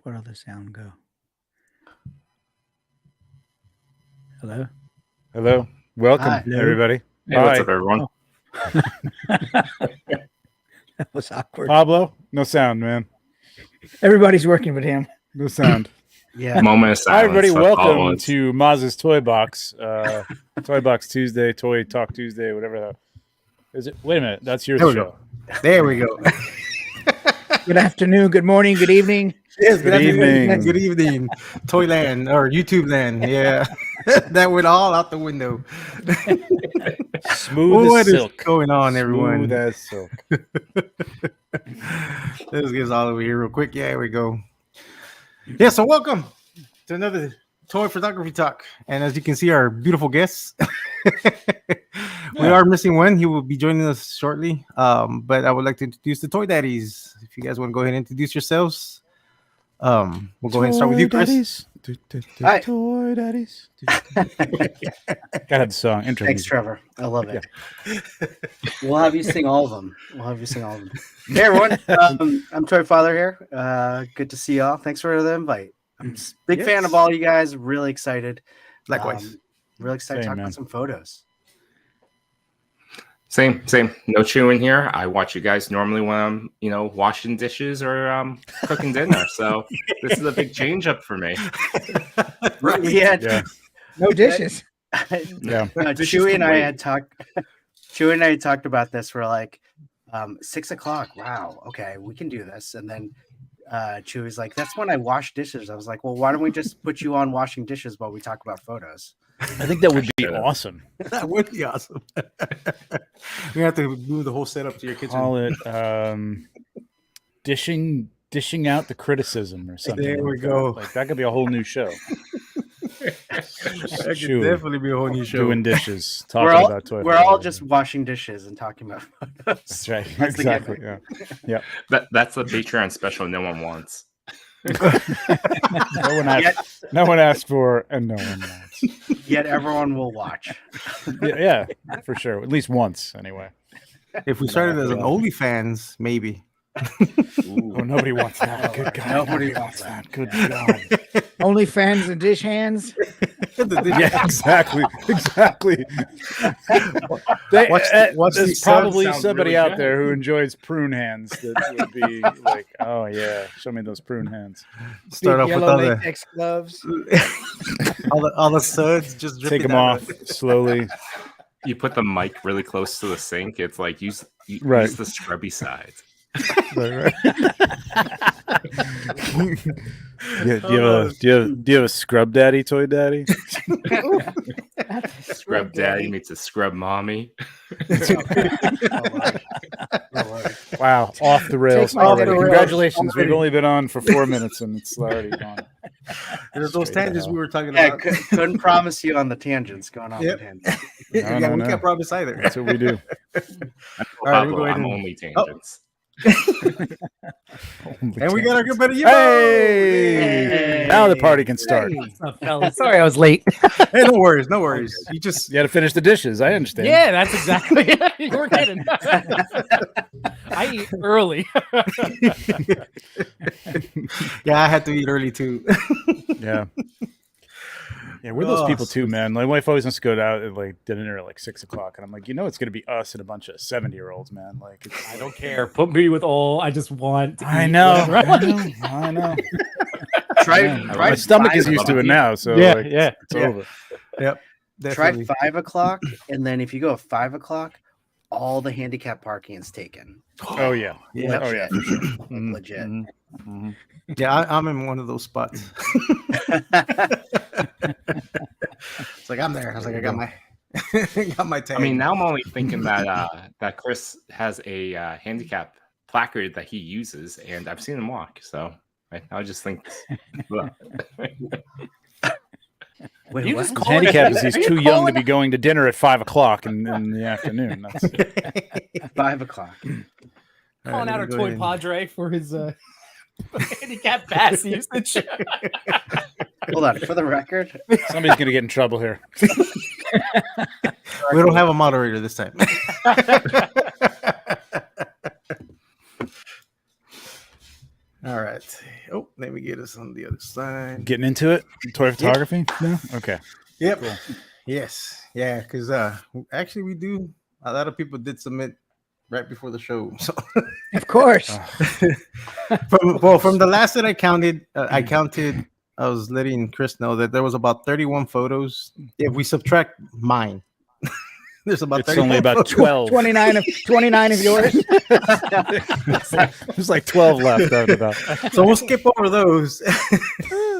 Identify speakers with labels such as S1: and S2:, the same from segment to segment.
S1: Where'd all the sound go? Hello?
S2: Hello. Welcome,
S3: Hi.
S2: everybody.
S4: Hey, what's up, everyone?
S1: That was awkward.
S2: Pablo, no sound, man.
S1: Everybody's working with him.
S2: No sound.
S3: Yeah.
S4: Moment of silence.
S2: Hi, everybody.
S4: That's all it
S2: Welcome
S4: was.
S2: to Maz's Toy Box. Toy Box Tuesday, Toy Talk Tuesday, whatever that is. It? Wait a minute. That's your
S3: There we
S2: show.
S3: There we go.
S1: Good afternoon, good morning, good evening.
S3: Yes,
S2: Good evening.
S3: Good evening. Toyland or YouTube land. Yeah. That went all out the window.
S2: Smooth
S3: What
S2: as
S3: is
S2: silk.
S3: going on, everyone?
S2: Smooth as silk.
S3: Let's get us all over here real quick. Yeah, here we go. Yeah, so welcome to another Toy Photography Talk. And as you can see, our beautiful guests. We are missing one. He will be joining us shortly. But I would like to introduce the Toy Daddies. If you guys want to go ahead and introduce yourselves. We'll go ahead and start with you, Chris.
S1: Hi.
S2: Toy Daddies. Gotta have the song. Intro
S5: Thanks,
S2: music.
S5: Trevor. I love it. We'll have you sing all of them. Hey, everyone. I'm Toy Father here. Good to see y'all. Thanks for the invite. I'm a big fan of all you guys. Really excited.
S3: Likewise.
S5: Really excited to
S2: Same,
S5: talk
S2: man.
S5: about some photos.
S4: Same. No chewing here. I watch you guys normally when I'm, washing dishes or cooking dinner. So this is a big change up for me.
S5: Right. Yeah.
S2: Yeah.
S1: No dishes.
S2: Yeah.
S5: Chewy and I had talked. Chewy and I had talked about this. We're like, 6 o'clock. Wow. Okay, we can do this. And then Chewy's like, "That's when I wash dishes." I was like, "Well, why don't we just put you on washing dishes while we talk about photos?"
S2: I think that would be awesome.
S3: That would be awesome. We have to move the whole setup to your kitchen.
S2: Call it dishing out the criticism or something.
S3: There we
S2: like
S3: go.
S2: that. Like that could be a whole new show.
S3: That could
S2: Chewy
S3: definitely be a whole new show.
S2: doing dishes, talking
S5: We're all,
S2: about toy.
S5: we're all
S2: photos.
S5: just washing dishes and talking about photos.
S2: That's right.
S5: That's the
S2: Exactly.
S5: gimmick.
S2: Yeah.
S4: That's the Patreon special no one wants.
S2: No one asked for, and no one wants.
S5: Yet everyone will watch.
S2: Yeah, for sure. At least once, anyway.
S3: If we started as an OnlyFans, maybe.
S2: Oh, nobody wants that. Good God.
S5: Nobody wants
S2: that. Good God.
S1: Only fans and dish hands.
S2: Yeah, exactly. There's probably
S4: sounds
S2: somebody
S4: really
S2: out
S4: good.
S2: there who enjoys prune hands that would be like, oh, yeah, show me those prune hands.
S3: Start off
S1: Big
S3: with
S1: yellow
S3: all the,
S1: latex gloves.
S3: all the suds just
S2: Take
S3: dripping
S2: them
S3: down
S2: off slowly.
S4: You put the mic really close to the sink. It's like use
S2: Right.
S4: the scrubby sides.
S2: Right. Yeah, do you have a scrub daddy, toy daddy?
S4: Scrub daddy meets a scrub mommy.
S2: Wow, off the rails
S1: Take my
S2: already.
S1: rails.
S2: Congratulations, we've only been on for 4 minutes and it's already gone.
S3: There's those
S2: Straight
S3: tangents
S2: hell.
S3: we were talking
S5: Yeah,
S3: about.
S5: couldn't promise you on the tangents going on
S3: Yep.
S5: with him.
S3: Yeah,
S2: No,
S3: we
S2: no.
S3: can't promise either.
S2: That's what we do.
S3: All right, we'll go ahead
S4: I'm
S3: and-
S4: only tangents.
S3: And we got our good buddy Yimbo.
S2: Hey! Now the party can start.
S6: Sorry, I was late.
S3: Hey, no worries. You just
S2: You got to finish the dishes. I understand.
S6: Yeah, that's exactly. You were kidding. I eat early.
S3: yeah, I had to eat early too.
S2: Yeah. Yeah, we're those
S3: Oh,
S2: people too, man. My wife always wants to go out at like dinner at like 6 o'clock, and I'm like, it's gonna be us and a bunch of 70-year-olds, man. Like,
S6: I don't care. Put me with all. I just want. To
S2: I
S6: eat
S2: know,
S6: whatever.
S2: I know.
S5: Try
S2: My stomach is used to it now, so
S6: Yeah,
S2: like,
S6: yeah.
S2: it's over.
S3: Yep.
S5: Try
S3: Definitely.
S5: 5 o'clock, and then if you go at 5 o'clock, all the handicap parking is taken.
S2: Oh yeah,
S3: Yeah.
S2: oh yeah, for sure. Mhm,
S5: Legit.
S2: mhm, mhm.
S3: Yeah, I'm in one of those spots. It's like I'm there. I was like, I got my tag.
S4: I mean, now I'm only thinking that Chris has a handicap placard that he uses, and I've seen him walk. So I just think,
S5: Wait,
S6: You
S5: what?
S6: just
S2: His
S6: call
S2: handicap
S6: it-
S2: is he's
S6: Are you
S2: too young to
S6: calling
S2: be going to dinner at 5 o'clock in the afternoon. That's
S5: 5 o'clock.
S6: calling out our
S3: go
S6: toy
S3: ahead.
S6: padre for his handicap pass usage.
S5: Hold on. For the record,
S2: somebody's gonna get in trouble here.
S3: We don't have a moderator this time. All right. Oh, let me get us on the other side.
S2: Getting into it? Toy photography? No? Okay.
S3: Yep. Yes. Yeah. Because actually, we do. A lot of people did submit right before the show. So
S1: Of course.
S3: from the last that I counted, I was letting Chris know that there was about 31 photos. If we subtract mine, there's about
S2: It's only
S3: 31
S2: about
S3: photos.
S2: 12.
S1: 29 of yours.
S2: There's like 12 left after that.
S3: So we'll skip over those.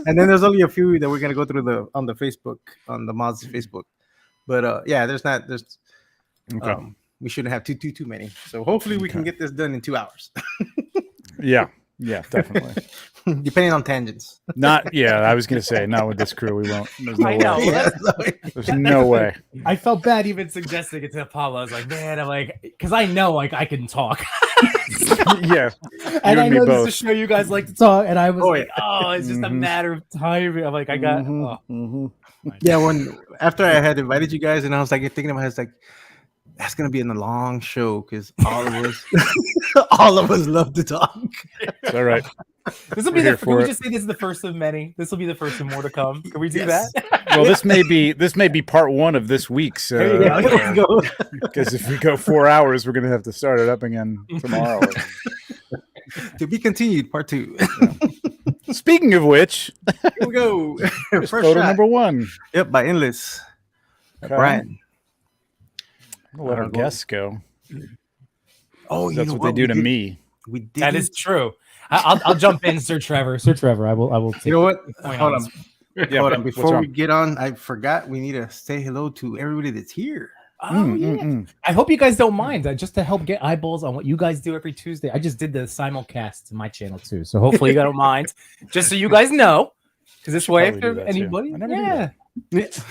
S3: And then there's only a few that we're gonna go through on the Facebook, on the mods Facebook. But yeah, there's
S2: Okay.
S3: we shouldn't have too many. So hopefully we can get this done in 2 hours.
S2: Yeah, definitely.
S3: Depending on tangents.
S2: I was going to say, not with this crew. We won't. There's no
S6: I
S2: way.
S6: know.
S3: Yeah,
S2: There's no way.
S6: I felt bad even suggesting it to Apollo. I was like, man, I'm like, because I know like I can talk.
S2: Yeah.
S6: And I
S2: me
S6: know
S2: both.
S6: this is a show you guys like to talk. And I was
S3: Oh,
S6: like, oh, it's just a matter of time. I'm like, I got.
S3: Yeah, when after I had invited you guys and I was like thinking about it, I was like, that's gonna be in a long show because all of us love to talk.
S2: It's all right.
S6: This will be
S2: We're here
S6: Can
S2: for
S6: we
S2: it.
S6: just say this is the first of many? This will be the first of more to come. Can we do
S3: Yes.
S6: that?
S2: Well, this may be part one of this week's.
S3: Yeah, let's go.
S2: Because if we go 4 hours, we're going to have to start it up again tomorrow.
S3: To be continued, part 2.
S2: Speaking of which,
S3: Here we go.
S2: here's
S3: First
S2: photo
S3: shot.
S2: number 1.
S3: Yep, by Endless.
S2: Okay.
S3: Brian.
S2: I'll let our guests go.
S3: Oh, you
S2: That's
S3: know
S2: what they do to
S3: We did-
S2: me.
S3: We did.
S6: That is true. I'll jump in, Sir Trevor. Sir Trevor, I will take
S3: You know what?
S6: point
S3: Hold
S6: on
S3: on.
S2: Yeah,
S3: Hold
S2: but
S3: on.
S2: what's
S3: Before
S2: wrong?
S3: we get on, I forgot we need to say hello to everybody that's here.
S6: Oh, yeah. I hope you guys don't mind. Just to help get eyeballs on what you guys do every Tuesday. I just did the simulcast to my channel too. So hopefully you don't mind. Just so you guys know. Because this way,
S2: probably
S6: if
S2: do
S6: there
S2: that, too.
S6: anybody.
S2: I never do
S6: Yeah.
S2: that.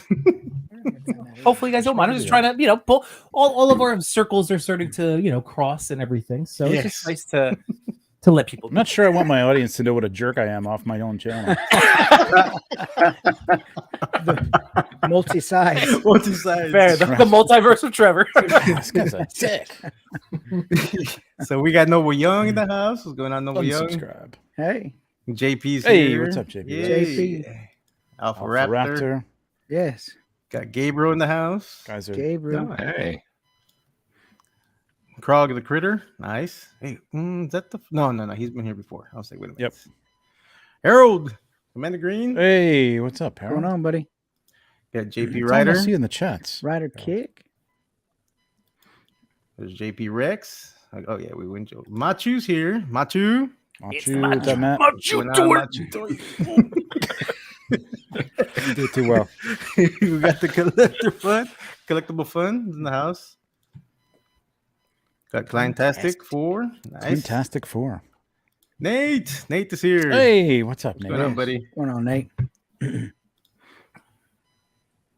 S6: Hopefully you guys don't mind. I'm just trying to, pull all of our circles are starting to, cross and everything. So it's just nice to let people
S2: I'm not sure I want my audience to know what a jerk I am off my own channel.
S1: Multi-size.
S6: Fair, the multiverse of Trevor.
S2: This guy's a dick.
S3: So we got Noble Young in the house. What's going on, Noble Young?
S2: Unsubscribe.
S1: Hey,
S3: JP's
S2: Hey,
S3: here.
S2: what's up, JP?
S3: Yay.
S1: JP.
S3: Alpha
S2: Alpha
S3: Raptor.
S2: Raptor.
S1: yes,
S3: Got Gabriel in the house.
S2: Guys are
S1: Gabriel.
S4: Oh, hey.
S3: Krog the Critter. Nice. Hey, is that the... No. He's been here before. I was like, wait a minute.
S2: Yep.
S3: Harold. Amanda Green.
S2: Hey, what's up,
S1: What's going
S2: Harold?
S1: on, buddy?
S3: Got JP
S2: It's
S3: Ryder.
S2: almost you in the chats.
S1: Rider kick.
S3: There's JP Rex. Oh, yeah, we win Joe. Machu's here. Machu.
S2: Machu, what's up, Matt?
S3: What's going on, Machu?
S2: You did too well.
S3: We got the collectible fun in the house. Got Clientastic 4. Nice.
S2: Fantastic 4.
S3: Nate is here.
S2: Hey, what's up,
S3: What's
S2: Nate?
S3: going on, buddy?
S1: What's going on, Nate?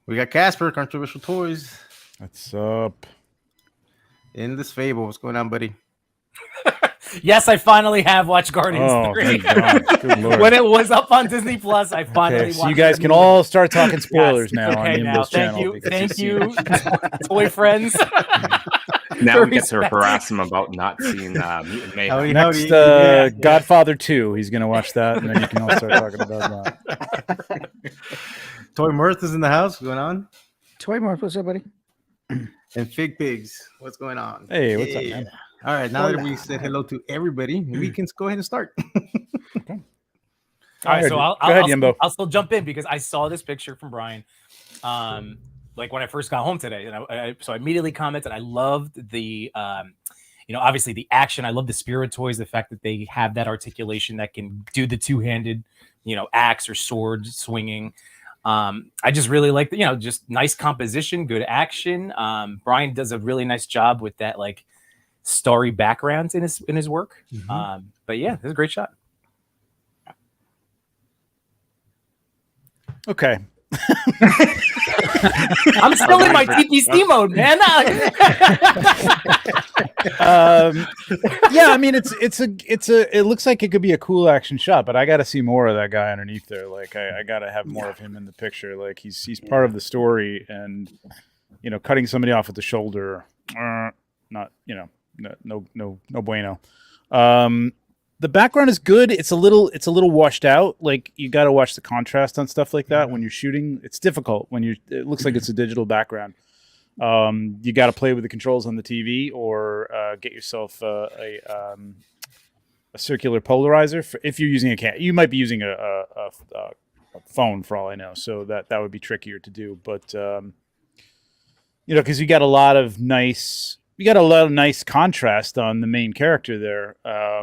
S3: We got Casper, Controversial Toys.
S2: What's up?
S3: Endless Fable. What's going on, buddy?
S6: Yes, I finally have watched Guardians
S2: Oh,
S6: 3.
S2: thank God. Good Lord.
S6: When it was up on Disney Plus, I finally
S2: Okay,
S6: watched
S2: so you guys
S6: it.
S2: can all start talking spoilers now on
S6: Okay, now
S2: Nimbo's
S6: thank
S2: channel.
S6: you,
S2: because
S6: thank
S2: it's-
S6: you, toy friends.
S4: Now we get to
S6: Respect.
S4: harass him about not seeing Mutant Mayhem.
S2: Next,
S3: Yeah.
S2: Godfather 2. He's going to watch that, and then you can all start talking about that.
S3: Toy Mirth is in the house. What's going on?
S1: Toy Mark, what's up, buddy?
S3: And Fig Pigs. What's going on?
S2: Hey, what's up,
S3: Yeah.
S2: man?
S3: All right, now that we said hello to everybody, we can go ahead and start.
S6: All right, so
S2: Go ahead, Yimbo.
S6: I'll still jump in because I saw this picture from Brian, like when I first got home today, and so I immediately commented. I loved the, obviously the action. I love the Spirit toys, the fact that they have that articulation that can do the two-handed, axe or sword swinging. I just really like the, just nice composition, good action. Brian does a really nice job with that, like starry backgrounds in his work. But yeah, this is a great shot.
S2: Okay.
S6: I'm still in my TPC mode, man.
S2: Yeah, I mean, it looks like it could be a cool action shot, but I got to see more of that guy underneath there. Like, I got to have more of him in the picture. Like, he's part of the story, and cutting somebody off at the shoulder, not no bueno. The background is good. It's a little washed out. Like you got to watch the contrast on stuff like that when you're shooting. It's difficult when it looks like it's a digital background. You got to play with the controls on the TV or get yourself a circular polarizer. If you're using you might be using a phone for all I know. So that would be trickier to do. But because you got a lot of nice contrast on the main character there,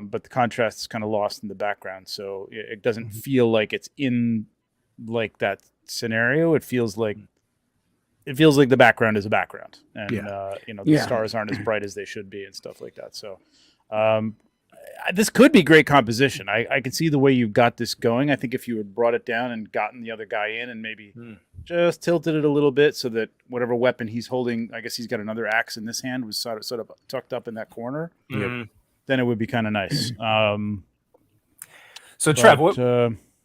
S2: but the contrast is kind of lost in the background, so it doesn't feel like it's in like that scenario. It feels like the background is a background, and the stars aren't as bright as they should be and stuff like that. So this could be great composition. I can see the way you've got this going. I think if you had brought it down and gotten the other guy in and maybe just tilted it a little bit so that whatever weapon he's holding, I guess he's got another axe in this hand, was sort of tucked up in that corner, then it would be kind of nice.
S6: So Trev,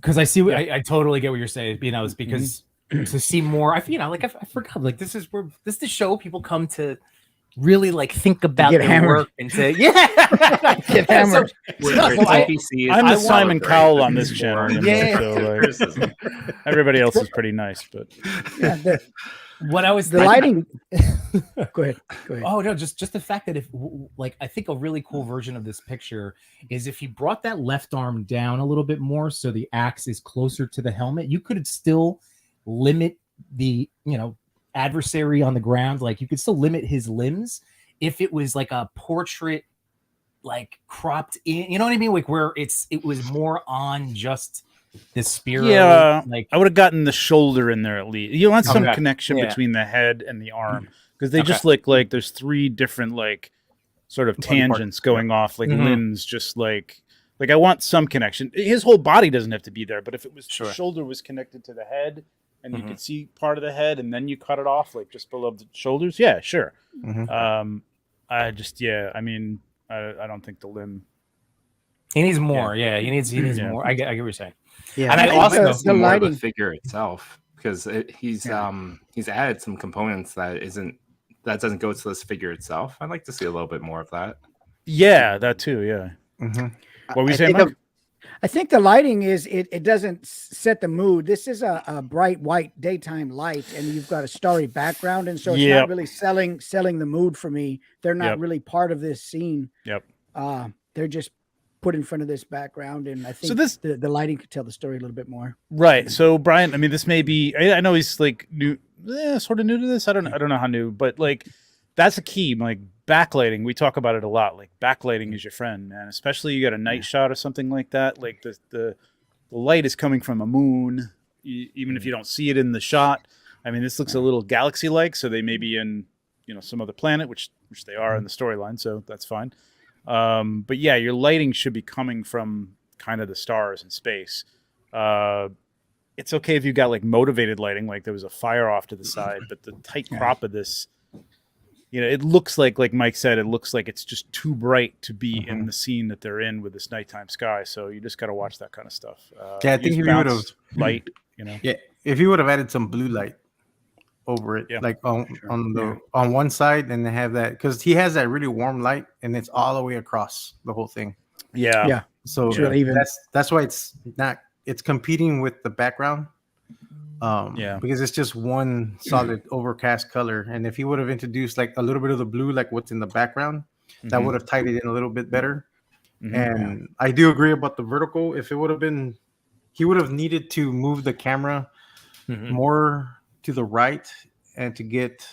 S6: because I see, I totally get what you're saying. It's because to see more, I forgot, like this is the show people come to really like think about their work and say, get hammered.
S2: I'm the Simon Cowell on this channel. So, everybody else is pretty nice, but
S6: what I was
S1: the lighting. Go ahead.
S6: Oh no, just the fact that I think a really cool version of this picture is if you brought that left arm down a little bit more, so the axe is closer to the helmet, you could still limit the adversary on the ground. Like you could still limit his limbs if it was like a portrait, like cropped in, you know what I mean? Like where it was more on just the spear.
S2: Yeah, like I would have gotten the shoulder in there at least. You want some connection between the head and the arm, because they just look like there's three different like sort of tangents going off, like limbs, just like I want some connection. His whole body doesn't have to be there, but if it was the shoulder was connected to the head, and you could see part of the head, and then you cut it off like just below the shoulders. Yeah, sure. I don't think the limb.
S4: He needs more.
S6: Yeah, he needs more. I get what you're saying.
S4: Yeah, and I also see more of the figure itself, because he's added some components that doesn't go to this figure itself. I'd like to see a little bit more of that.
S2: Yeah, that too. Yeah. What were you saying, Mike?
S1: I think the lighting it doesn't set the mood. This is a bright white daytime light, and you've got a starry background, and so it's not really selling the mood for me. They're not really part of this scene. They're just put in front of this background, and I think the lighting could tell the story a little bit more.
S2: Right. So Brian, I mean, this may be. I know he's like new, sort of new to this. I don't know how new, but like that's a key. Like backlighting, we talk about it a lot. Like backlighting is your friend, man. Especially you got a night shot or something like that. Like the light is coming from a moon, even if you don't see it in the shot. I mean, this looks a little galaxy-like, so they may be in some other planet, which they are in the storyline, so that's fine. But yeah, your lighting should be coming from kind of the stars in space. It's okay if you got like motivated lighting, like there was a fire off to the side, but the tight crop of this, it looks like Mike said, it looks like it's just too bright to be in the scene that they're in with this nighttime sky. So you just got to watch that kind of stuff.
S3: I think he would have
S2: light,
S3: if he would have added some blue light over it, like on one side, and have that, because he has that really warm light, and it's all the way across the whole thing.
S2: Yeah.
S3: So that's why it's competing with the background. Because it's just one solid overcast color, and if he would have introduced like a little bit of the blue, like what's in the background, that would have tied it in a little bit better. And I do agree about the vertical. If it would have been, he would have needed to move the camera more to the right, and to get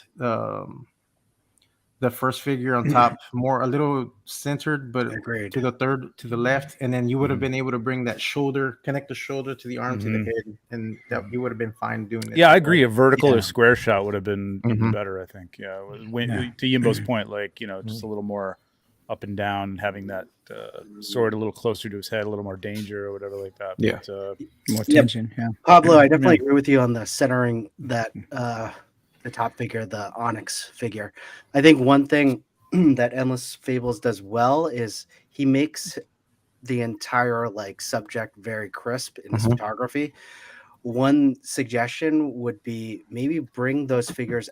S3: the first figure on top a little centered, but to the left, and then you would have been able to bring that shoulder, connect the shoulder to the arm, to the head, and that you would have been fine doing it.
S2: Yeah, I agree. A vertical or square shot would have been even better, I think. Yeah, to Yimbo's point, like just a little more up and down, having that sword a little closer to his head, a little more danger or whatever like that.
S5: Yeah,
S2: but,
S1: more tension. Yeah,
S5: Pablo, I definitely agree with you on the centering that. The top figure, the Onyx figure. I think one thing that Endless Fables does well is he makes the entire like subject very crisp in his photography. One suggestion would be maybe bring those figures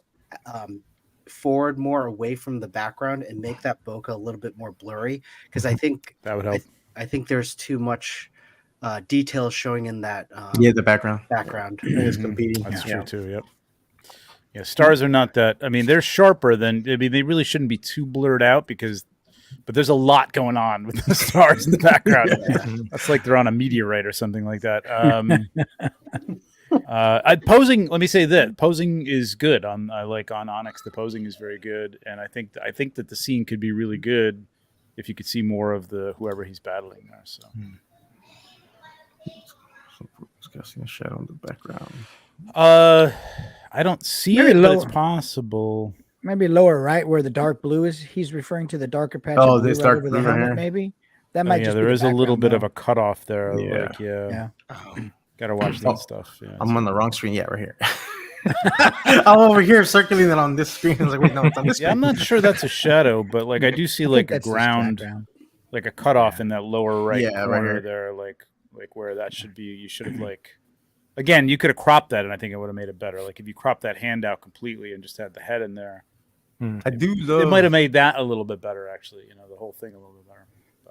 S5: forward more away from the background and make that bokeh a little bit more blurry, because I think
S2: that would help.
S5: I think there's too much detail showing in that.
S3: The background.
S5: It's
S3: competing.
S2: That's true too. Yep. Yeah, stars are not that. I mean, they're sharper than. I mean, they really shouldn't be too blurred out but there's a lot going on with the stars in the background. That's like they're on a meteorite or something like that. Posing. Let me say that posing is good on Onyx. The posing is very good, and I think that the scene could be really good if you could see more of whoever he's battling there. So.
S3: Discussing a shadow in the background.
S2: I don't see
S1: Maybe
S2: it, but
S1: lower.
S2: it's possible.
S1: Maybe lower right where the dark blue is. He's referring to the darker patch.
S3: Oh,
S1: of blue
S3: this
S1: right
S3: dark
S1: over
S3: blue
S1: the
S3: right
S1: helmet,
S3: here.
S1: maybe. That might just
S2: there
S1: be
S2: is a little bit of
S1: a
S2: a cutoff there.
S3: Yeah.
S2: Like,
S1: yeah.
S2: Gotta watch that stuff. Yeah,
S3: I'm on the wrong screen. Yeah, right here. I'm over here circling it on this screen. I was like, wait, no, it's on this screen.
S2: I'm not sure that's a shadow, but like I do see like a
S1: that's just
S2: ground,
S1: background.
S2: like a cutoff in that lower right
S3: Yeah, right
S2: corner
S3: here.
S2: there, like where that should be. You should have again, you could have cropped that, and I think it would have made it better. Like if you cropped that hand out completely and just had the head in there,
S3: I do love.
S2: it might have made that a little bit better, actually. The whole thing a little bit better.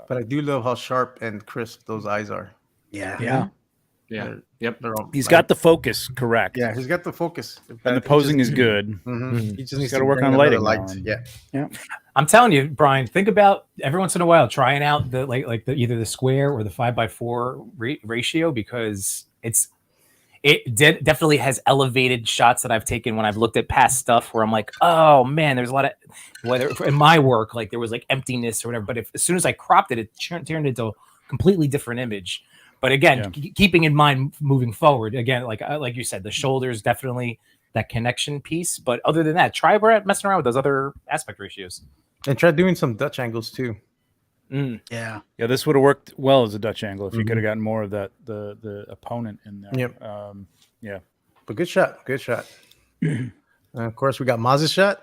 S3: But I do love how sharp and crisp those eyes are.
S1: Yeah.
S4: Yep.
S3: They're all,
S2: He's got the focus correct.
S3: Yeah, he's got the focus.
S2: And the posing is good.
S3: He just needs
S2: gotta
S3: to
S2: work
S3: bring
S2: on
S3: another
S2: lighting
S3: light.
S2: now.
S3: Yeah.
S6: I'm telling you, Brian, think about every once in a while trying out the either the square or the 5:4 ratio, because it definitely has elevated shots that I've taken when I've looked at past stuff where I'm like, oh man, there's a lot of, whether in my work, like there was like emptiness or whatever. But as soon as I cropped it, it turned into a completely different image. But again, keeping in mind moving forward, again, like you said, the shoulders definitely that connection piece. But other than that, try messing around with those other aspect ratios.
S3: And try doing some Dutch angles too.
S5: Yeah.
S2: Yeah, this would have worked well as a Dutch angle if you could have gotten more of that the opponent in there.
S3: Yep.
S2: Yeah.
S3: But good shot. And of course, we got Maz's shot.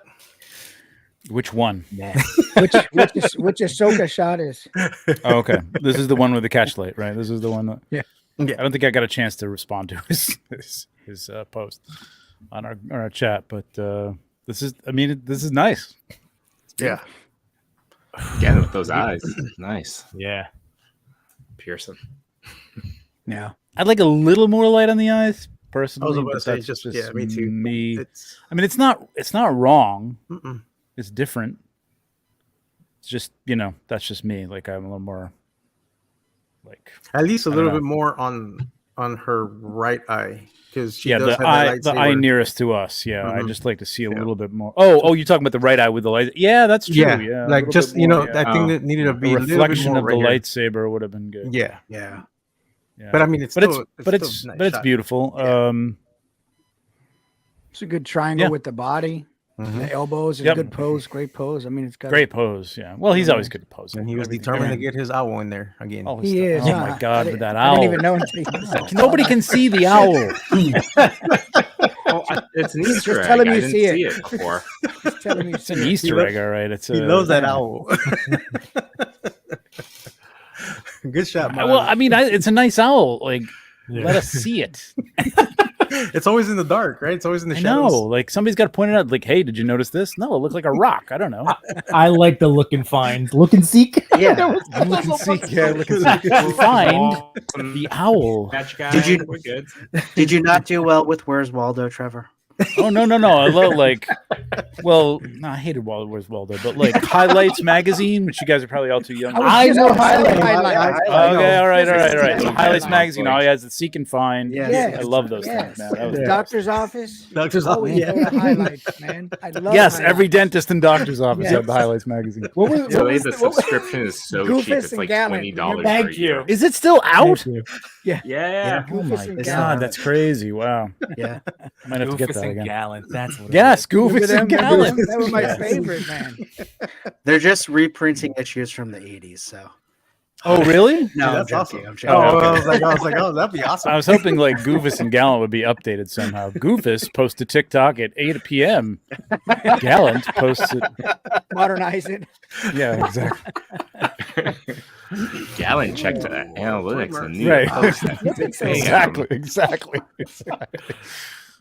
S2: Which one?
S1: which Ahsoka shot is.
S2: Oh, okay. This is the one with the catch light, right? This is the one that.
S1: Yeah.
S2: I don't think I got a chance to respond to his post on our chat, but this is nice.
S3: Yeah.
S4: Again with those eyes, nice.
S6: Yeah.
S4: Piercing.
S1: Yeah.
S2: I'd like a little more light on the eyes, personally.
S3: I was about to
S2: but
S3: say,
S2: that's
S3: just me too.
S2: Me.
S3: It's,
S2: I mean, it's not wrong.
S3: mm-mm.
S2: It's different. It's just that's just me. Like I'm a little more. Like
S3: at least a
S2: I
S3: little
S2: don't
S3: bit more on her right eye, because she
S2: yeah,
S3: does
S2: the
S3: have
S2: eye
S3: lightsaber.
S2: nearest to us. Yeah, I
S3: Mhm.
S2: just like to see a little bit more. Oh, you're talking about the right eye with the light. Yeah, that's true.
S3: Yeah,
S2: Yeah, a
S3: like
S2: little
S3: just
S2: bit more,
S3: I think that needed to
S2: a
S3: be a little bit
S2: reflection
S3: more
S2: of the
S3: right
S2: lightsaber would have been good.
S3: here. Yeah,
S5: Yeah.
S2: Yeah.
S3: but I mean, it's
S2: but
S3: still,
S2: it's
S3: still a nice
S2: but it's
S3: shot.
S2: beautiful.
S3: Yeah.
S1: It's a good triangle
S2: Yeah.
S1: with the body.
S3: Mhm.
S1: The elbows is
S2: Yep.
S1: a good pose, great pose. I mean, it's got
S2: Great pose. Yeah. Well, he's always good at posing.
S3: And he was
S2: Everything.
S3: determined to get his owl in there again.
S2: Oh,
S1: He is.
S2: Oh
S1: huh?
S2: my God,
S1: I
S2: with that
S1: I didn't
S2: owl.
S1: even know until you said
S2: Nobody can see the owl.
S4: Oh, it's an Easter
S1: Just
S4: egg.
S1: tell him
S4: I
S1: you
S4: didn't
S1: see
S4: see
S1: it.
S4: it before.
S1: Just telling you.
S2: It's an Easter egg, all right. It's
S3: He
S2: a,
S3: loves that owl. Good shot, man.
S2: Well, I mean, it's a nice owl. Like, let us see it.
S3: It's always in the dark, right? It's always in the
S2: I
S3: shadows.
S2: know. Like, somebody's got to point it out. Like, hey, did you notice this? No, it looks like a rock. I don't know.
S6: I like the look and find, look and seek.
S5: Yeah.
S2: Look and seek. Yeah, look and seek. Find the owl.
S4: Catch guy.
S5: Did you-
S4: We're good.
S5: Did you not do well with Where's Waldo, Trevor?
S2: Oh no. I love no, I hated Where's Waldo, but like Highlights magazine, which you guys are probably all too young.
S1: I know
S5: highlight.
S2: Okay, all right.
S5: Yeah.
S2: So Highlights magazine, all he has is seek and find.
S5: Yes.
S2: I love those
S1: Yes.
S2: things, man. That was
S1: Doctor's office.
S3: Doctor's
S1: Always
S3: office.
S1: go to highlights, man. I love
S2: yes,
S1: highlights.
S2: every dentist and doctor's office
S1: Yes.
S2: have the Highlights magazine.
S6: What was,
S4: So
S6: what was
S4: the
S6: the, what was-
S4: subscription is so
S1: Goofus
S4: cheap. It's
S1: and
S4: like
S1: Gallant.
S4: $20
S6: Thank
S4: for a year.
S6: you.
S2: Is it still out?
S4: Yeah.
S2: Oh my
S1: Goofus and
S2: God,
S1: Gallant.
S2: that's crazy! Wow,
S5: Yeah.
S2: I might have to get
S6: Goofus
S2: that
S6: and
S2: again.
S6: Gallant. That's what.
S2: Yes,
S1: Remember
S2: Goofus
S1: them?
S2: and Gallant.
S1: That was my
S2: Yes.
S1: favorite, man.
S5: They're just reprinting issues from the 80s. So
S2: Oh, really?
S5: no, I'm
S3: That's
S5: joking.
S3: awesome.
S5: I'm
S3: Oh,
S5: joking.
S2: okay.
S3: I was like, oh, that'd be awesome.
S2: I was hoping like Goofus and Gallant would be updated somehow. Goofus posts to TikTok at 8 p.m. Gallant posts it.
S1: Modernize it.
S2: Yeah, exactly.
S4: Gallon checked analytics and new
S2: Right.
S4: posts.
S2: Exactly.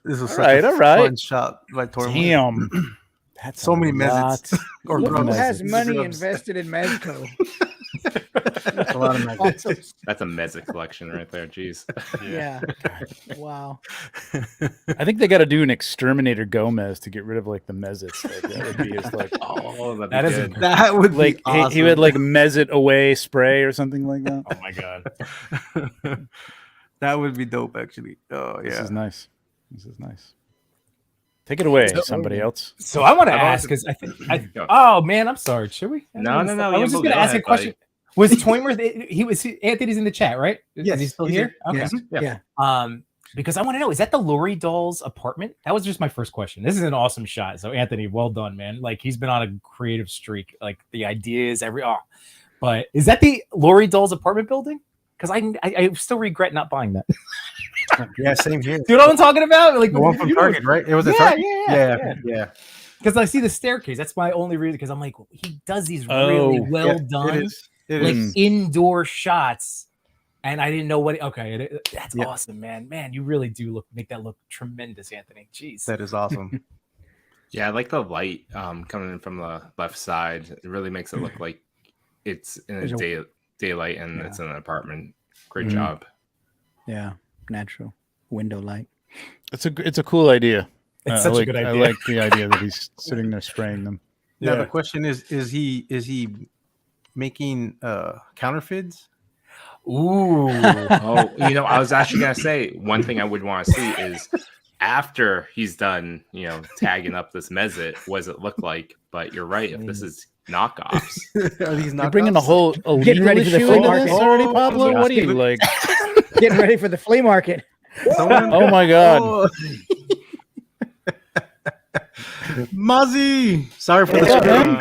S3: This was
S2: All
S3: such
S2: right,
S3: a
S2: all right.
S3: fun shot by Tormund.
S2: Damn. That's
S3: So
S2: a
S3: many
S2: lot.
S3: mezits. Or
S1: Who
S3: grubs.
S1: has money
S3: Grubs.
S1: invested in Mezco?
S3: That's a lot of mezzets.
S4: That's a mezzet collection right there. Jeez.
S1: Yeah. Wow.
S2: I think they got to do an Exterminator Gomez to get rid of like the mezzets. Like, that would be his like.
S4: Oh, that'd
S6: That
S4: be
S6: is
S4: good.
S3: That would
S2: Like
S3: be awesome.
S2: he would like mezzet away spray or something like that.
S6: Oh my god.
S3: That would be dope, actually. Oh
S2: This
S3: yeah.
S2: is nice. This is nice. Take it away,
S6: So-
S2: somebody else.
S6: So I want to
S4: I've
S6: ask
S4: also-
S6: because
S4: Go.
S6: Oh man, I'm sorry. Should we?
S4: No.
S6: I was just
S4: Yimbo,
S6: gonna
S4: go
S6: ask a
S4: ahead,
S6: question. Was Toymer? Anthony's in the chat, right?
S3: Yes,
S6: Is he still
S3: he's
S6: here?
S3: here.
S6: Okay.
S3: Yes.
S1: Yeah.
S6: Because I want to know, is that the Lori Doll's apartment? That was just my first question. This is an awesome shot. So Anthony, well done, man. Like he's been on a creative streak. Like the ideas, but is that the Lori Doll's apartment building? Because I still regret not buying that.
S3: Yeah, same here.
S6: Do you know what I'm talking about? Like
S3: The one from Target, right? It was a
S6: Yeah,
S3: Target.
S6: yeah.
S3: Yeah.
S6: Because I see the staircase. That's my only reason. Because I'm like, he does these
S2: Oh,
S6: really well
S3: It
S6: done,
S3: is. It
S6: like
S3: is.
S6: indoor shots. And I didn't know what. That's
S3: Yeah.
S6: awesome, man. Man, you really do make that look tremendous, Anthony. Jeez.
S3: That is awesome.
S4: Yeah, I like the light coming in from the left side. It really makes it look like it's in
S1: There's a-
S4: daylight and
S1: Yeah.
S4: it's in an apartment. Great
S2: Mhm.
S4: job.
S1: Yeah. Natural window light.
S2: It's a cool idea.
S6: It's
S2: I
S6: such a
S2: like,
S6: good
S2: I
S6: idea.
S2: like the idea that he's sitting there spraying them.
S3: Now
S2: Yeah.
S3: the question is he making counterfeits?
S6: Ooh.
S4: Oh, I was actually gonna say one thing I would want to see is after he's done, tagging up this mezzet, what does it look like? But you're right. If this is knockoffs,
S3: Are these
S2: You're bringing a
S3: knockoffs?
S2: whole
S1: Getting
S2: illegal
S1: ready for the
S2: issue
S1: flea
S2: into
S1: market.
S2: this already,
S3: Oh,
S2: Pablo?
S3: yeah.
S2: What are you like?
S1: Getting ready for the flea market.
S3: Someone-
S2: Oh my god!
S3: Oh. Muzzy! Sorry for the
S1: What's up,
S3: screen.
S1: man?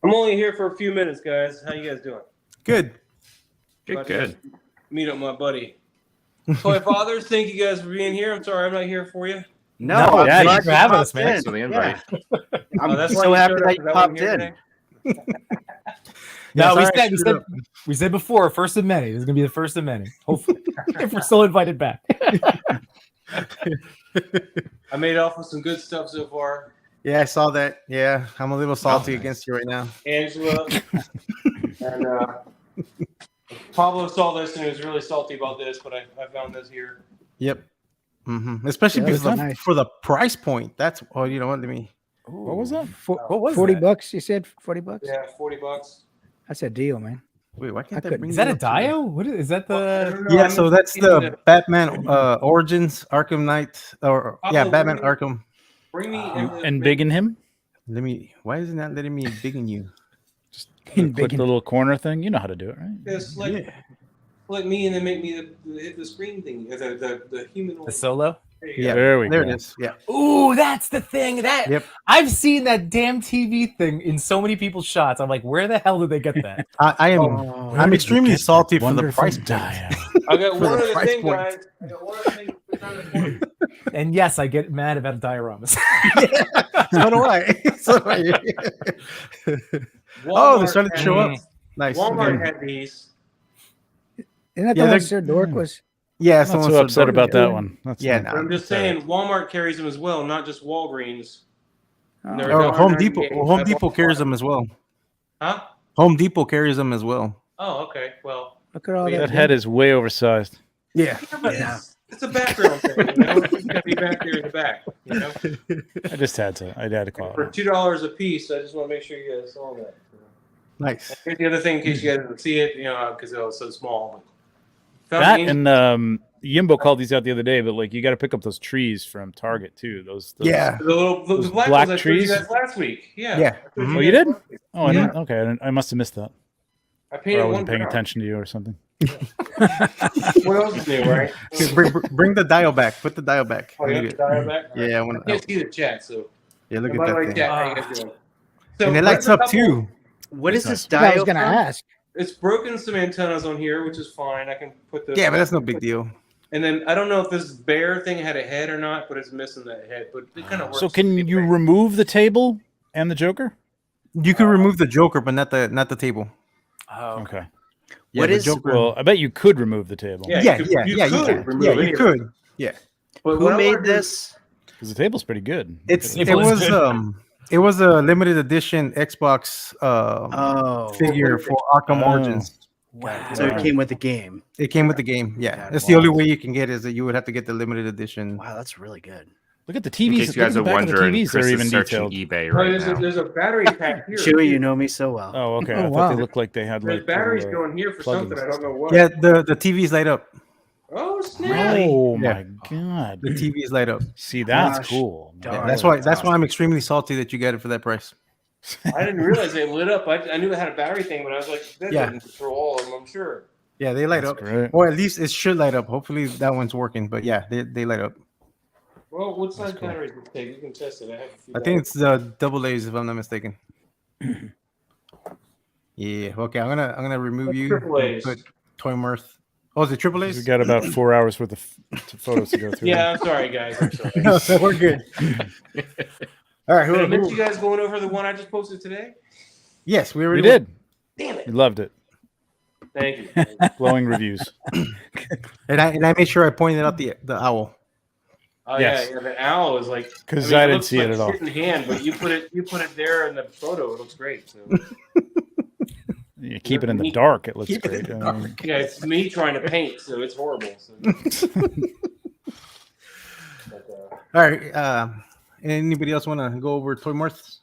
S7: I'm only here for a few minutes, guys. How you guys doing?
S3: Good.
S4: good.
S7: Meet up my buddy. Toy Fathers, thank you guys for being here. I'm sorry I'm not here for you.
S5: No,
S6: No,
S5: I'm
S6: yeah,
S5: glad
S6: thanks for
S5: you
S6: having
S5: popped
S6: us, man.
S5: in.
S4: Thanks for the invite.
S5: I'm
S7: that's why
S5: so
S7: you
S5: happy
S7: showed
S5: that
S7: up,
S5: you
S7: 'cause I wasn't
S5: popped
S7: here
S5: in.
S7: today.
S6: No,
S3: Yeah,
S6: we
S3: sorry, I screwed up.
S6: said before, first of many. This is gonna be the first of many. Hopefully, if we're still invited back.
S7: I made off with some good stuff so far.
S3: Yeah, I saw that. Yeah, I'm a little salty
S4: nice.
S3: against you right now.
S7: Angela and Pablo saw this and he was really salty about this, but I found this here.
S3: Yep. Especially
S1: Yeah, that
S3: because
S1: was nice.
S3: for the price point. That's you know what I mean.
S2: What was that?
S6: What was
S1: 40
S6: that?
S1: bucks, you said? 40 bucks?
S7: Yeah, $40.
S1: That's a deal, man.
S3: Wait, why can't
S1: I
S3: that
S1: couldn't-
S3: bring
S6: Is
S3: you
S6: that a
S3: up to
S6: Dio? What is that?
S7: I
S6: The
S7: don't know,
S3: Yeah,
S7: I'm
S3: so that's
S7: into
S3: the Batman Origins Arkham Knight, or yeah,
S7: Pablo,
S3: Batman
S7: bring me-
S3: Arkham.
S7: Bring me
S2: And big in him?
S3: Let me. Why is it not letting me big in you?
S2: Click
S1: Big
S2: the
S1: in-
S2: little corner thing. You know how to do it, right?
S7: Just like me and then make me hit the screen thing. The human.
S6: the solo.
S7: There you
S3: Yeah,
S7: go.
S2: There we
S3: there
S2: go.
S3: it is. Yeah.
S6: Ooh, that's the thing. That
S3: Yep.
S6: I've seen that damn TV thing in so many people's shots. I'm like, where the hell did they get that?
S3: I am.
S1: Oh,
S3: I'm extremely salty for the
S2: Wonderful
S3: price point.
S2: Dio.
S7: I got
S3: For
S7: one
S3: the
S7: other
S3: price
S7: thing,
S3: point.
S7: guys. I got one other thing. It's not important.
S6: And yes, I get mad about dioramas.
S3: So do I. So do I. Oh, they're starting to show up. Nice.
S7: Walmart
S3: Okay.
S7: had these.
S1: Isn't that
S3: Yeah,
S1: the one
S3: they're-
S1: Sir Dork was?
S3: Yeah,
S2: I'm not
S3: someone
S2: so
S3: said
S2: upset
S3: don't
S2: about
S3: do
S2: that
S3: it.
S2: one. That's
S3: Yeah,
S2: not-
S3: no.
S7: I'm just saying, Walmart carries them as well, not just Walgreens.
S1: Oh,
S7: They're
S3: Or Home
S7: $1.98
S3: Depot.
S7: at
S3: Home Depot
S7: Walmart.
S3: carries them as well.
S7: Huh?
S3: Home Depot carries them as well.
S7: Oh, okay. Well,
S1: look at all
S7: That
S2: That
S1: that.
S2: head is way oversized.
S3: Yeah.
S7: yeah. It's a background thing. You know? It's got to be back there in the back. You know?
S2: I just had to. I had to call
S7: For
S2: it. out.
S7: $2 a piece, I just want to make sure you guys saw that.
S3: Nice.
S7: Here's the other thing, in case you guys didn't see it, because it was so small. But
S2: That
S7: found
S2: and Yimbo called these out the other day, but like you got to pick up those trees from Target too. Those
S3: Yeah.
S7: the
S2: those
S7: black
S2: black
S7: ones I showed you
S2: trees?
S7: guys last week. Yeah.
S3: Yeah.
S7: I showed
S3: Mhm.
S2: Oh, you
S7: guys
S2: did?
S7: last week.
S2: Oh, I
S7: Yeah.
S2: didn't, okay. I must have missed that.
S7: I
S2: Or
S7: painted
S2: I
S7: one
S2: wasn't paying
S7: brown.
S2: attention to you or something.
S7: What else is new, right?
S3: Okay, bring the dial back. Put the dial back.
S7: Oh, you
S3: Look
S7: have
S3: at-
S7: to dial back?
S3: Yeah, I want
S7: I can't see the chat, so.
S3: Yeah, look
S7: And
S3: at
S7: by the way,
S3: that thing.
S7: chat, how you guys doing? So
S3: And it lights
S7: there's a
S3: up
S7: couple-
S3: too.
S5: What is this
S1: I was
S5: dial
S1: going to
S5: from?
S1: ask.
S7: It's broken some antennas on here, which is fine. I can put the.
S3: Yeah, but that's no big deal.
S7: And then I don't know if this bear thing had a head or not, but it's missing that head. But it kind of works.
S2: So can you remove the table and the Joker?
S3: You could remove the Joker, but not the table.
S6: Oh,
S2: Okay.
S3: Yeah,
S5: What
S3: the
S5: is-
S3: Joker?
S2: Well, I bet you could remove the table
S7: Yeah,
S3: Yeah,
S7: you could-
S3: yeah,
S7: you
S3: yeah. You
S7: could
S3: can.
S7: remove
S3: Yeah,
S7: any
S3: you
S7: of
S3: could. Yeah.
S7: But
S5: Who
S7: what I
S5: made
S7: wanna do-
S5: this?
S2: because the table's pretty good.
S3: It
S6: It
S3: was
S6: was good.
S3: It was a limited edition Xbox
S5: Oh,
S3: figure for Arkham
S2: Oh.
S3: Origins.
S5: got it. So it came with the game.
S3: It came with the game. Yeah,
S5: Got it.
S3: that's the only way you can get it, is that you would have to get the limited edition.
S5: Wow, that's really good.
S2: Look at the
S4: In
S2: TVs.
S4: case you guys are
S2: Look at the back of the
S4: wondering,
S2: TVs. They're
S4: Chris
S2: even
S4: is searching
S2: detailed.
S4: eBay
S7: Oh,
S4: right now.
S7: there's a battery pack here.
S5: Chewy, you know me so well.
S2: Oh, okay.
S1: Oh,
S2: I thought
S1: wow.
S2: they looked like they had
S7: There's
S2: like
S7: batteries
S2: little,
S7: going here for
S2: plugins
S7: something. I
S2: and
S7: don't know
S2: stuff.
S7: what.
S3: Yeah, the TVs light up.
S7: Oh snap!
S2: Oh
S3: Yeah.
S2: my god!
S3: The TVs light up.
S2: See, that's
S5: Gosh,
S2: cool.
S5: darn.
S3: Yeah,
S5: Oh,
S3: that's why I'm extremely salty that you get it for that price.
S7: I didn't realize they lit up. I knew it had a battery thing, but I was like, that
S3: Yeah.
S7: doesn't control all of them. I'm sure.
S3: Yeah, they light
S2: That's
S3: up.
S2: great.
S3: Or at least it should light up. Hopefully that one's working. But yeah, they light up.
S7: Well, what size
S2: cool.
S7: battery does it take? You can test it. I have a few.
S3: I think it's the double A's if I'm not mistaken. Yeah. Okay. I'm gonna remove
S7: That's
S3: you.
S7: triple
S3: and
S7: A's.
S3: Put Toy Mirth. Oh, is it triple
S2: We
S3: A's?
S2: got about 4 hours worth of photos to go through.
S7: Yeah, I'm sorry, guys. I'm sorry.
S3: No, so we're good. All right.
S7: Did I miss
S3: Who?
S7: you guys going over the one I just posted today?
S3: Yes, we
S2: We
S3: already
S2: did.
S7: Damn it!
S2: We loved it.
S7: Thank you.
S2: Glowing reviews.
S3: And I made sure I pointed out the owl.
S7: Oh
S2: Yes.
S7: yeah, the owl is like
S2: 'Cause I didn't
S7: looks
S2: see it
S7: like
S2: at all.
S7: shit in hand, but you put it there in the photo. It looks great. So.
S2: You keep it in the dark. It looks
S3: Keep it
S2: great.
S3: in the
S2: I mean,
S7: Yeah, it's me trying to paint, so it's horrible. So. But,
S3: All right. Anybody else want to go over Toy Mirths?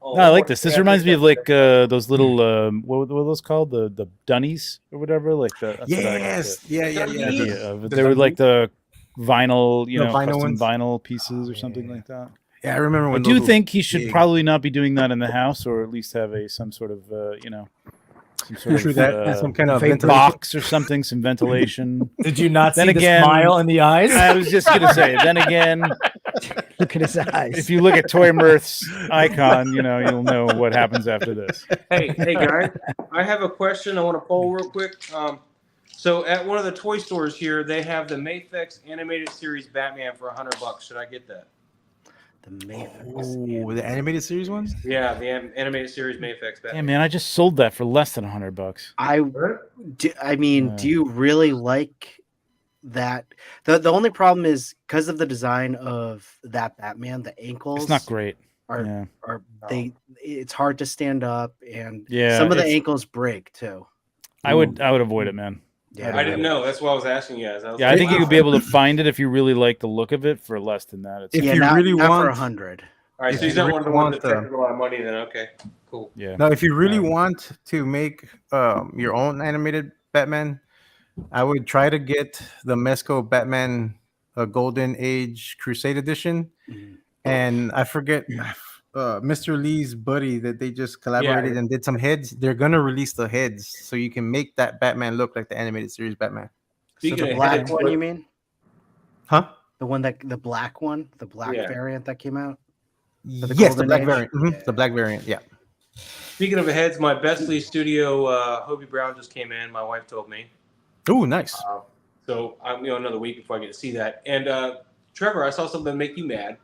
S2: no, I like this. This reminds me of like those little what were those called? The dunnies or whatever. Like that's what I got
S3: Yes. Yeah.
S2: the
S3: Yeah.
S2: idea of it.
S3: The
S2: They were
S3: dunnies?
S2: like the vinyl,
S3: The vinyl
S2: custom
S3: ones?
S2: vinyl pieces or something like that.
S3: Yeah. I remember
S2: I
S3: when.
S2: do
S3: those were
S2: think he should
S3: big.
S2: probably not be doing that in the house, or at least have some sort of some sort
S3: True
S2: of
S3: that. Some kind of
S1: fake
S3: ventilation.
S2: box or something, some ventilation.
S6: Did you not
S2: Then
S6: see
S2: again-
S6: the smile in the eyes?
S2: I was just gonna say. Then again,
S1: Look at his eyes.
S2: if you look at Toy Mirth's icon, you'll know what happens after this.
S7: hey guys, I have a question. I want to poll real quick. So at one of the toy stores here, they have the Mafex animated series Batman for $100. Should I get that?
S5: The Matrix.
S3: Oh, the animated series ones.
S7: Yeah, the animated series Mafex
S2: Yeah,
S7: Batman.
S2: man, I just sold that for less than $100.
S5: I mean, do you really like that? The only problem is because of the design of that Batman, the ankles
S2: It's not great.
S5: are
S2: Yeah.
S5: are they? It's hard to stand up, and
S2: Yeah,
S5: some of the
S2: it's-
S5: ankles break too.
S2: I would avoid it, man.
S5: Yeah,
S7: I didn't know. That's why I was asking you guys. I was
S2: Yeah, I
S7: like,
S2: think you
S7: wow.
S2: could be able to find it if you really like the look of it for less than that. It's
S3: If
S5: yeah,
S3: you
S5: not,
S3: really
S5: not for
S3: want-
S5: 100.
S7: All right,
S3: if
S7: so he's
S3: you
S7: not
S3: really
S7: one of the ones
S3: want
S7: that
S3: the-
S7: spends a lot of money. Then okay, cool.
S2: yeah.
S3: Now, if you really
S2: Um,
S3: want to make your own animated Batman, I would try to get the Mezco Batman Golden Age Crusade Edition.
S5: Mhm.
S3: And I forget Mr. Lee's buddy that they just collaborated and did some heads. They're gonna release the heads so you can make that Batman look like the animated series Batman.
S5: So
S7: Speaking
S5: the
S7: of
S5: black
S7: heads,
S5: one,
S7: what-
S5: you mean?
S3: Huh?
S5: The black one, the black
S7: Yeah.
S5: variant that came out. the
S3: Yes, the
S5: Golden
S3: black
S5: Age?
S3: variant. Mhm,
S5: Yeah.
S3: The black variant. Yeah.
S7: Speaking of heads, my Bestly Studio Hobie Brown just came in. My wife told me.
S3: Oh, nice.
S7: So I'm another week before I get to see that. And Trevor, I saw something make you mad.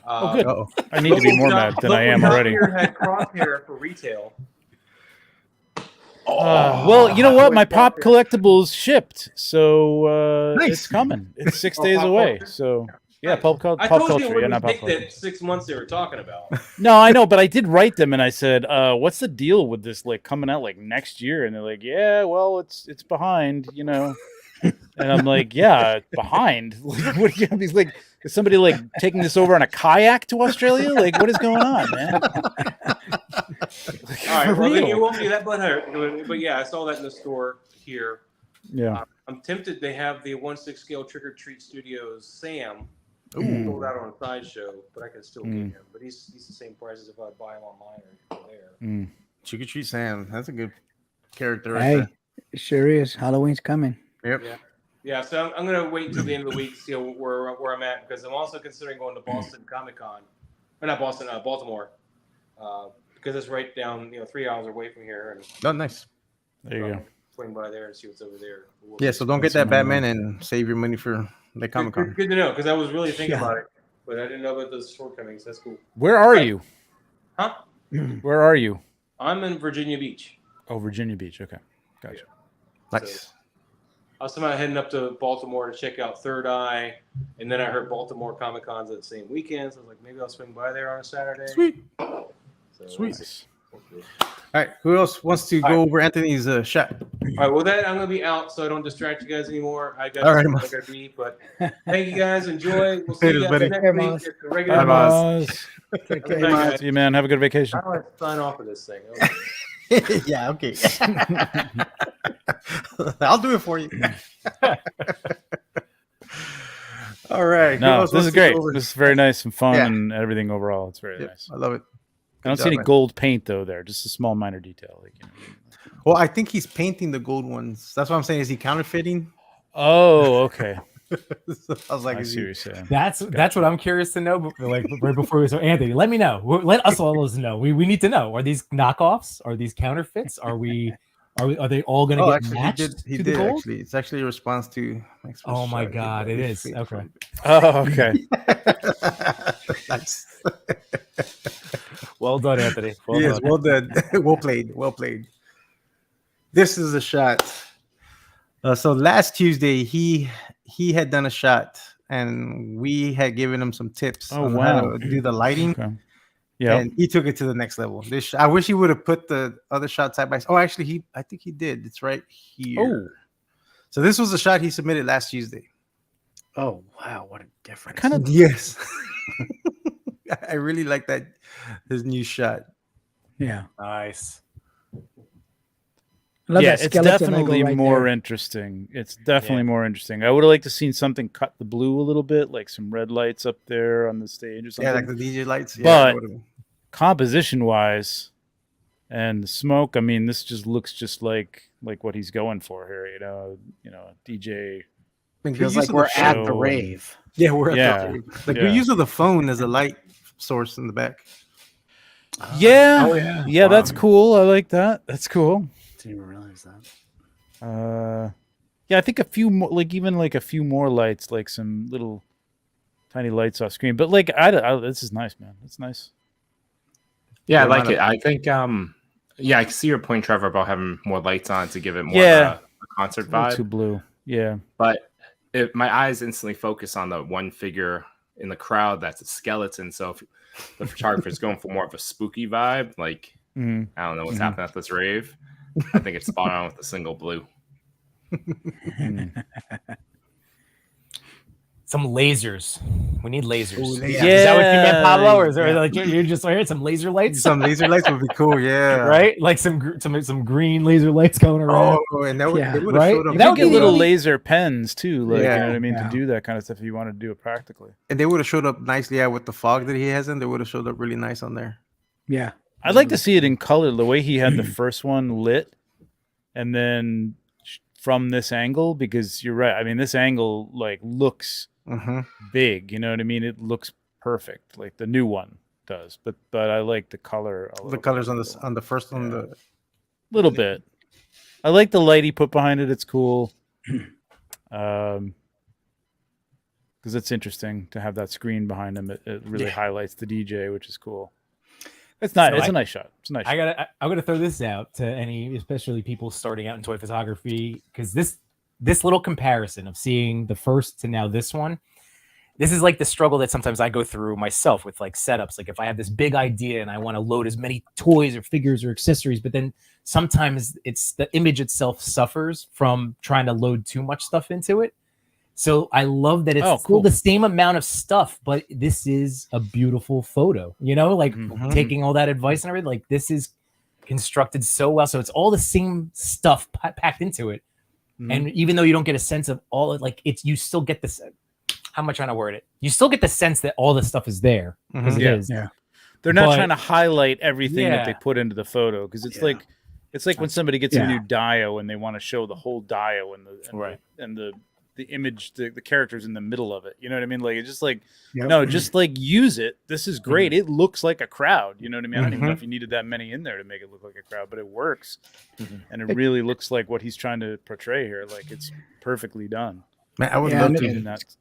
S2: Oh, good.
S3: Uh-oh.
S2: I need to be more mad than I am already.
S7: Here had crosshair for retail.
S2: Well, you know what? My pop collectibles shipped, so
S3: Nice.
S2: it's coming. It's 6
S7: Oh,
S2: days
S7: pop
S2: away.
S7: culture?
S2: So yeah, pop
S7: I told you
S2: culture.
S7: it
S2: Yeah,
S7: wouldn't
S2: not pop
S7: take
S2: culture.
S7: that 6 months they were talking about.
S2: No, I know, but I did write them and I said, "What's the deal with this? Like coming out like next year?" And they're like, "Yeah, well, it's behind, you know." And I'm like, "Yeah, behind. Like, what? He's like, is somebody like taking this over on a kayak to Australia? Like, what is going on, man?" Like,
S7: All right,
S2: for
S7: well then
S2: real.
S7: you won't be that butthurt. But yeah, I saw that in the store here.
S2: Yeah.
S7: I'm tempted. They have the 1/6 scale Trick or Treat Studios Sam
S2: Ooh.
S7: sold out on Sideshow, but I can still get
S2: Mm.
S7: him. But he's the same price as if I buy him online or there.
S2: Mm.
S3: Trick or Treat Sam. That's a good character. Right
S1: Hey,
S3: there.
S1: it sure is. Halloween's coming.
S3: Yep.
S7: Yeah, so I'm gonna wait until the end of the week to see where I'm at because I'm also considering going to Boston Comic Con, or not Boston, Baltimore, because it's right down 3 hours away from here, and
S3: Oh, nice.
S2: There you go.
S7: swing by there and see what's over there.
S3: Yeah, so don't get
S2: That's
S3: that
S2: what I'm
S3: Batman and save your money for the Comic Con.
S7: Good to know because I was really thinking
S1: Yeah.
S7: about it, but I didn't know about those shortcomings. That's cool.
S2: Where are you?
S7: Huh?
S2: Where are you?
S7: I'm in Virginia Beach.
S2: Oh, Virginia Beach. Okay, gotcha.
S3: Nice.
S7: I was somehow heading up to Baltimore to check out Third Eye, and then I heard Baltimore Comic Con's that same weekend. So I was like, maybe I'll swing by there on a Saturday.
S3: Sweet.
S7: So
S3: Sweet.
S2: Nice.
S3: All right, who else wants to go over Anthony's shot?
S7: All right, well, that I'm gonna be out, so I don't distract you guys anymore. I got
S3: All right,
S7: I gotta be, but thank you guys. Enjoy. We'll see
S3: Later,
S7: you guys
S3: buddy.
S7: next
S1: Hey,
S7: week
S1: Moss.
S7: at the regular.
S3: Bye, Moss.
S2: Moss.
S1: Take
S7: Okay,
S1: care.
S7: guys.
S2: See you, man. Have a good vacation.
S7: How do I sign off of this thing? Okay.
S3: Yeah, okay. I'll do it for you. All right. who
S2: No,
S3: else
S2: this
S3: wants
S2: is
S3: to go
S2: great.
S3: over-
S2: This is very nice and fun
S3: Yeah.
S2: and everything overall. It's very
S3: Yep,
S2: nice.
S3: I love it.
S2: I don't
S3: Good
S2: see any
S3: job, man.
S2: gold paint though there. Just a small minor detail. Like, you know.
S3: Well, I think he's painting the gold ones. That's what I'm saying. Is he counterfeiting?
S2: Oh, okay.
S3: So I was like,
S2: I
S3: is
S2: see what
S3: he-
S2: you're saying.
S6: That's what I'm curious to know. Like right before we so Anthony, let me know. Let us all know. We need to know. Are these knockoffs? Are these counterfeits? Are they all going to
S3: Oh,
S6: get
S3: actually,
S6: matched
S3: he
S6: to
S3: did
S6: the gold?
S3: actually. It's actually a response to. Thanks for
S6: Oh my
S3: shouting.
S6: God, it is.
S3: Faith
S6: Okay.
S2: Oh, okay.
S3: Nice.
S6: Well done, Anthony. Well
S3: Yes,
S6: done.
S3: well done. Well played. Well played. This is a shot. So last Tuesday, he had done a shot, and we had given him some tips
S2: Oh,
S3: on
S2: wow.
S3: how to do the lighting,
S2: Okay. Yeah.
S3: and he took it to the next level. I wish he would have put the other shot side by side. Oh, actually, I think he did. It's right here.
S2: Oh,
S3: So this was a shot he submitted last Tuesday.
S5: Oh wow, what a difference!
S2: kind of.
S3: Yes. I really like that, his new shot.
S1: Yeah.
S6: Nice.
S1: I love
S2: Yeah,
S1: that
S2: it's
S1: skeleton
S2: definitely
S1: Lego right
S2: more
S1: there.
S2: interesting. It's definitely more interesting. I would have liked to seen something cut the blue a little bit, like some red lights up there on the stage or something.
S3: Yeah, like the DJ lights. Yeah,
S2: But-
S3: that would've-
S2: Composition wise and the smoke, I mean, this just looks just like what he's going for here, you know, DJ.
S3: good
S5: Feels
S3: use
S5: like
S3: of
S5: we're
S3: the
S5: at
S2: show
S5: the
S2: and-
S5: rave.
S3: Yeah, we're at
S2: Yeah.
S3: the
S2: Yeah.
S3: good use of the phone as a light source in the back.
S2: Yeah.
S5: Oh yeah.
S2: Yeah,
S5: Wow.
S2: that's cool. I like that. That's cool.
S5: Didn't even realize that.
S2: Yeah, I think a few more, like even like a few more lights, like some little tiny lights off screen. But like, this is nice, man. It's nice.
S4: Yeah, I
S3: Yeah,
S4: like
S3: mine
S4: it. I think yeah, I can see your point, Trevor, about having more lights on to give it more
S2: Yeah.
S4: of a concert
S2: It's a little too
S4: vibe.
S2: blue. Yeah.
S4: But my eyes instantly focus on the one figure in the crowd that's a skeleton. So if the photographer's going for more of a spooky vibe, like
S2: Mhm.
S4: I don't know what's
S2: Mhm.
S4: happening at this rave, I think it's spot on with the single blue.
S2: Mhm.
S6: Some lasers. We need lasers.
S3: Ooh, lasers.
S6: Is that what you meant,
S2: Yeah.
S6: Pablo? Or is there
S3: Yeah.
S6: like you're just hearing some laser lights?
S3: Some laser lights would be cool. Yeah.
S6: Right? Like some green laser lights going around.
S3: Oh, and that would,
S1: Yeah.
S3: they would have
S6: Right?
S3: showed up.
S2: You
S6: That
S2: could
S6: would
S2: get
S6: be
S2: little
S6: really-
S2: laser pens too, like
S3: Yeah.
S2: you know what I mean,
S1: Yeah.
S2: to do that kind of stuff if you want to do it practically.
S3: And they would have showed up nicely. Yeah, with the fog that he has in, they would have showed up really nice on there.
S1: Yeah.
S2: I'd like to see it in color, the way he had the first one lit, and then from this angle, because you're right. I mean, this angle like looks
S3: Mm-hmm.
S2: big. You know what I mean? It looks perfect, like the new one does. But I like the color. A
S3: The
S2: little
S3: colors
S2: bit.
S3: on the first one. The
S2: Little bit. I like the light he put behind it. It's cool. Because it's interesting to have that screen behind him. It really highlights the DJ, which is cool. It's not.
S6: So
S2: It's a nice shot. It's a nice. shot.
S6: I'm gonna throw this out to any, especially people starting out in toy photography, because this little comparison of seeing the first to now this one, this is like the struggle that sometimes I go through myself with like setups. Like if I have this big idea and I want to load as many toys or figures or accessories, but then sometimes it's the image itself suffers from trying to load too much stuff into it. So I love that it's
S2: Oh,
S6: still
S2: cool.
S6: the same amount of stuff, but this is a beautiful photo, you know, like
S2: Mhm.
S6: taking all that advice and everything, like this is constructed so well. So it's all the same stuff packed into it.
S2: Mhm.
S6: And even though you don't get a sense of all, like it's, you still get this, how am I trying to word it? You still get the sense that all the stuff is there because
S3: Mhm.
S6: it
S2: Yeah.
S6: is.
S1: Yeah.
S2: They're not
S6: But-
S2: trying to highlight everything that they
S6: Yeah.
S2: put into the photo because it's
S5: Yeah.
S2: like when somebody gets
S1: Yeah.
S2: a new dio and they want to show the whole dio
S6: Right.
S2: and the image, the characters in the middle of it. You know what I mean? Like it's just like
S1: Yep.
S2: no, just like use it. This is great. It looks like a crowd. You know what I mean? I don't even know
S3: Mhm.
S2: if you needed that many in there to make it look like a crowd, but it works,
S6: Mhm.
S2: and it really looks like what he's trying to portray here. Like it's perfectly done.
S3: Man, I would
S1: Yeah,
S3: love
S1: and
S3: to.
S2: And that,
S3: I
S1: It's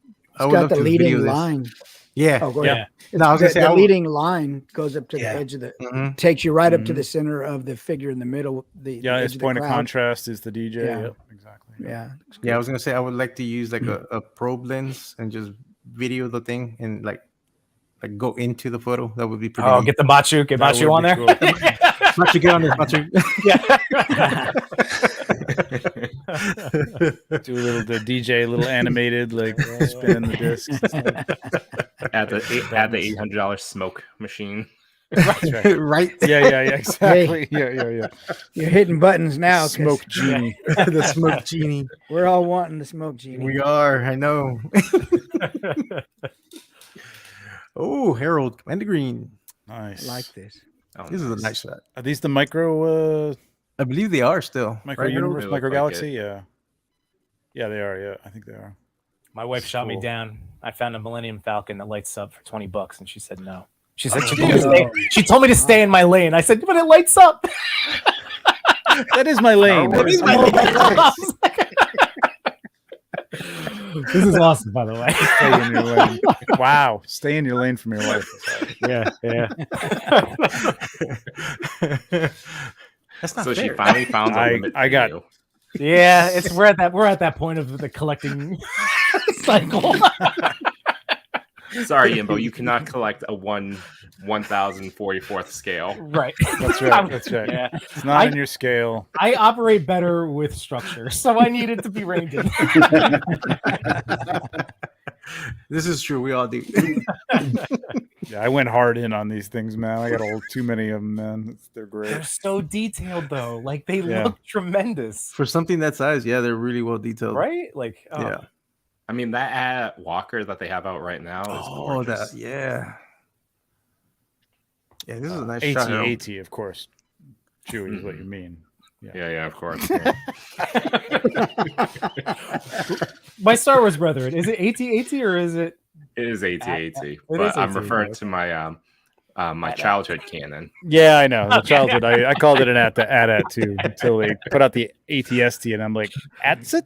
S3: would
S1: got
S3: love
S1: the
S3: to
S1: leading
S3: video this.
S1: line.
S3: Yeah.
S1: Oh, go
S2: Yeah.
S1: ahead.
S3: No, I was
S1: The,
S3: gonna say
S1: the
S3: I would-
S1: leading line goes up to the
S5: Yeah.
S1: edge of the,
S3: Mhm.
S1: takes you right up to
S2: Mhm.
S1: the center of the figure in the middle. The
S2: yeah,
S1: edge
S2: its
S1: of the
S2: point of
S1: crowd.
S2: contrast is the DJ.
S1: Yeah.
S2: Yep, exactly.
S1: Yeah.
S3: Yeah, I was gonna say I would like to use like a probe lens and just video the thing and like go into the photo. That would be pretty.
S6: Oh,
S3: neat.
S6: get the Machu, get
S2: That
S6: Machu
S2: would
S6: on
S2: be
S6: there.
S2: cool.
S3: Machu, get on this, Machu.
S2: Do a little the DJ, a little animated, like spinning the discs. And stuff.
S4: At the $800 smoke machine.
S2: That's right.
S3: Right?
S2: Yeah, exactly. Yeah.
S1: You're hitting buttons now. 'Cause
S2: Smoke genie.
S3: The smoke genie.
S1: We're all wanting the smoke genie.
S3: We are. I know. Oh, Harold Commander Green.
S2: Nice.
S1: I like this.
S4: Oh,
S3: This is a nice shot.
S2: Are these the micro
S3: I believe they are still.
S2: micro
S3: right, Harold?
S2: universe,
S4: They
S2: micro
S4: look like
S2: galaxy? Yeah. Yeah, they are. Yeah, I think they are.
S6: My wife shot me
S2: Cool.
S6: down. I found a Millennium Falcon that lights up for $20, and she said no. She
S2: Oh,
S6: said she told me to stay in my lane. I said, but it lights up.
S2: That is my lane.
S3: That is my lane.
S6: This is awesome, by the way.
S2: Stay in your lane. Wow. Stay in your lane from your wife.
S6: Yeah.
S3: That's not
S4: So she
S3: fair.
S4: finally found a limit.
S2: I got-
S4: for
S6: Yeah, we're at that point of the collecting cycle.
S4: you. Sorry, Yimbo, you cannot collect a 1044th scale.
S6: Right.
S2: That's right. That's right.
S6: Yeah.
S2: It's not in your scale.
S6: I operate better with structure, so I need it to be reined in.
S3: This is true. We all do.
S2: Yeah, I went hard in on these things, man. I got too many of them, man. They're great.
S6: They're so detailed, though. Like they
S2: Yeah.
S6: look tremendous,
S3: For something that size, yeah, they're really well detailed.
S6: right? Like, oh.
S3: Yeah.
S4: I mean, that Walker that they have out right now is
S3: Oh,
S4: gorgeous.
S3: that, yeah. Yeah, this is a nice shot. Harold.
S2: AT, of course. Chewy is what you mean.
S4: Yeah, of course.
S6: My Star Wars brethren, is it AT-AT or is it?
S4: It is AT-AT,
S6: It
S4: but
S6: is
S4: I'm
S6: AT-AT,
S4: referring to my my childhood canon.
S2: Yeah, I know. The childhood, I called it an AT too until they put out the ATST, and I'm like, ATST?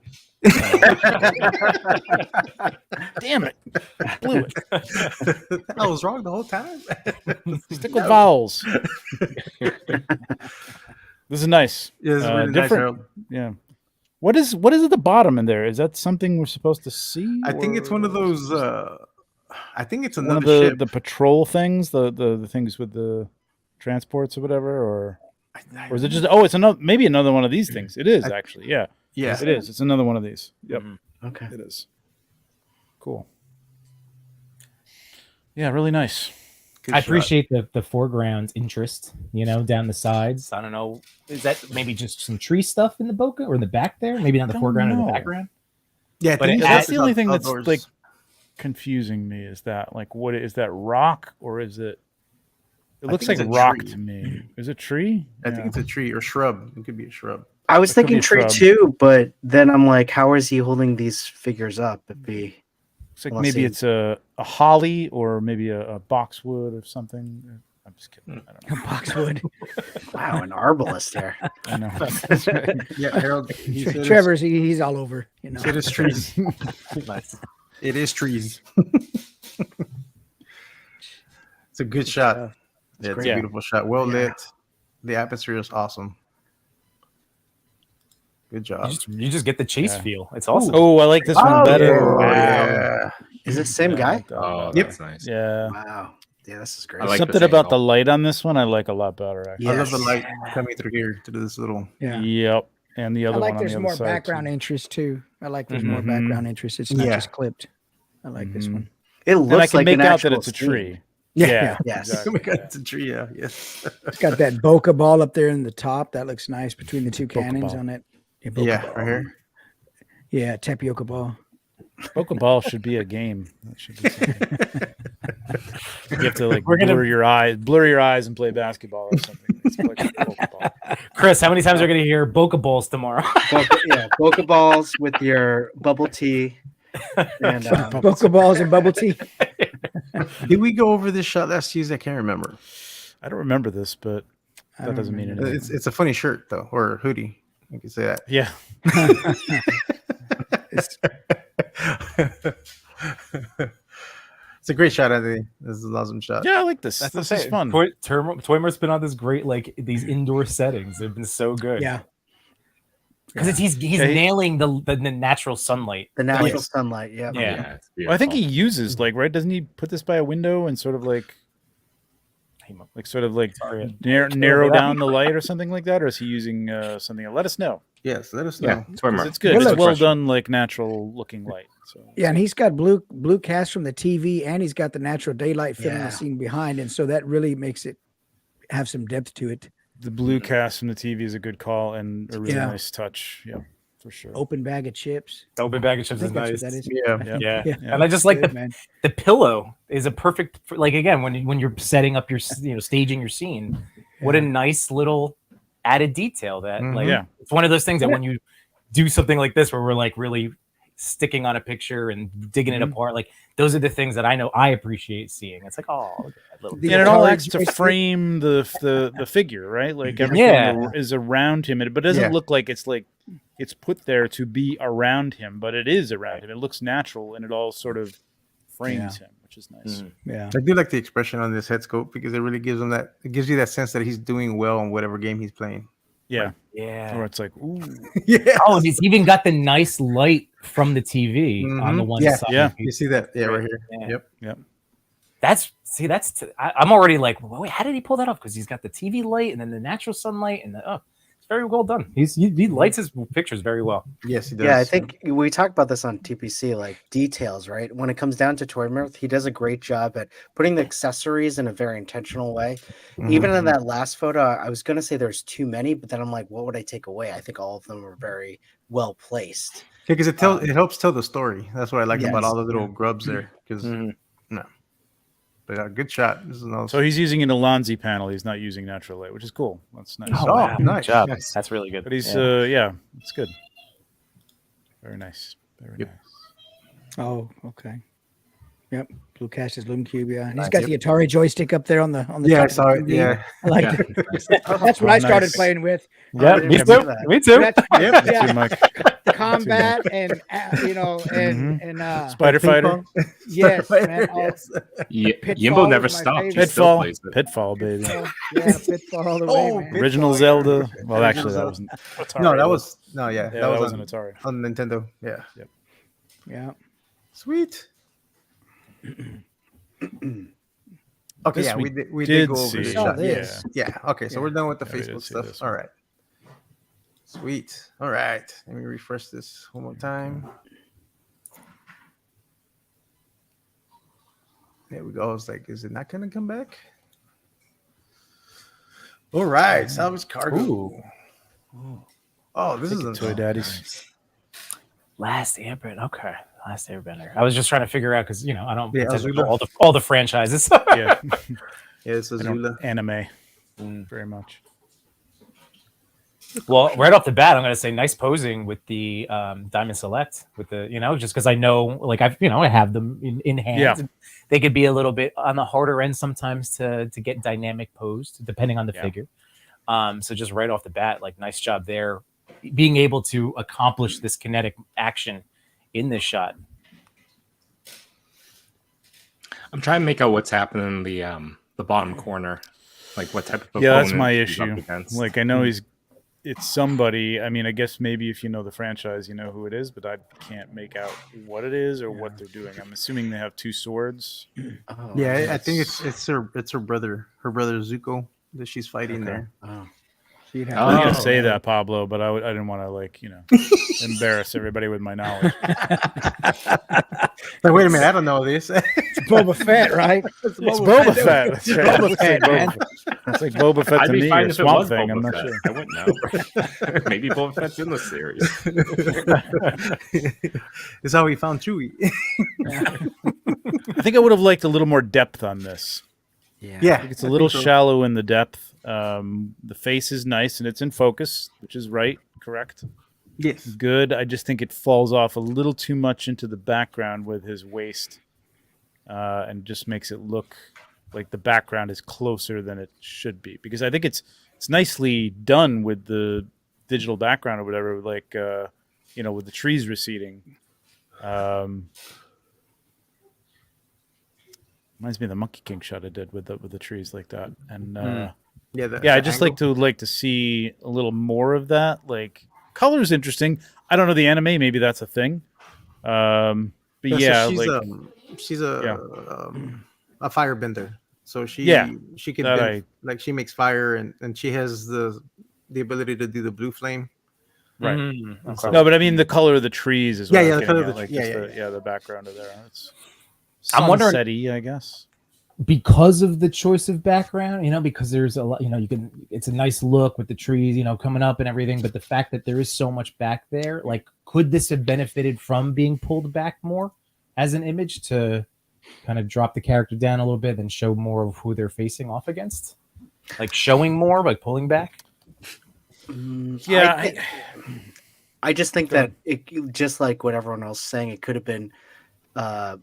S2: Damn it. Blew it.
S3: I was wrong the whole time.
S2: Stick with vowels. This is nice.
S3: Yeah, this is really nice,
S2: different.
S3: Harold.
S2: Yeah. What is at the bottom in there? Is that something we're supposed to see?
S3: I think it's one of those. I think it's
S2: one
S3: another
S2: of
S3: ship.
S2: the patrol things, the things with the transports or whatever, or is it just? Oh, it's maybe another one of these things. It is actually. Yeah.
S3: Yeah.
S2: It is. It's another one of these. Yep.
S5: Okay.
S2: It is. Cool. Yeah, really nice.
S3: Good
S6: I
S3: shot.
S6: appreciate the foreground interest, down the sides. I don't know. Is that maybe just some tree stuff in the bokeh or in the back there? Maybe not the
S2: Don't
S6: foreground or
S2: know.
S6: the background?
S3: Yeah, I
S6: But
S3: think
S2: That's
S3: it's
S2: the only thing that's
S3: outdoors.
S2: like confusing me is that what is that rock or is it? It
S3: I
S2: looks
S3: think
S2: like
S3: it's a
S2: rock
S3: tree.
S2: to me. Is it tree?
S3: I think it's a tree or shrub. It could be a shrub.
S5: I was
S2: It could be
S5: thinking
S2: a
S5: tree
S2: shrub.
S5: too, but then I'm like, how is he holding these figures up? It'd be
S2: Looks like
S5: Well,
S2: maybe
S5: see.
S2: it's a holly or maybe a boxwood or something. I'm just kidding. I don't know.
S1: Boxwood.
S5: wow, an arbalist there.
S2: I know.
S3: Yeah, Harold. He said it's-
S1: Trevor's he's all over.
S3: he said it's trees.
S6: Nice.
S3: It is trees. It's a good shot. Yeah, it's
S2: great.
S3: a
S2: Yeah.
S3: beautiful shot. Well
S1: Yeah.
S3: lit. The atmosphere is awesome. Good job.
S6: You just get the chase
S2: Yeah.
S6: feel. It's awesome.
S2: Oh, I like this one better.
S3: Oh, yeah.
S5: Is it the same
S2: Yeah, I
S5: guy?
S2: like that
S4: Oh,
S2: one.
S3: Yep.
S4: that's nice.
S2: Yeah.
S5: Wow. Yeah, this is great.
S4: I like
S2: Something
S4: this
S2: about the
S4: angle.
S2: light on this one I like a lot better, actually.
S3: I love the
S5: Yes.
S3: light coming through here to do this little.
S1: Yeah.
S2: Yep. And the
S1: I
S2: other
S1: like
S2: one on
S1: there's
S2: the
S1: more
S2: other side.
S1: background
S2: too.
S1: interest too. I like there's more
S2: Mhm.
S1: background interest. It's not
S3: Yeah.
S1: just clipped. I like this
S2: Mhm.
S1: one.
S5: It
S2: And I
S5: looks
S2: can
S5: like
S2: make
S5: an
S2: out that
S5: actual
S2: it's a
S5: scene.
S2: tree.
S1: Yeah.
S5: Yes.
S3: Oh my
S2: Exactly.
S3: god, it's a tree. Yeah, yes.
S1: It's got that bokeh ball up there in the top. That looks nice between the two
S2: Bokeh
S1: cannons
S2: ball.
S1: on it. Bokeh
S3: Yeah,
S1: ball.
S3: right here.
S1: Yeah, tapioca ball.
S2: Poke ball should be a game. That should be something. You have to
S6: We're gonna-
S2: blur your eyes, and play basketball or something. It's like a Pokeball.
S6: Chris, how many times are we going to hear Boca Balls tomorrow?
S5: Bokeh balls with your bubble tea. And
S1: Bokeh balls and bubble tea.
S3: Did we go over this shot last Tuesday? I can't remember.
S2: I don't remember this, but
S1: I
S2: that
S1: don't
S2: doesn't mean
S1: remember.
S2: anything.
S3: It's a funny shirt though, or hoodie. You can say that.
S2: Yeah.
S3: It's a great shot, Anthony. This is an awesome shot.
S2: Yeah, I like this.
S6: That's
S2: This
S6: the
S2: is
S6: thing.
S2: fun.
S6: Toymar's been on this great, these indoor settings. They've been so good.
S1: Yeah.
S6: because he's
S2: Yeah,
S6: nailing the natural sunlight.
S5: The natural
S6: Like,
S5: sunlight. Yeah.
S6: Yeah.
S4: It's
S2: Well, I think he
S4: beautiful.
S2: uses like right. Doesn't he put this by a window and sort of like
S6: Sorry.
S2: narrow down the light or something like that, or is he using something? Let us know.
S3: Yes, let us
S4: Yeah,
S3: know.
S4: toy
S2: 'Cause
S4: mark.
S2: it's good.
S1: Well,
S2: It's
S1: look-
S2: well done, like natural looking light. So
S1: Yeah, and he's got blue cast from the TV, and he's got the natural daylight filling
S5: Yeah.
S1: the scene behind, and so that really makes it have some depth to it.
S2: the blue cast from the TV is a good call and a really
S1: Yeah.
S2: nice touch. Yeah, for sure.
S1: Open bag of chips.
S6: Open bag of
S1: I
S6: chips is
S1: think that's
S6: nice.
S1: what that is.
S3: Yeah.
S1: I think-
S2: Yeah.
S6: Yeah. And I just like
S1: Good,
S6: the
S1: man.
S6: the pillow is a perfect like again when you're setting up your staging your scene. What a nice little added detail that like
S2: Yeah.
S6: it's one of those things that when you do something like this where we're like really sticking on a picture and digging it apart, like those are the things that I know I appreciate seeing. It's like, oh, look at that little
S1: The
S2: And it all
S1: Atari
S2: acts to
S1: joystick.
S2: frame the figure, right? Like everything
S6: Yeah.
S2: is around him, but it doesn't
S3: Yeah.
S2: look like it's put there to be around him, but it is around him. It looks natural, and it all sort of frames him, which is nice.
S1: Yeah.
S3: I do like the expression on this head scope because it really gives him that. It gives you that sense that he's doing well on whatever game he's playing.
S2: Yeah,
S6: yeah.
S2: or it's like, ooh,
S3: Yeah.
S6: Oh, and it's even got the nice light from the TV on the
S3: Mhm.
S6: one
S3: Yeah.
S6: side.
S2: Yeah.
S3: You see that? Yeah, right here.
S6: Yeah.
S3: Yep.
S6: I'm already like, well, wait, how did he pull that off? Because he's got the TV light and then the natural sunlight and it's very well done. He lights his pictures very well.
S3: Yes, he does.
S5: Yeah, I think we talked about this on TPC, like details, right? When it comes down to Toy Mirth, he does a great job at putting the accessories in a very intentional way. Even in that last photo, I was going to say there's too many, but then I'm like, what would I take away? I think all of them were very well placed.
S3: because it helps tell the story. That's what I like about
S5: Yes.
S3: all the little grubs there. Because but yeah, good shot. This is another.
S2: so he's using an Alonzi panel. He's not using natural light, which is cool. That's nice.
S3: Oh, wow. nice.
S6: Good job.
S3: Nice.
S6: That's really good.
S2: But he's it's good. Very nice. Very nice.
S1: Oh, okay. Yep. Blue Cast is Loom Cube. Yeah, and he's got the Atari joystick up there on the
S3: Yeah, I
S1: top of
S3: saw
S1: the
S3: it.
S1: TV.
S3: Yeah.
S1: I like
S4: Yeah.
S1: it. That's what I started
S2: Nice.
S1: playing with.
S6: Yeah,
S5: didn't
S6: me
S5: see
S6: too.
S5: that.
S6: Me too.
S1: That's,
S2: That's
S1: yeah,
S2: your mic.
S1: combat and
S2: Spider Fighter.
S1: yes, man. Oh, Pitfall
S4: Yimbo never
S1: was my
S4: stopped.
S1: favorite.
S4: He still
S2: Pitfall.
S4: plays it.
S2: Pitfall, baby.
S1: yeah, Pitfall all the way, man.
S2: Original Zelda. Well, actually, that wasn't. Atari.
S3: No, that was yeah,
S2: Yeah,
S3: that was
S2: an
S3: on,
S2: Atari.
S3: on Nintendo. Yeah.
S1: Yeah.
S3: Sweet. Okay,
S2: This
S3: yeah,
S2: we
S3: we did go over
S2: see.
S3: the
S1: Saw
S3: shot.
S1: this.
S3: Yeah. Okay, so we're done with the
S2: Yeah, we did
S3: Facebook
S2: see
S3: stuff.
S2: this
S3: All
S2: one.
S3: right. Sweet. All right. Let me refresh this one more time. There we go. I was like, is it not gonna come back? All right, salvage cargo.
S6: Ooh.
S3: Oh, this is a
S2: Toy Daddies.
S6: Last Airbender. Okay. Last Airbender. I was just trying to figure out because I don't
S3: Yeah,
S6: pretend to
S3: Azula.
S6: know all the franchises.
S2: Yeah,
S3: Yeah, it's
S2: I don't
S3: Azula.
S2: anime very much.
S6: Well, right off the bat, I'm going to say nice posing with the Diamond Select with the, just because I know, like I have them in hand.
S2: Yeah.
S6: They could be a little bit on the harder end sometimes to get dynamic posed, depending on the figure. So just right off the bat, like nice job there, being able to accomplish this kinetic action in this shot.
S4: I'm trying to make out what's happening in the bottom corner, like what type of
S2: Yeah, that's
S4: opponent
S2: my
S4: he's up
S2: issue.
S4: against.
S2: Like I know it's somebody. I mean, I guess maybe if you know the franchise, you know who it is, but I can't make out what it is or what they're doing. I'm assuming they have two swords.
S5: Oh,
S3: Yeah, I think it's her brother Zuko that she's fighting there.
S5: Oh.
S1: So you'd
S2: I was
S1: have
S2: gonna
S6: Oh,
S2: say that, Pablo, but I didn't want to embarrass everybody with my knowledge.
S3: Like, wait a minute, I don't know this.
S1: Boba Fett, right?
S2: It's Boba Fett. That's right.
S1: Boba Fett, man.
S2: It's like Boba Fett
S4: I'd
S2: to
S4: be
S2: me
S4: fine
S2: or
S4: if it
S2: Swamp
S4: was
S2: Thing.
S4: Boba
S2: I'm not
S4: Fett.
S2: sure.
S4: I wouldn't know. Maybe Boba Fett's in the series.
S3: It's how we found Chewie.
S2: I think I would have liked a little more depth on this.
S3: Yeah,
S2: It's a little shallow in the depth. The face is nice and it's in focus, which is correct.
S3: Yes.
S2: Good. I just think it falls off a little too much into the background with his waist, and just makes it look like the background is closer than it should be. Because I think it's nicely done with the digital background or whatever, like with the trees receding. Reminds me of the Monkey King shot I did with the trees like that, and I just like to see a little more of that. Like color's interesting. I don't know the anime. Maybe that's a thing. But yeah,
S3: so she's a firebender. So she can bend, she makes fire and she has the ability to do the blue flame.
S2: Right.
S6: Okay.
S2: No, but I mean the color of the trees is what I was
S3: the color
S2: getting
S3: of
S2: at, the background of there. It's
S6: I'm wondering-
S2: sunset-y, I guess.
S6: Because of the choice of background, because there's a lot, it's a nice look with the trees, coming up and everything. But the fact that there is so much back there, like, could this have benefited from being pulled back more as an image to kind of drop the character down a little bit and show more of who they're facing off against? Like showing more, like pulling back?
S5: Yeah. I just think that it, just like what everyone else is saying, it could have been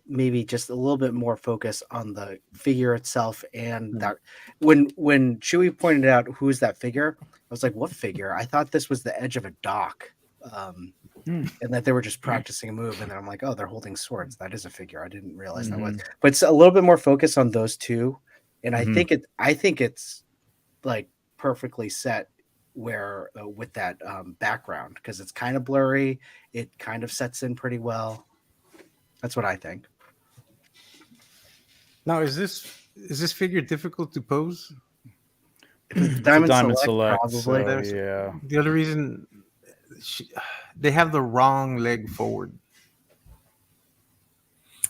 S5: maybe just a little bit more focus on the figure itself. And that when Chewie pointed out who's that figure, I was like, what figure? I thought this was the edge of a dock, and that they were just practicing a move. And then I'm like, oh, they're holding swords. That is a figure. I didn't realize that was. But it's a little bit more focus on those two, and I think it's like perfectly set where with that background, because it's kind of blurry. It kind of sets in pretty well. That's what I think.
S3: Now, is this figure difficult to pose?
S5: Diamond
S2: Select,
S5: probably.
S2: so, yeah.
S3: The other reason, they have the wrong leg forward.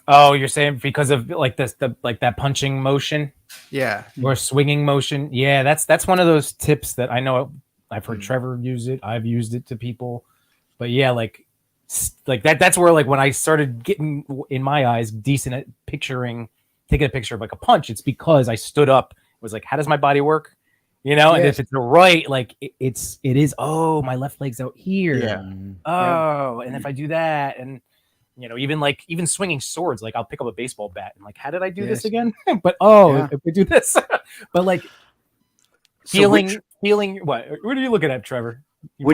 S6: Oh, you're saying because of like this, like that punching motion,
S3: Yeah,
S6: or swinging motion? Yeah, that's one of those tips that I know I've heard Trevor use it. I've used it to people, but yeah, like that. That's where like when I started getting in my eyes decent at taking a picture of like a punch. It's because I stood up. Was like, how does my body work? And if it's the right, like it is. Oh, my left leg's out here.
S3: Yeah.
S6: Oh, and if I do that, and even swinging swords, like I'll pick up a baseball bat and like, how did I do this again? But if we do this, but like feeling. What are you looking at, Trevor?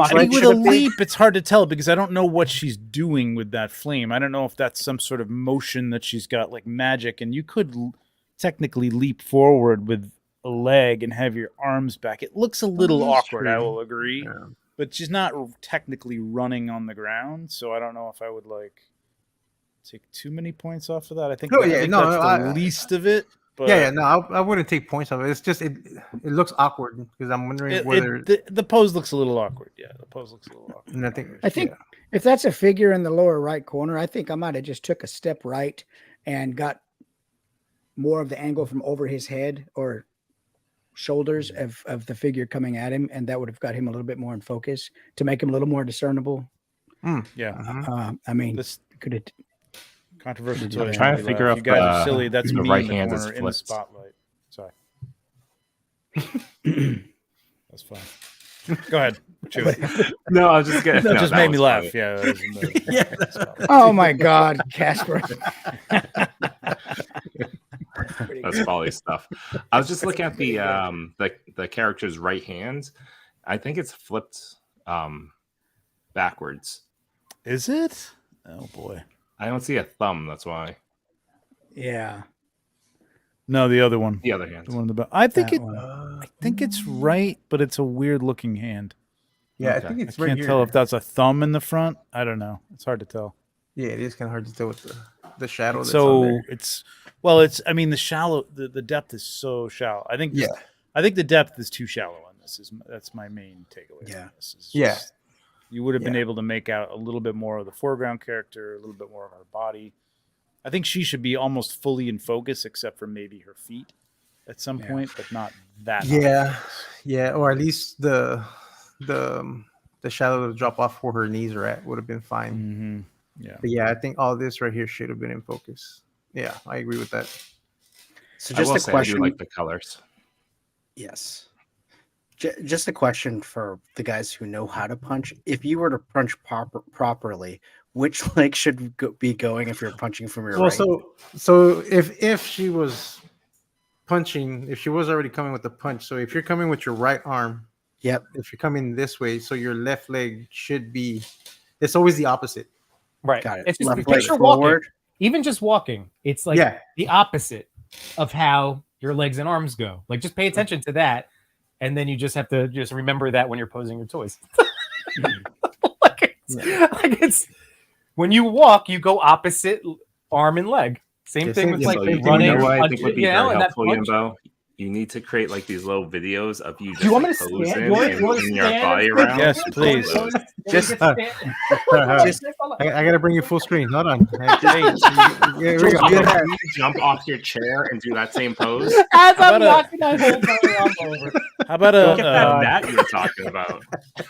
S2: I think with a leap, it's hard to tell because I don't know what she's doing with that flame. I don't know if that's some sort of motion that she's got, like magic, and you could technically leap forward with a leg and have your arms back. It looks a little awkward, I will agree, but she's not technically running on the ground, so I don't know if I would like take too many points off of that. I think, that's the least of it. But
S3: I wouldn't take points off it. It's just it looks awkward because I'm wondering whether
S2: the pose looks a little awkward. Yeah, the pose looks a little awkward.
S3: And
S1: I think if that's a figure in the lower right corner, I think I might have just took a step right and got more of the angle from over his head or shoulders of the figure coming at him, and that would have got him a little bit more in focus to make him a little more discernible.
S2: Yeah.
S1: I mean,
S2: this
S1: could it?
S2: Controversial.
S4: I'm trying to figure out
S2: you guys are silly. That's
S4: the
S2: me
S4: right
S2: in the
S4: hand is
S2: corner in the spotlight. Sorry. That's fine. Go ahead.
S4: No, I was just kidding.
S2: That just made me laugh.
S4: Funny.
S2: Yeah.
S1: Oh my God, Casper.
S4: That's Polly stuff. I was just looking at the character's right hand. I think it's flipped backwards.
S2: Is it? Oh boy.
S4: I don't see a thumb. That's why.
S1: Yeah.
S2: No, the other one.
S4: The other hand.
S2: The one in the back. I think it's right, but it's a weird looking hand.
S3: Yeah, okay. I think it's right here. I
S2: can't tell if that's a thumb in the front. I don't know. It's hard to tell.
S3: Yeah, it is kind of hard to tell with the shadow.
S2: I mean, the depth is so shallow. I think the depth is too shallow on this. That's my main takeaway.
S5: Yeah.
S2: You would have been able to make out a little bit more of the foreground character, a little bit more of her body. I think she should be almost fully in focus, except for maybe her feet at some point, but not that.
S3: Yeah, or at least the shadow to drop off where her knees are at would have been fine.
S2: Yeah,
S3: but I think all this right here should have been in focus. Yeah, I agree with that.
S5: So just a question,
S4: I do like the colors.
S5: Yes. Just a question for the guys who know how to punch. If you were to punch properly, which leg should be going if you're punching from your right?
S3: So if she was punching, if she was already coming with the punch, so if you're coming with your right arm, if you're coming this way, so your left leg should be. It's always the opposite.
S6: Right.
S5: Got it.
S6: It's just
S5: left
S6: picture
S5: forward.
S6: Even just walking, it's like the opposite of how your legs and arms go. Like just pay attention to that. And then you just have to remember that when you're posing your toys. Like it's when you walk, you go opposite arm and leg. Same thing with
S3: yeah,
S6: like
S4: So
S6: running.
S4: you know what I
S6: punch,
S4: think would be
S6: you know,
S4: very
S6: and that
S4: helpful,
S6: punch.
S4: Yimbo? You need to create like these little videos of you
S6: Do you
S4: just
S6: want me
S4: like
S6: to stand?
S4: posing
S6: You want
S4: and
S6: to
S4: moving your
S6: stand?
S4: body around.
S2: Yes,
S4: and
S2: please.
S4: post those.
S5: Just-
S3: I gotta bring you full screen. Hold on. Here we go.
S4: You jump off your chair and do that same pose.
S6: As
S2: How
S6: I'm
S2: about
S6: knocking my whole body arm over.
S2: How about
S4: Look at that
S2: a
S4: net you're talking about.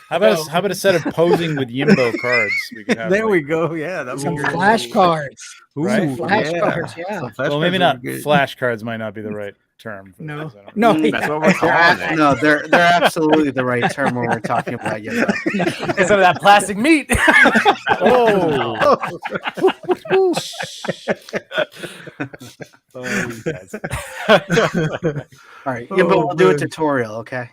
S2: how about a set of posing with Yimbo cards? We could have.
S3: There
S2: like-
S3: we go. Yeah, that's
S1: Some flashcards.
S2: Right?
S1: Flashcards, yeah.
S3: Some
S2: Well, maybe
S3: flashcards
S2: not.
S3: are good.
S2: Flashcards might not be the right term. For
S1: No.
S2: this, I don't
S1: No,
S5: Mm,
S4: That's what we're calling it.
S5: No, they're absolutely the right term when we're talking about
S6: Instead of that plastic meat.
S2: Oh,
S6: You guys.
S5: All right, yeah, but we'll do a tutorial, okay?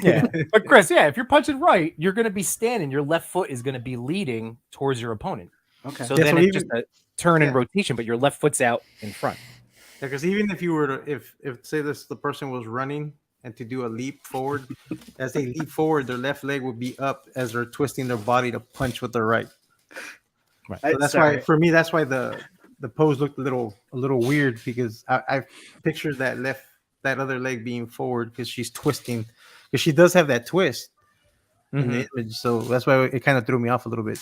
S6: Yeah. But Chris, yeah, if you're punching right, you're going to be standing. Your left foot is going to be leading towards your opponent.
S5: Okay.
S6: So
S3: Yeah,
S6: then
S3: so
S6: it's just a turn and
S3: yeah.
S6: rotation, but your left foot's out in front.
S3: Because even if you were to, if say this, the person was running and to do a leap forward, as they leap forward, their left leg would be up as they're twisting their body to punch with their right. So that's why, for me, that's why the pose looked a little weird, because I pictured that other leg being forward because she's twisting, because she does have that twist in the image. So that's why it kind of threw me off a little bit.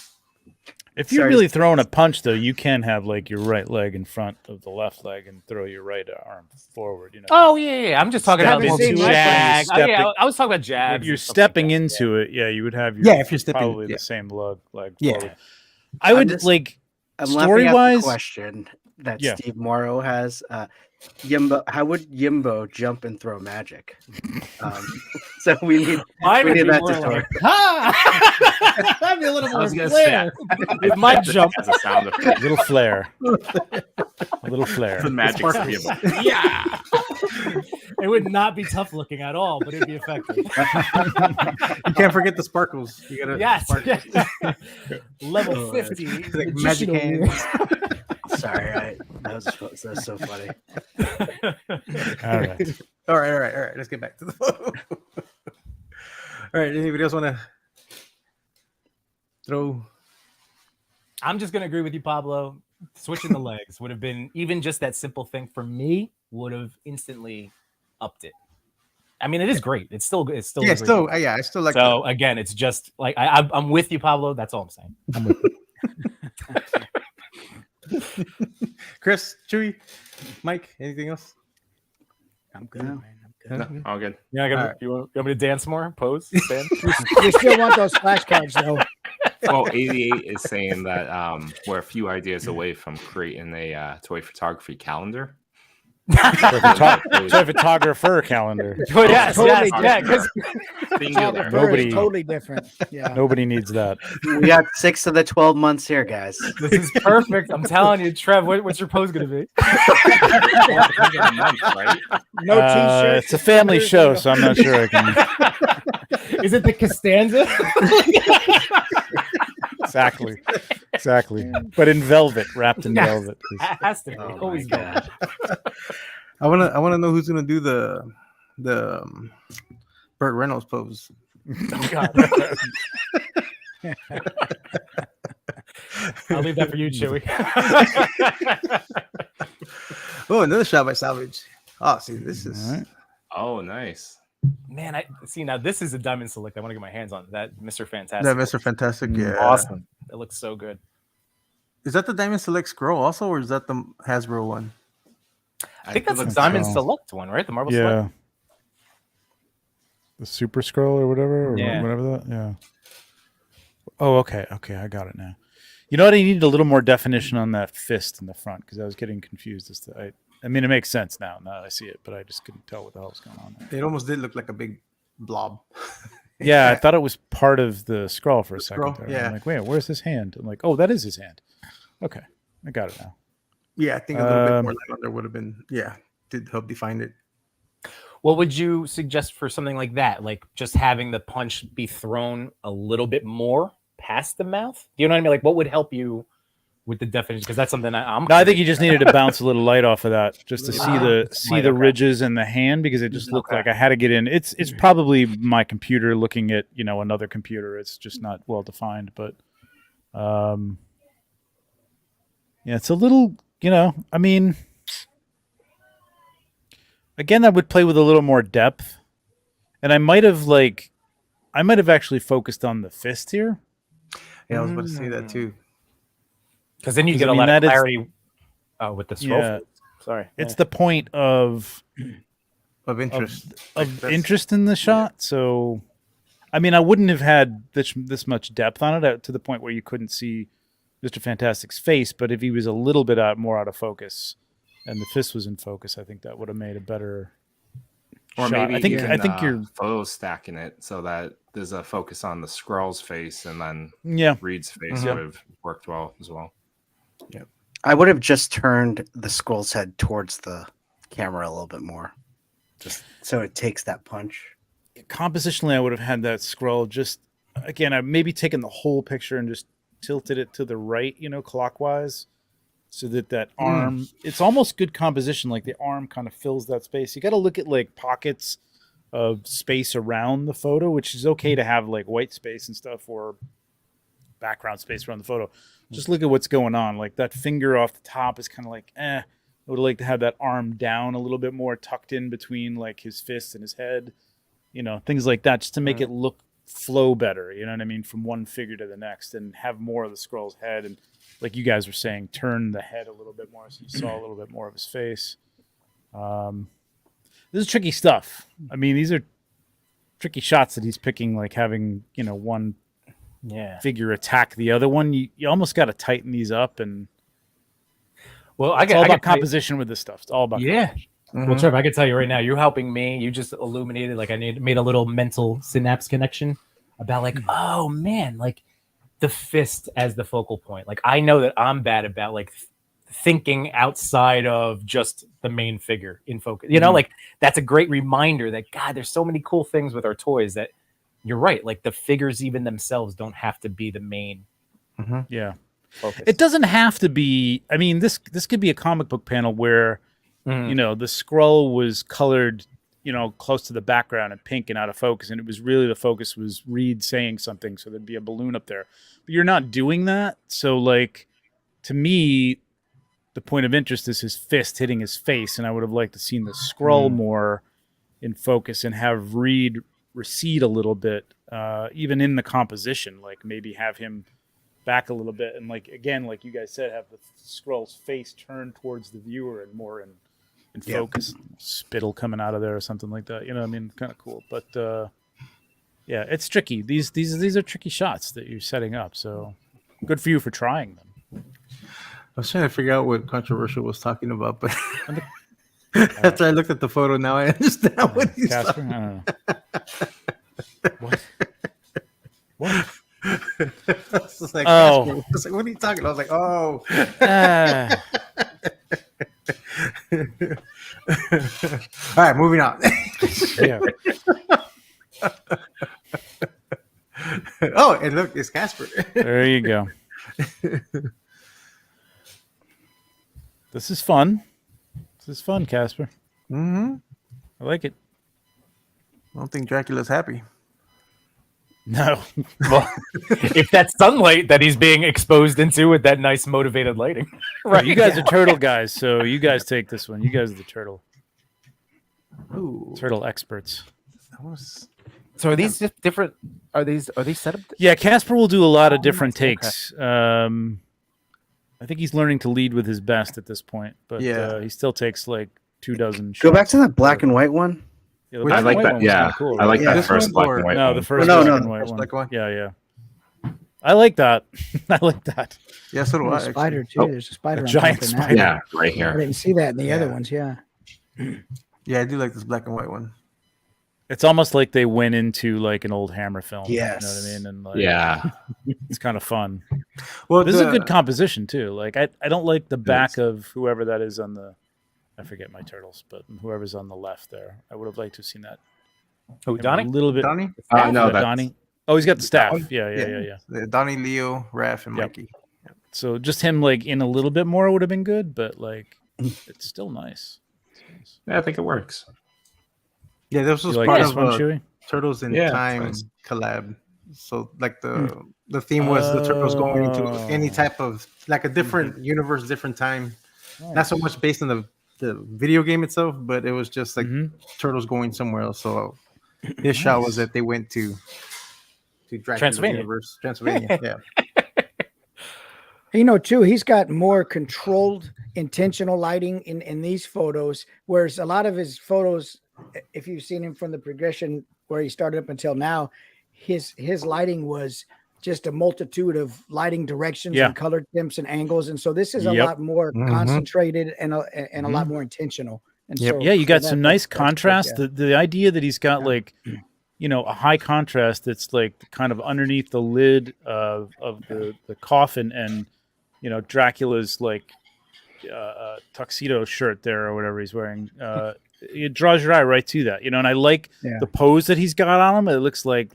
S2: if you're really throwing a punch, though, you can have like your right leg in front of the left leg and throw your right arm forward. You know.
S6: Oh yeah. I'm just talking about
S1: Haven't
S6: the
S1: seen that
S6: jag.
S2: one.
S6: Yeah, I was talking about jags.
S2: If you're
S6: and stuff
S2: stepping
S6: like that.
S2: into it, yeah, you would have your
S3: Yeah, if you're stepping,
S2: probably
S3: yeah.
S2: the same leg
S3: Yeah.
S2: forward. I would
S5: just-
S2: like
S5: I'm
S2: story
S5: laughing at the
S2: wise.
S5: question that
S2: Yeah.
S5: Steve Morrow has. Yimbo, how would Yimbo jump and throw magic? So we need
S6: Mine would
S5: need
S6: be
S5: that
S6: more
S5: tutorial.
S6: like, ha! That'd be a little
S4: I
S6: more
S4: was gonna say
S6: flair. With my jump.
S4: as a sound effect.
S2: Little flare, a little flare.
S4: The magic symbol. Yeah.
S6: It would not be tough looking at all, but it'd be effective.
S3: You can't forget the sparkles. You gotta
S6: Yes.
S3: sparkles.
S6: Level 50.
S3: Like magic hands.
S5: Sorry, that was so funny.
S2: All right.
S3: All right. Let's get back to the photo. All right. Anybody else want to throw?
S6: I'm just gonna agree with you, Pablo. Switching the legs would have been, even just that simple thing for me would have instantly upped it. I mean, it is great. It's still
S3: Yeah,
S6: a great
S3: still,
S6: movie.
S3: yeah, I still like.
S6: So again, it's just like I'm with you, Pablo. That's all I'm saying. I'm with you.
S3: Chris, Chewy, Mike, anything else?
S1: I'm good, man. I'm good.
S4: No, all good.
S6: Yeah,
S3: All right.
S6: you want me to dance more? Pose? Stand?
S1: You still want those flashcards, though.
S4: Well, 88 is saying that we're a few ideas away from creating a toy photography calendar.
S2: Photographer calendar.
S6: Yes,
S1: Totally
S6: yeah, because
S4: Singular.
S2: Nobody-
S1: It's totally different. Yeah.
S2: Nobody needs that.
S5: We got 6 of the 12 months here, guys.
S6: this is perfect. I'm telling you, Trev. What's your pose gonna be?
S4: Right?
S1: No t-shirts.
S2: It's a family show, so I'm not sure I can.
S6: Is it the Costanza?
S2: Exactly. But in velvet, wrapped in velvet.
S6: Has to be.
S5: Oh
S6: Always
S5: my
S6: go.
S3: I wanna know who's gonna do the Burt Reynolds pose.
S6: Oh, God. I'll leave that for you, Chewy.
S3: Oh, another shot by Salvage. Oh, see, this is
S2: All right.
S4: Oh, nice.
S6: Man, I see now. This is a diamond select. I want to get my hands on that, Mr. Fantastic.
S3: that Mr. Fantastic. Yeah,
S6: Awesome. It looks so good.
S3: Is that the Diamond Select scroll also, or is that the Hasbro one?
S6: I think that's the
S4: looks
S6: diamond
S2: so.
S6: select one, right? The marble
S2: Yeah.
S6: select.
S2: The Super Scroll or whatever, or
S6: Yeah.
S2: whatever that. Yeah. Oh, okay. I got it now. You know what? I needed a little more definition on that fist in the front because I was getting confused as to. I mean, it makes sense now that I see it, but I just couldn't tell what the hell was going on there.
S3: It almost did look like a big blob.
S2: Yeah, I thought it was part of the scroll for a second.
S3: Scroll,
S2: There.
S3: yeah.
S2: I'm like, wait, where's his hand? I'm like, oh, that is his hand. Okay, I got it now.
S3: Yeah, I think a little bit more light on there would have been, did help define it.
S6: What would you suggest for something like that? Like just having the punch be thrown a little bit more past the mouth? Do you know what I mean? Like what would help you with the definition? Because that's something I'm.
S2: No, I think you just needed to bounce a little light off of that, just to see the
S6: Light, okay.
S2: ridges and the hand, because it just looked like I had to get in. It's probably my computer looking at another computer. It's just not well defined, but Yeah, it's a little, I mean, again, I would play with a little more depth, and I might have actually focused on the fist here.
S3: Yeah, I was about to say that too.
S6: Because then you
S2: 'Cause,
S6: get
S2: I
S6: a
S2: mean,
S6: lot of
S2: that is-
S6: clarity with the scroll.
S2: Yeah.
S6: Sorry.
S2: It's the point of
S3: Of
S2: interest in the shot. So, I mean, I wouldn't have had this much depth on it to the point where you couldn't see Mr. Fantastic's face. But if he was a little bit more out of focus, and the fist was in focus, I think that would have made a better
S4: Or
S2: shot.
S4: maybe
S2: I think you're
S4: photo stacking it so that there's a focus on the Skrull's face, and then
S2: yeah.
S4: Reed's face would have worked well as well.
S5: I would have just turned the scroll's head towards the camera a little bit more, just so it takes that punch.
S2: Compositionally, I would have had that scroll just again. I maybe taken the whole picture and just tilted it to the right, clockwise, so that arm. It's almost good composition. Like the arm kind of fills that space. You got to look at like pockets of space around the photo, which is okay to have like white space and stuff or background space around the photo. Just look at what's going on. Like that finger off the top is kind of like, I would like to have that arm down a little bit more, tucked in between like his fist and his head, things like that, just to make it flow better. You know what I mean? From one figure to the next, and have more of the Skrull's head. And like you guys were saying, turn the head a little bit more so you saw a little bit more of his face. This is tricky stuff. I mean, these are tricky shots that he's picking, like having, one figure attack the other one. You almost got to tighten these up, and it's all about composition with this stuff. It's all about composition.
S6: Well, Trev, I can tell you right now, you're helping me. You just illuminated, like I made a little mental synapse connection about like, oh man, like the fist as the focal point. Like I know that I'm bad about like thinking outside of just the main figure in focus. Like that's a great reminder that God, there's so many cool things with our toys that you're right. Like the figures even themselves don't have to be the main focus.
S2: It doesn't have to be. I mean, this could be a comic book panel where the Skrull was colored, close to the background and pink and out of focus, and it was really the focus was Reed saying something, so there'd be a balloon up there. But you're not doing that. So like to me, the point of interest is his fist hitting his face, and I would have liked to seen the Skrull more in focus and have Reed recede a little bit, even in the composition, like maybe have him back a little bit, and like again, like you guys said, have the Skrull's face turned towards the viewer and more in focus, spittle coming out of there or something like that. I mean, kind of cool. But yeah, it's tricky. These are tricky shots that you're setting up. So good for you for trying them.
S3: I was trying to figure out what Controversial was talking about, but after I looked at the photo, now I understand what he's
S2: Casper?
S3: talking
S2: I don't know. What?
S3: I was just like,
S2: Oh.
S3: Casper. I was like, what are you talking about? I was like, oh. All right, moving on.
S2: Yeah.
S3: Oh, and look, it's Casper.
S2: There you go. This is fun. Casper.
S3: Mm-hmm.
S2: I like it.
S3: I don't think Dracula's happy.
S2: No.
S6: Well, if that's sunlight that he's being exposed into with that nice motivated lighting.
S2: Right. You guys are turtle guys, so you guys take this one. You guys are the turtle experts.
S6: So are these just different? Are these set up?
S2: Yeah, Casper will do a lot of different takes. I think he's learning to lead with his best at this point, but he still takes like 24 shots.
S5: Go back to that black and white one.
S2: Yeah, the black
S4: I
S2: and
S4: like
S2: white
S4: that.
S2: one was
S4: Yeah,
S2: kinda cool,
S4: I like
S2: right?
S4: that
S3: This
S4: first
S3: one
S4: black
S3: or-
S4: and white.
S2: No,
S4: one.
S2: the first
S5: No,
S2: black
S5: no,
S2: and
S5: the
S2: white
S3: first
S2: one.
S3: black one.
S2: Yeah. I like that. I like that.
S3: Yeah, so do I.
S1: There's a spider too.
S4: Oh,
S1: There's a spider.
S2: a
S1: on
S2: giant
S1: top of that.
S2: spider.
S4: Yeah, right
S1: I
S4: here.
S1: didn't see that in the other
S3: Yeah.
S1: ones. Yeah.
S3: Yeah, I do like this black and white one.
S2: It's almost like they went into like an old Hammer film.
S5: Yes.
S2: You know what I mean? And like,
S4: Yeah,
S2: it's kind of fun.
S3: Well,
S2: This is a good composition too. Like I don't like the back
S4: is.
S2: of whoever that is on the, I forget my turtles, but whoever's on the left there. I would have liked to have seen that.
S6: Oh,
S2: A
S6: Donnie?
S2: little bit.
S3: Donnie?
S4: no, that's
S2: Donnie. Oh, he's got the staff.
S3: Donnie?
S2: Yeah.
S3: Donnie, Leo, Raph, and
S2: Yep.
S3: Mikey.
S2: So just him like in a little bit more would have been good, but like it's still nice.
S4: yeah. I think it works.
S3: Yeah, this was
S2: You like
S3: part
S2: this
S3: of
S2: one,
S3: a
S2: Chewy?
S3: Turtles in
S4: Yeah, it's
S3: Time
S4: nice.
S3: collab. So like the theme was the turtles going into any type of like a different universe, different time.
S2: Nice.
S3: Not so much based on the video game itself, but it was just like turtles going somewhere else. So his shot was that they went to Dracula's
S6: Transylvania.
S3: universe, Transylvania. Yeah.
S1: You know, too, he's got more controlled, intentional lighting in these photos, whereas a lot of his photos, if you've seen him from the progression where he started up until now, his lighting was just a multitude of lighting directions and color temps and angles. And so this is a lot more concentrated and a lot more intentional. And so
S2: you got some nice
S1: that's
S2: contrast.
S1: good,
S2: The idea that he's got like, you know, a high contrast that's like kind of underneath the lid of the coffin, and you know, Dracula's like tuxedo shirt there or whatever he's wearing. It draws your eye right to that, you know. And I like the pose that he's got on him. It looks like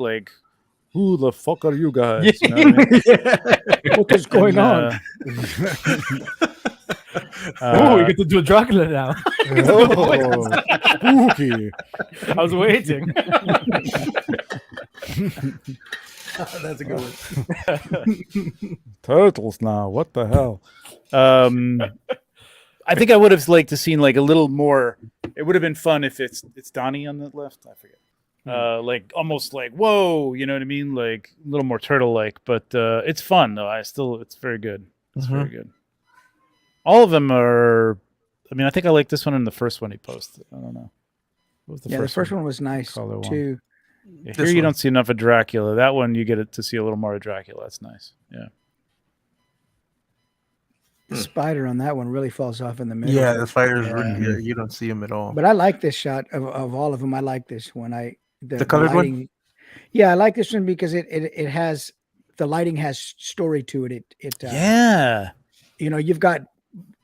S2: who the fuck are you guys? You know what I mean?
S1: What is going on?
S6: Oh, we get to do a Dracula now.
S2: Spooky.
S6: I was waiting.
S3: That's a good one.
S2: Turtles now. What the hell? I think I would have liked to seen like a little more. It would have been fun if it's Donnie on the left. I forget. Like almost like whoa, you know what I mean? Like a little more turtle-like, but it's fun though. It's very good. It's very good. All of them are. I mean, I think I like this one and the first one he posted. I don't know. What was
S1: the first one was nice too.
S2: Yeah, here you don't see enough of Dracula. That one you get to see a little more of Dracula. That's nice. Yeah.
S1: The spider on that one really falls off in the middle.
S3: Yeah, the spider's really here. You don't see him at all.
S1: But I like this shot of all of them. I like this one. The
S3: colored
S1: lighting,
S3: one.
S1: Yeah, I like this one because it has the lighting has story to it. You know, you've got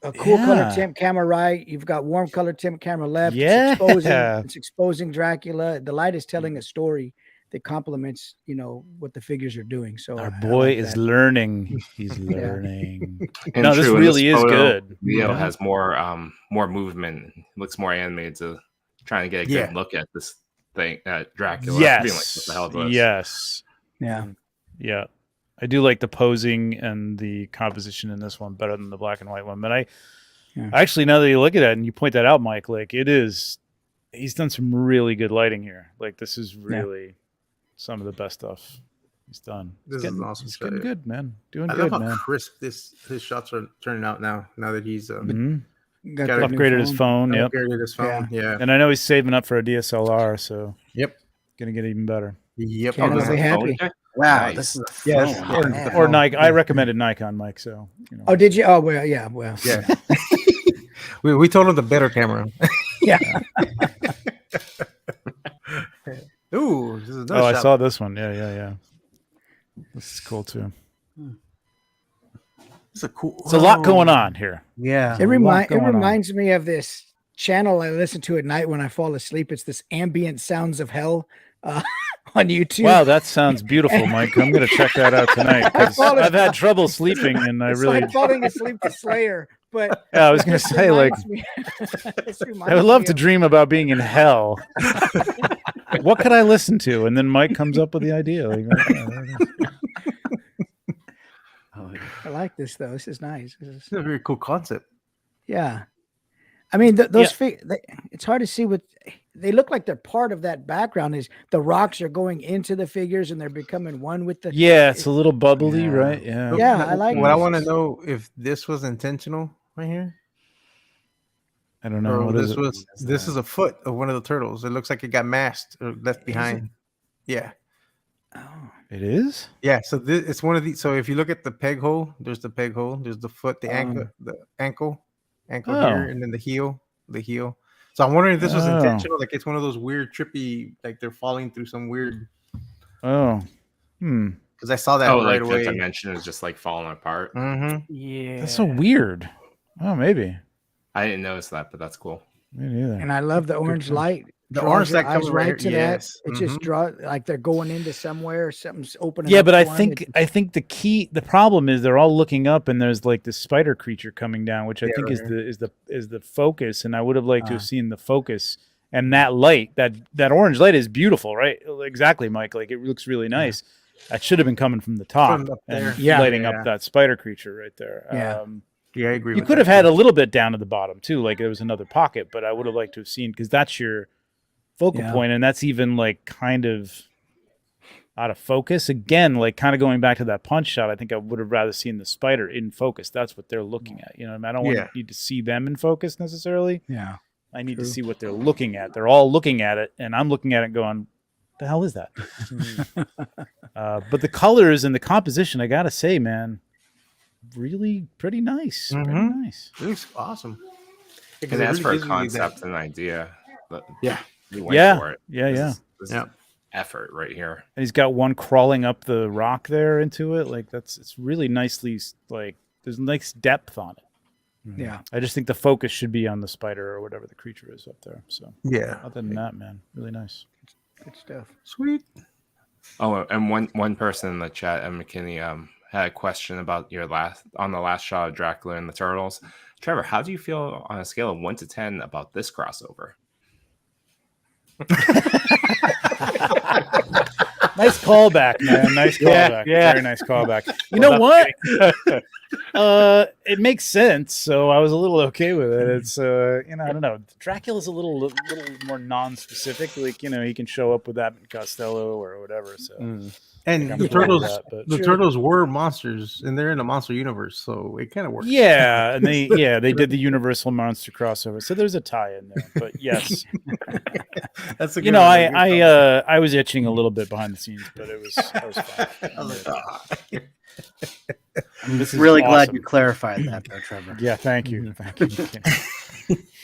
S1: a cool color temp camera right. You've got warm color temp camera left.
S2: Yeah.
S1: It's exposing Dracula. The light is telling a story that complements, you know, what the figures are doing. So
S2: our boy is learning. He's learning.
S4: And
S2: no, this really is good.
S4: Leo has more movement. Looks more animated. To trying to get a good look at this thing at Dracula.
S2: Yes.
S4: Being like, what the hell is this?
S2: Yes.
S1: Yeah.
S2: Yeah. I do like the posing and the composition in this one better than the black and white one. But I actually, now that you look at that and you point that out, Mike, like he's done some really good lighting here. Like this is really some of the best stuff he's done.
S3: This is an awesome
S2: He's
S3: shot.
S2: getting good, man. Doing
S3: I
S2: good,
S3: love how
S2: man.
S3: crisp his shots are turning out now that he's
S1: got
S2: upgraded his phone. Yep.
S3: upgraded his phone. Yeah.
S2: And I know he's saving up for a DSLR, so gonna get even better.
S3: Yep.
S1: Can't be happy.
S5: Wow,
S4: Nice.
S5: this is a phone.
S2: Or Nike. I recommended Nikon, Mike. So you know.
S1: Oh, did you? Oh, well, yeah.
S3: we told him the better camera.
S1: Yeah.
S3: Ooh, this is another
S2: I
S3: shot.
S2: saw this one. Yeah. This is cool too.
S3: It's a cool.
S2: It's a lot going on here.
S5: Yeah.
S1: It reminds me of this channel I listen to at night when I fall asleep. It's this ambient sounds of hell on YouTube.
S2: Wow, that sounds beautiful, Mike. I'm going to check that out tonight. 'Cause I've had trouble sleeping, and
S1: it's like falling asleep to Slayer. But
S2: yeah, I was going to say, like, I would love to dream about being in hell. What could I listen to? And then Mike comes up with the idea. Like,
S1: I like this though. This is nice.
S3: It's a very cool concept.
S1: Yeah. I mean, those it's hard to see what they look like. They're part of that background. Is the rocks are going into the figures and they're becoming one with the.
S2: Yeah, it's a little bubbly, right? Yeah.
S1: Yeah, I like.
S3: What I want to know if this was intentional right here.
S2: I don't know.
S3: Or this is a foot of one of the turtles. It looks like it got masked or left behind. Yeah.
S1: Oh.
S2: It is?
S3: Yeah, so it's one of these. So if you look at the peg hole, there's the peg hole, there's the foot, the ankle here, and then the heel. So I'm wondering if this was intentional. Like it's one of those weird, trippy, like they're falling through some weird.
S2: Oh,
S3: Because I saw that right away.
S4: The dimension is just like falling apart.
S3: Mm-hmm.
S6: Yeah.
S2: that's so weird. Oh, maybe.
S4: I didn't notice that, but that's cool.
S2: Me neither.
S1: And I love the orange light.
S3: The orange light
S1: comes
S3: comes
S1: right to that. It just
S3: Mhm.
S1: draws like they're going into somewhere. Something's opening.
S2: Yeah,
S1: up
S2: but I
S1: for 'em.
S2: think the problem is they're all looking up and there's like this spider creature coming down, which I think is the focus. And I would have liked to have seen the focus and that light, that orange light is beautiful, right? Exactly, Mike. Like it looks really nice. That should have been coming from the top
S3: From up there.
S2: and
S1: Yeah.
S2: lighting
S3: Yeah.
S2: up that spider creature right there.
S1: Yeah.
S3: Yeah, I agree.
S2: You
S3: with
S2: could
S3: that,
S2: have had
S3: too.
S2: a little bit down at the bottom too, like there was another pocket, but I would have liked to have seen because that's your focal point, and that's even like kind of out of focus again, like kind of going back to that punch shot. I think I would have rather seen the spider in focus. That's what they're looking at. You know, I don't need to see them in focus necessarily.
S1: Yeah.
S2: I need to see what they're looking at. They're all looking at it, and I'm looking at it going, the hell is that? But the colors and the composition, I gotta say, man, really pretty nice. Pretty nice.
S3: It looks awesome.
S4: And that's for a concept and idea. But
S3: Yeah.
S4: he went for it.
S2: Yeah.
S4: This is effort right here.
S2: And he's got one crawling up the rock there into it. Like it's really nicely, like there's nice depth on it.
S1: Yeah.
S2: I just think the focus should be on the spider or whatever the creature is up there. So
S3: Yeah.
S2: other than that, man, really nice.
S1: Good stuff.
S3: Sweet.
S4: Oh, and one person in the chat, McKinney, had a question about the last shot of Dracula and the turtles. Trevor, how do you feel on a scale of 1 to 10 about this crossover?
S2: Nice callback, man. Nice callback.
S6: yeah.
S2: Very nice callback. You know what? It makes sense. So I was a little okay with it. It's I don't know. Dracula's a little more non-specific. Like, he can show up with that Costello or whatever. So
S3: And the turtles were monsters, and they're in a monster universe, so it kind of works.
S2: Yeah, and they did the Universal monster crossover. So there's a tie in there. But yes.
S3: That's a
S2: I was itching a little bit behind the scenes, but I was fine.
S3: I was like,
S5: I'm really glad you clarified that, though, Trevor.
S2: Yeah, thank you. Thank you.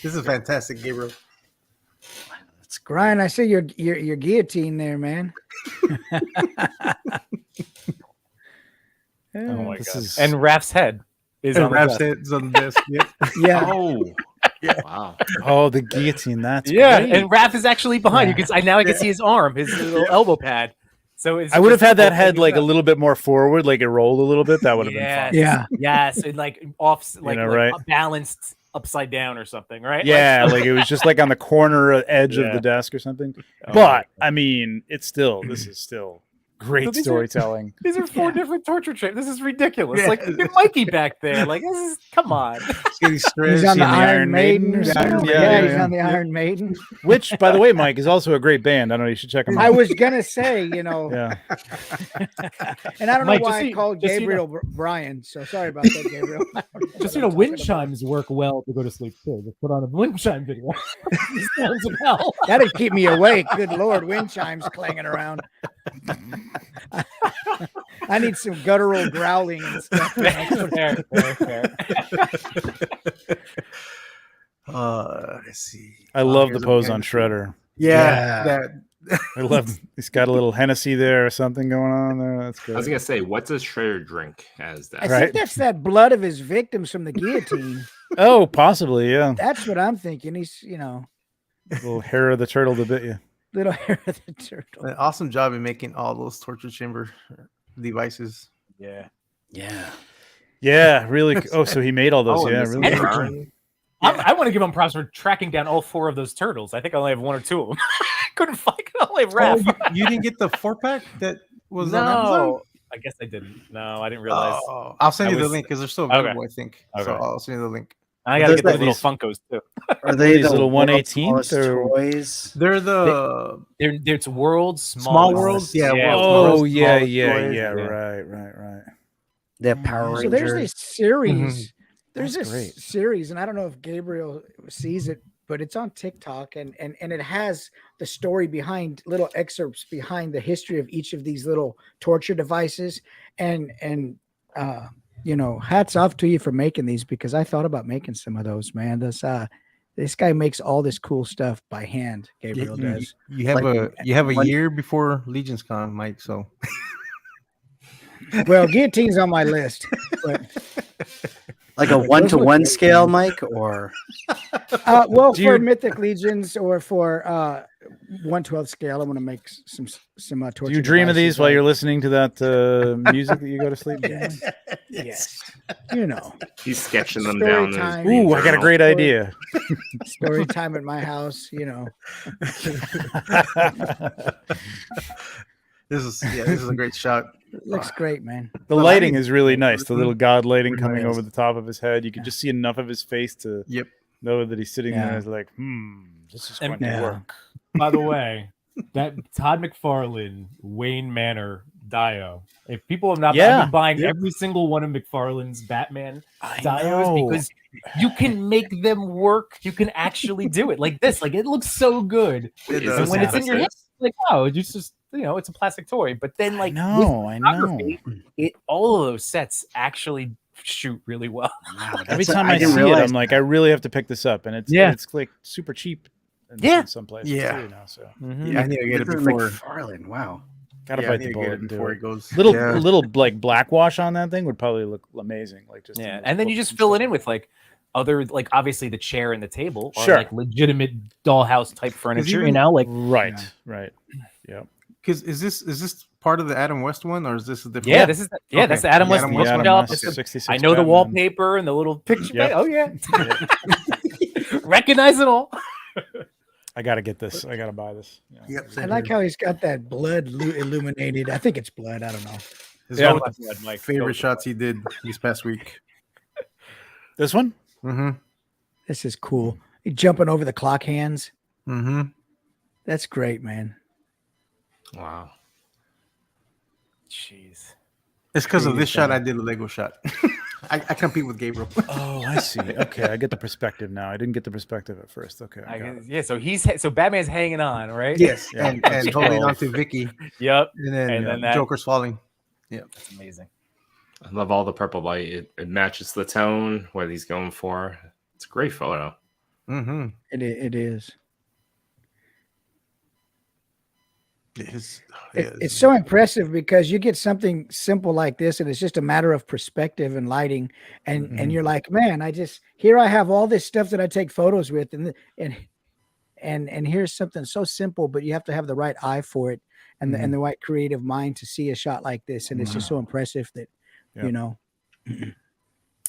S3: this is fantastic, Gabriel.
S1: It's Brian. I see your guillotine there, man.
S6: Oh my
S2: This
S6: god!
S2: is-
S6: And Raph's head is on the
S3: Rap's
S6: desk.
S3: head's on the desk. Yep.
S1: Yeah.
S4: Oh, wow.
S2: Oh, the guillotine. That's
S6: Yeah,
S2: great.
S6: and Raph is actually behind. You can I can see his arm, his little elbow pad. So it's
S2: I would have
S6: just
S2: had that
S6: opening
S2: head like
S6: up.
S2: a little bit more forward, like it rolled a little bit. That would have been fun.
S1: Yeah.
S6: Yes, and like off, like,
S2: right?
S6: balanced upside down or something, right?
S2: Yeah, like it was just like on the corner edge of
S6: Yeah.
S2: the desk or something.
S6: Oh,
S2: But I mean, this is still great
S6: So these are-
S2: storytelling.
S6: these are 4 different torture chambers. This is ridiculous. Like get Mikey back there. Like this is come on.
S1: He's on the Iron Maiden or something.
S2: Yeah,
S1: He's on the Iron Maiden.
S2: Which, by the way, Mike, is also a great band. I don't know. You should check them out.
S1: I was gonna say,
S2: Yeah.
S1: and I don't
S6: Mike,
S1: know
S6: just
S1: why
S6: so
S1: I
S6: you-
S1: called
S6: just so you
S1: Gabriel Brian. So sorry about that, Gabriel.
S8: Just wind chimes work well to go to sleep too. Just put on a wind chime video. Sounds of hell.
S1: That'd keep me awake. Good Lord, wind chimes clanging around. I need some guttural growling and stuff.
S6: Fair.
S3: Let's see.
S2: I love the
S3: here's a
S2: pose on
S3: fantasy.
S2: Shredder.
S3: Yeah. That.
S2: I love. He's got a little Hennessy there or something going on there. That's
S4: I was
S2: good.
S4: gonna say, what does Shredder drink as that?
S1: I
S2: Right.
S1: think that's that blood of his victims from the guillotine.
S2: Oh, possibly, yeah.
S1: That's what I'm thinking. He's,
S2: Little hair of the turtle to bit you.
S1: little hair of the turtle.
S3: An awesome job in making all those torture chamber devices.
S6: Yeah.
S5: Yeah.
S2: Yeah, really. Oh, so he made all those.
S4: Oh,
S2: Yeah,
S4: and this
S2: really.
S4: is
S2: good
S4: Burn.
S2: job.
S6: I want to give him props for tracking down all 4 of those turtles. I think I only have 1 or 2 of them. Couldn't find only have Raph.
S3: Oh, you didn't get the 4-pack that was on Amazon?
S6: No, I guess I didn't. No, I didn't realize.
S3: Oh, I'll send
S6: I
S3: you the
S6: was-
S3: link because they're still
S6: Okay.
S3: available, I think. So
S6: Okay.
S3: I'll send you the link.
S6: I gotta
S5: Those
S6: get those
S5: are
S6: little
S5: these-
S6: Funkos too.
S5: Are they
S2: These
S5: the
S2: little
S5: world's
S2: 1/18th
S5: smallest
S2: or-
S5: toys?
S3: They're the
S6: It's world's
S3: small
S6: smallest.
S3: worlds. Yeah.
S6: Yeah.
S2: Oh,
S3: world's
S2: yeah,
S3: smallest
S2: yeah,
S3: toys.
S2: yeah.
S6: Yeah.
S2: Right.
S5: They have Power
S1: So
S5: Rangers.
S1: there's this series.
S3: Mhm.
S1: There's
S2: That's
S1: this
S2: great.
S1: series, and I don't know if Gabriel sees it, but it's on TikTok, and it has the story behind little excerpts behind the history of each of these little torture devices, and hats off to you for making these, because I thought about making some of those, man. This guy makes all this cool stuff by hand. Gabriel does.
S3: You have
S5: Like,
S3: a
S5: one-
S3: year before Legion's Con, Mike. So
S1: Well, guillotine's on my list, but
S5: like a
S1: Those look
S5: 1-to-1
S1: great,
S5: scale,
S1: man.
S5: Mike, or
S1: well,
S2: Do
S1: for
S2: you-
S1: Mythic Legions or for 1/12 scale, I want to make some torture.
S2: Do you dream of
S1: devices
S2: these while
S1: like-
S2: you're listening to that music that you go to sleep to?
S1: Yes. Yes.
S4: He's sketching them
S1: Story
S4: down. in his
S1: time.
S4: green
S2: Ooh, I got a
S4: journal.
S2: great idea.
S1: Story time at my house,
S3: This is a great shot.
S1: Looks great, man.
S2: The
S3: The
S2: lighting
S3: lighting-
S2: is really nice. The little god lighting
S3: Really
S2: coming
S3: nice.
S2: over the top of his head. You can just see enough of his face to
S3: Yep.
S2: know that he's sitting
S1: Yeah.
S2: there as like, this is
S6: And-
S2: going to
S1: Yeah.
S2: work.
S8: By the way, that Todd McFarlane Wayne Manor Dio. If people have not, I've
S2: Yeah.
S8: been buying
S3: Yep.
S8: every single one of McFarlane's Batman
S2: I
S8: Dios
S2: know.
S8: because you can make them work. You can actually do it like this. Like it looks so good.
S3: It
S4: Is
S3: does.
S8: And
S4: this
S8: when it's in your hand,
S4: emphasis?
S8: like oh, it's just it's a plastic toy. But then like
S2: I
S8: with
S2: know.
S8: photography, all of those sets actually shoot really well.
S5: Wow,
S2: Every
S5: that's
S2: time I
S5: didn't
S2: see it,
S5: realize
S2: I'm like,
S5: that.
S2: I really have to pick this up, and it's
S8: Yeah.
S2: it's like super cheap.
S6: Yeah.
S2: In some places
S3: Yeah.
S2: too now. So
S3: Yeah, I need to get it
S5: This is
S3: before.
S5: McFarlane. Wow.
S2: gotta
S3: Yeah, I
S2: bite
S3: need
S2: the
S3: to get
S2: bullet
S3: it
S2: and do
S3: before
S2: it.
S3: it goes.
S2: Little
S3: Yeah.
S2: little like black wash on that thing would probably look amazing. Like just
S6: Yeah,
S2: in
S6: and then you
S2: books
S6: just fill
S2: stuff.
S6: it in with like other, like obviously the chair and the table are
S2: Sure.
S6: like legitimate dollhouse type furniture.
S3: even-
S6: Like
S2: Right, right. Yeah.
S3: Because is this part of the Adam West one, or is this a different?
S6: yeah, this is
S3: Okay.
S6: that's the Adam
S3: The
S6: West
S3: Adam
S2: The
S3: West
S6: bookshelf.
S3: one.
S2: Adam
S6: It's
S2: West
S6: the-
S2: 66
S6: I know the
S2: Batman.
S6: wallpaper and the little picture.
S2: Yep.
S6: Oh yeah, recognize it all.
S2: I gotta get this. I gotta buy this. Yeah.
S3: Yep.
S1: I like how he's got that blood illuminated. I think it's blood. I don't know.
S3: This
S2: Yeah.
S3: is one of my favorite shots he did this past week.
S2: This one?
S3: Mm-hmm.
S1: This is cool. He jumping over the clock hands.
S3: Mm-hmm.
S1: That's great, man.
S4: Wow.
S6: Jeez.
S3: It's because of
S1: Creative
S3: this shot
S1: guy.
S3: I did a Lego shot. I compete with Gabriel.
S2: Oh, I see. Okay, I get the perspective now. I didn't get the perspective at first. Okay. I got it.
S6: Yeah, so Batman's hanging on, right?
S3: Yes,
S2: Yeah.
S3: and holding on to Vicky,
S6: Yep.
S3: and then,
S6: And then that-
S3: Joker's falling.
S6: That's amazing.
S4: I love all the purple light. It matches the tone, what he's going for. It's a great photo.
S3: Mm-hmm.
S1: It is. It's so impressive because you get something simple like this, and it's just a matter of perspective and lighting, and you're like, man, here I have all this stuff that I take photos with, and here's something so simple, but you have to have the right eye for it and the right creative mind to see a shot like this, and it's just so impressive that
S2: Yeah.
S1: you know.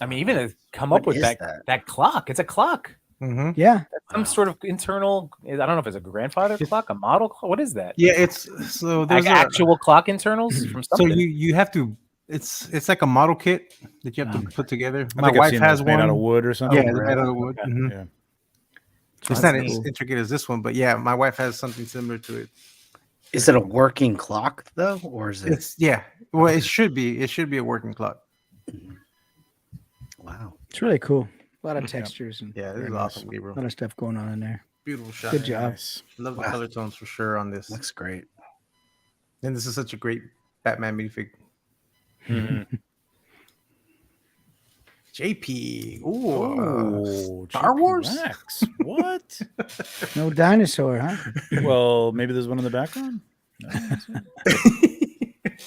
S6: I mean, even to come up
S5: What
S6: with
S5: is
S6: that clock. It's a clock.
S3: Mm-hmm.
S1: Yeah,
S6: Some sort of internal. I don't know if it's a grandfather clock, a model clock. What is that?
S3: Yeah, it's so
S6: Like
S3: there's
S6: actual clock internals from
S3: so
S6: something.
S3: you have to. It's like a model kit that you have to put together.
S2: I
S3: My
S2: think I've
S3: wife
S2: seen
S3: has
S2: those made
S3: one.
S2: out of wood or something.
S3: Yeah, it's made out of wood.
S6: Okay.
S3: Mhm.
S2: Yeah.
S3: It's not as intricate as this one, but yeah, my wife has something similar to it.
S5: Is it a working clock though, or is it?
S3: It's well, it should be. It should be a working clock.
S5: Wow.
S1: it's really cool. A lot of textures and
S3: Yeah, this
S2: Very
S3: is
S2: nice.
S3: awesome,
S1: a
S3: Gabriel.
S1: lot of stuff going on in there.
S3: Beautiful shot.
S1: Good job.
S2: Nice.
S3: Love the
S5: Wow.
S3: color tones for sure on this.
S5: Looks great.
S3: And this is such a great Batman minifig.
S2: Mhm.
S3: JP. Ooh.
S2: Oh,
S3: Star
S2: JP
S3: Wars?
S2: Wax. What?
S1: No dinosaur, huh?
S2: Well, maybe there's one in the background. No, that's it.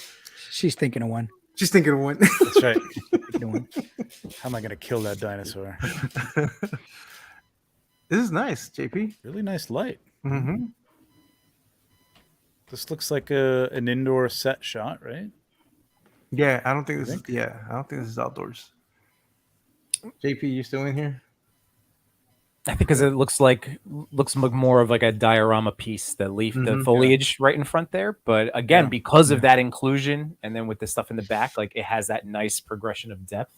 S1: She's thinking of one.
S3: Just thinking of one.
S2: That's right.
S1: Thinking of one.
S2: How am I gonna kill that dinosaur?
S3: This is nice, JP.
S2: Really nice light.
S3: Mm-hmm.
S2: This looks like an indoor set shot, right?
S3: Yeah, I don't think this
S2: Think?
S3: is. Yeah, I don't think this is outdoors. JP, you still in here?
S6: I think because it looks like more of like a diorama piece, the leaf, the
S3: Mhm.
S6: foliage right in front there. But again,
S2: Yeah.
S6: because of that inclusion, and then with the stuff in the back, like it has that nice progression of depth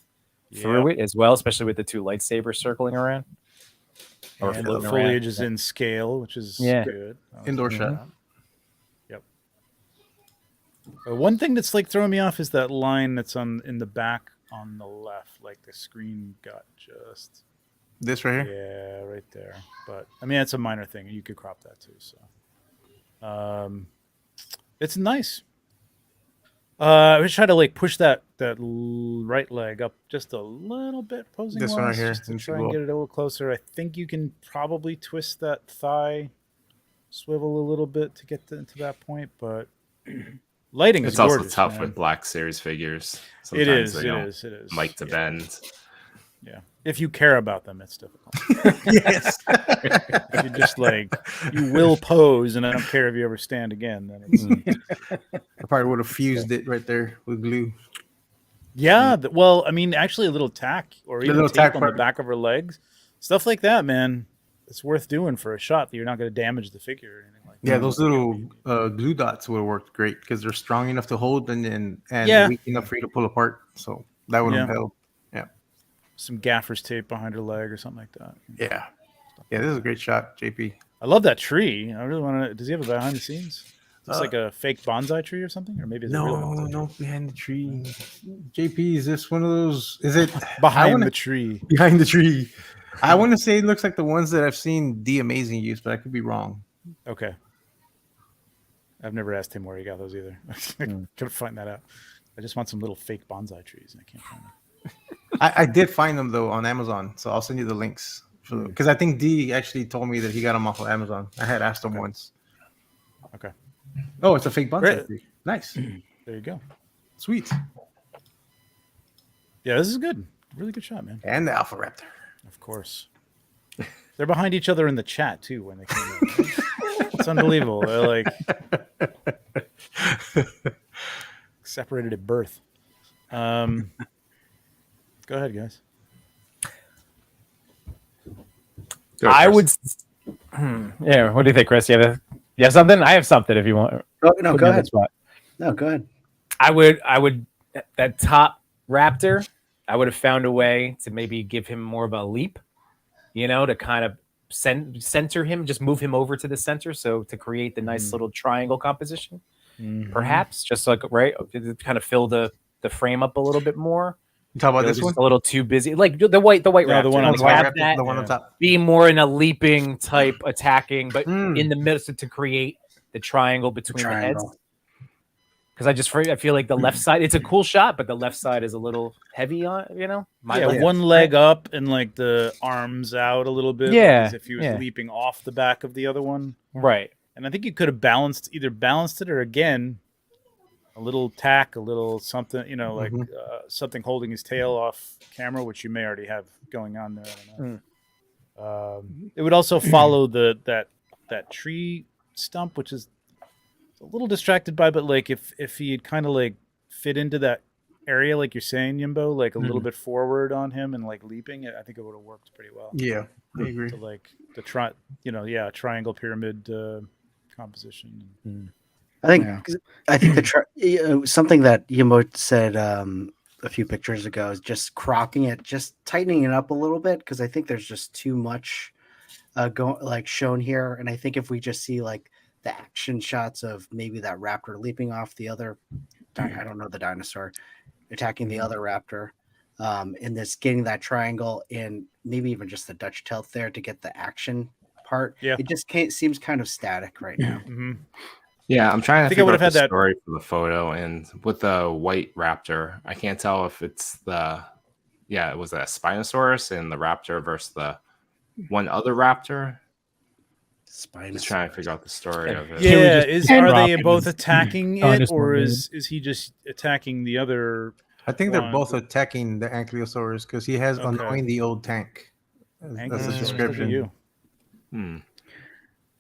S6: through it as well, especially with the two lightsabers circling around. Or
S2: And the
S6: floating
S2: foliage
S6: around.
S2: is in scale, which is
S6: Yeah.
S2: good.
S3: Indoor shot.
S2: Yep. One thing that's like throwing me off is that line that's in the back on the left. Like the screen got just
S3: This right here.
S2: yeah, right there. But I mean, it's a minor thing. You could crop that too. So, it's nice. I was trying to like push that right leg up just a little bit, posing
S3: This one right
S2: wise,
S3: here,
S2: just to
S3: and she
S2: try and
S3: go
S2: get it a little closer. I think you can probably twist that thigh, swivel a little bit to get into that point, but lighting is
S4: It's also
S2: gorgeous,
S4: tough
S2: man.
S4: with Black Series figures.
S2: It is.
S4: they
S2: It
S4: don't
S2: is. It is.
S4: like to
S2: Yeah.
S4: bend.
S2: Yeah. If you care about them, it's difficult.
S3: Yes.
S2: If you just like you will pose, and I don't care if you ever stand again. Then it's,
S3: I probably would have fused it right there with glue.
S2: yeah. Well, I mean, actually, a little tack or even
S3: little
S2: tape
S3: tack
S2: on the
S3: part.
S2: back of her legs, stuff like that, man. It's worth doing for a shot that you're not going to damage the figure or anything like
S3: Yeah, those little glue dots would have worked great because they're strong enough to hold and
S2: Yeah.
S3: weak enough for you to pull apart. So that would have
S2: Yeah.
S3: helped. Yeah.
S2: Some gaffer's tape behind her leg or something like that.
S3: Yeah. Yeah, this is a great shot, JP.
S2: I love that tree. I really want to. Does he have a behind the scenes? Looks like a fake bonsai tree or something, or maybe it's a real bonsai tree.
S3: No, behind the tree. JP, is this one of those? Is it
S2: Behind the tree?
S3: Behind the tree. I want to say it looks like the ones that I've seen The Amazing use, but I could be wrong.
S2: Okay. I've never asked him where he got those either. I couldn't find that out. I just want some little fake bonsai trees, and I can't find them.
S3: I did find them though on Amazon, so I'll send you the links because I think D actually told me that he got them off of Amazon. I had asked him once.
S2: Okay.
S3: Oh, it's a fake bonsai
S2: Great.
S3: tree. Nice.
S2: There you go.
S3: Sweet.
S2: Yeah, this is good. Really good shot, man.
S3: And the Alpha Raptor.
S2: Of course. They're behind each other in the chat too when they came in. It's unbelievable. They're like separated at birth. Go ahead, guys.
S8: I would. Yeah. What do you think, Chris? You have something? I have something. If you want.
S5: No, go ahead. No, go ahead.
S8: I would. That top raptor. I would have found a way to maybe give him more of a leap. To kind of center him, just move him over to the center, so to create the nice little triangle composition, perhaps just like to kind of fill the frame up a little bit more.
S3: You talk about this one?
S8: A little too busy, like the white raptor.
S2: The one on top.
S3: The one on top.
S8: Be more in a leaping type attacking, but in the middle to create the triangle between the heads. Because I feel like the left side, it's a cool shot, but the left side is a little heavy on,
S2: one leg up and like the arms out a little bit.
S8: Yeah.
S2: As if he was leaping off the back of the other one.
S8: Right.
S2: And I think you could have balanced it or again, a little tack, a little something, something holding his tail off camera, which you may already have going on there. I don't know. It would also follow that tree stump, which is a little distracted by, but like if he had kind of like fit into that area, like you're saying, Yimbo, like a little bit forward on him and like leaping, I think it would have worked pretty well.
S3: Yeah, I agree.
S2: So like the triangle pyramid composition.
S5: I think something that Yimbo said a few pictures ago is just crocking it, just tightening it up a little bit, because I think there's just too much shown here, and I think if we just see like the action shots of maybe that raptor leaping off the other, I don't know, the dinosaur attacking the other raptor, and this getting that triangle and maybe even just the Dutch tilt there to get the action part. Yeah, it just seems kind of static right now.
S4: Yeah, I'm trying to figure out the story for the photo, and with the white raptor, I can't tell if it's it was a Spinosaurus and the raptor versus the one other raptor. Just trying to figure out the story of it.
S2: Yeah, are they both attacking it, or is he just attacking the other?
S3: I think they're both attacking the Ankylosaurus because he has annoying the old tank. That's the description.
S1: I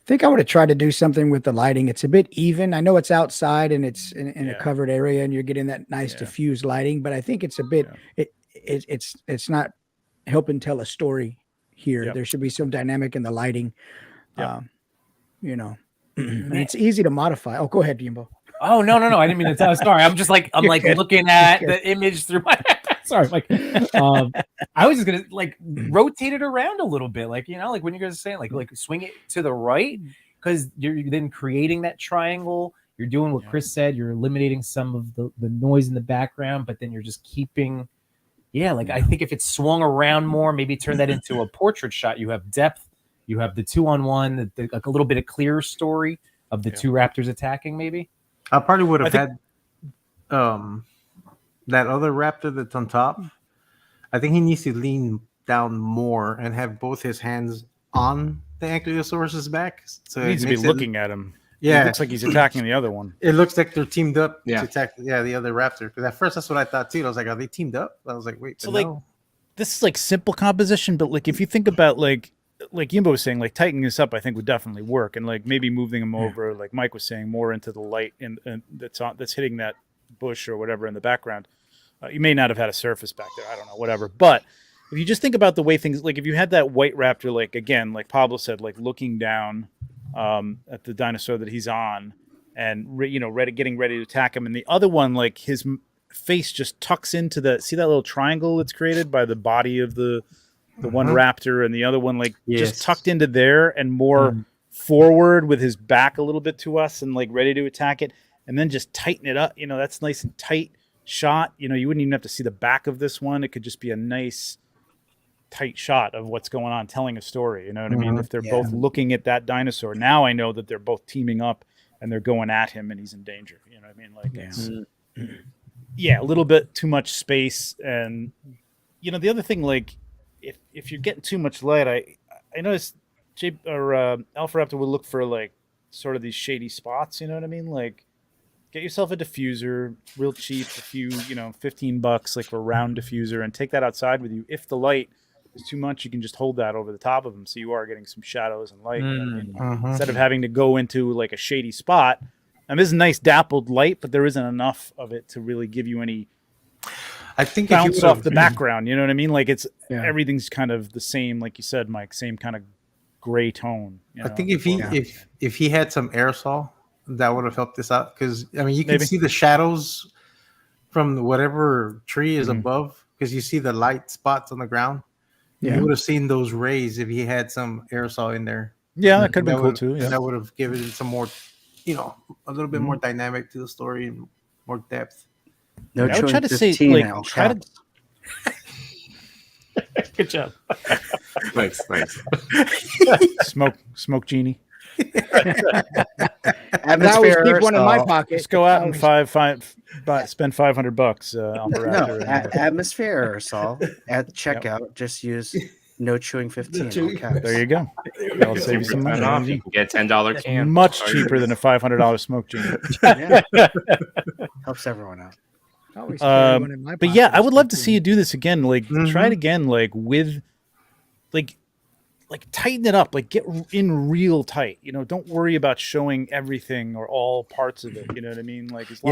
S1: think I would have tried to do something with the lighting. It's a bit even. I know it's outside and it's in a covered area, and you're getting that nice diffused lighting. But I think it's a bit. It's not helping tell a story here. There should be some dynamic in the lighting. It's easy to modify. Oh, go ahead, Jimbo.
S8: Oh, no. I didn't mean to tell. Sorry. I'm looking at the image through my, sorry. I was just going to rotate it around a little bit. Like when you guys are saying like swing it to the right, because you're then creating that triangle. You're doing what Chris said. You're eliminating some of the noise in the background, but then you're just keeping, I think if it's swung around more, maybe turn that into a portrait shot. You have depth. You have the 2-on-1, like a little bit of clearer story of the two raptors attacking, maybe.
S3: I probably would have had that other raptor that's on top. I think he needs to lean down more and have both his hands on the Ankylosaurus's back. So
S2: he needs to be looking at him.
S3: Yeah,
S2: it looks like he's attacking the other one.
S3: It looks like they're teamed up to attack the other raptor. Because at first that's what I thought too. I was like, are they teamed up? I was like, wait.
S2: So this is simple composition, but if you think about like Yimbo was saying, tightening this up, I think would definitely work, and maybe moving him over, like Mike was saying, more into the light and that's hitting that bush or whatever in the background. You may not have had a surface back there, I don't know, whatever. But if you just think about the way things, if you had that white raptor, again, like Pablo said, looking down, at the dinosaur that he's on, and getting ready to attack him. And the other one, like his face just tucks into see that little triangle that's created by the body of the one raptor, and the other one just tucked into there and more forward with his back a little bit to us and like ready to attack it, and then just tighten it up. That's nice and tight shot. You wouldn't even have to see the back of this one. It could just be a nice tight shot of what's going on, telling a story. You know what I mean? If they're both looking at that dinosaur, now I know that they're both teaming up and they're going at him and he's in danger. You know what I mean? Like it's a little bit too much space. And the other thing, like if you're getting too much light, I noticed Alpha Raptor would look for like sort of these shady spots. You know what I mean? Like get yourself a diffuser, real cheap, a few, $15, like for a round diffuser, and take that outside with you. If the light is too much, you can just hold that over the top of them, so you are getting some shadows and light instead of having to go into like a shady spot. And this is nice dappled light, but there isn't enough of it to really give you any.
S3: I think
S2: bounce off the background. You know what I mean? Like everything's kind of the same, like you said, Mike. Same kind of gray tone.
S3: I think if he had some aerosol, that would have helped this out, because you can see the shadows from whatever tree is above, because you see the light spots on the ground. You would have seen those rays if he had some aerosol in there.
S2: Yeah, that could have been cool too. Yeah,
S3: that would have given it some more, a little bit more dynamic to the story and more depth.
S5: No,
S2: I would try to say, like, try to.
S6: Good job.
S4: Thanks.
S2: Smoke genie.
S1: I always keep one in my pocket.
S2: Just go out and spend $500.
S5: Atmosphere aerosol at checkout. Just use no chewing 15.
S2: There you go. That'll save you some money.
S4: You can get $10 can.
S2: Much cheaper than a $500 smoke genie.
S5: Helps everyone out.
S2: But yeah, I would love to see you do this again. Like try it again, like with like tighten it up, like get in real tight. Don't worry about showing everything or all parts of it. You know what I mean? Like as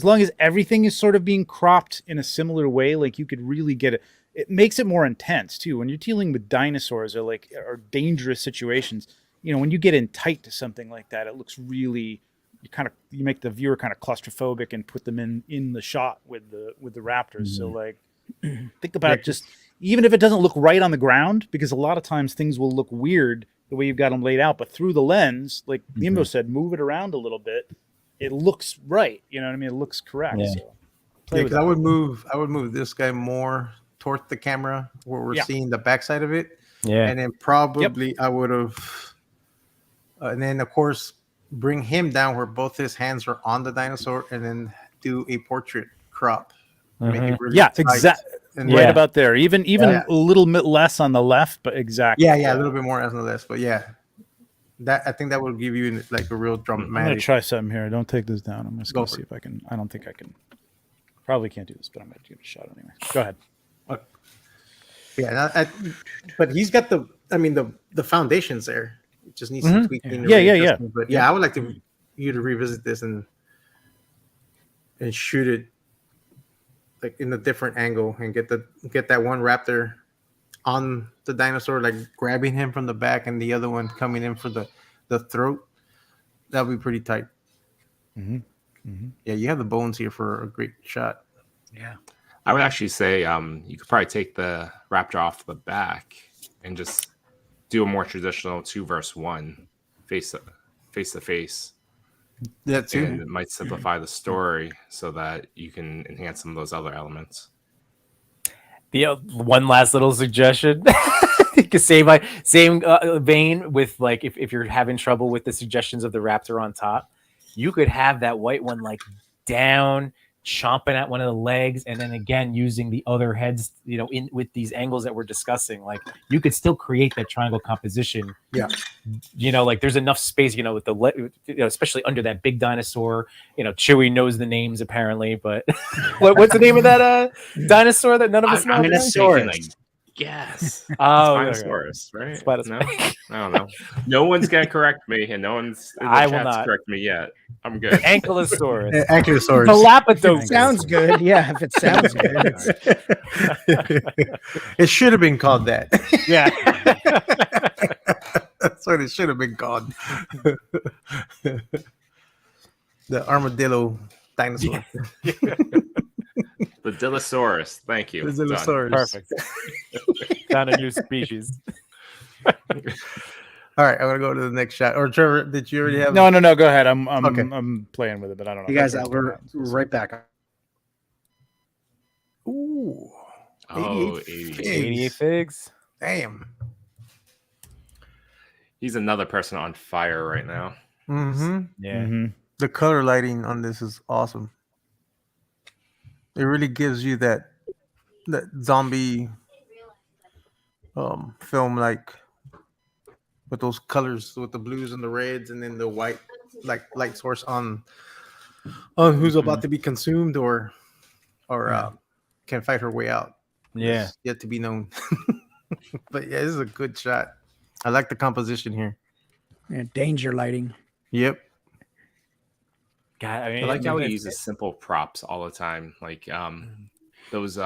S2: long as everything is sort of being cropped in a similar way, like you could really get it. It makes it more intense too when you're dealing with dinosaurs or dangerous situations. When you get in tight to something like that, it looks really. You make the viewer kind of claustrophobic and put them in the shot with the raptors. So like think about just even if it doesn't look right on the ground, because a lot of times things will look weird the way you've got them laid out, but through the lens, like Yimbo said, move it around a little bit. It looks right. You know what I mean? It looks correct.
S3: Yeah. So I would move this guy more towards the camera where we're seeing the backside of it. Yeah. And then probably I would have, and then of course, bring him down where both his hands are on the dinosaur, and then do a portrait crop. Make it really
S2: exactly. Right about there. Even a little bit less on the left, but exactly.
S3: Yeah, a little bit more on the left, but that I think that will give you like a real dramatic.
S2: I'm gonna try something here. Don't take this down. I'm just gonna see if I can. I don't think I can. Probably can't do this, but I'm gonna give it a shot anyway. Go ahead.
S3: Okay. Yeah, but he's got the foundations there. It just needs some tweaking.
S2: Yeah.
S3: But I would like you to revisit this and shoot it like in a different angle and get that one raptor on the dinosaur, like grabbing him from the back, and the other one coming in for the throat. That would be pretty tight. Yeah, you have the bones here for a great shot.
S5: Yeah,
S4: I would actually say you could probably take the raptor off the back and just do a more traditional 2-verse-1 face to face.
S3: That too.
S4: And it might simplify the story so that you can enhance some of those other elements.
S6: One last little suggestion. Same vein with like if you're having trouble with the suggestions of the raptor on top, you could have that white one like down, chomping at one of the legs, and then again using the other heads, in with these angles that we're discussing. Like you could still create that triangle composition.
S3: Yeah.
S6: Like there's enough space, with the especially under that big dinosaur. Chewie knows the names apparently, but what's the name of that dinosaur that none of us know?
S5: Spinosaurus.
S4: Yes.
S6: Spinosaurus,
S4: right?
S6: Spinosaurus.
S4: No, I don't know. No one's gonna correct me, and no one's in the
S6: I will
S4: chat's
S6: not
S4: correct me yet. I'm good.
S5: Ankylosaurus.
S3: Ankylosaurus.
S6: Galapagos.
S1: Sounds good. Yeah, if it sounds good.
S3: It should have been called that.
S6: Yeah.
S3: That's what it should have been called. The armadillo dinosaur.
S4: The Dillosaurus. Thank you.
S3: The
S4: Done.
S3: Dillosaurus.
S8: Perfect. Found a new species.
S3: All right, I'm gonna go to the next shot. Or Trevor, did you already have?
S2: No. Go ahead. I'm
S3: Okay.
S2: I'm playing with it, but I don't know.
S5: You guys,
S2: Go for it.
S5: we're right back.
S3: Ooh.
S4: Oh,
S3: 88
S8: 88 figs.
S3: Damn.
S4: He's another person on fire right now.
S3: Mm-hmm.
S8: Yeah.
S2: Mhm.
S3: The color lighting on this is awesome. It really gives you that zombie film, like with those colors, with the blues and the reds, and then the white, like light source on who's about to be consumed or can fight her way out.
S8: Yeah.
S3: It's yet to be known. But yeah, this is a good shot. I like the composition here.
S1: Yeah, danger lighting.
S3: Yep.
S8: God, I mean,
S4: I like how he
S8: it's-
S4: uses simple props all the time, like those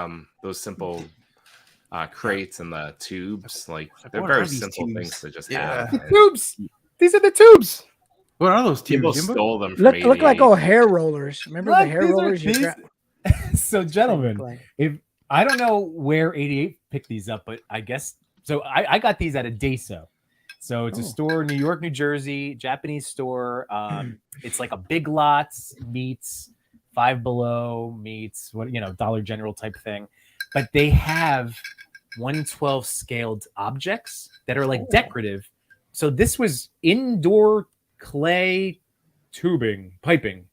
S4: simple crates and the tubes. Like they're
S3: What
S4: very
S3: are these
S4: simple
S3: tubes?
S4: things to just
S3: Yeah.
S4: have. And
S8: tubes. These are the tubes.
S3: What are those
S4: People
S3: tubes? Jimbo?
S4: stole them from
S1: Look like
S4: 88.
S1: oh hair rollers. Remember the
S8: Look,
S1: hair
S8: these are-
S1: rollers? You
S8: these-
S1: gra-
S8: So, gentlemen,
S1: like-
S8: if I don't know where 88 picked these up, but I guess so. I got these at a Daiso. So it's a
S1: Oh.
S8: store, New York, New Jersey, Japanese store. It's like a Big Lots meets Five Below meets Dollar General type thing, but they have 1/12 scaled objects that are like decorative. So this was indoor clay tubing, piping,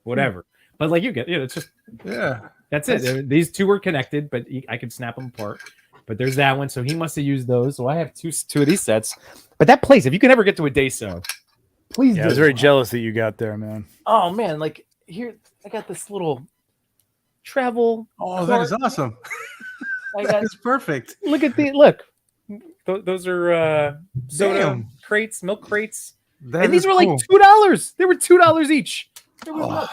S8: whatever. But like you get, it's just
S3: Yeah.
S8: that's it. These two were connected, but I could snap them apart. But there's that one, so he must have used those. So I have two of these sets. But that place, if you can ever get to a Daiso, please
S2: Yeah,
S8: do.
S2: I was very jealous that you got there, man.
S8: Oh man, like here I got this little travel.
S3: Oh, that is awesome.
S8: I
S3: That
S8: got.
S3: is perfect.
S8: Look at the look. Those are soda
S3: Damn.
S8: crates, milk crates,
S3: That
S8: and these
S3: is
S8: were
S3: cool.
S8: like $2. They were $2 each. They were
S3: Oh.
S8: nuts.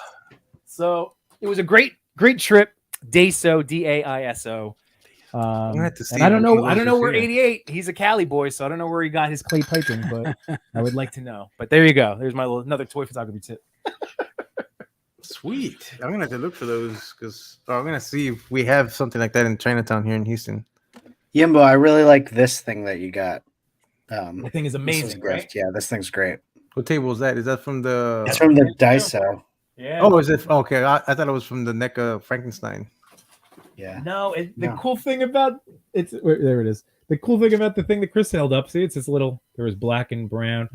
S8: So it was a great trip. Daiso, Daiso.
S3: gonna have to see
S8: And I don't
S3: one of
S8: know. I
S3: those
S8: don't know
S3: this
S8: where
S3: year.
S8: 88. He's a Cali boy, so I don't know where he got his clay piping, but I would like to know. But there you go. There's my another toy photography tip.
S3: Sweet. I'm gonna have to look for those because I'm gonna see if we have something like that in Chinatown here in Houston.
S5: Yimbo, I really like this thing that you got.
S8: The thing is
S5: This is
S8: amazing,
S5: great.
S8: right?
S5: Yeah, this thing's great.
S3: What table is that? Is that from the?
S5: It's from the Daiso.
S8: Yeah.
S3: Oh, is it? Okay, I thought it was from the NECA Frankenstein.
S5: Yeah.
S8: No, the
S5: No.
S8: cool thing about there it is. The cool thing about the thing that Chris held up, see, it's this little. There was black and brown,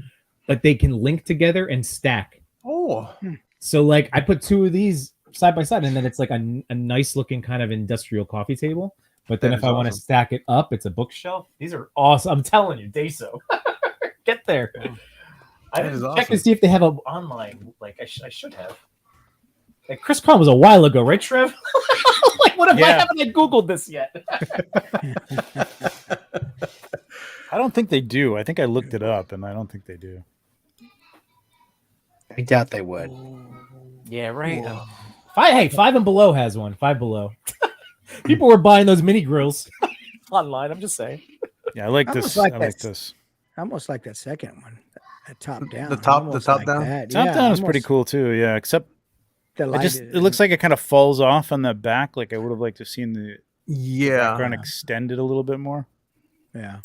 S8: but they can link together and stack.
S3: Oh,
S8: So like I put two of these side by side, and then it's like a nice looking kind of industrial coffee table. But then
S3: That
S8: if
S3: is
S8: I want to
S3: awesome.
S8: stack it up, it's a bookshelf. These are awesome. I'm telling you, Daiso. Get there. I
S3: That is
S8: didn't check
S3: awesome.
S8: to see if they have a online. Like I should have. Like Chris Prom was a while ago, right, Trev? Like what if I
S2: Yeah.
S8: haven't I Googled this yet?
S2: I don't think they do. I think I looked it up, and I don't think they do.
S5: I doubt they would.
S8: Yeah, right. Five and Below has one. Five Below. People were buying those mini grills online. I'm just saying.
S2: Yeah, I like
S1: I
S2: this.
S1: almost like
S2: I like
S1: that.
S2: this.
S1: I almost like that second one, that top down.
S3: The top-
S1: I almost
S3: top
S1: like
S3: down?
S1: that.
S2: Top
S1: Yeah,
S2: down is pretty
S1: almost
S2: cool too. Yeah, except
S1: the
S2: it
S1: light
S2: just
S1: is-
S2: it looks like it kind of falls off on the back. Like I would have liked to seen the
S3: yeah.
S2: background extended a little bit more.
S1: yeah,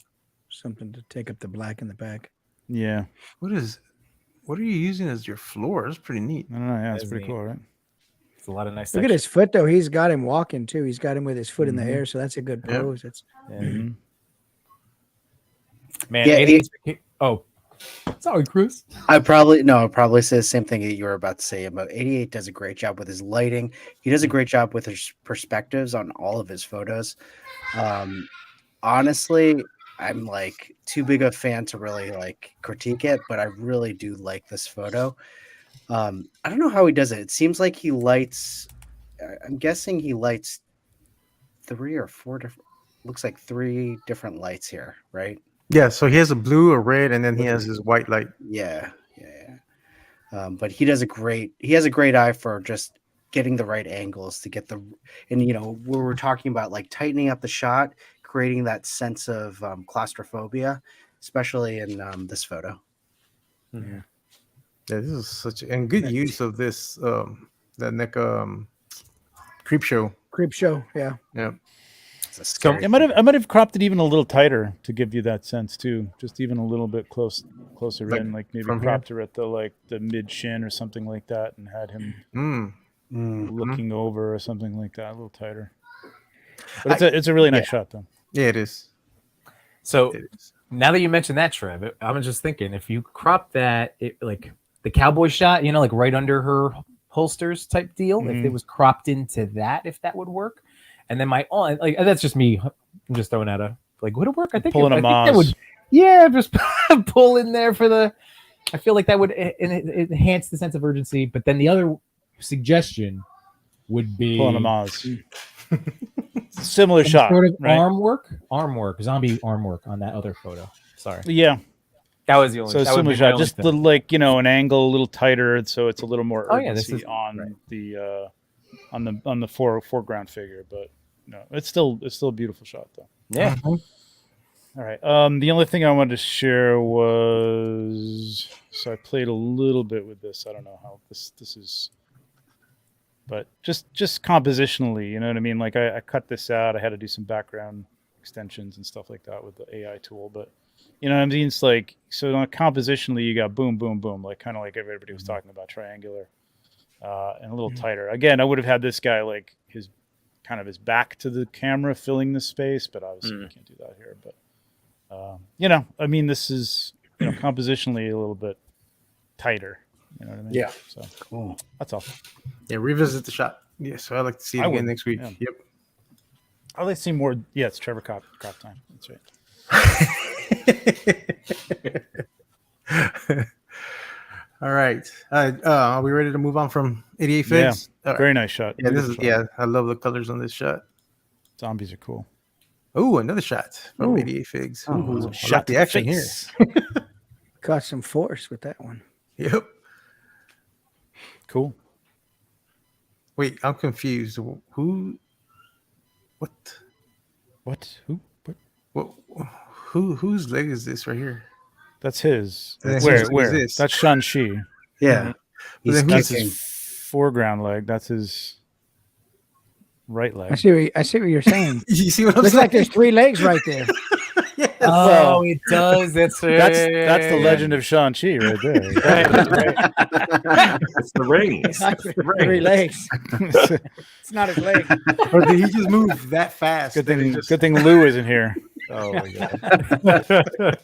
S1: something to take up the black in the back.
S2: Yeah,
S3: What are you using as your floor? That's pretty neat.
S2: I don't know. Yeah,
S8: That
S2: it's
S8: is
S2: pretty
S8: neat.
S2: cool, right?
S8: It's a lot of nice.
S1: Look at his foot though. He's got him walking too. He's got him with his foot in the
S2: Mhm.
S1: air, so that's a good
S3: Yeah.
S1: pose. It's
S2: Mhm.
S8: Man,
S5: Yeah,
S8: 88 oh, sorry, Chris.
S5: I'd probably say the same thing that you were about to say about 88 does a great job with his lighting. He does a great job with his perspectives on all of his photos. Honestly, I'm like too big a fan to really like critique it, but I really do like this photo. I don't know how he does it. It seems like he lights. I'm guessing he lights 3 or 4 different. Looks like 3 different lights here, right?
S3: Yeah. So he has a blue, a red, and then he has his white light.
S5: Yeah. But he has a great eye for just getting the right angles to get the, and we were talking about like tightening up the shot, creating that sense of claustrophobia. especially in this photo.
S3: Yeah, this is such and good use of this that neck creep show.
S1: Creep show. Yeah.
S3: Yeah.
S5: It's a scary
S2: I might have cropped it even a little tighter to give you that sense too. Just even a little bit closer
S3: Like
S2: in, like maybe
S3: from
S2: cropped her at the mid shin or something like that, and had him looking over or something like that, a little tighter. But it's a really nice shot though.
S3: Yeah, it is.
S8: So
S3: It is.
S8: now that you mentioned that, Trev, I'm just thinking if you crop that, like the cowboy shot, like right under her holsters type deal, if it was cropped into that, if that would work. And then that's just me. I'm just throwing out would it work? I think
S2: Pulling a
S8: that would, just pull in there for the. I feel like that would enhance the sense of urgency. But then the other suggestion would be
S2: Pulling a Maz. Similar shot,
S8: sort of
S2: right?
S8: arm work, zombie arm work on that other photo. Sorry,
S2: Yeah.
S8: that was the only.
S2: So
S8: that would
S2: similar
S8: be my
S2: shot,
S8: only
S2: just
S8: thing.
S2: an angle a little tighter, so it's a little more urgency
S8: this is
S2: on the on the foreground figure. But no, it's still a beautiful shot though.
S8: Yeah.
S2: All right. The only thing I wanted to share was, so I played a little bit with this. I don't know how this is, but just compositionally, you know what I mean? Like I cut this out. I had to do some background extensions and stuff like that with the AI tool, but you know what I mean? It's like, so compositionally, you got boom, boom, boom, like kind of like everybody was talking about, triangular, and a little tighter. Again, I would have had this guy like his back to the camera filling the space, but obviously we can't do that here. But I mean, this is compositionally a little bit tighter. You know what I mean?
S5: Yeah.
S2: So
S5: Cool.
S2: that's all.
S3: Yeah, revisit the shot. Yeah, so I'd like to see it
S2: I
S3: again
S2: would,
S3: next week.
S2: yeah.
S3: Yep.
S2: I'd like to see more. Yeah, it's Trevor crop time. That's right.
S3: All right. Are we ready to move on from 88 figs?
S2: Yeah, very nice shot.
S3: Yeah,
S2: Beautiful shot.
S3: I love the colors on this shot.
S2: Zombies are cool.
S3: Oh, another shot from
S1: Ooh.
S3: 88 figs.
S1: Oh,
S3: Ooh, I
S2: Shot
S3: like the
S2: to
S3: action
S2: face.
S3: here.
S1: Got some force with that one.
S3: Yep.
S2: Cool.
S3: Wait, I'm confused. Who? What?
S2: What? Who? What?
S3: What? Whose leg is this right here?
S2: That's his.
S3: That's
S2: Where?
S3: whose
S2: Where?
S3: is this?
S2: That's Shang-Chi.
S5: Yeah. He's
S3: then
S2: That's
S5: kicking.
S2: his foreground leg. That's his right leg.
S1: I see what you're saying.
S3: You see what I'm
S1: Looks
S3: saying?
S1: like there's 3 legs right there.
S3: Yes.
S8: Oh, it does. That's
S2: That's the legend of Shang-Chi right there.
S4: It's the rings.
S1: 3 legs. It's not his leg.
S3: Or did he just move that fast?
S2: Good
S3: that it
S2: thing.
S3: just-
S2: Good thing Lou isn't here.
S3: Oh my god.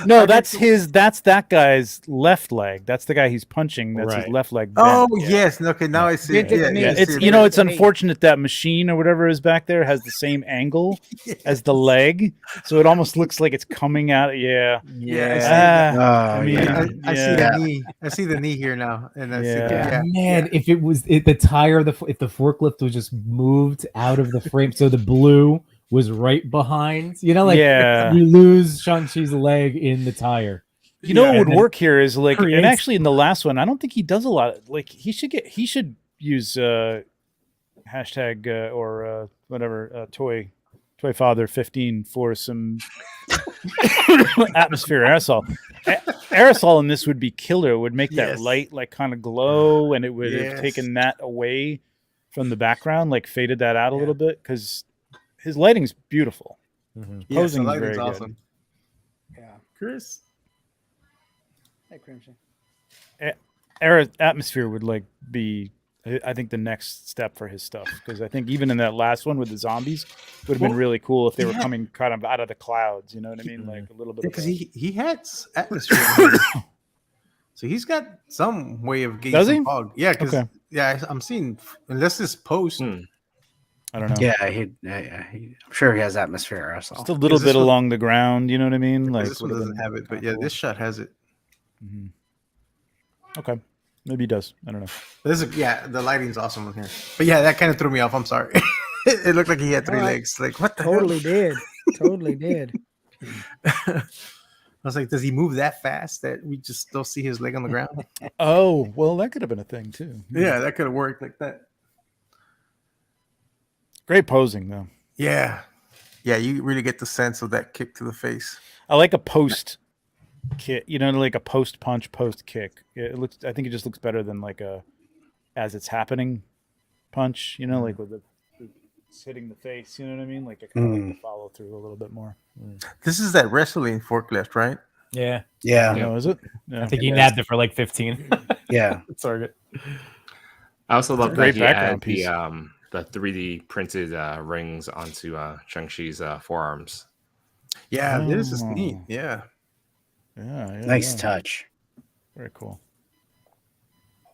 S2: No, that's that guy's left leg. That's the guy he's punching. That's his
S8: Right.
S2: left leg. bent.
S3: Oh yes. Okay, now I see it.
S1: Get to the
S3: Yeah,
S1: knee.
S3: yeah, I
S2: It's
S3: see it.
S2: it's unfortunate that machine or whatever is back there has the same angle as the leg, so it almost looks like it's coming out. Yeah,
S3: Yeah, I see that.
S2: Ah,
S5: Oh,
S2: I mean,
S5: yeah.
S3: I see
S2: yeah.
S3: the knee. I see the knee here now, and I see
S2: Yeah.
S3: yeah.
S8: Man, if it was the tire, if the forklift was just moved out of the frame, so the blue was right behind,
S2: Yeah.
S8: you lose Shang-Chi's leg in the tire.
S2: You know what
S8: and
S2: would
S8: then
S2: work here is like, and
S8: creates-
S2: actually in the last one, I don't think he does a lot. Like he should use hashtag or whatever toy father 15 for some atmosphere aerosol. Aerosol in this would be killer. It would make that
S3: Yes.
S2: light like kind of glow, and it would have
S3: Yes.
S2: taken that away from the background, like faded that out a little bit, because his lighting's beautiful.
S3: Yes, the
S2: Posing's
S3: lighting's
S2: very good.
S3: awesome.
S1: Yeah.
S3: Chris.
S1: Hey, Crimson.
S2: Atmosphere would like be, I think, the next step for his stuff, because I think even in that last one with the zombies would have been
S3: Well,
S2: really cool if they were
S3: yeah.
S2: coming kind of out of the clouds. You know what I mean? Like a little bit.
S3: Because
S2: of
S3: he had atmosphere. in here. So he's got some way of getting
S2: Does
S3: some
S2: he?
S3: fog. Yeah, because
S2: Okay.
S3: I'm seeing unless this post.
S2: I don't know.
S5: Yeah, I'm sure he has atmosphere aerosol.
S2: Just a little
S3: Is this
S2: bit
S3: what-
S2: along the ground. You know what I mean? Like
S3: this one
S2: would've
S3: doesn't
S2: been
S3: have it, but
S2: kinda
S3: yeah,
S2: cool.
S3: this shot has it.
S2: Mhm. Okay, maybe he does. I don't know.
S3: This is, yeah, the lighting's awesome in here. But yeah, that kind of threw me off. I'm sorry. It looked like he had 3
S1: Oh, I
S3: legs. Like what the
S1: Totally
S3: hell?
S1: did. Totally did.
S3: I was like, does he move that fast that we just don't see his leg on the ground?
S2: Oh well, that could have been a thing too.
S3: Yeah, that could have worked like that.
S2: Great posing though.
S3: Yeah. Yeah, you really get the sense of that kick to the face.
S2: I like a post kick, like a post punch, post kick. It looks. I think it just looks better than like a as it's happening punch. Like with it's hitting the face. You know what I mean? Like I kind of like to follow through a little bit more.
S3: This is that wrestling forklift, right?
S8: Yeah.
S2: Is it? Yeah.
S8: I think he nabbed it for like 15.
S5: Yeah.
S8: Target.
S4: I also love that
S2: great
S4: he
S2: background
S4: added
S2: piece.
S4: the 3D printed rings onto Shang-Chi's forearms.
S3: Yeah, this is neat. Yeah.
S2: Yeah.
S5: Nice touch.
S2: Very cool.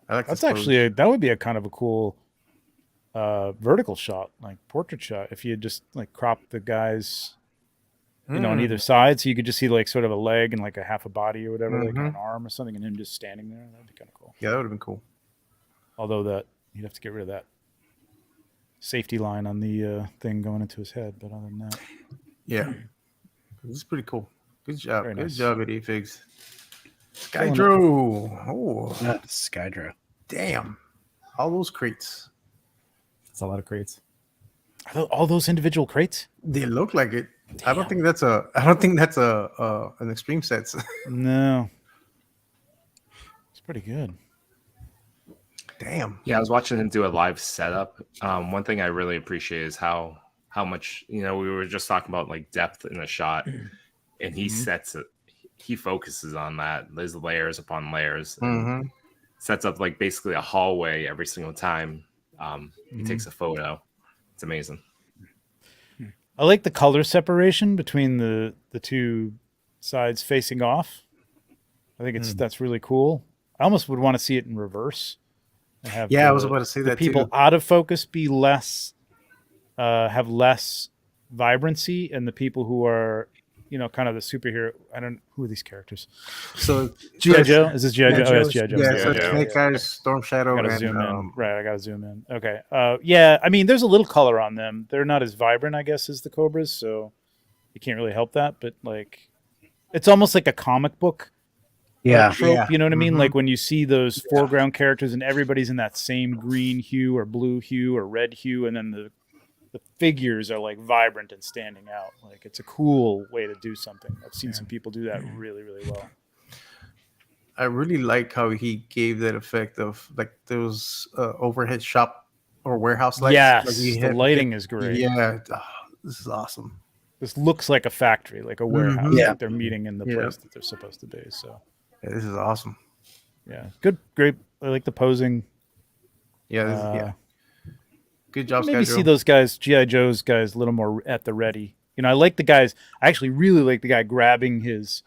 S3: I like
S2: That's
S3: this
S2: actually that would be a kind of a cool vertical shot, like portrait shot. If you had just like cropped the guys, on either side, so you could just see like sort of a leg and like a half a body or whatever, like an arm or something, and him just standing there. That'd be kind of cool.
S3: Yeah, that would have been cool.
S2: Although that you'd have to get rid of that safety line on the thing going into his head. But other than that,
S3: Yeah, this is pretty cool. Good job.
S2: Very
S3: Good
S2: nice.
S3: job, Eddie Figs. Skydro. Oh,
S5: Not Skydro.
S3: damn. All those crates.
S8: It's a lot of crates.
S2: are all those individual crates?
S3: They look like it. I don't think that's an extreme sets.
S2: No, it's pretty good.
S3: Damn.
S4: Yeah, I was watching him do a live setup. One thing I really appreciate is how much we were just talking about like depth in a shot, and he sets it. He focuses on that. There's layers upon layers. And sets up like basically a hallway every single time he takes a photo. It's amazing.
S2: I like the color separation between the two sides facing off. I think that's really cool. I almost would want to see it in reverse. And have
S3: I was about to say
S2: the
S3: that
S2: people
S3: too.
S2: out of focus be less, have less vibrancy, and the people who are, kind of the superhero. I don't who are these characters.
S3: So
S2: G.I. Joe? Is this G.I. Joe? Oh, it's G.I. Joe.
S3: Yeah, so
S4: Joe.
S3: Snake Eyes, Storm Shadow,
S2: I gotta
S3: and
S2: zoom in. Right, I gotta zoom in. Okay. Yeah, I mean, there's a little color on them. They're not as vibrant, I guess, as the Cobras, so you can't really help that. But like, it's almost like a comic book trope. You know what I mean? Like when you see those foreground characters and everybody's in that same green hue or blue hue or red hue, and then the figures are like vibrant and standing out. Like it's a cool way to do something. I've seen some people do that really, really well.
S3: I really like how he gave that effect of like those overhead shop or warehouse lights.
S2: Yes,
S3: Like he
S2: the
S3: had-
S2: lighting is great.
S3: Yeah, this is awesome.
S2: This looks like a factory, like a warehouse.
S5: Yeah.
S2: Like they're meeting in the place that they're supposed to be. So
S3: Yeah, this is awesome.
S2: yeah, good, great. I like the posing.
S3: Yeah, this good job,
S2: Maybe
S3: Skydro.
S2: see those guys, G.I. Joe's guys, a little more at the ready. I like the guys. I actually really like the guy grabbing his,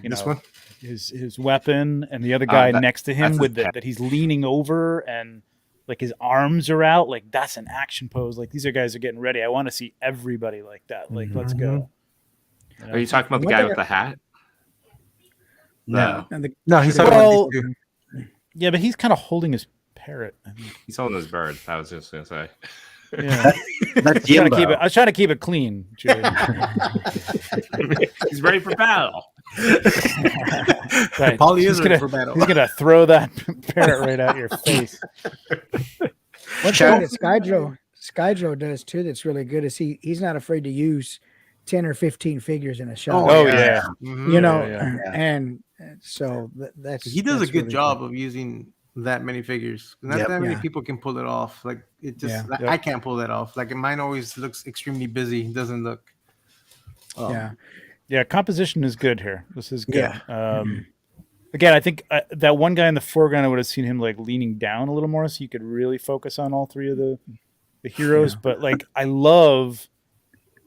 S3: This one?
S2: his weapon, and the other guy next to him
S4: that's
S2: with
S4: his
S2: that he's leaning over and like his arms are out. Like that's an action pose. Like these guys are getting ready. I want to see everybody like that. Like let's go.
S4: Are you talking about the guy with the hat?
S5: No.
S1: And
S3: No, he's talking
S2: Well-
S3: about these two.
S2: Yeah, but he's kind of holding his parrot. I mean,
S4: He's holding his bird. I was just gonna say.
S2: yeah.
S5: That's
S2: I was trying to keep it clean. Joey.
S4: He's ready for battle.
S2: Right.
S3: Polly
S2: He's
S3: is
S2: gonna,
S3: ready for battle.
S2: he's gonna throw that parrot right at your face.
S1: one thing that Skydro does too that's really good is he's not afraid to use 10 or 15 figures in a shot.
S2: Oh yeah.
S3: Mhm.
S1: And so that's
S3: He does a
S1: that's
S3: good
S1: really
S3: job of using that many figures. Not
S5: Yep.
S3: that many
S1: Yeah.
S3: people can pull it off. Like it just,
S1: Yeah.
S3: like, I can't pull that off. Like mine always looks extremely busy. It doesn't look.
S2: Yeah, composition is good here. This is good.
S3: Yeah.
S2: Again, I think that one guy in the foreground, I would have seen him like leaning down a little more, so you could really focus on all three of the heroes. But like, I love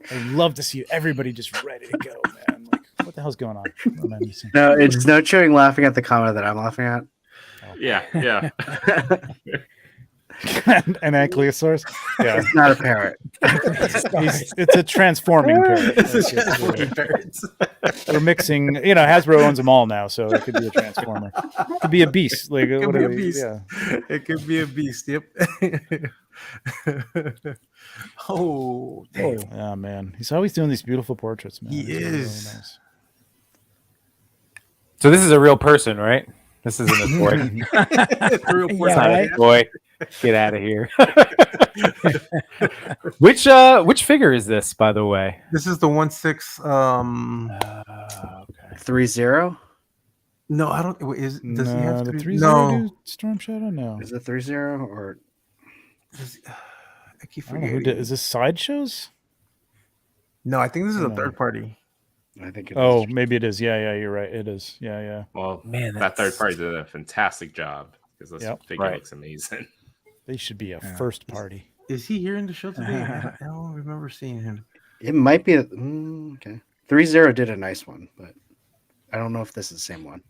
S2: to see everybody just ready to go, man. Like, what the hell's going on? What am I missing?
S5: No, it's no chewing laughing at the comment that I'm laughing at.
S4: Yeah.
S2: An ankylosaurus. Yeah,
S5: It's not a parrot.
S2: it's a transforming parrot. We're mixing. Hasbro owns them all now, so it could be a transformer. It could be a beast. Like
S3: It could be a
S2: whatever.
S3: beast.
S2: Yeah.
S3: It could be a beast. Yep. Oh, damn.
S2: Oh man, he's always doing these beautiful portraits, man.
S3: He
S2: It's really,
S3: is.
S2: really nice.
S8: So this is a real person, right? This isn't a toy.
S3: Real
S1: Yeah,
S8: It's not
S1: right?
S8: a toy. Get out of here. Which figure is this, by the way?
S3: This is the 1/6.
S8: Okay.
S5: 3-0?
S3: No, I don't. Does he have
S2: the 3-0
S3: No,
S2: do Storm Shadow? No.
S5: Is it 3-0 or
S3: I keep
S2: I don't know who
S3: forgetting.
S2: did. Is this Sideshows?
S3: No, I think this is a
S2: No.
S3: third party.
S5: I think it
S2: Oh,
S5: is.
S2: maybe it is. Yeah, you're right. It is. Yeah.
S4: Well,
S8: Man,
S4: that third
S8: that's-
S4: party did a fantastic job because this
S2: Yep.
S4: figure
S8: Right.
S4: looks amazing.
S2: They should be a first party.
S3: Is he here in the show today? I don't remember seeing him.
S5: It might be okay. 3-0 did a nice one, but I don't know if this is the same one.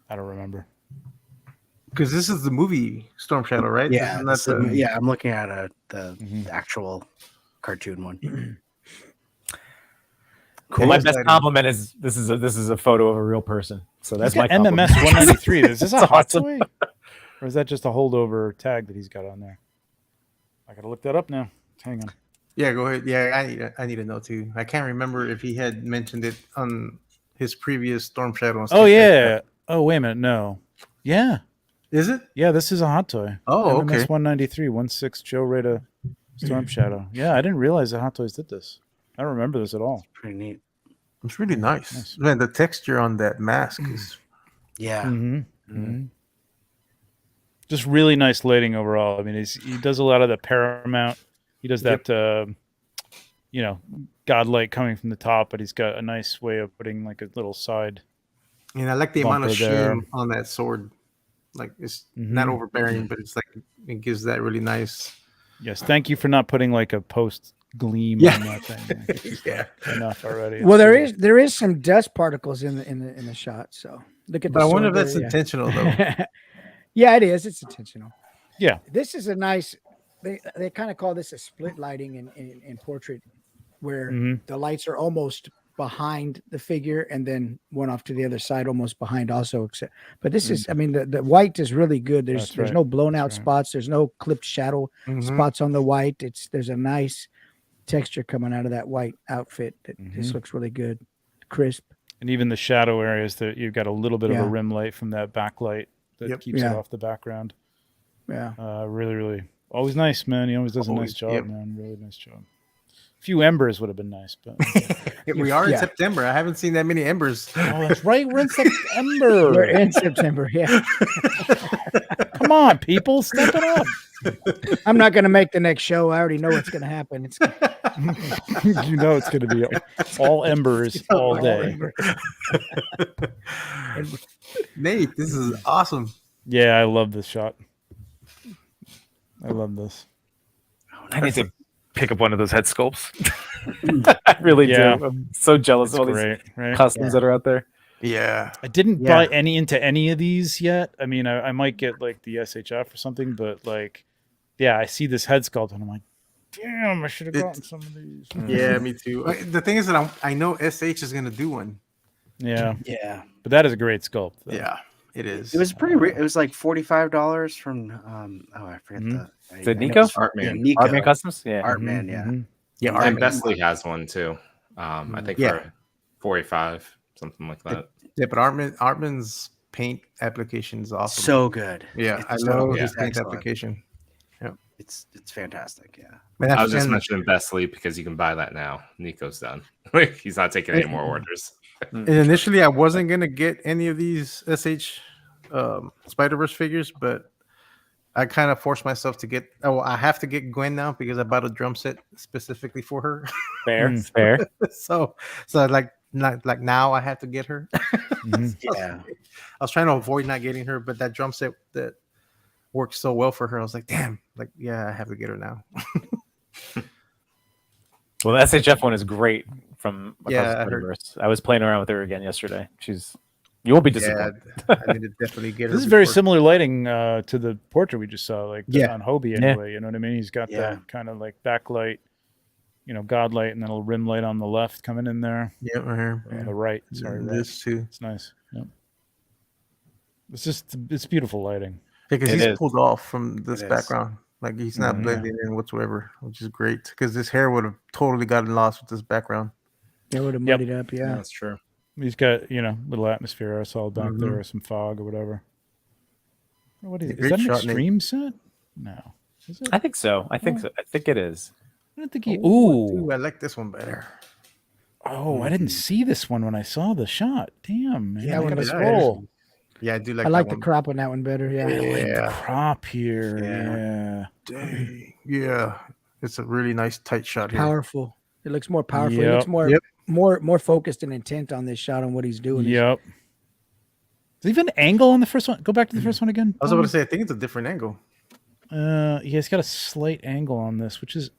S2: I don't remember.
S3: Because this is the movie Storm Shadow, right?
S5: Yeah,
S3: This is not the-
S5: I'm looking at the
S2: Mhm.
S5: actual cartoon one.
S8: Cool. My
S3: It is
S8: best
S3: exciting.
S8: compliment is this is a photo of a real person. So that's
S2: He's
S8: my
S2: got MMS
S8: compliment.
S2: 193. Is this a
S8: That's
S2: hot
S8: awesome.
S2: toy? Or is that just a holdover tag that he's got on there? I gotta look that up now. Hang on.
S3: Yeah, go ahead. Yeah, I need to know too. I can't remember if he had mentioned it on his previous Storm Shadow. and
S2: Oh
S3: stuff like
S2: yeah.
S3: that.
S2: Oh wait a minute. No. Yeah.
S3: Is it?
S2: Yeah. This is a hot toy.
S3: Oh,
S2: MMS
S3: okay.
S2: 193 1/6 Joe Rada Storm Shadow. Yeah, I didn't realize that Hot Toys did this. I don't remember this at all.
S5: Pretty neat.
S3: It's really nice.
S2: Nice.
S3: Man, the texture on that mask is
S5: Yeah.
S2: Mm-hmm. Just really nice lighting overall. I mean, he does a lot of the Paramount. He does that, godlight coming from the top, but he's got a nice way of putting like a little side.
S3: and I like the amount of
S2: Bumper there.
S3: sheen on that sword. Like it's not
S2: Mhm.
S3: overbearing, but it's like it gives that really nice.
S2: Yes, thank you for not putting like a post gleam
S3: Yeah.
S2: on that thing. Like, it's
S3: Yeah.
S2: enough already.
S1: Well,
S2: It's-
S1: there is some dust particles in the shot. So look at.
S3: But I
S1: the
S3: wonder if
S1: sword
S3: that's
S1: there,
S3: intentional though.
S1: Yeah, it is. It's intentional.
S2: Yeah.
S1: This is a nice. They kind of call this a split lighting in portrait, where
S2: Mhm.
S1: the lights are almost behind the figure and then one off to the other side, almost behind also. Except, but this is, I mean, the white is really good. There's
S2: That's right.
S1: no blown out
S2: That's right.
S1: spots. There's no clipped shadow
S3: Mhm.
S1: spots on the white. There's a nice texture coming out of that white outfit. That This looks really good, crisp.
S2: And even the shadow areas that you've got a little bit of
S1: Yeah.
S2: a rim light from that backlight that
S3: Yep.
S2: keeps
S1: Yeah.
S2: it off the background.
S1: Yeah.
S2: Really always nice, man. He always does a nice
S3: Always,
S2: job,
S3: yep.
S2: man. Really nice job. A few embers would have been nice, but
S3: We are in
S1: Yeah.
S3: September. I haven't seen that many embers.
S2: oh, that's right. We're in September.
S1: We're in September. Yeah.
S2: Come on, people, step it up.
S1: I'm not going to make the next show. I already know what's going to happen. It's
S2: You know it's going to be all embers all day.
S3: Nate, this is awesome.
S2: Yeah, I love this shot. I love this.
S8: I need to pick up one of those head sculpts. I really
S2: Yeah.
S8: do. I'm so jealous
S2: It's
S8: of all
S2: great,
S8: these
S2: right?
S8: customs that are out there.
S3: Yeah.
S2: I didn't
S1: Yeah.
S2: buy into any of these yet. I mean, I might get like the SHF or something, but like, yeah, I see this head sculpt and I'm like, damn, I should have gotten some of these.
S3: Yeah, me too. The thing is that I know SH is gonna do one.
S2: Yeah,
S5: Yeah.
S2: but that is a great sculpt. though.
S3: Yeah, it is.
S5: It was pretty. It was like $45 from. I forget
S2: Mhm.
S5: the.
S8: Is it
S5: I know
S8: Nico?
S5: it's-
S4: Artman.
S5: Yeah, Nico.
S8: Artman Customs? Yeah.
S5: Artman, yeah.
S2: Mhm.
S3: yeah,
S4: And
S3: Armin.
S4: Besley has one too. I think
S3: Yeah.
S4: for 45, something like that.
S3: Yeah, but Artman's paint application is awesome.
S5: So good.
S3: yeah, I
S5: It's
S3: know
S5: so-
S3: his
S5: it's
S3: paint
S5: excellent.
S3: application.
S5: It's fantastic. Yeah.
S3: Man,
S4: I was just
S3: and-
S4: mentioning Besley because you can buy that now. Nico's done. Like he's not taking any more orders.
S3: And initially, I wasn't gonna get any of these SH Spider-Verse figures, but I kind of forced myself to get. Oh, I have to get Gwen now because I bought a drum set specifically for her.
S8: Fair. Fair.
S3: so now I have to get her.
S2: Mhm.
S5: Yeah.
S3: I was trying to avoid not getting her, but that drum set that worked so well for her, I was like, damn, like yeah, I have to get her now.
S8: Well, the SHF one is great from Across
S3: Yeah,
S8: the
S3: I heard-
S8: Spider-Verse. I was playing around with her again yesterday. You won't be
S3: Yeah,
S8: disappointed.
S3: I need to definitely get her.
S2: This is very
S3: before-
S2: similar lighting to the portrait we just saw, like
S3: Yeah.
S2: on Hobie
S8: Yeah.
S2: anyway. You know what I mean? He's got
S5: Yeah.
S2: that kind of like backlight, god light, and then a little rim light on the left coming in there.
S3: Yeah, right here.
S2: On the right. Sorry, right.
S3: This too.
S2: It's nice. Yep. It's beautiful lighting.
S3: Because
S8: It
S3: he's
S8: is.
S3: pulled off from this
S5: It is.
S3: background. Like he's not
S2: Mhm.
S3: blending in whatsoever, which is great. Because his hair would have totally gotten lost with this background.
S1: It would have
S2: Yep.
S1: muddied up. Yeah.
S4: That's true.
S2: He's got little atmosphere I saw back
S3: Mhm.
S2: there, or some fog or whatever. What is it? Is
S3: Great
S2: that an
S3: shot, Nate.
S2: extreme set? No. Is it?
S6: I think so. I think it is.
S2: I don't think he.
S3: Ooh,
S2: Ooh.
S3: I like this one better.
S2: Oh, I didn't see this one when I saw the shot. Damn, man.
S3: Yeah,
S2: I
S3: look
S2: gotta
S3: at that.
S2: scroll.
S3: Yeah, I do like
S1: I like
S3: that
S1: the
S3: one.
S1: crop on that one better. Yeah.
S2: I like the
S3: Yeah.
S2: crop here.
S3: Yeah.
S2: Yeah.
S3: Dang. Yeah. It's a really nice tight shot here.
S1: Powerful. It looks more powerful. It looks
S2: Yep.
S1: more focused and intent on this shot on what he's doing.
S2: Yep. Does he have an angle on the first one? Go back to the first one again.
S3: I was about to say, I think it's a different angle.
S2: He's got a slight angle on this, which is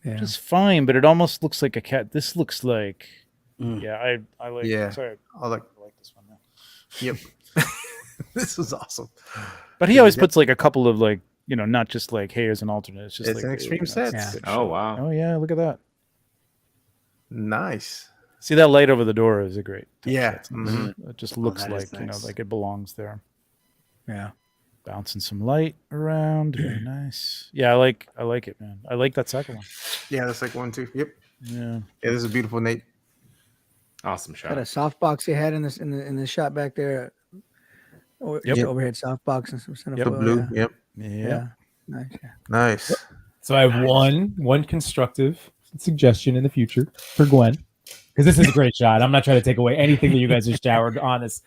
S1: Yeah.
S2: fine, but it almost looks like a cat. This looks like,
S5: Mm.
S2: yeah, I like.
S3: Yeah.
S2: Sorry,
S3: I like.
S2: I like this one now.
S3: Yep. This is awesome.
S2: But he always puts like a couple of like, not just like, hey, here's an alternate. It's just
S3: It's
S2: like
S3: an extreme
S2: it's
S3: set.
S2: a
S1: Yeah.
S2: good
S4: Oh
S2: shot.
S4: wow.
S2: Oh yeah, look at that.
S3: Nice.
S2: See that light over the door is a great. touch.
S3: Yeah.
S2: That's
S3: Mhm.
S2: nice. It just looks
S5: that is
S2: like
S5: nice.
S2: like it belongs there.
S1: Yeah.
S2: Bouncing some light around, very nice. Yeah, I like it, man. I like that second one.
S3: Yeah, that's like one, too. Yep.
S2: Yeah.
S3: Yeah, this is beautiful, Nate.
S4: Awesome
S1: Got a
S4: shot.
S1: softbox he had in the shot back there.
S2: Yep.
S1: Overhead softbox and some center
S2: Yep.
S3: The
S1: foil,
S3: blue.
S1: Yeah.
S3: Yep.
S2: Yeah.
S1: Nice. Yeah.
S3: Nice.
S8: So I have one constructive suggestion in the future for Gwen, because this is a great shot. I'm not trying to take away anything that you guys have showered on us.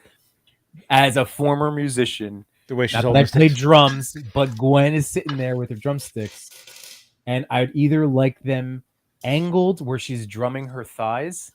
S8: As a former musician,
S2: The way she's
S8: not that
S2: holding
S8: I play drums, but Gwen is sitting there with her drumsticks, and I'd either like them angled where she's drumming her thighs.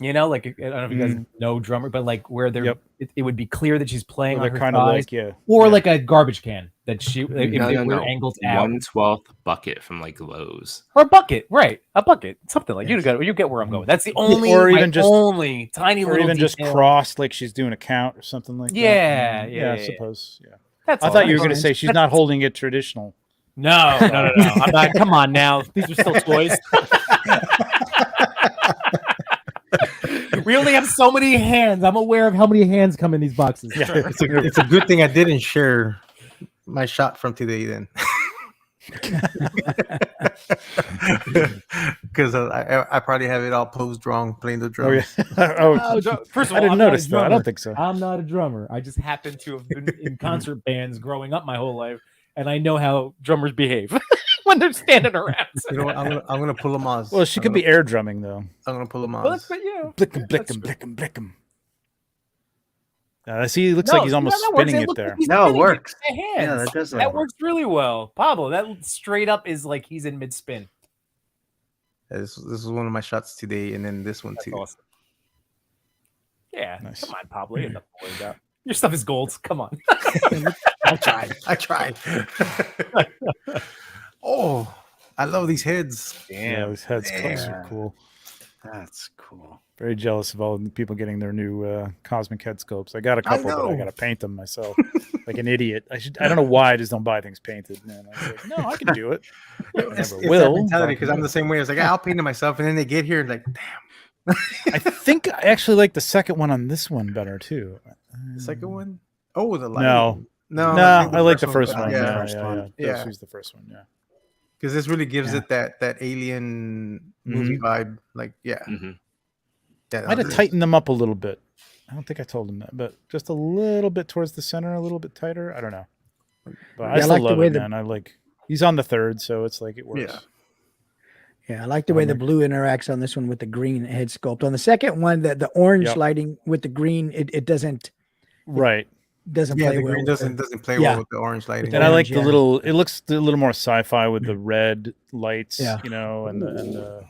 S8: Like I don't know if you guys know drummer, but like where they're,
S2: Yep.
S8: it would be clear that she's playing
S2: They're
S8: on her
S2: kind of
S8: thighs,
S2: like, yeah.
S8: or
S2: yeah.
S8: like a garbage can that she if they were
S4: No.
S8: angled out.
S4: 1/12 bucket from like Lowe's.
S8: Or a bucket, right? A bucket, something like you get where I'm going. That's the only,
S2: Or even just-
S8: only tiny
S2: Or
S8: little
S2: even just
S8: detail.
S2: crossed like she's doing a count or something like that.
S8: Yeah,
S2: Mm,
S8: yeah,
S2: I
S8: yeah.
S2: suppose. Yeah.
S8: That's
S2: I
S8: all.
S2: thought you were
S8: That's
S2: going to say she's not holding it traditional.
S8: No. I'm not. Come on now, these are still toys. We only have so many hands. I'm aware of how many hands come in these boxes.
S2: Yeah.
S3: It's a good thing I didn't share my shot from today then. Because I probably have it all posed wrong playing the
S2: Oh,
S3: drums.
S2: yeah. Oh,
S8: First of all,
S2: I didn't
S8: I'm not a
S2: notice that. I
S8: drummer.
S2: don't think so.
S8: I'm not a drummer. I just happen to have been in concert bands growing up my whole life, and I know how drummers behave when they're standing around.
S3: You know what? I'm gonna pull them on.
S2: Well, she could be air drumming, though.
S3: I'm gonna pull them on.
S8: Well, that's, you know,
S2: Blickum,
S8: That's
S2: blickum,
S8: true.
S2: blickum, blickum. See, it looks like he's almost
S8: that works.
S2: spinning it
S8: looks
S2: there.
S8: like he's
S5: No, it
S8: spinning
S5: works.
S8: with the hands.
S5: Yeah, that does
S8: That
S5: work.
S8: works really well. Pablo, that straight up is like he's in mid spin.
S3: This is one of my shots today, and then this one
S8: That's
S3: too.
S8: awesome. Yeah,
S2: Nice.
S8: come on, Pablo. You have nothing to worry about. Your stuff is gold. Come on.
S3: I tried. Oh, I love these heads.
S2: Yeah, those head scopes are cool.
S5: That's cool.
S2: Very jealous of all the people getting their new cosmic head scopes. I got a couple, but I
S3: know.
S2: got to paint them myself, like an idiot. I don't know why I just don't buy things painted. Man, I was like, no, I can do it. I
S3: It's
S2: never
S3: that
S2: will.
S3: mentality
S2: but-
S3: because I'm the same way. It's like I'll paint it myself, and then they get here and like, damn.
S2: I think I actually like the second one on this one better too.
S3: The second one? Oh, the light.
S2: No,
S3: No,
S2: I like the first one.
S3: Yeah,
S2: Yeah,
S5: first
S2: yeah,
S5: one.
S2: yeah.
S3: Yeah.
S2: Choose the first one. Yeah.
S3: because this really gives
S1: Yeah.
S3: it that alien movie vibe. Like, yeah,
S4: Mhm.
S3: yeah.
S2: I had to tighten them up a little bit. I don't think I told him that, but just a little bit towards the center, a little bit tighter. I don't know, but I
S1: Yeah, I
S2: still
S1: like the
S2: love
S1: way
S2: it,
S1: the-
S2: man. I like. He's on the third, so it's like it works.
S3: Yeah.
S1: Yeah, I like the way the blue interacts on this one with the green head sculpt. On the second one, the orange
S2: Yep.
S1: lighting with the green, it doesn't
S2: Right.
S1: doesn't
S3: Yeah,
S1: play
S3: the
S1: well.
S3: green
S1: with
S3: doesn't play
S1: Yeah.
S3: well with the orange lighting.
S2: And I like
S1: Orange,
S2: the
S1: yeah.
S2: little. It looks a little more sci-fi with the red lights,
S1: Yeah.
S2: you know, and the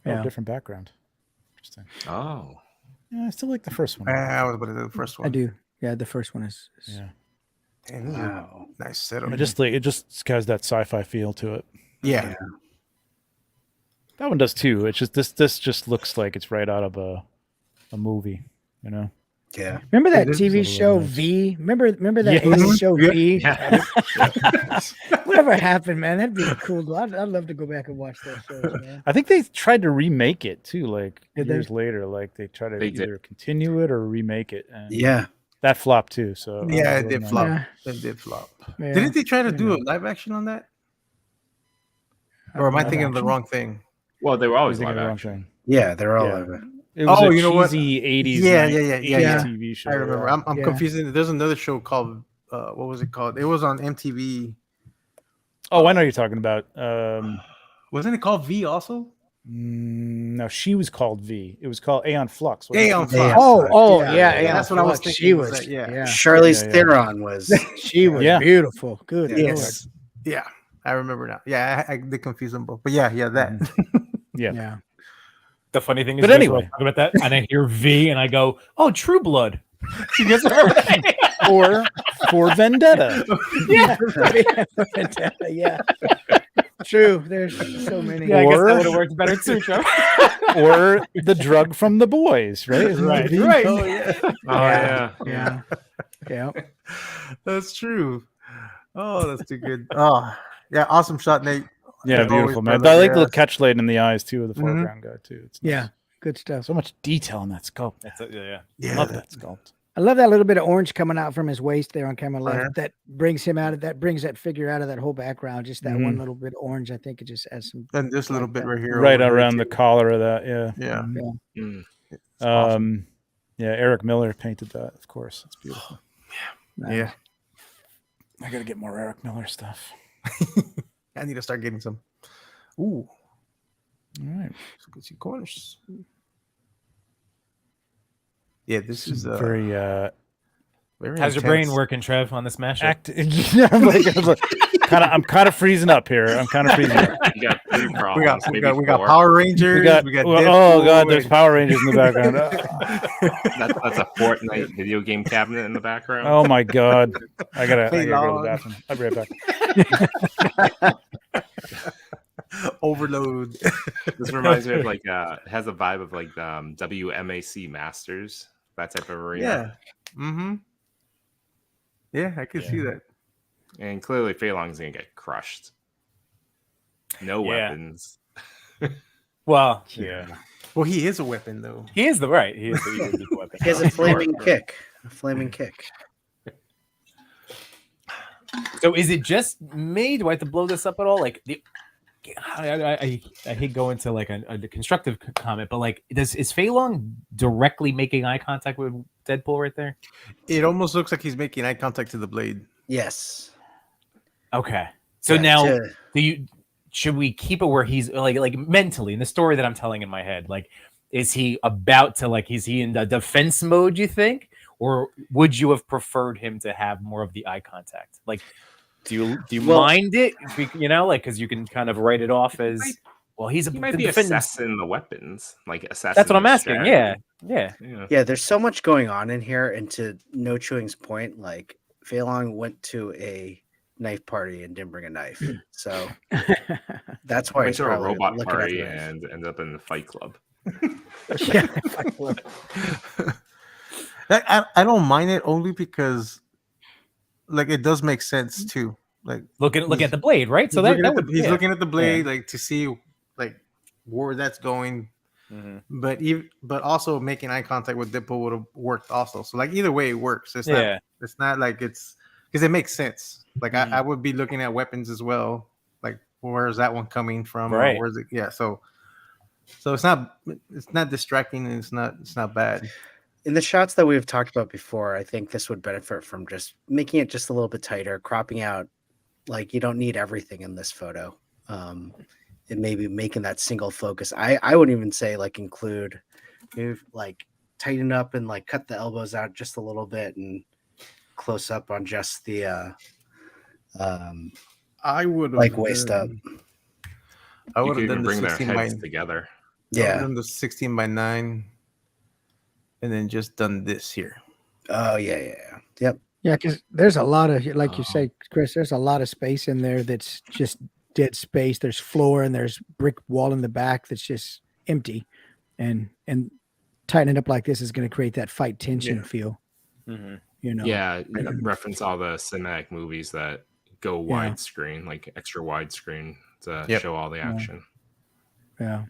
S1: Yeah.
S2: different background. Interesting.
S4: Oh,
S2: Yeah, I still like the first one.
S3: I was about to do the first one.
S1: I do. Yeah, the first one is
S2: Yeah,
S3: Damn, this is
S5: Wow.
S3: a nice setup.
S2: I just like it. Just has that sci-fi feel to it.
S3: yeah.
S2: That one does too. It's just this just looks like it's right out of a movie, you know.
S5: Yeah.
S1: Remember that
S3: It is
S1: TV
S2: a
S1: show
S2: little nice.
S1: V? Remember that
S2: Yeah.
S1: 80s show
S3: Yeah.
S1: V?
S4: yeah.
S1: Whatever happened, man? That'd be cool. I'd love to go back and watch those shows, man.
S2: I think they tried to remake it too, like
S1: Did they?
S2: years later. Like they tried to
S4: They did.
S2: either continue it or remake it, and
S5: Yeah.
S2: that flopped too. So
S3: Yeah,
S2: it
S3: it did
S2: was
S3: flop.
S1: Yeah.
S3: It did flop.
S1: Yeah.
S3: Didn't they try to do a live action on that? Or am I
S1: Live
S3: thinking of the
S1: action?
S3: wrong thing?
S4: Well, they were
S2: I
S4: always
S2: was thinking
S4: live
S2: of the wrong
S4: action.
S2: thing.
S5: Yeah, they're all
S2: Yeah.
S5: over.
S2: It was
S3: Oh,
S2: a
S3: you know what?
S2: cheesy 80s,
S3: Yeah,
S2: 90s,
S3: yeah,
S2: 80s
S1: yeah.
S2: TV show.
S3: I remember.
S2: yeah.
S3: I'm
S1: Yeah.
S3: confusing. There's another show called what was it called? It was on MTV.
S2: Oh, I know what you're talking about.
S3: Wasn't it called V also?
S2: No, she was called V. It was called Aeon Flux. wasn't it?
S3: Aeon
S5: Yeah.
S3: Flux.
S1: Yeah.
S3: That's what I was
S1: Flux.
S3: thinking.
S1: She
S3: was
S1: was,
S3: that, yeah.
S5: Charlize
S2: Yeah, yeah.
S5: Theron was.
S1: she was
S2: Yeah.
S1: beautiful. Good
S3: Yeah.
S1: Lord.
S5: Yes.
S3: Yeah, I remember now. Yeah, I did confuse them both. But yeah, that.
S2: Yeah.
S1: Yeah.
S8: The funny thing is,
S2: But
S8: you guys were
S2: anyway.
S8: talking about that, and I hear V, and I go, "Oh, True Blood." You guys remember that?
S2: Or for Vendetta.
S1: Yeah. Yeah. True. There's so many.
S8: Yeah, I guess that
S2: Or-
S8: would have worked better too, Trevor.
S2: Or the drug from the boys, right? Isn't
S8: Right,
S2: that the V?
S8: right.
S3: Oh yeah,
S1: Yeah. Yeah.
S3: that's true. Oh, that's too good. Oh yeah, awesome shot, Nate.
S2: Yeah,
S3: Always
S2: beautiful, man.
S3: brother,
S2: I like the
S3: yes.
S2: catch light in the eyes too of the
S3: Mhm.
S2: foreground guy too. It's nice.
S1: Yeah. Good stuff.
S2: So much detail in that sculpt.
S8: Yeah.
S3: Yeah,
S2: Love that sculpt.
S1: I love that little bit of orange coming out from his waist there on camera left.
S3: Uh-huh.
S1: That brings him out of that, brings that figure out of that whole background. Just that one
S2: Mhm.
S1: little bit of orange. I think it just adds some.
S3: And this little bit right here,
S2: Right
S3: over here,
S2: around the
S3: too.
S2: collar of that, yeah.
S3: Yeah.
S2: Mhm.
S4: Mm.
S3: It's awesome.
S2: Yeah, Eric Miller painted that, of course. It's beautiful.
S3: Yeah,
S2: I gotta get more Eric Miller stuff.
S3: I need to start getting some. Ooh,
S2: All right.
S3: some good see corners. Yeah, this is
S2: Very
S3: very
S8: How's your brain
S3: intense.
S8: working, Trev, on this mashup?
S2: I'm kind of freezing up here. I'm kind of freezing up.
S4: You got 3
S3: We
S4: problems.
S3: got
S4: maybe
S3: we got
S4: 4.
S3: Power Rangers.
S2: We got,
S3: Deadpool,
S2: oh god, there's
S3: and-
S2: Power Rangers in the background.
S4: That's a Fortnite video game cabinet in the background.
S2: Oh my god. I gotta go to
S3: Long.
S2: the bathroom. I'll be right back.
S3: Overload.
S4: This reminds me of like it has a vibe of like WMAC Masters, that type of arena.
S3: Yeah. Mm-hmm. Yeah, I can see that.
S4: And clearly Fei Long's gonna get crushed. No
S8: Yeah.
S4: weapons.
S8: Well, yeah,
S3: Well, he is a weapon though.
S8: he is the right. He is the weapon.
S5: He has a flaming kick. A flaming kick.
S8: So is it just me? Do I have to blow this up at all? Like I hate going to like a constructive comment, but like is Fei Long directly making eye contact with Deadpool right there?
S3: It almost looks like he's making eye contact to the blade.
S5: Yes.
S8: Okay. So
S5: Yeah,
S8: now
S5: to-
S8: should we keep it where he's like mentally in the story that I'm telling in my head? Like, is he about to is he in the defense mode, you think? Or would you have preferred him to have more of the eye contact? Like, do you mind it? Because you can kind of write it off as he's
S4: He might
S8: the
S4: be
S8: defendant.
S4: assessing the weapons, like assessing.
S8: That's what I'm
S4: the
S8: asking.
S4: strategy.
S8: Yeah.
S5: Yeah, there's so much going on in here. And to No Chewing's point, like Fei Long went to a knife party and didn't bring a knife. So that's why
S4: Went
S5: he's
S4: to a
S5: probably
S4: robot
S5: looking at
S4: party
S5: the knife.
S4: and ended up in the Fight Club.
S1: Yeah.
S3: I don't mind it only because, like, it does make sense too. Like,
S8: Looking at the blade, right? So
S3: he's
S8: that would
S3: he's looking at the blade, like to see like where that's going.
S8: Mhm.
S3: But also making eye contact with Deadpool would have worked also. So like either way it works. It's
S8: Yeah.
S3: not like it's because it makes sense. Like
S8: Mhm.
S3: I would be looking at weapons as well. Like where's that one coming from? Or
S8: Right.
S3: where's it? Yeah. So it's not distracting and it's not bad.
S5: In the shots that we've talked about before, I think this would benefit from just making it just a little bit tighter, cropping out. Like you don't need everything in this photo. And maybe making that single focus. I wouldn't even say like include, maybe like tighten up and like cut the elbows out just a little bit and close up on just the
S3: I would have
S5: like waist up.
S3: I
S4: You
S3: would
S4: could
S3: have
S4: even
S3: done the
S4: bring their
S3: 16 by
S4: heads together.
S3: I would've
S5: Yeah.
S3: done the 16 by 9 and then just done this here.
S5: Oh yeah. Yep.
S1: Yeah, because there's a lot of, like you say, Chris, there's a lot of space in there that's just dead space. There's floor and there's brick wall in the back that's just empty. And tightening it up like this is going to create that fight tension feel.
S8: Mhm.
S1: You know?
S4: Yeah, reference all the cinematic movies that go
S1: Yeah.
S4: widescreen, like extra widescreen to
S3: Yep.
S4: show all the action.
S1: Yeah.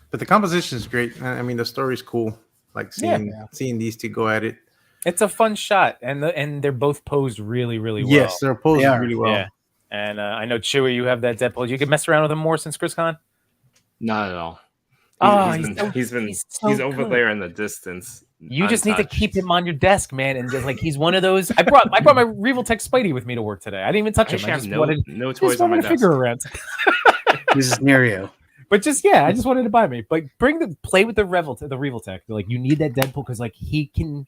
S3: But the composition is great. I mean, the story's cool. Like seeing these two go at it.
S8: It's a fun shot, and they're both posed really, really well.
S3: Yes, they're posed
S5: They are,
S3: really well.
S8: Yeah. And I know Chewy, you have that Deadpool. You can mess around with him more since ChrisCon.
S4: Not at all.
S8: Oh,
S4: he's over
S8: so
S4: there in the distance,
S6: You just need to keep him on your desk, man, and just like he's one of those. I brought my Revoltech Spidey with me to work today. I didn't even touch him. I just wanted
S4: no toys
S6: just
S4: on my
S6: wanted to
S4: desk.
S6: figure around.
S5: This is near you.
S6: But just I just wanted to buy me. But play with the Revoltech. Like you need that Deadpool because like he can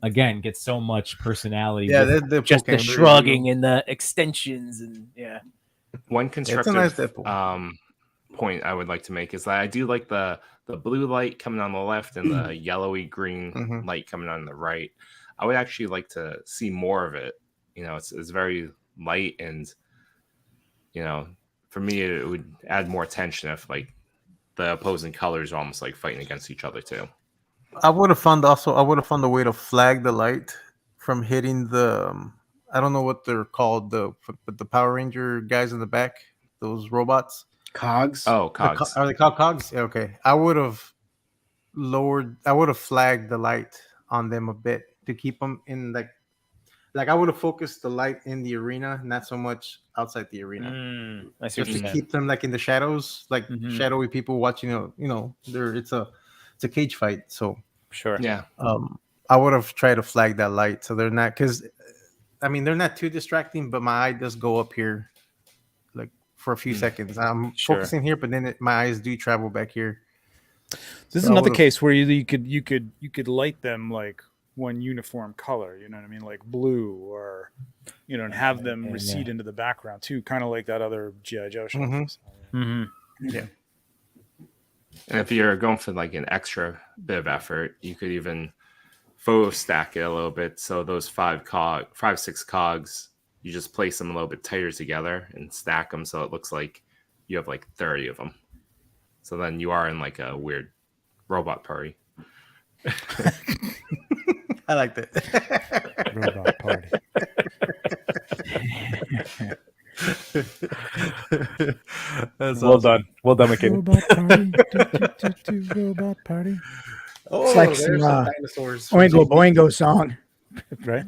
S6: again get so much personality.
S3: Yeah,
S6: with
S3: Deadpool
S6: just the
S3: can really
S6: shrugging and the extensions and
S4: One
S3: It's a
S4: constructive
S3: nice Deadpool.
S4: point I would like to make is that I do like the blue light coming on the left and the yellowy green light coming on the right. I would actually like to see more of it. You know, it's very light, and you know, for me it would add more tension if like the opposing colors are almost like fighting against each other too.
S3: I would have found a way to flag the light from hitting the I don't know what they're called, but the Power Ranger guys in the back, those robots.
S5: Cogs.
S4: Oh, cogs.
S3: Are they called cogs? Yeah, okay. I would have flagged the light on them a bit to keep them in like I would have focused the light in the arena, not so much outside the arena.
S6: I see what
S3: Just
S6: you're
S3: to
S6: saying.
S3: keep them like in the shadows, like shadowy people watching. It's a cage fight. So
S6: Sure.
S4: Yeah.
S3: I would have tried to flag that light so they're not, because I mean they're not too distracting, but my eye does go up here like for a few seconds. I'm focusing here, but then my eyes do travel back here.
S2: This is another case where you could light them like one uniform color, you know what I mean, like blue, or you know, and have them recede into the background too, kind of like that other G.I. Joe show.
S3: Yeah.
S4: And if you're going for like an extra bit of effort, you could even photo stack it a little bit. So those 6 cogs, you just place them a little bit tighter together and stack them so it looks like you have like 30 of them. So then you are in like a weird robot party.
S3: I like that.
S2: Robot party.
S3: That's
S6: Well
S3: awesome.
S6: done, McKinney.
S2: Robot party. Robot party.
S3: Oh,
S1: It's like
S3: there's
S1: some,
S3: some dinosaurs.
S1: Oingo Boingo song.
S2: Right?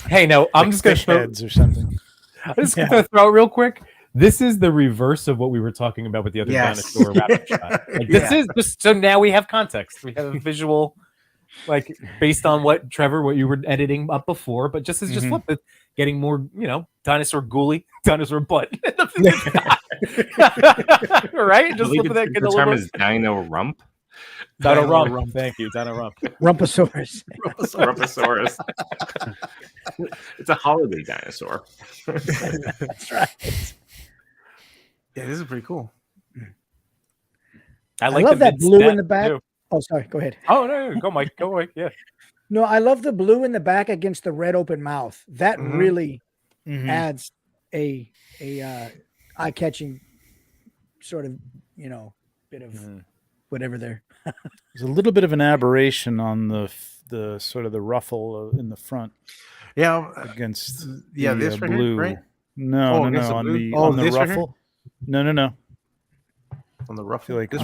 S6: Hey, no, I'm
S2: Like
S6: just gonna
S2: fish heads or something.
S6: I'm just gonna throw it real quick. This is the reverse of what we were talking about with the other dinosaur wrap-up shot. Like, this is just so now we have context. We have a visual, like based on what you were editing up before, but just flip it, getting more, dinosaur ghoulie, dinosaur butt. Right? Just flip that.
S4: The term is dino rump.
S6: Dino rump. Thank you, Dino rump.
S1: Rumpasaurus.
S4: Rumposaurus. It's a holiday dinosaur.
S1: That's right.
S3: Yeah, this is pretty cool.
S1: I love that blue in the back.
S6: Too.
S1: Oh, sorry. Go ahead.
S6: Oh no, go Mike. Go away. Yeah.
S1: No, I love the blue in the back against the red open mouth. That really adds a eye-catching sort of, bit of whatever there.
S2: There's a little bit of an aberration on the sort of the ruffle in the front.
S3: Yeah,
S2: against
S3: this right
S2: blue.
S3: here, right?
S2: No,
S3: on
S2: the
S3: this right
S2: ruffle. No.
S3: On the
S2: I
S3: ruffle.
S2: feel like
S1: the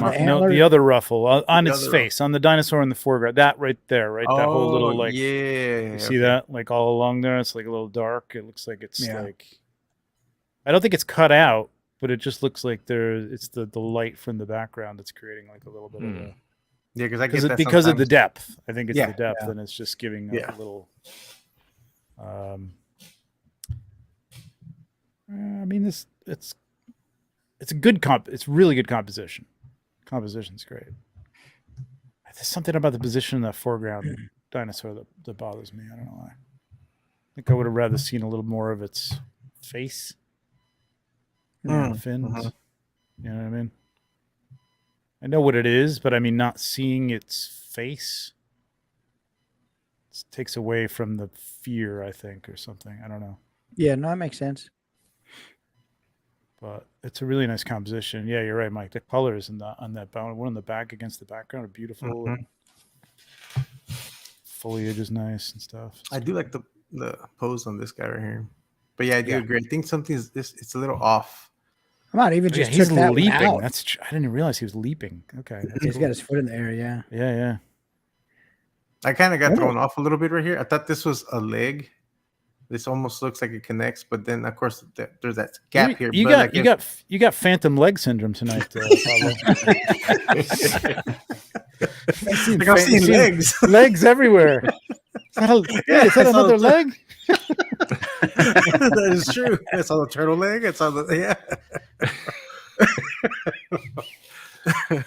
S2: the other ruffle on
S3: The
S2: its
S3: other
S2: face, on the dinosaur in the foreground. That right there, right? That whole little like.
S3: Yeah.
S2: You see that? Like all along there, it's like a little dark. It looks like it's like. I don't think it's cut out, but it just looks like it's the light from the background that's creating like a little bit of a.
S3: Yeah, because I get that
S2: because of the
S3: sometimes.
S2: depth. I think it's
S3: Yeah.
S2: the depth, and it's just giving a little. I mean, it's a good it's really good composition. Composition's great. There's something about the position in that foreground dinosaur that bothers me. I don't know why. I think I would have rather seen a little more of its face. Fins. You know what I mean? I know what it is, but I mean, not seeing its face takes away from the fear, I think, or something. I don't know.
S1: Yeah, no, that makes sense.
S2: But it's a really nice composition. Yeah, you're right, Mike. The colors on that one in the back against the background are beautiful. And foliage is nice and stuff.
S3: I do like the pose on this guy right here. But yeah, I do agree. I think it's a little off.
S1: I might even just
S2: he's
S1: took that
S2: leaping.
S1: one out.
S2: I didn't realize he was leaping. Okay.
S1: He's got his foot in the air, yeah.
S2: Yeah.
S3: I kind of got thrown off a little bit right here. I thought this was a leg. This almost looks like it connects, but then of course there's that gap here.
S2: You got phantom leg syndrome tonight.
S3: Like I'm seeing legs.
S2: Legs everywhere. Is that another leg?
S3: That is true. I saw the turtle leg. I saw the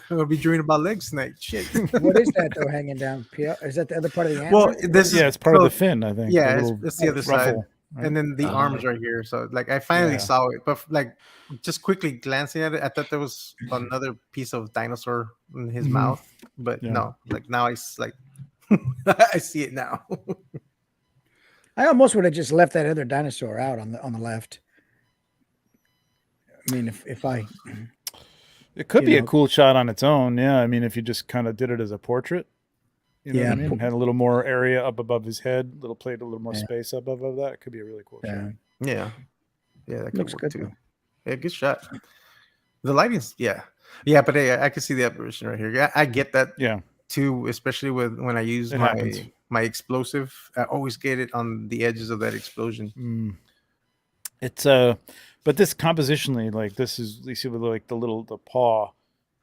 S3: I'll be dreaming about legs tonight. Shit.
S1: What is that though hanging down? Is that the other part of the antler?
S3: Well,
S2: It's part of the fin, I think.
S3: Yeah,
S2: the
S3: it's the other side.
S2: ruffle, right?
S3: And then the arms right here. So like I finally saw it, but like just quickly glancing at it, I thought there was another piece of dinosaur in his mouth, but no. Like now it's like I see it now.
S1: I almost would have just left that other dinosaur out on the left. I mean, if I,
S2: it could be a cool shot on its own. Yeah, I mean, if you just kind of did it as a portrait, you know what I mean? Had a little more area up above his head, a little more space up above that. It could be a really cool shot.
S3: Yeah, that could
S1: Looks
S3: work
S1: good,
S3: too.
S1: though.
S3: Yeah, good shot. The lighting's but I can see the apparition right here. I get that.
S2: Yeah.
S3: Too, especially when I use my explosive. I always get it on the edges of that explosion.
S2: It's but this compositionally, like this is, you see with like the paw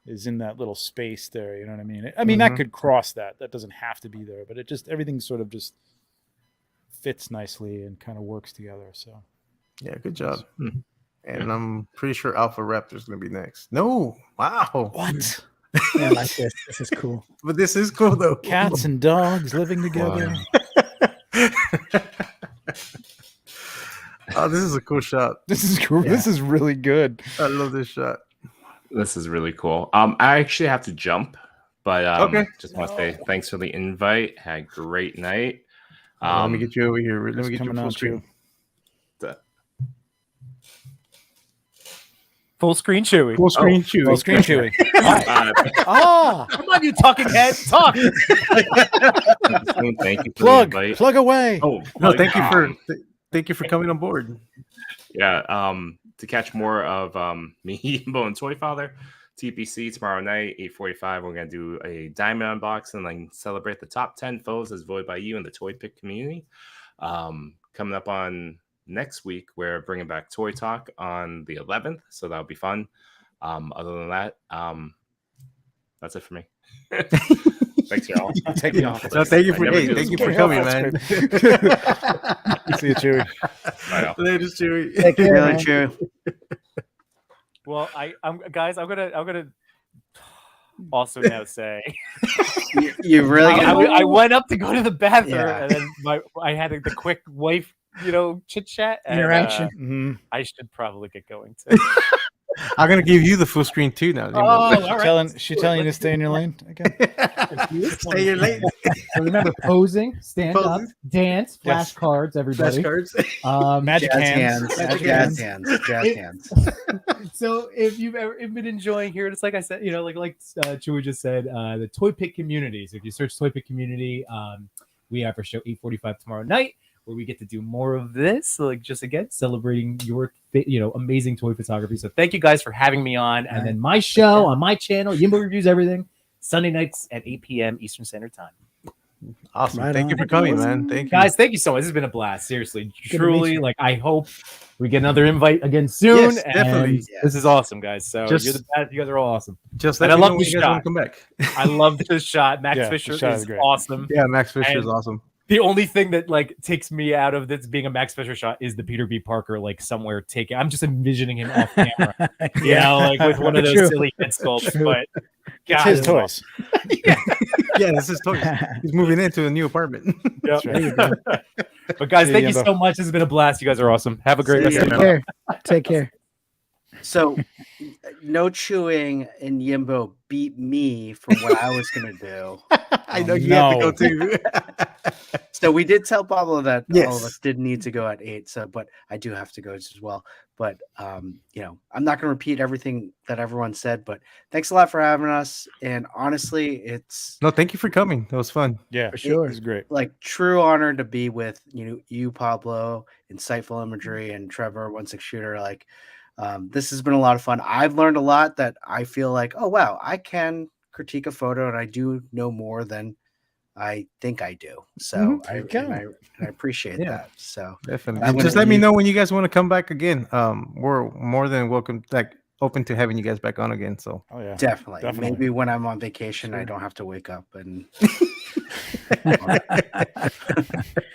S2: is in that little space there, you know what I mean? I mean that could cross that doesn't have to be there, but it just, everything sort of just fits nicely and kind of works together. So
S3: yeah, good job. And I'm pretty sure Alpha Raptor's gonna be next. No, wow,
S2: what?
S1: I like this. This is cool.
S3: But this is cool though.
S2: Cats and dogs living together.
S3: Oh, this is a cool shot.
S2: This is cool. This is really good.
S3: I love this shot.
S4: This is really cool. I actually have to jump, but just want to say thanks for the invite. Had a great night.
S3: Let me get you over here. Let me get you full screen.
S8: Full screen Chewy.
S3: Full screen Chewy.
S2: Full screen Chewy.
S8: Come on, you talking head. Talk.
S4: Thank you for the invite.
S2: Plug away.
S4: Oh,
S3: no, thank you for coming on board.
S4: Yeah. To catch more of me, Yimbo, and Toy Father, TPC tomorrow night, 8:45. We're gonna do a diamond unboxing and celebrate the top 10 foes as voted by you in the Toy Pick community. Coming up on next week, we're bringing back Toy Talk on the 11th, so that'll be fun. Other than that, that's it for me. Thanks, y'all.
S3: Take me off. No, thank you for coming, man.
S2: See you, Chewy.
S4: Bye,
S3: later, Chewy.
S1: Take care, man.
S5: Chewy.
S8: Well, I'm gonna also now say
S5: You really
S8: I went up to go to the bathroom,
S5: Yeah.
S8: and then I had the quick wife, chit chat
S1: Interaction.
S8: I should probably get going too.
S3: I'm gonna give you the full screen too now.
S8: All right.
S2: She telling you to stay in your lane again?
S3: Stay in your lane.
S9: So remember, posing, stand up,
S3: Posing.
S9: dance, flashcards, everybody.
S3: Flashcards.
S2: Magic hands.
S5: Jazz hands.
S8: So if you've ever been enjoying here, it's like I said, like Chewy just said, the Toy Pick community. So if you search Toy Pick community, we have our show 8:45 tomorrow night, where we get to do more of this, like just again celebrating your amazing toy photography. So thank you guys for having me on. And then my show on my channel, Yimbo Reviews Everything, Sunday nights at 8 p.m. Eastern Standard Time.
S3: Awesome.
S1: Right
S3: Thank you
S1: on.
S3: for coming, man. Thank you.
S8: Guys, thank you so much. This has been a blast. Seriously,
S1: Good to meet
S8: truly.
S1: you.
S8: Like, I hope we get another invite again soon.
S3: Yes, definitely.
S8: And this is awesome, guys. So
S3: Just-
S8: you're the best. You guys are all awesome.
S3: Just
S8: And
S3: let
S8: I
S3: me
S8: love
S3: know
S8: the
S3: when you guys want
S8: shot.
S3: to come back.
S8: I love this shot. Max
S2: Yeah, the
S8: Fisher
S2: shot
S8: is
S2: is great.
S8: awesome.
S3: Yeah, Max Fisher is
S8: And-
S3: awesome.
S8: The only thing that takes me out of this being a Max Fisher shot is the Peter B. Parker somewhere taking. I'm just envisioning him off camera, with one of those
S1: True.
S8: silly head sculpts.
S1: True.
S8: But
S2: It's
S8: God,
S2: his
S8: it's
S2: toys.
S3: Yeah, this is totally. He's moving into a new apartment.
S8: Yep.
S1: There you go.
S8: But guys,
S2: See
S8: thank
S2: you,
S8: you
S2: Yimbo.
S8: so much. This has been a blast. You guys are awesome. Have a great rest of
S1: Take
S8: the
S1: care. Take care.
S5: So, no chewing and Yimbo beat me for what I was gonna do.
S3: I know
S2: Oh,
S3: you have to
S2: no.
S3: go too.
S5: So we did tell Pablo that all of
S3: Yes.
S5: us did need to go at 8. So, but I do have to go as well. But I'm not gonna repeat everything that everyone said. But thanks a lot for having us. And honestly, it's
S3: No, thank you for coming. That was fun.
S2: Yeah,
S1: For sure.
S2: It was great.
S5: like true honor to be with you, Pablo, insightful imagery, and Trevor, 1/6 shooter. This has been a lot of fun. I've learned a lot that I feel like, oh wow, I can critique a photo, and I do know more than I think I do. So
S2: There you go.
S5: I appreciate that. So
S3: Definitely.
S5: I'm
S3: And
S5: gonna
S3: just let me
S5: leave-
S3: know when you guys want to come back again. We're more than welcome. Like open to having you guys back on again. So
S2: Oh yeah,
S5: Definitely. Maybe when I'm on vacation, I don't have to wake up and.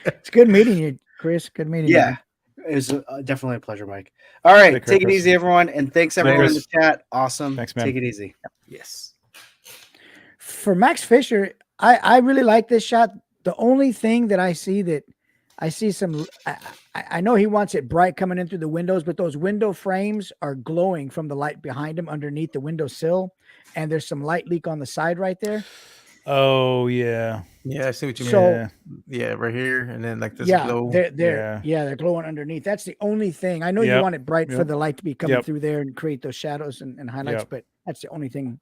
S1: It's good meeting you, Chris. Good meeting you.
S5: Yeah, it was definitely a pleasure, Mike. All right,
S2: Take care,
S5: take it
S2: Chris.
S5: easy, everyone, and thanks everyone in the chat. Awesome.
S2: Thanks, man.
S5: Take it easy.
S3: yes.
S1: For Max Fisher, I really like this shot. The only thing that I see some, I know he wants it bright coming in through the windows, but those window frames are glowing from the light behind him underneath the windowsill, and there's some light leak on the side right there.
S2: Oh yeah.
S3: Yeah, I see what you mean.
S1: So
S3: Yeah, right here, and then like this
S1: yeah,
S3: glow.
S1: they're glowing underneath. That's the only thing. I know you want it bright for the light to be coming through there and create those shadows and highlights, but that's the only thing.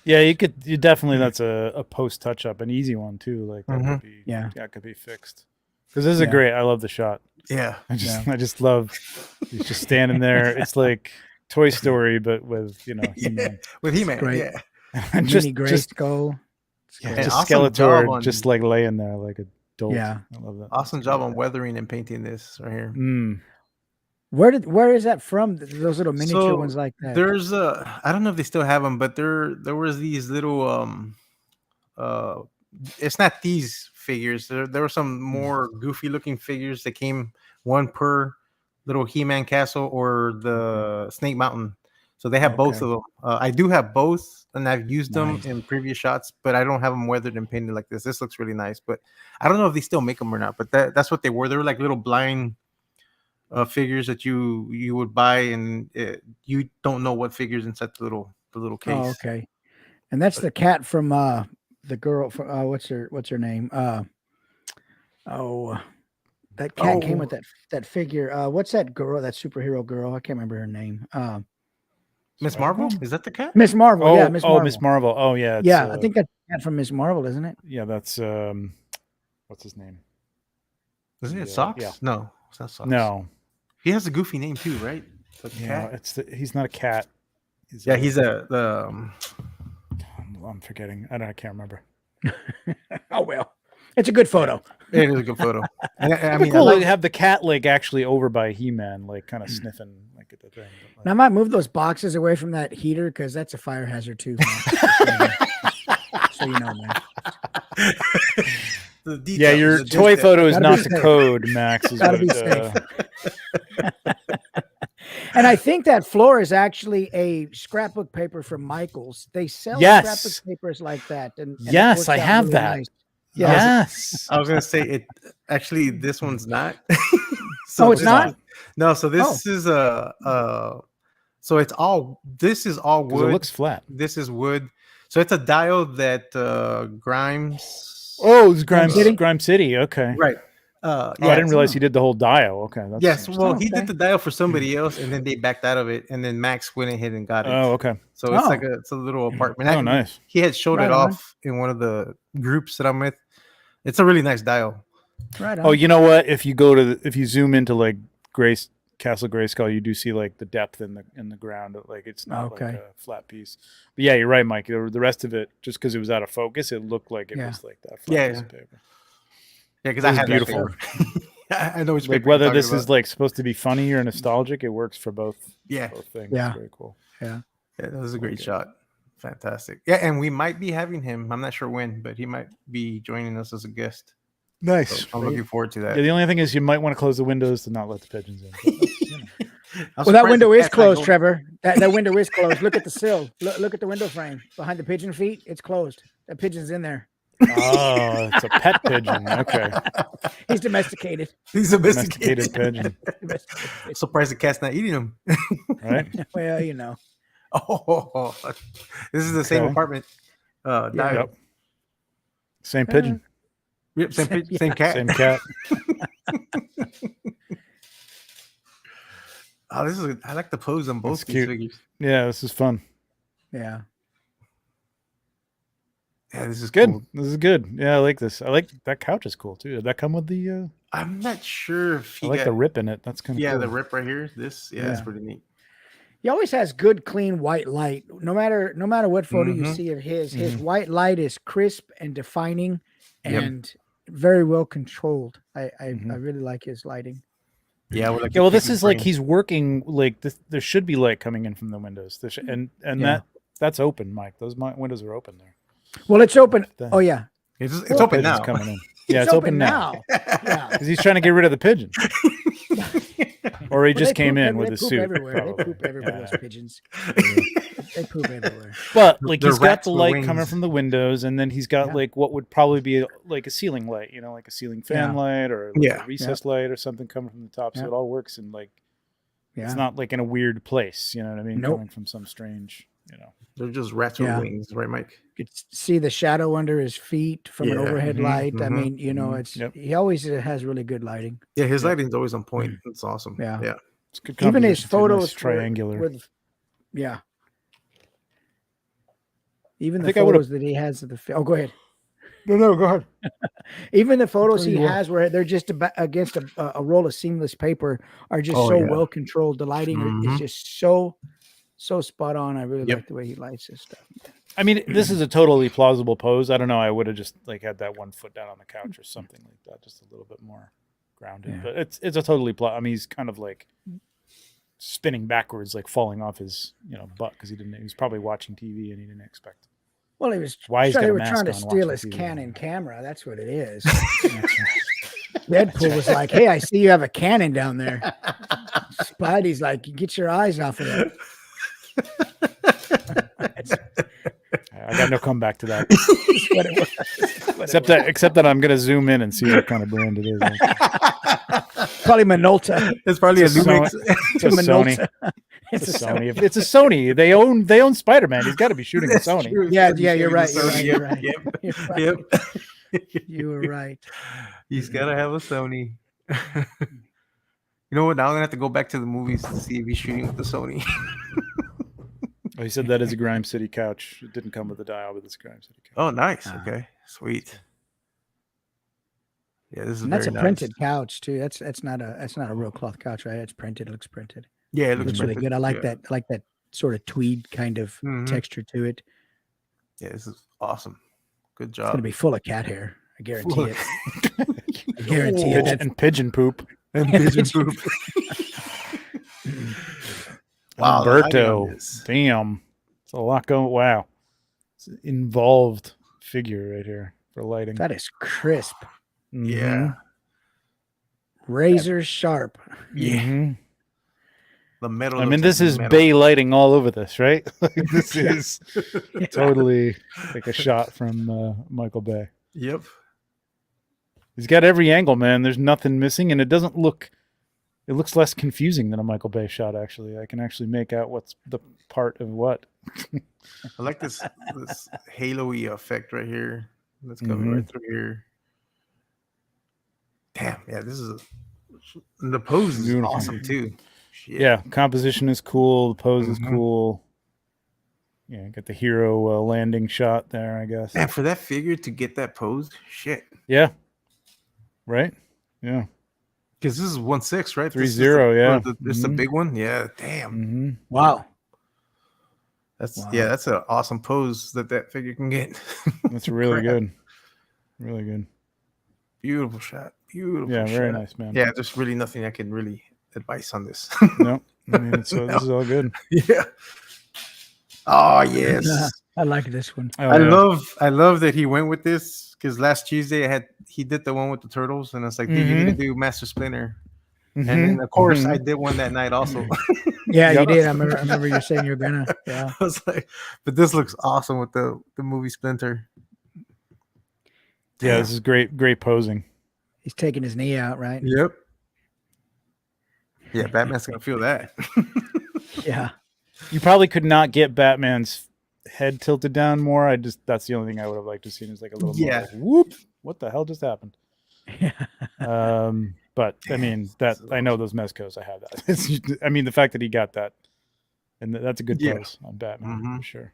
S2: You definitely, that's a post touch up, an easy one too. Like that could be, it could be fixed. Because this is a great. I love the shot.
S3: Yeah,
S2: I just love. He's just standing there. It's like Toy Story, but with He-Man.
S3: With He-Man.
S1: Great.
S3: Yeah,
S2: and
S1: just go.
S2: Just
S3: awesome
S2: Skeletor, just like laying there like a dolt.
S1: Yeah,
S2: I love that.
S3: Awesome job on weathering and painting this right here.
S1: Where is that from? Those little miniature ones like that.
S3: There's I don't know if they still have them, but there was these little it's not these figures. There were some more goofy looking figures that came one per little He-Man castle or the Snake Mountain. So they have both of them. I do have both, and I've used them in previous shots, but I don't have them weathered and painted like this. This looks really nice, but I don't know if they still make them or not. But that's what they were. They were like little blind figures that you would buy, and you don't know what figures inside the little case.
S1: Oh, okay. And that's the cat from the girl from what's her name? That cat came with that figure. What's that girl? That superhero girl? I can't remember her name.
S3: Miss Marvel? Is that the cat?
S1: Miss Marvel. Yeah, Miss Marvel.
S2: Miss Marvel. Oh yeah.
S1: Yeah, I think that's the cat from Miss Marvel, isn't it?
S2: Yeah, that's what's his name?
S3: Isn't it Socks?
S2: Yeah.
S3: No, it's not Socks.
S2: No.
S3: He has a goofy name too, right?
S2: He's not a cat.
S3: He's
S2: I'm forgetting. I can't remember.
S1: Oh well, it's a good photo.
S3: It is a good photo. I mean,
S2: cool to have the cat like actually over by He-Man, like kind of sniffing like at the thing. But,
S1: Now I might move those boxes away from that heater because that's a fire hazard too. So you know, man.
S2: Yeah, your toy photo is not the code, Max. Is
S1: gotta be safe. And I think that floor is actually a scrapbook paper from Michael's. They sell scrapbook papers like that. And
S2: yes, I have
S1: really
S2: that.
S1: Nice.
S2: Yes.
S3: I was gonna say it. Actually, this one's not.
S1: So it's not.
S3: No. So this is so it's all. This is all wood.
S2: It looks flat.
S3: This is wood. So it's a dial that Grimes.
S2: Oh, it's Grime City. Okay.
S3: Right.
S2: I didn't realize he did the whole dial. Okay.
S3: Yes. Well, he did the dial for somebody else, and then they backed out of it, and then Max went ahead and got it.
S2: Oh, okay.
S3: So it's like it's a little apartment.
S2: Oh, nice.
S3: He had showed it off in one of the groups that I'm with. It's a really nice dial.
S1: Right on.
S2: Oh, you know what? If you zoom into like Castle Grayskull, you do see like the depth in the ground. Like it's not like a flat piece. But yeah, you're right, Mike. The rest of it, just because it was out of focus, it looked like it was like that flat piece of paper.
S3: Yeah, because I have
S2: beautiful.
S3: I know which
S2: like whether this is like supposed to be funny or nostalgic, it works for both.
S3: Yeah,
S2: both things.
S1: Yeah,
S2: very cool.
S1: Yeah,
S3: that was a great shot. Fantastic. Yeah, and we might be having him. I'm not sure when, but he might be joining us as a guest.
S2: Nice.
S3: So I'm looking forward to that.
S2: Yeah, the only thing is you might want to close the windows to not let the pigeons in.
S1: Well, that window is closed, Trevor. That window is closed. Look at the sill. Look at the window frame behind the pigeon feet. It's closed. That pigeon's in there.
S2: Oh, it's a pet pigeon. Okay.
S1: He's domesticated.
S3: He's a domesticated
S2: pigeon.
S3: Surprised the cat's not eating him.
S2: Right?
S1: Well, you know.
S3: Oh, this is the same apartment.
S2: Yep. Same pigeon.
S3: Yep, same cat.
S2: Same cat.
S3: Oh, I like the pose on both these figures.
S2: Yeah, this is fun.
S1: Yeah.
S3: Yeah, this is
S2: good.
S3: Cool.
S2: This is good. Yeah, I like this. I like that couch is cool too. Did that come with the
S3: I'm not sure if
S2: I like the rip in it. That's kind of
S3: cool.
S2: cool.
S3: The rip right here. This it's pretty neat.
S1: He always has good, clean white light. No matter what photo you see of his white light is crisp and defining and very well controlled. I really like his lighting.
S3: Yeah, with, like,
S2: Yeah, well,
S3: a
S2: this
S3: kid's
S2: is like
S3: brain.
S2: he's working. Like this, there should be light coming in from the windows. And
S1: Yeah.
S2: that's open, Mike. Those windows are open there.
S1: Well, it's open.
S2: The-
S1: Oh yeah,
S3: It's
S1: Well,
S3: open
S2: Pigeons
S3: now.
S2: coming in. Yeah, it's open now
S1: Yeah.
S2: because he's trying to get rid of the pigeons. Or he
S1: Well,
S2: just
S1: they
S2: came
S1: poop
S2: in
S1: ev-
S2: with
S1: they
S2: his
S1: poop
S2: suit.
S1: everywhere.
S2: probably.
S1: They poop everywhere. Those pigeons. They poop everywhere.
S2: But like
S3: They're
S2: he's got
S3: rats
S2: the
S3: with
S2: light
S3: wings.
S2: coming from the windows, and then he's got
S1: Yeah.
S2: like what would probably be like a ceiling light, like a ceiling fan
S1: Yeah.
S2: light or like
S3: Yeah.
S2: a recessed light or something coming from the top. So
S1: Yeah.
S2: it all works in like
S1: Yeah.
S2: it's not like in a weird place. You know what I mean?
S1: Nope.
S2: Coming from some strange,
S3: They're just rats
S1: Yeah.
S3: with wings, right, Mike?
S1: You could see the shadow under his feet from an
S3: Yeah.
S1: overhead
S2: Mhm,
S1: light. I
S3: mhm,
S1: mean,
S2: mhm.
S1: it's
S2: Yep.
S1: he always has really good lighting.
S3: Yeah, his
S2: Yeah.
S3: lighting's always on point. It's awesome.
S1: Yeah.
S3: Yeah.
S2: It's good
S1: Even his
S2: composition, too, nice
S1: photos
S2: triangular.
S1: yeah. Even
S2: I
S1: the
S2: think I would've-
S1: photos that he has of the go ahead.
S2: No, go ahead.
S1: Even the photos he
S2: pretty well.
S1: has where they're just against a roll of seamless paper are just
S3: Oh,
S1: so
S3: yeah.
S1: well controlled. The lighting is
S3: Mhm.
S1: just so spot on. I really
S3: Yep.
S1: like the way he lights his stuff.
S2: I mean, this is a totally plausible pose. I don't know. I would have just like had that one foot down on the couch or something like that, just a little bit more grounded.
S1: Yeah.
S2: But it's a totally I mean, he's kind of like spinning backwards, like falling off his butt because he was probably watching TV and he didn't expect it.
S1: Well, he was
S2: Why he's got
S1: they
S2: a
S1: were
S2: mask
S1: trying to
S2: on
S1: steal
S2: watching
S1: his
S2: TV.
S1: Canon camera. That's what it is. Deadpool was like, "Hey, I see you have a Canon down there." Spidey's like, "Get your eyes off of that."
S2: I got no comeback to that.
S1: That's what it was. That's what it
S2: except that I'm gonna zoom in and see what kind of brand it is.
S1: was. Probably Minolta.
S3: It's probably a
S2: It's a
S3: Lumix.
S2: It's a Sony. It's a Sony. If it's a Sony, they own Spider-Man. He's got to be shooting a
S3: That's
S2: Sony.
S3: true.
S1: Yeah,
S3: He's
S1: yeah, you're right.
S3: shooting
S1: You're
S3: a
S1: right.
S3: Sony.
S1: You're right.
S3: Yep.
S1: You're right.
S3: Yep.
S1: You were right.
S3: He's got to have a Sony. You know what? Now I'm gonna have to go back to the movies to see if he's shooting with the Sony.
S2: Oh, he said that is a Grime City couch. It didn't come with a dial, but it's a Grime City couch.
S3: Oh, nice.
S1: Ah.
S3: Okay, sweet. Yeah, this is
S1: And that's a
S3: very
S1: printed
S3: nice.
S1: couch too. That's not a real cloth couch, right? It's printed. It looks printed.
S3: Yeah, it
S1: It
S3: looks
S1: looks really
S3: printed.
S1: good. I like
S3: Yeah.
S1: that. I like that sort of tweed kind of
S3: Mhm.
S1: texture to it.
S3: Yeah, this is awesome. Good
S1: It's
S3: job.
S1: gonna be full of cat hair. I guarantee
S3: Full
S1: it. I guarantee it.
S2: Pigeon, and pigeon poop.
S3: And pigeon poop. Wow, the lighting on
S2: Alberto.
S3: this.
S2: Damn. It's a lot going. Wow. It's an involved figure right here for lighting.
S1: That is crisp,
S2: Mhm.
S3: Yeah.
S1: razor sharp.
S3: Yeah.
S2: Mhm.
S3: The metal.
S2: I mean,
S3: looks
S2: this
S3: like
S2: is
S3: metal.
S2: Bay lighting all over this, right? This is totally like a shot from Michael Bay.
S3: Yep.
S2: He's got every angle, man. There's nothing missing, and it doesn't look. It looks less confusing than a Michael Bay shot. Actually, I can actually make out what's the part of what.
S3: I like this halo-y effect right here. That's coming right through here. Damn, yeah, this is the pose is
S2: Beautiful.
S3: awesome too. Shit.
S2: Yeah, composition is cool. The pose is
S3: Mhm.
S2: cool. Yeah, got the hero landing shot there, I guess.
S3: Man, for that figure to get that pose, shit.
S2: Yeah. Right. Yeah.
S3: Because this is 1/6, right?
S2: 3-0, yeah.
S3: It's the
S2: Mhm.
S3: big one. Yeah, damn.
S2: Mm-hmm.
S1: Wow.
S3: That's
S1: Wow.
S3: yeah, that's an awesome pose that figure can get.
S2: That's really
S3: Crap.
S2: good. Really good.
S3: Beautiful shot. Beautiful.
S2: Yeah, very
S3: shot.
S2: nice, man.
S3: Yeah, there's really nothing I can really advise on this.
S2: No, I mean, this is all good.
S3: Yeah. Oh yes.
S1: I like this one.
S2: Oh,
S3: I
S2: yeah.
S3: love that he went with this because last Tuesday he did the one with the turtles and it's like, dude, you need to do Master Splinter. And then of course I did one that night also.
S1: Yeah, you
S2: Yep.
S1: did. I remember you saying you're gonna. Yeah.
S3: I was like, but this looks awesome with the movie Splinter.
S2: Yeah, this is great posing.
S1: He's taking his knee out, right?
S3: Yep. Yeah, Batman's gonna feel that.
S1: Yeah.
S2: You probably could not get Batman's head tilted down more. That's the only thing I would have liked to see is like a little more
S3: Yeah.
S2: like, whoop. What the hell just happened?
S1: Yeah.
S2: But I mean that I know those Mezcos. I have that. I mean the fact that he got that, and that's a good
S3: Yeah.
S2: pose on Batman
S3: Mhm.
S2: for sure.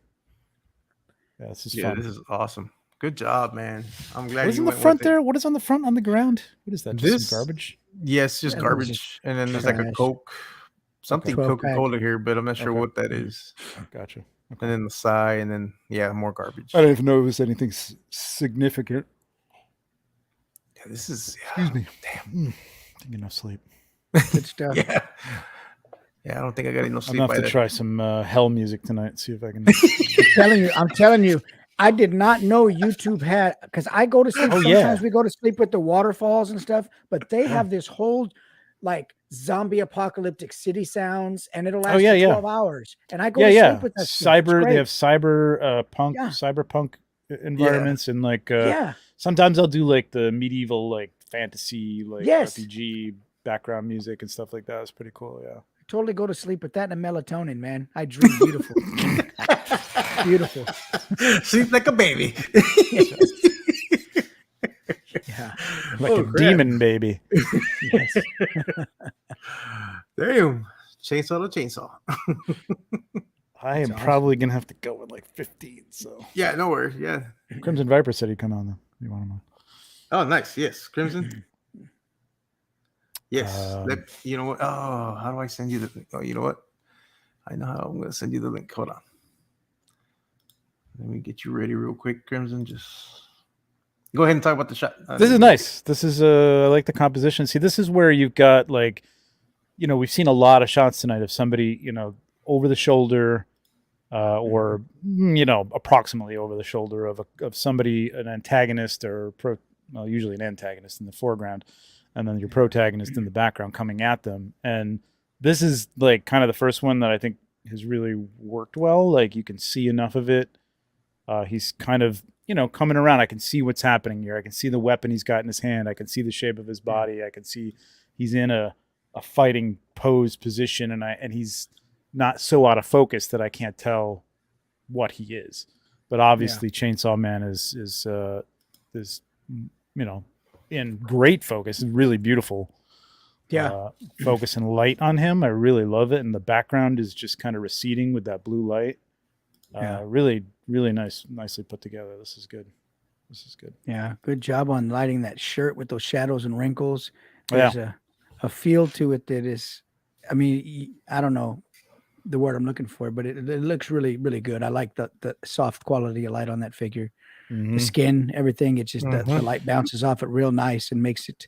S2: Yeah, this is
S3: Yeah,
S2: fun.
S3: this is awesome. Good job, man. I'm glad
S2: What is
S3: you
S2: in the
S3: went
S2: front
S3: with it.
S2: there? What is on the front on the ground? What is that? Just
S3: This-
S2: some garbage?
S3: Yes, just
S1: Yeah,
S3: garbage.
S1: just
S3: And then there's like a
S1: trash.
S3: Coke, something
S1: 12 pack.
S3: Coca-Cola here, but I'm not sure
S2: Okay.
S3: what that is.
S2: Gotcha.
S3: And then the side, and then more garbage.
S2: I don't even know if it was anything significant.
S3: Yeah, this is
S2: Excuse me. Damn. Didn't get enough sleep.
S1: Good stuff.
S3: Yeah. Yeah, I don't think I got enough
S2: I'm
S3: sleep
S2: gonna have to
S3: either.
S2: try some hell music tonight. See if I can.
S1: I'm telling you, I did not know YouTube had, because I go to sleep.
S2: Oh,
S1: Sometimes
S2: yeah.
S1: we go to sleep with the waterfalls and stuff, but they have this whole like zombie apocalyptic city sounds, and it'll last
S2: yeah,
S1: for
S2: yeah.
S1: 12 hours. And I go
S2: Yeah,
S1: to
S2: yeah.
S1: sleep with that stuff. It's
S2: They
S1: great.
S2: have cyberpunk
S1: Yeah.
S2: cyberpunk environments, and like
S1: Yeah.
S2: sometimes I'll do like the medieval like fantasy like
S1: Yes.
S2: RPG background music and stuff like that. It's pretty cool. Yeah.
S1: Totally go to sleep with that and a melatonin, man. I dream beautiful. Beautiful.
S3: Sleep like a baby.
S1: Yeah.
S2: Like
S3: Oh,
S2: a
S3: crap.
S2: demon baby.
S1: Yes.
S3: Damn. Chainsaw to chainsaw.
S2: I am
S1: That's awesome.
S2: probably gonna have to go with like 15. So
S3: Yeah, no worries. Yeah.
S2: Crimson Viper said he'd come on though. You want him on?
S3: Oh, nice. Yes. Crimson. Yes.
S2: Um,
S3: You know what? Oh, how do I send you the link? Oh, you know what? I know how I'm going to send you the link. Hold on. Let me get you ready real quick, Crimson. Just go ahead and talk about the shot.
S2: This is nice. This is I like the composition. See, this is where you've got like, we've seen a lot of shots tonight of somebody, over the shoulder, or approximately over the shoulder of somebody, an antagonist or usually an antagonist in the foreground, and then your protagonist in the background coming at them. And this is like kind of the first one that I think has really worked well. Like you can see enough of it. He's kind of, coming around. I can see what's happening here. I can see the weapon he's got in his hand. I can see the shape of his body. I can see he's in a fighting pose position, and he's not so out of focus that I can't tell what he is. But obviously, Chainsaw Man is in great focus. It's really beautiful.
S1: Yeah.
S2: Focus and light on him. I really love it. And the background is just kind of receding with that blue light. Really, really nicely put together. This is good.
S1: Yeah. Good job on lighting that shirt with those shadows and wrinkles.
S2: Yeah.
S1: There's a feel to it that is, I mean, I don't know the word I'm looking for, but it looks really, really good. I like the soft quality of light on that figure.
S2: Mhm.
S1: The skin, everything. It's just the light bounces off it real nice and makes it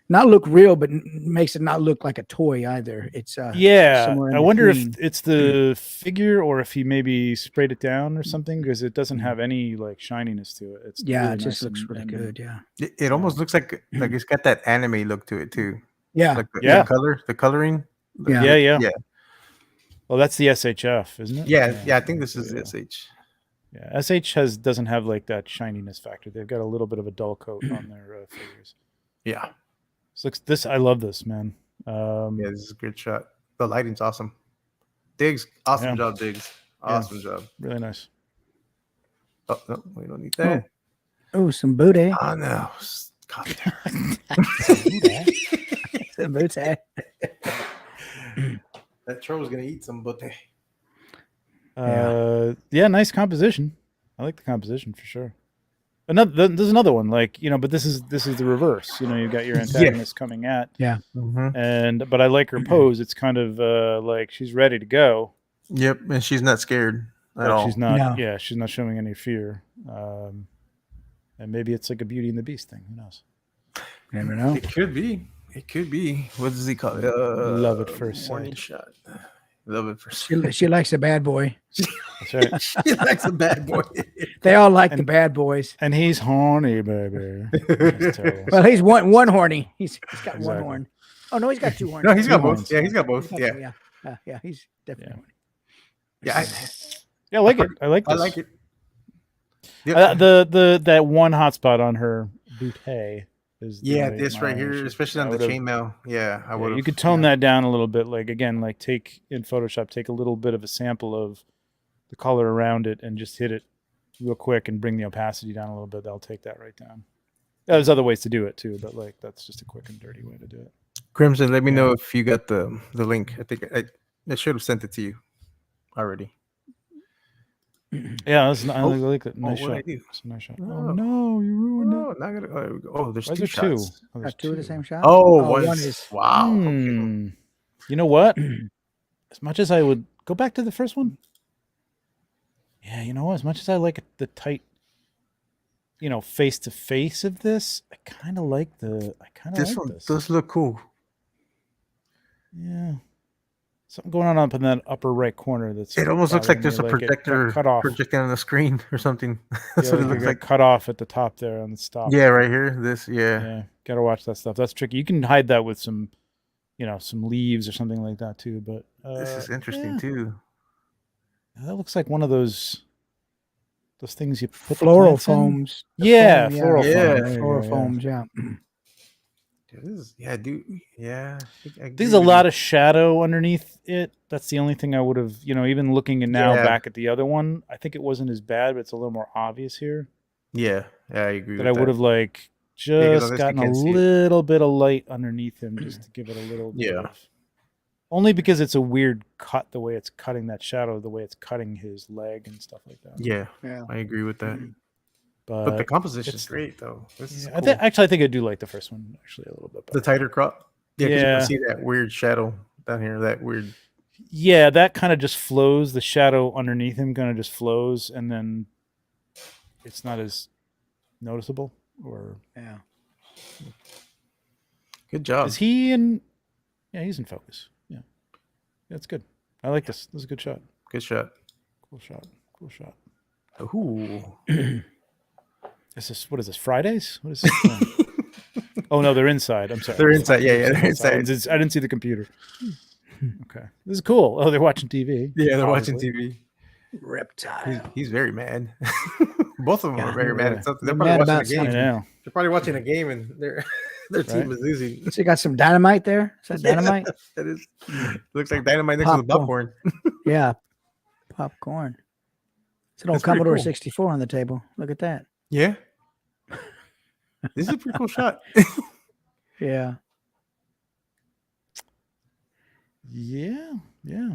S1: not look real, but makes it not look like a toy either. It's somewhere in
S2: I wonder
S1: between.
S2: if it's the figure or if he maybe sprayed it down or something, because it doesn't have any like shininess to it. It's
S1: Yeah,
S2: really
S1: it just
S2: nice
S1: looks really good. Yeah.
S3: It almost looks like it's got that anime look to it too.
S1: Yeah.
S3: Like
S2: Yeah.
S3: the coloring.
S1: Yeah.
S2: Yeah. Well, that's the SHF, isn't it?
S3: Yeah. I think this is
S2: Yeah.
S3: SH.
S2: Yeah, SH doesn't have like that shininess factor. They've got a little bit of a dull coat on their figures.
S3: Yeah.
S2: I love this, man.
S3: Yeah, this is a good shot. The lighting's awesome. Diggs, awesome job, Diggs. Awesome job.
S2: Really nice.
S3: Oh no, we don't need that.
S1: Oh, some booty.
S3: Oh no. God,
S1: Some booty.
S3: that troll's gonna eat some booty.
S2: Yeah, nice composition. I like the composition for sure. There's another one, like, but this is the reverse. You've got your antagonist coming at, but I like her pose. It's kind of like she's ready to go.
S3: Yep, and she's not scared at all.
S2: She's not.
S1: No.
S2: Yeah, she's not showing any fear. And maybe it's like a Beauty and the Beast thing. Who knows?
S1: Never know.
S3: It could be. What does he call it?
S2: Love at first
S3: warning
S2: sight.
S3: shot. Love it first.
S1: She likes a bad boy.
S2: That's right.
S3: She likes a bad boy.
S1: They all like the bad boys.
S2: And he's horny, baby. That's terrible.
S1: Well, he's one horny. He's got one
S2: Exactly.
S1: horn. Oh no, he's got two horns.
S3: No, he's got
S2: Two
S3: both.
S2: horns.
S3: Yeah, he's got both.
S1: He's
S3: Yeah,
S1: got- yeah, he's definitely horny.
S3: yeah.
S2: Yeah, I like it. I like
S3: I
S2: this.
S3: like it. Yep.
S2: That one hotspot on her bootay is
S3: this right
S2: my
S3: here,
S2: issue.
S3: especially on
S2: I
S3: the
S2: would've-
S3: chainmail. Yeah, I would.
S2: You could tone that down a little bit. Like again, like take in Photoshop, take a little bit of a sample of the color around it and just hit it real quick and bring the opacity down a little bit. That'll take that right down. There's other ways to do it too, but like that's just a quick and dirty way to do it.
S3: Crimson, let me know if you got the link. I think I should have sent it to you already.
S2: Yeah, I like it. Nice
S3: what'd I
S2: shot.
S3: do?
S2: It's a nice shot.
S3: Oh.
S2: Oh no, you ruined it.
S3: No, not gonna. Oh, there we go. Oh, there's
S2: Why is
S3: two
S2: there two?
S3: shots.
S2: Oh, there's
S1: Got two of the same shot.
S3: Oh,
S1: one
S3: one
S1: is
S3: wow. Okay.
S2: Hmm. You know what? As much as I would go back to the first one, yeah, you know what? As much as I like the tight, face to face of this, I kind of like
S3: This one does look cool.
S2: Yeah. Something going on up in that upper right corner.
S3: It almost looks like
S2: bothering
S3: there's a
S2: me, like it got
S3: projector
S2: cut off.
S3: projecting on the screen or something. That's
S2: Yeah,
S3: what it
S2: like
S3: looks
S2: got
S3: like.
S2: cut off at the top there on the stop.
S3: Yeah, right here. This, yeah.
S2: Yeah, gotta watch that stuff. That's tricky. You can hide that with some, some leaves or something like that too. But
S3: This is interesting
S2: yeah.
S3: too.
S2: That looks like one of those things you put the
S1: Floral
S2: plants in.
S1: foams. The
S2: Yeah,
S1: foam,
S2: floral
S3: Yeah.
S2: foam.
S3: Yeah.
S2: There you
S1: Floral
S2: go, yeah.
S1: foams, yeah.
S3: This is, yeah, dude. Yeah.
S2: There's a lot of shadow underneath it. That's the only thing I would have, even looking at now
S3: Yeah.
S2: back at the other one, I think it wasn't as bad, but it's a little more obvious here.
S3: Yeah, I agree.
S2: That
S3: with
S2: I would
S3: that.
S2: have like
S3: 'cause on
S2: just
S3: this you
S2: gotten a
S3: can't see it.
S2: little bit of light underneath him just to give it a little bit
S3: Yeah.
S2: of, only because it's a weird cut the way it's cutting that shadow, the way it's cutting his leg and stuff like that.
S3: Yeah,
S1: Yeah.
S3: I agree with that.
S2: But,
S3: But the composition is
S2: it's-
S3: great, though. This is
S2: yeah,
S3: cool.
S2: actually I think I do like the first one actually a little bit better.
S3: The tighter crop. Yeah, 'cause you
S2: Yeah.
S3: can see that weird shadow down here. That weird.
S2: Yeah, that kind of just flows. The shadow underneath him kind of just flows, and then it's not as noticeable. Or
S1: Yeah.
S3: Good job.
S2: is he in? Yeah, he's in focus. Yeah, that's good. I like this. This is a good shot.
S3: Good shot.
S2: Cool shot. Cool shot.
S3: Ooh.
S2: Is this what is this? Fridays? What is this? Oh no, they're inside. I'm sorry.
S3: They're inside. Yeah, they're
S2: I
S3: inside.
S2: didn't see the computer. Okay, this is cool. Oh, they're watching TV.
S3: Yeah, they're watching
S2: obviously.
S3: TV.
S1: Reptile.
S3: He's very mad. Both of them are very mad
S2: yeah.
S3: at something. They're
S1: They're
S3: probably
S1: mad
S3: watching a
S1: about
S3: game.
S2: I know.
S3: They're probably watching a game, and their team
S2: Right.
S3: is losing.
S1: So you got some dynamite there? Is that dynamite?
S3: That is. Looks like dynamite next to the popcorn.
S1: Yeah. Popcorn. It's an old
S3: That's pretty
S1: Commodore
S3: cool.
S1: 64 on the table. Look at that.
S3: Yeah. This is a pretty cool shot.
S1: Yeah.
S2: Yeah, yeah.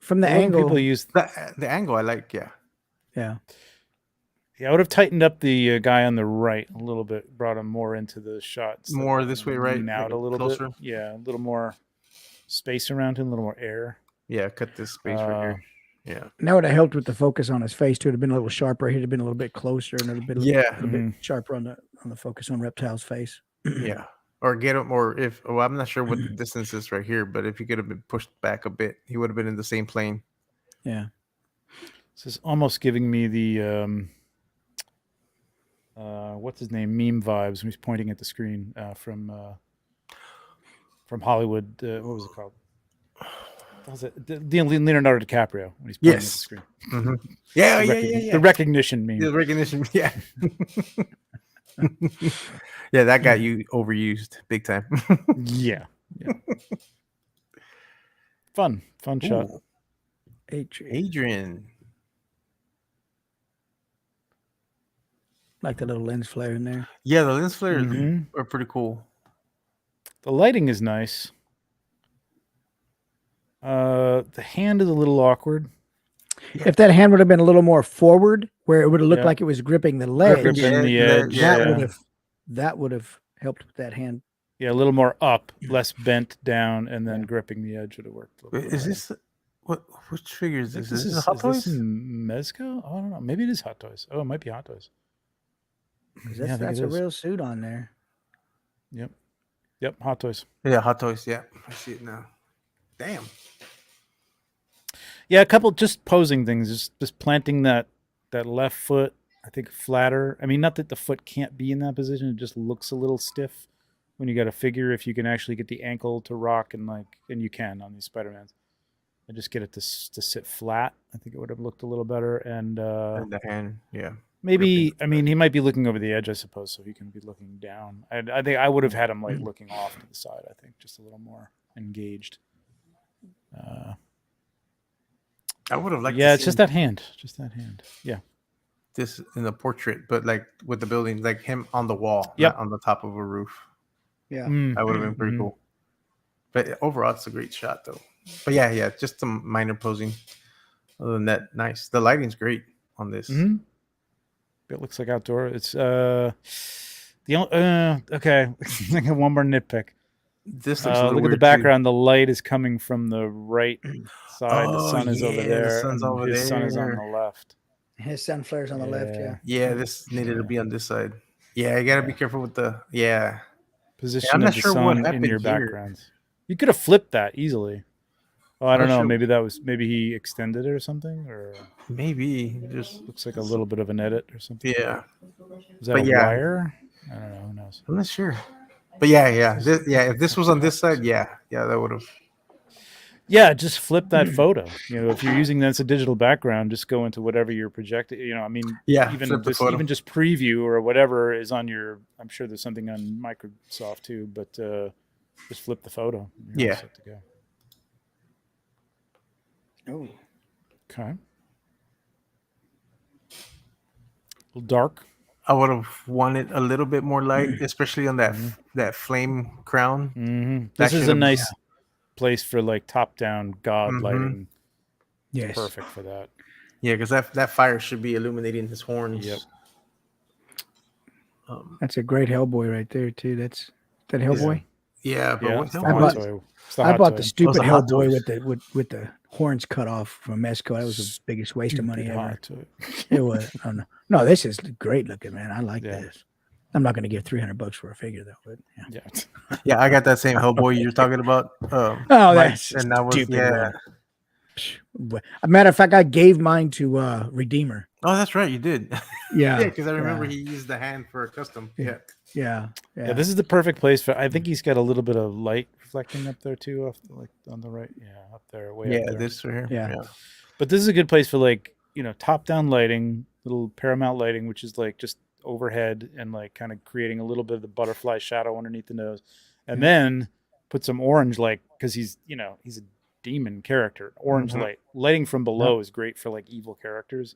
S1: From the
S2: A lot of
S1: angle.
S2: people use.
S3: The angle I like. Yeah.
S1: Yeah.
S2: Yeah, I would have tightened up the guy on the right a little bit, brought him more into the shots.
S3: More this way, right?
S2: Lean out a little
S3: Closer?
S2: bit. Yeah, a little more space around him, a little more air.
S3: Yeah. Cut this space right here. Yeah.
S1: That would have helped with the focus on his face too. It'd have been a little sharper. He'd have been a little bit closer and it'd been a little,
S3: Yeah.
S1: little bit sharper on the focus on Reptile's face.
S3: Yeah. Or get him, or if, well, I'm not sure what the distance is right here, but if he could have been pushed back a bit, he would have been in the same plane.
S1: Yeah.
S2: This is almost giving me the what's his name, meme vibes when he's pointing at the screen from Hollywood. What was it called? What was it? Leonardo DiCaprio when he's pointing at the screen.
S3: Mm-hmm. Yeah,
S2: The
S3: yeah.
S2: The recognition meme.
S3: The recognition, yeah. Yeah, that got you overused big time.
S2: Yeah. Fun shot.
S3: Ooh,
S1: Adrian.
S3: Adrian.
S1: Like the little lens flare in there.
S3: Yeah, the lens flares
S2: Mhm.
S3: are pretty cool.
S2: The lighting is nice. The hand is a little awkward.
S1: If that hand would have been a little more forward, where it would have looked
S2: Yeah.
S1: like it was gripping the ledge,
S2: Gripping the edge.
S3: yeah.
S1: that would have helped with that hand.
S2: Yeah, a little more up, less bent down, and then gripping the edge would have worked. A little
S3: Wait,
S2: bit
S3: is
S2: better.
S3: this which figure is
S2: I think
S3: this? Is this Hot
S2: is
S3: Toys?
S2: this Mezco? Oh, I don't know. Maybe it is Hot Toys. Oh, it might be Hot Toys.
S1: 'Cause
S2: Yeah, I think
S1: that's
S2: it
S1: a
S2: is.
S1: real suit on there.
S2: Yep, Hot Toys.
S3: Yeah, Hot Toys. Yeah, I see it now. Damn.
S2: Yeah, a couple just posing things, just planting that left foot, I think flatter. I mean, not that the foot can't be in that position, it just looks a little stiff when you got to figure if you can actually get the ankle to rock and you can on these Spider-Mans. And just get it to sit flat. I think it would have looked a little better. And
S3: And the hand, yeah.
S2: maybe,
S3: gripping.
S2: I mean, he might be looking over the edge, I suppose, so he can be looking down. I think I would have had him like looking off to the side. I think just a little more engaged.
S3: I would have liked.
S2: Yeah,
S3: to
S2: it's
S3: see
S2: just that hand. Just that hand. Yeah.
S3: this in the portrait, but like with the building, like him on the wall,
S2: Yep.
S3: not on the top of a roof.
S1: Yeah.
S3: That would have been pretty cool. But overall, it's a great shot, though. But yeah, just some minor posing. Other than that, nice. The lighting's great on this.
S2: Mm-hmm. It looks like outdoor. It's okay. I got one more nitpick.
S3: This looks a little
S2: Look at the
S3: weird, too.
S2: background. The light is coming from the right side. The
S3: Oh,
S2: sun is over
S3: yeah, the
S2: there.
S3: sun's
S2: and
S3: over
S2: his sun is on
S3: there.
S2: the left.
S1: His sun flares on the left. Yeah.
S3: Yeah, this needed to be on this side. Yeah, you gotta be careful with the
S2: Position
S3: I'm
S2: of
S3: not
S2: the
S3: sure what
S2: sun in
S3: happened
S2: your
S3: here.
S2: background. You could have flipped that easily. Oh, I don't
S3: Not
S2: know.
S3: sure.
S2: Maybe he extended it or something, or
S3: Maybe just
S2: looks like a little bit of an edit or something.
S3: yeah.
S2: Is that
S3: But
S2: a
S3: yeah.
S2: wire? I don't know. Who knows?
S3: I'm not sure. But yeah. If this was on this side, yeah, that would have.
S2: Yeah, just flip that photo. If you're using that's a digital background, just go into whatever you're projecting. I mean,
S3: Yeah,
S2: even
S3: flip the
S2: this,
S3: photo.
S2: even just preview or whatever is on your. I'm sure there's something on Microsoft too, but just flip the photo. You're all set to go.
S1: Oh,
S2: Okay. A little dark.
S3: I would have wanted a little bit more light, especially on that flame crown.
S2: Mm-hmm.
S3: That
S2: This is a
S3: should've-
S2: nice place for like top-down god
S3: Mhm.
S2: lighting. It's
S1: yes.
S2: perfect for that.
S3: Yeah, because that fire should be illuminating his horns.
S2: Yep.
S1: That's a great Hellboy right there too. That's that Hellboy.
S3: Yeah, but
S2: Yeah,
S3: what
S2: it's the
S3: hell
S1: I
S2: hot
S1: bought-
S2: toy. It's the
S1: I
S2: hot
S1: bought
S2: toy.
S1: the stupid
S3: a Hot
S1: Hellboy
S3: Toys.
S1: with the horns cut off from Mesco. That was the biggest waste of money
S2: Stupid
S1: ever.
S2: hot toy.
S1: It was. Oh no, no, this is great looking, man. I like
S2: Yeah.
S1: this. I'm not going to give $300 for a figure though. But yeah.
S2: Yeah.
S3: Yeah, I got that same Hellboy you're talking about.
S1: Oh,
S3: Mike,
S1: that's
S3: and that was
S1: stupid.
S3: yeah.
S1: Man. A matter of fact, I gave mine to Redeemer.
S3: Oh, that's right, you did.
S1: Yeah,
S3: Yeah, because I remember
S1: yeah.
S3: he used the hand for a custom.
S1: Yeah. Yeah,
S2: Yeah, this is the perfect place for. I think he's got a little bit of light reflecting up there too, like on the right. Yeah, up there, way up there.
S3: This right here.
S1: Yeah.
S2: But this is a good place for like top-down lighting, little paramount lighting, which is like just overhead and like kind of creating a little bit of the butterfly shadow underneath the nose, and then put some orange, like because he's a demon character. Orange lighting from below is great for like evil characters.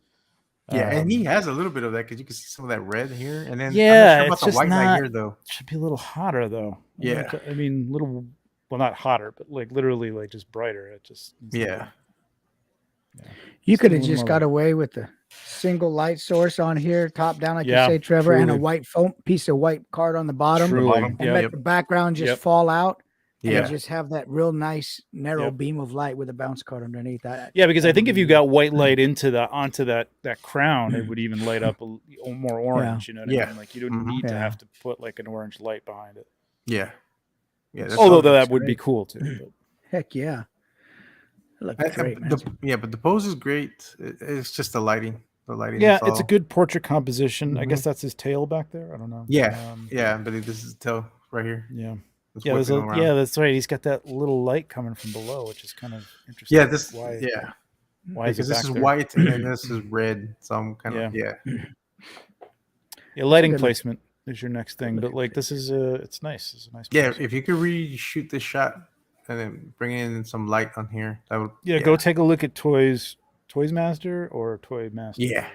S3: Yeah, and he has a little bit of that because you can see some of that red here, and then
S2: Yeah,
S3: I'm not
S2: it's
S3: sure about the
S2: just
S3: white light
S2: not-
S3: here though.
S2: Should be a little hotter though.
S3: Yeah.
S2: I mean, well, not hotter, but like literally like just brighter. It just needs to be-
S3: Yeah.
S1: You
S2: Just
S1: could
S2: a
S1: have
S2: little
S1: just
S2: more
S1: got
S2: light.
S1: away with the single light source on here, top down, like
S2: Yeah,
S1: you say, Trevor, and a
S2: truly.
S1: white foam piece of white card on the bottom,
S2: Truly,
S1: and
S2: yep.
S1: let the background just
S2: Yep.
S1: fall out.
S3: Yeah.
S1: And just have that real nice narrow
S2: Yep.
S1: beam of light with a bounce card underneath that.
S2: Yeah, because I think if you got white light onto that crown, it would even light up more orange. You know what I
S3: Yeah.
S2: mean? Like you don't need to have to put like an orange light behind it.
S3: Yeah. Yeah. that's
S2: Although
S3: all-
S2: that would be cool too. But.
S1: Heck yeah. It looks great, man.
S3: But the pose is great. It's just the lighting. The lighting.
S2: Yeah,
S3: is
S2: it's a
S3: all-
S2: good portrait composition. I guess that's his tail back there. I don't know.
S3: Yeah. Yeah, but this is the tail right here.
S2: Yeah.
S3: It's
S2: Yeah,
S3: whipping around.
S2: yeah, that's right. He's got that little light coming from below, which is kind of interesting.
S3: Yeah, this.
S2: Why
S3: Yeah.
S2: is it
S3: Because this
S2: back
S3: is
S2: there?
S3: white and then this is red. So I'm kind of yeah.
S2: Yeah, lighting
S1: Good.
S2: placement is your next thing, but like this is it's nice. It's a nice.
S3: Yeah,
S2: place.
S3: if you could reshoot this shot and then bring in some light on here, that would.
S2: Yeah, go take a look at Toys Master or Toy Master.
S3: Yeah.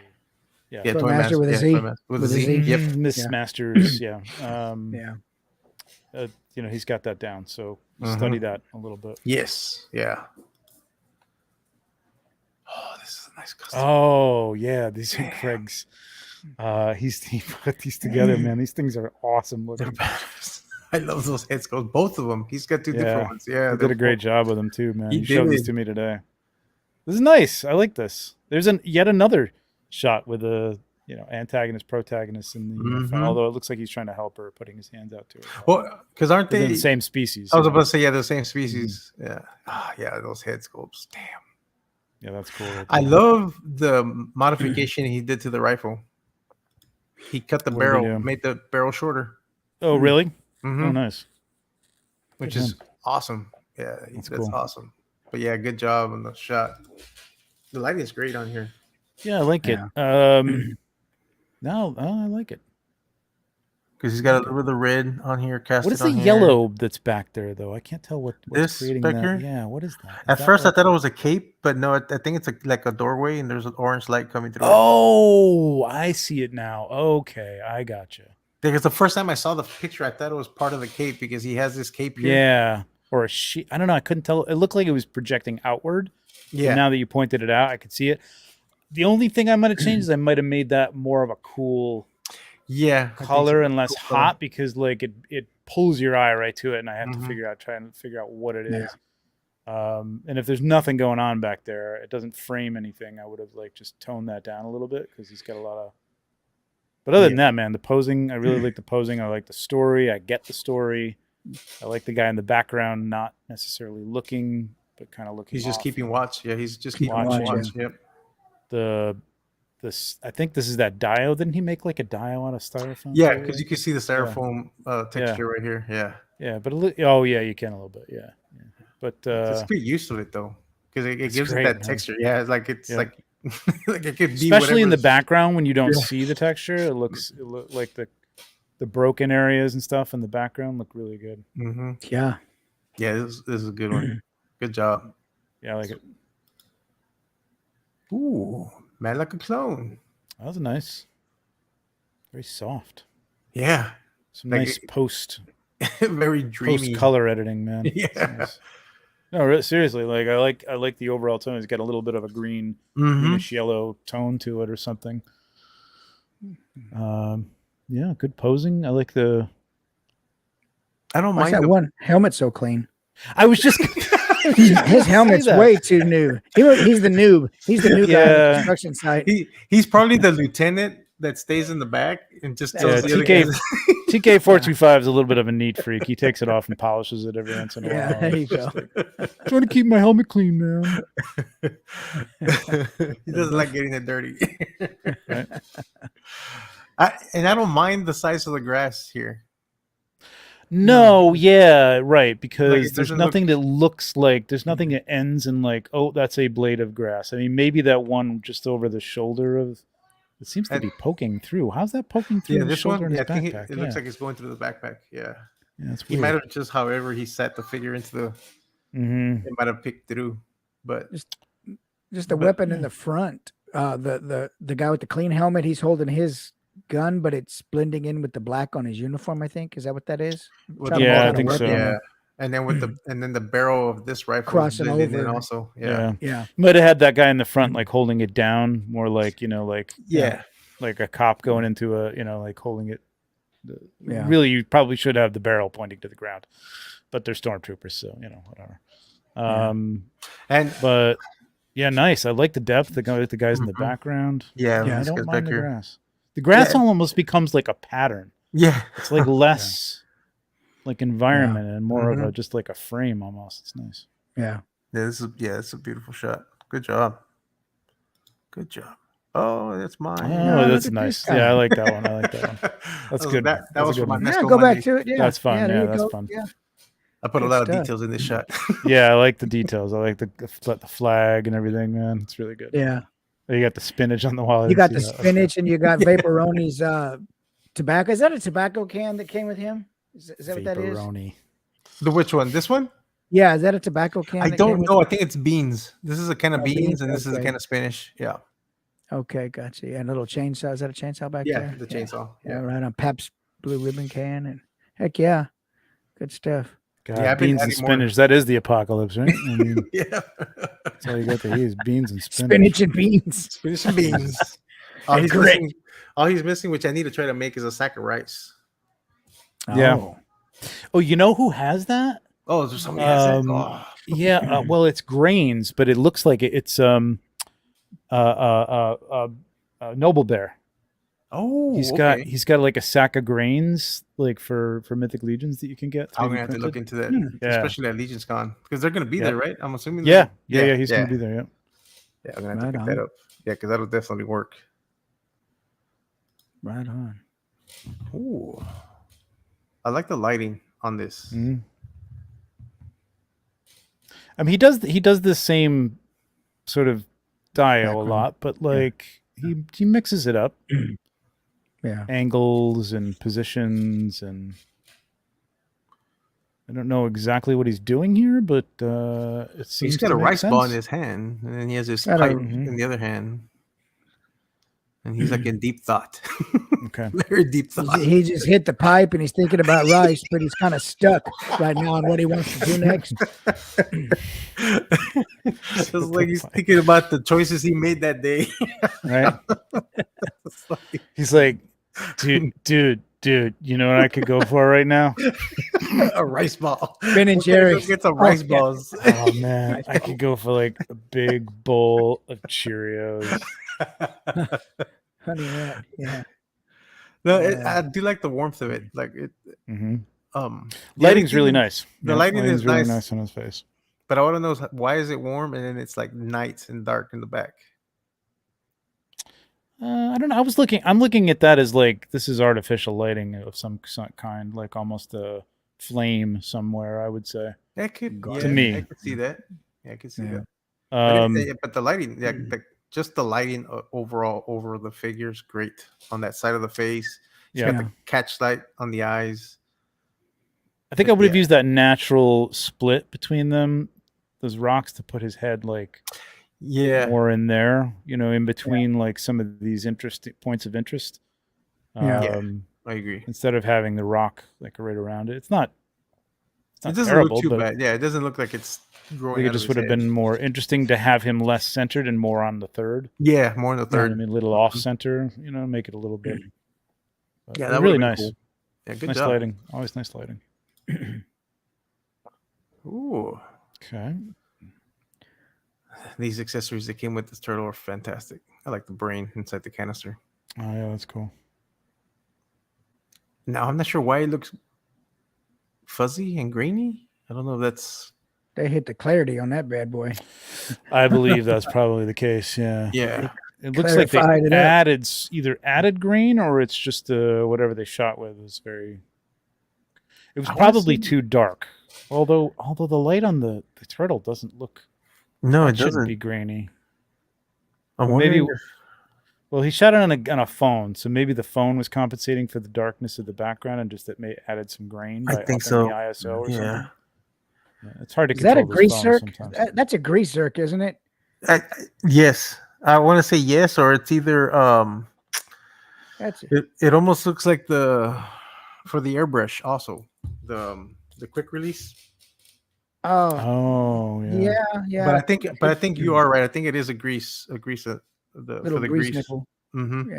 S2: Yeah.
S3: Yeah,
S1: Toy Master with a Z.
S3: With a Z. Yep.
S2: Miss
S1: Yeah.
S2: Masters. Yeah.
S1: Yeah.
S2: He's got that down. So
S3: Mhm.
S2: study that a little bit.
S3: Yes. Yeah. Oh, this is a nice custom.
S2: Oh yeah, these are Craig's. He put these together, man. These things are awesome looking.
S3: I love those head sculpts. Both of them. He's got two different ones. Yeah.
S2: He did a great job with them too, man.
S3: He
S2: He showed these
S3: did.
S2: to me today. This is nice. I like this. There's yet another shot with a antagonist, protagonist in the
S3: Mhm.
S2: although it looks like he's trying to help her, putting his hands out to her.
S3: Well, because aren't
S2: They're
S3: they
S2: the same species.
S3: I was
S2: you
S3: about
S2: know?
S3: to say, yeah, the same species. Yeah. Yeah, those head sculpts. Damn.
S2: Yeah, that's cool.
S3: I love the modification he did to the rifle. He cut the
S2: What did he
S3: barrel,
S2: do?
S3: made the barrel shorter,
S2: Oh, really?
S3: Mhm.
S2: Oh, nice.
S3: which
S2: Good
S3: is awesome. Yeah,
S2: That's
S3: that's
S2: cool.
S3: awesome. But yeah, good job on the shot. The lighting is great on here.
S2: Yeah, I like it. No, I like it.
S3: Because he's got a little bit of red on here. Cast
S2: What is
S3: it
S2: the
S3: on here.
S2: yellow that's back there, though? I can't tell what's
S3: This
S2: creating
S3: back
S2: that.
S3: here?
S2: Yeah, what is that? Is
S3: At
S2: that
S3: first, I
S2: like-
S3: thought it was a cape, but no, I think it's like a doorway, and there's an orange light coming through.
S2: Oh, I see it now. Okay, I gotcha.
S3: Because the first time I saw the picture, I thought it was part of the cape because he has this cape here.
S2: Yeah, or a sheet. I don't know. I couldn't tell. It looked like it was projecting outward.
S3: Yeah.
S2: And now that you pointed it out, I could see it. The only thing I might have changed is I might have made that more of a cool
S3: Yeah. I think
S2: color
S3: so.
S2: and less
S3: Cool color.
S2: hot because like it pulls your eye right to it, and I have
S3: Mhm.
S2: to try and figure out what it
S1: Yeah.
S2: is. And if there's nothing going on back there, it doesn't frame anything. I would have like just toned that down a little bit because he's got a lot of. But other than that, man, the posing, I really like the posing. I like the story. I get the story. I like the guy in the background, not necessarily looking, but kind of looking.
S3: He's just
S2: off.
S3: keeping watch. Yeah, he's just keeping
S2: Watching.
S3: watch. Yep.
S2: I think this is that dio. Didn't he make like a dio out of styrofoam?
S3: Yeah,
S2: too?
S3: because you can see the styrofoam texture right here. Yeah.
S2: Yeah, but oh yeah, you can a little bit. Yeah. But
S3: Just get used to it though, because it gives
S2: great,
S3: it that
S2: man.
S3: texture. Yeah, it's like like like it could be
S2: especially in the
S3: whatever's-
S2: background when you don't see the texture. It looks like the broken areas and stuff in the background look really good.
S3: Mhm.
S1: Yeah.
S3: Yeah, this is a good one. Good job.
S2: Yeah, I like it.
S3: Ooh, man, like a clone.
S2: That was nice. Very soft.
S3: Yeah,
S2: Some
S3: Like
S2: nice
S3: very dreamy.
S2: post color editing, man.
S3: Yeah.
S2: It's nice. No, seriously, like I like the overall tone. It's got a little bit of a greenish yellow tone to it or something. Yeah, good posing. I like the.
S3: I don't
S1: Why's
S3: mind
S1: that
S3: the
S1: one helmet so clean?
S2: I was just.
S1: His helmet's way too new. He's the noob. He's the new guy on the construction site.
S3: He's probably the lieutenant that stays in the back and just tells the other
S2: TK
S3: guys.
S2: TK425 is a little bit of a neat freak. He takes it off and polishes it every once in a while.
S1: Yeah, there you go.
S2: Trying to keep my helmet clean, man.
S3: He doesn't like getting it dirty.
S2: Right.
S3: And I don't mind the size of the grass here.
S2: No, yeah, right. Because
S3: Like, it
S2: there's
S3: doesn't
S2: nothing that looks like there's nothing that ends in like, oh, that's a blade of grass. I mean, maybe that one just over the shoulder of it seems to be poking through. How's that poking through
S3: Yeah,
S2: his
S3: this
S2: shoulder
S3: one.
S2: and
S3: Yeah,
S2: his
S3: I think
S2: backpack?
S3: it looks like it's going through the backpack. Yeah,
S2: yeah, that's
S3: he
S2: weird.
S3: might have just however he set the figure into the.
S2: Mm-hmm.
S3: It might have picked through, but
S1: Just the weapon in the front. The guy with the clean helmet, he's holding his gun, but it's blending in with the black on his uniform. I think is that what that is?
S3: with
S1: Trying
S3: the
S1: to
S2: Yeah, I
S1: make it
S2: think
S1: work.
S2: so.
S3: Yeah, and then with the barrel of this rifle
S1: Crossing
S3: blended in
S1: over.
S3: also. Yeah,
S1: Yeah.
S2: Might have had that guy in the front like holding it down, more like like a cop going into a like holding it.
S1: Yeah.
S2: Really, you probably should have the barrel pointing to the ground, but they're stormtroopers, so whatever. But yeah, nice. I like the depth. The guys in the background.
S3: Yeah,
S2: I
S3: this
S2: don't
S3: guy's
S2: mind
S3: back
S2: the
S3: here.
S2: grass. The grass almost becomes like a pattern.
S3: Yeah,
S2: It's like less like environment and more of a just like a frame almost. It's nice.
S1: Yeah.
S3: It's a beautiful shot. Good job. Good job. Oh, that's mine.
S2: Oh,
S1: look
S2: that's
S1: at
S2: nice.
S1: this guy.
S2: Yeah, I like that one. I like that one. That's good.
S3: That
S2: That's a
S3: was
S2: good
S3: for my
S2: one.
S3: next
S1: Yeah,
S3: go
S1: go
S3: Monday.
S1: back to it. Yeah.
S2: That's fun.
S1: there
S2: Yeah,
S1: you
S2: that's
S1: go.
S2: fun.
S1: Yeah.
S3: I put a
S1: Good
S3: lot of
S1: stuff.
S3: details in this shot.
S2: Yeah, I like the details. I like the flag and everything, man. It's really good.
S1: Yeah.
S2: You got the spinach on the wall. I
S1: You
S2: didn't
S1: got
S2: see
S1: the
S2: that.
S1: spinach and you got Vaporoni's tobacco. Is that a tobacco can that came with him? Is that what that is?
S2: Vaporoni.
S3: The which one? This one?
S1: Yeah, is that a tobacco can?
S3: I
S1: that came
S3: don't
S1: with
S3: know. I
S1: it?
S3: think it's beans. This is a can of beans,
S1: beans,
S3: and this is a
S1: okay.
S3: can of Spanish. Yeah.
S1: Okay, gotcha. Yeah, and a little chainsaw. Is that a chainsaw back
S3: Yeah,
S1: there?
S3: the chainsaw.
S1: Yeah,
S3: Yeah.
S1: right on Pabst Blue Ribbon can. And heck yeah. Good stuff.
S2: God,
S3: Yeah, I've been
S2: beans and
S3: adding more.
S2: spinach. That is the apocalypse, right? I mean,
S3: Yeah.
S2: that's all you got to eat is beans and spinach.
S1: Spinach and beans.
S3: Spinach and beans.
S1: And grit.
S3: All he's missing, which I need to try to make, is a sack of rice.
S2: Yeah.
S1: Oh.
S2: Oh, you know who has that?
S3: Oh, is there somebody has that?
S2: Um,
S3: Oh.
S2: Yeah, well, it's grains, but it looks like it's Noble Bear.
S3: Oh,
S2: He's
S3: okay.
S2: got like a sack of grains, like for Mythic Legions that you can get.
S3: I'm
S2: 3D
S3: gonna have to look
S2: printed.
S3: into that,
S2: Yeah.
S3: especially at Legion's Con, because they're gonna be
S2: Yeah.
S3: there, right? I'm assuming.
S2: Yeah, he's gonna be there. Yeah.
S3: Yeah, I'm gonna have to
S1: Right
S3: pick that
S1: on.
S3: up. Yeah, because that'll definitely work.
S1: Right on.
S3: Ooh, I like the lighting on this.
S2: Mhm. I mean, he does the same sort of dio a
S1: Background.
S2: lot, but like he mixes it up,
S1: Yeah.
S2: angles and positions, and I don't know exactly what he's doing here, but it seems
S3: He's got
S2: to
S3: a
S2: make
S3: rice ball in
S2: sense.
S3: his hand, and then he has his
S1: Got a-
S3: pipe
S2: Mhm.
S3: in the other hand, and he's like in deep thought,
S2: Okay.
S3: very deep thought.
S1: He just hit the pipe and he's thinking about rice, but he's kind of stuck right now on what he wants to do next.
S3: It's like he's thinking about the choices he made that day.
S2: Right?
S3: It's like-
S2: He's like, dude, you know what I could go for right now?
S3: a rice ball.
S1: Ben and
S3: We're gonna go
S1: Jerry's.
S3: get some rice
S1: yeah.
S3: balls.
S2: Oh man, I could go for like a big bowl of Cheerios.
S1: Honey Nut. Yeah.
S3: No,
S1: Yeah.
S3: I do like the warmth of it. Like it,
S2: Hmm. Lighting's really nice.
S3: The
S2: Yeah,
S3: lighting
S2: lighting's
S3: is
S2: really
S3: nice.
S2: nice on his face.
S3: But I want to know why is it warm and then it's like night and dark in the back.
S2: I don't know. I'm looking at that as like this is artificial lighting of some kind, like almost a flame somewhere. I would say.
S3: That could,
S2: To me.
S3: I could see that. Yeah, I could see that.
S2: Um,
S3: But the lighting, just the lighting overall over the figure is great on that side of the face. He's got the catch light on the eyes.
S2: I think I would have used that natural split between them, those rocks, to put his head like more in there, in between like some of these interesting points of interest.
S3: I agree.
S2: Instead of having the rock like right around it, it's not
S3: it doesn't
S2: terrible,
S3: look too
S2: but
S3: bad. Yeah, it doesn't look like it's growing.
S2: I think it just would have been more interesting to have him less centered and more on the third.
S3: Yeah, more on the third.
S2: I mean, a little off center, make it a little bit.
S3: Yeah, that
S2: really nice.
S3: Cool. Yeah, good
S2: nice
S3: job.
S2: lighting. Always nice lighting.
S3: Ooh.
S2: Okay.
S3: These accessories that came with this turtle are fantastic. I like the brain inside the canister.
S2: Oh yeah, that's cool.
S3: Now I'm not sure why it looks fuzzy and grainy. I don't know if that's
S1: they hit the clarity on that bad boy.
S2: I believe that's probably the case. Yeah.
S3: Yeah.
S2: It looks like they either added green or it's just whatever they shot with was very. It was probably too dark. Although the light on the turtle doesn't look.
S3: No, it
S2: shouldn't
S3: doesn't
S2: be grainy.
S3: Maybe.
S2: Well, he shot it on a phone, so maybe the phone was compensating for the darkness of the background and just added some grain.
S3: I think so.
S2: The ISO or something.
S3: Yeah,
S2: it's hard to
S1: control. Is that a grease zerk?
S2: Sometimes.
S1: That's a grease zerk, isn't it?
S3: Yes, I want to say yes, or it's either.
S1: That's it.
S3: It almost looks like for the airbrush also the quick release.
S2: Oh
S1: yeah.
S3: But I think you are right. I think it is a grease for the grease
S1: nipple.
S3: Mm-hmm.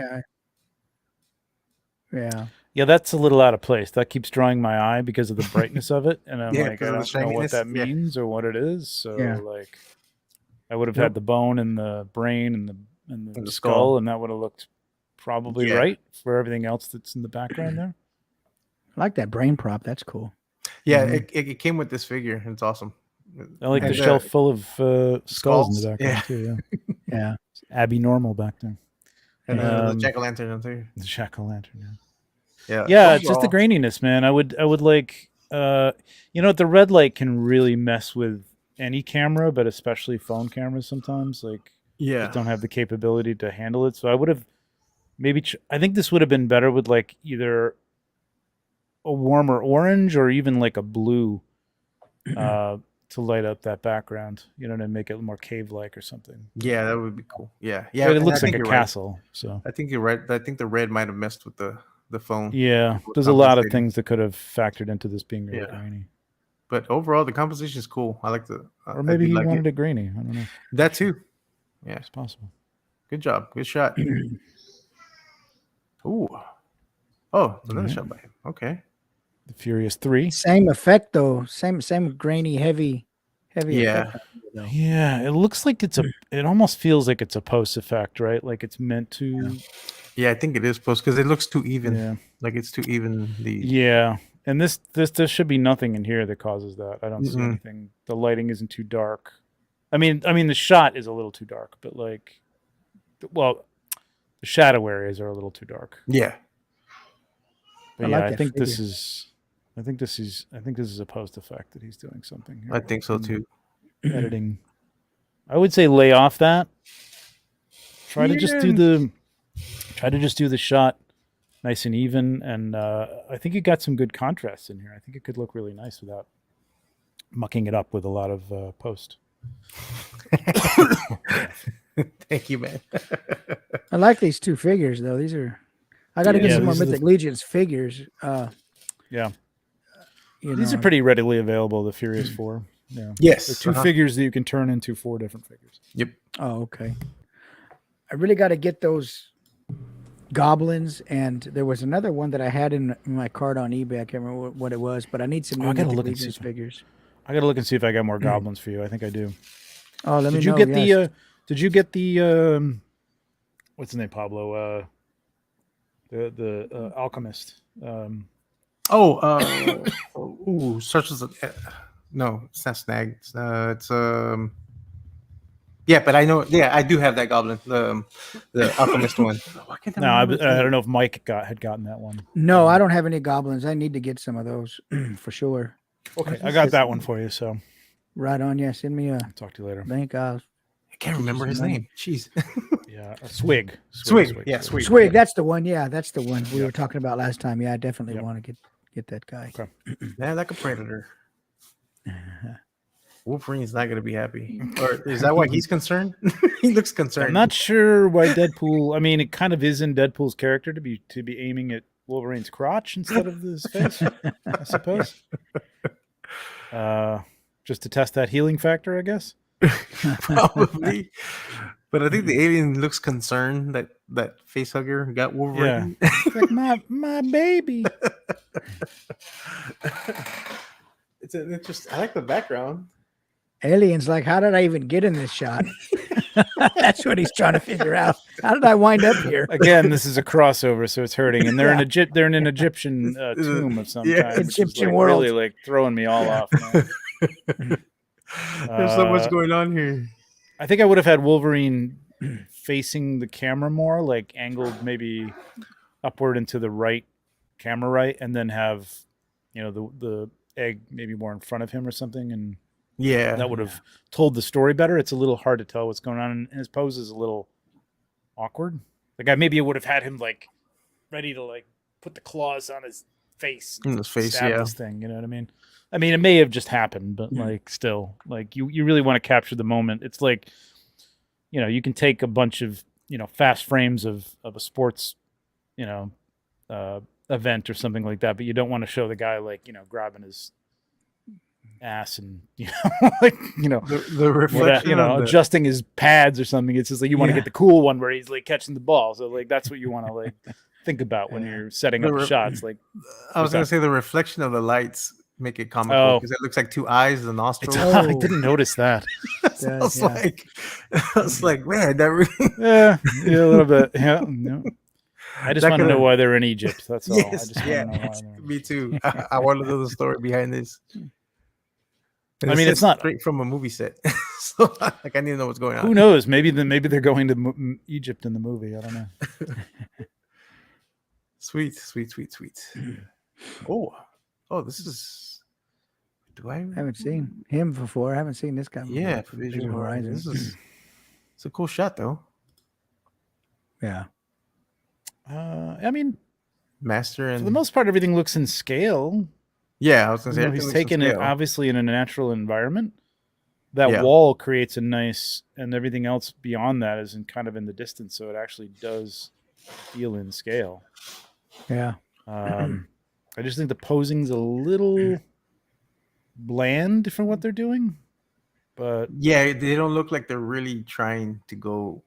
S2: Yeah, that's a little out of place. That keeps drawing my eye because of the brightness of it, and I'm like, I don't know what that means or what it is. So like, I would have had the bone and the brain and the skull, and that would have looked probably right for everything else that's in the background there.
S1: I like that brain prop. That's cool.
S3: Yeah, it came with this figure. It's awesome.
S2: I like the shelf full of skulls in the background too.
S1: Yeah.
S2: It's Abby Normal back there.
S3: And the jack-o'-lantern on there.
S2: The jack-o'-lantern,
S3: yeah.
S2: It's just the graininess, man. I would like the red light can really mess with any camera, but especially phone cameras sometimes. Like just don't have the capability to handle it. So I would have I think this would have been better with like either a warmer orange or even like a blue to light up that background, to make it more cave-like or something.
S3: Yeah, that would be cool. Yeah.
S2: But it looks like a castle. Right. So
S3: I think you're right. I think the red might have messed with the phone.
S2: Yeah, there's a lot of things that could have factored into this being really grainy.
S3: But overall, the composition is cool. I like the.
S2: Or maybe he wanted it grainy. I don't know.
S3: That too. Yeah,
S2: it's possible.
S3: Good job. Good shot. Ooh. Oh, another shot by him. Okay.
S2: The Furious 3.
S1: Same effect though. Same grainy, heavy
S3: effect.
S2: Yeah, it looks like it almost feels like it's a post effect, right? Like it's meant to.
S3: Yeah, I think it is post because it looks too even. Yeah. Like it's too even.
S2: Yeah, and this should be nothing in here that causes that. I don't see anything. The lighting isn't too dark. I mean, the shot is a little too dark, but like, the shadow areas are a little too dark.
S3: Yeah.
S2: But I think this is a post effect that he's doing something here.
S3: I think so too.
S2: Editing. I would say lay off that. Try to just do the shot nice and even, and I think you got some good contrast in here. I think it could look really nice without mucking it up with a lot of post.
S3: Thank you, man.
S1: I like these two figures though. These are. I got to get some more Mythic Legions figures.
S2: These are pretty readily available. The Furious 4. Yeah.
S3: Yes.
S2: They're two figures that you can turn into 4 different figures.
S3: Yep.
S1: Oh, okay. I really got to get those goblins, and there was another one that I had in my cart on eBay. I can't remember what it was, but I need some new Mythic Legions figures.
S2: I got to look and see if I got more goblins for you. I think I do.
S1: Oh, let me know.
S2: Did you get the what's his name, Pablo? The alchemist.
S3: Starts with no, it's not snag. It's yeah, but I know. Yeah, I do have that goblin, the alchemist one. Why can't I
S2: No, I
S3: remember his name?
S2: don't know if Mike had gotten that one.
S1: No, I don't have any goblins. I need to get some of those for sure.
S2: Okay, I got that one for you. So
S1: Right on. Yeah, send me a
S2: I'll talk to you later.
S1: bank.
S3: I can't remember his name. Jeez.
S2: Yeah, Swig.
S3: Swig. Yeah, Swig.
S1: Swig. That's the one. Yeah, that's the one we were talking about last time. Yeah, I definitely
S2: Yep.
S1: want to get that guy.
S2: Okay.
S3: Yeah, like a predator. Wolverine's not gonna be happy. Or is that why he's concerned? He looks concerned.
S2: I'm not sure why Deadpool. I mean, it kind of is in Deadpool's character to be aiming at Wolverine's crotch instead of his face. I suppose. Just to test that healing factor, I guess.
S3: Probably. But I think the alien looks concerned that face hugger got Wolverine.
S2: Yeah. It's like my baby.
S3: It's an interesting. I like the background.
S1: Alien's like, how did I even get in this shot? That's what he's trying to figure out. How did I wind up here?
S2: Again, this is a crossover, so it's hurting. And they're
S1: Yeah.
S2: they're in an Egyptian tomb of some
S3: Yeah.
S2: kind. which is,
S1: Egyptian
S2: like,
S1: world.
S2: really like throwing me all off. Man.
S3: There's so much going on here.
S2: I think I would have had Wolverine facing the camera more, like angled maybe upward into the right camera right, and then have the egg maybe more in front of him or something, and
S3: Yeah.
S2: that would have told the story better. It's a little hard to tell what's going on, and his pose is a little awkward. Like maybe I would have had him like ready to like put the claws on his face,
S3: In his face,
S2: stab
S3: yeah.
S2: this thing. You know what I mean? I mean, it may have just happened, but like still, like you really want to capture the moment. It's like, you can take a bunch of fast frames of a sports, event or something like that, but you don't want to show the guy like grabbing his ass and like
S3: the reflection,
S2: adjusting his pads or something. It's just like you want to get the cool one where he's like catching the ball. So like that's what you want to like think about when you're setting up the shots. Like
S3: I was gonna say the reflection of the lights make it comical because it looks like two eyes, the nostrils.
S2: I didn't notice that.
S3: I was like, man, that really...
S2: yeah, a little bit. Yeah. I just want to know why they're in Egypt. That's all.
S3: Yes,
S2: I just want to know why.
S3: Me too. I want to know the story behind this. And
S2: I mean, it's not
S3: straight from a movie set, so like I need to know what's going on.
S2: Who knows? Maybe they're going to Egypt in the movie. I don't know.
S3: Sweet. Oh, this is. Do I
S1: haven't seen him before. I haven't seen this guy before.
S3: Yeah, Visual Horizon. It's a cool shot, though.
S1: Yeah.
S2: I mean,
S3: Master and
S2: for the most part, everything looks in scale.
S3: Yeah, I was gonna say
S2: he's taken it obviously in a natural environment. That wall creates a nice, and everything else beyond that is kind of in the distance, so it actually does feel in scale.
S1: Yeah.
S2: I just think the posing's a little bland for what they're doing, but
S3: yeah, they don't look like they're really trying to go.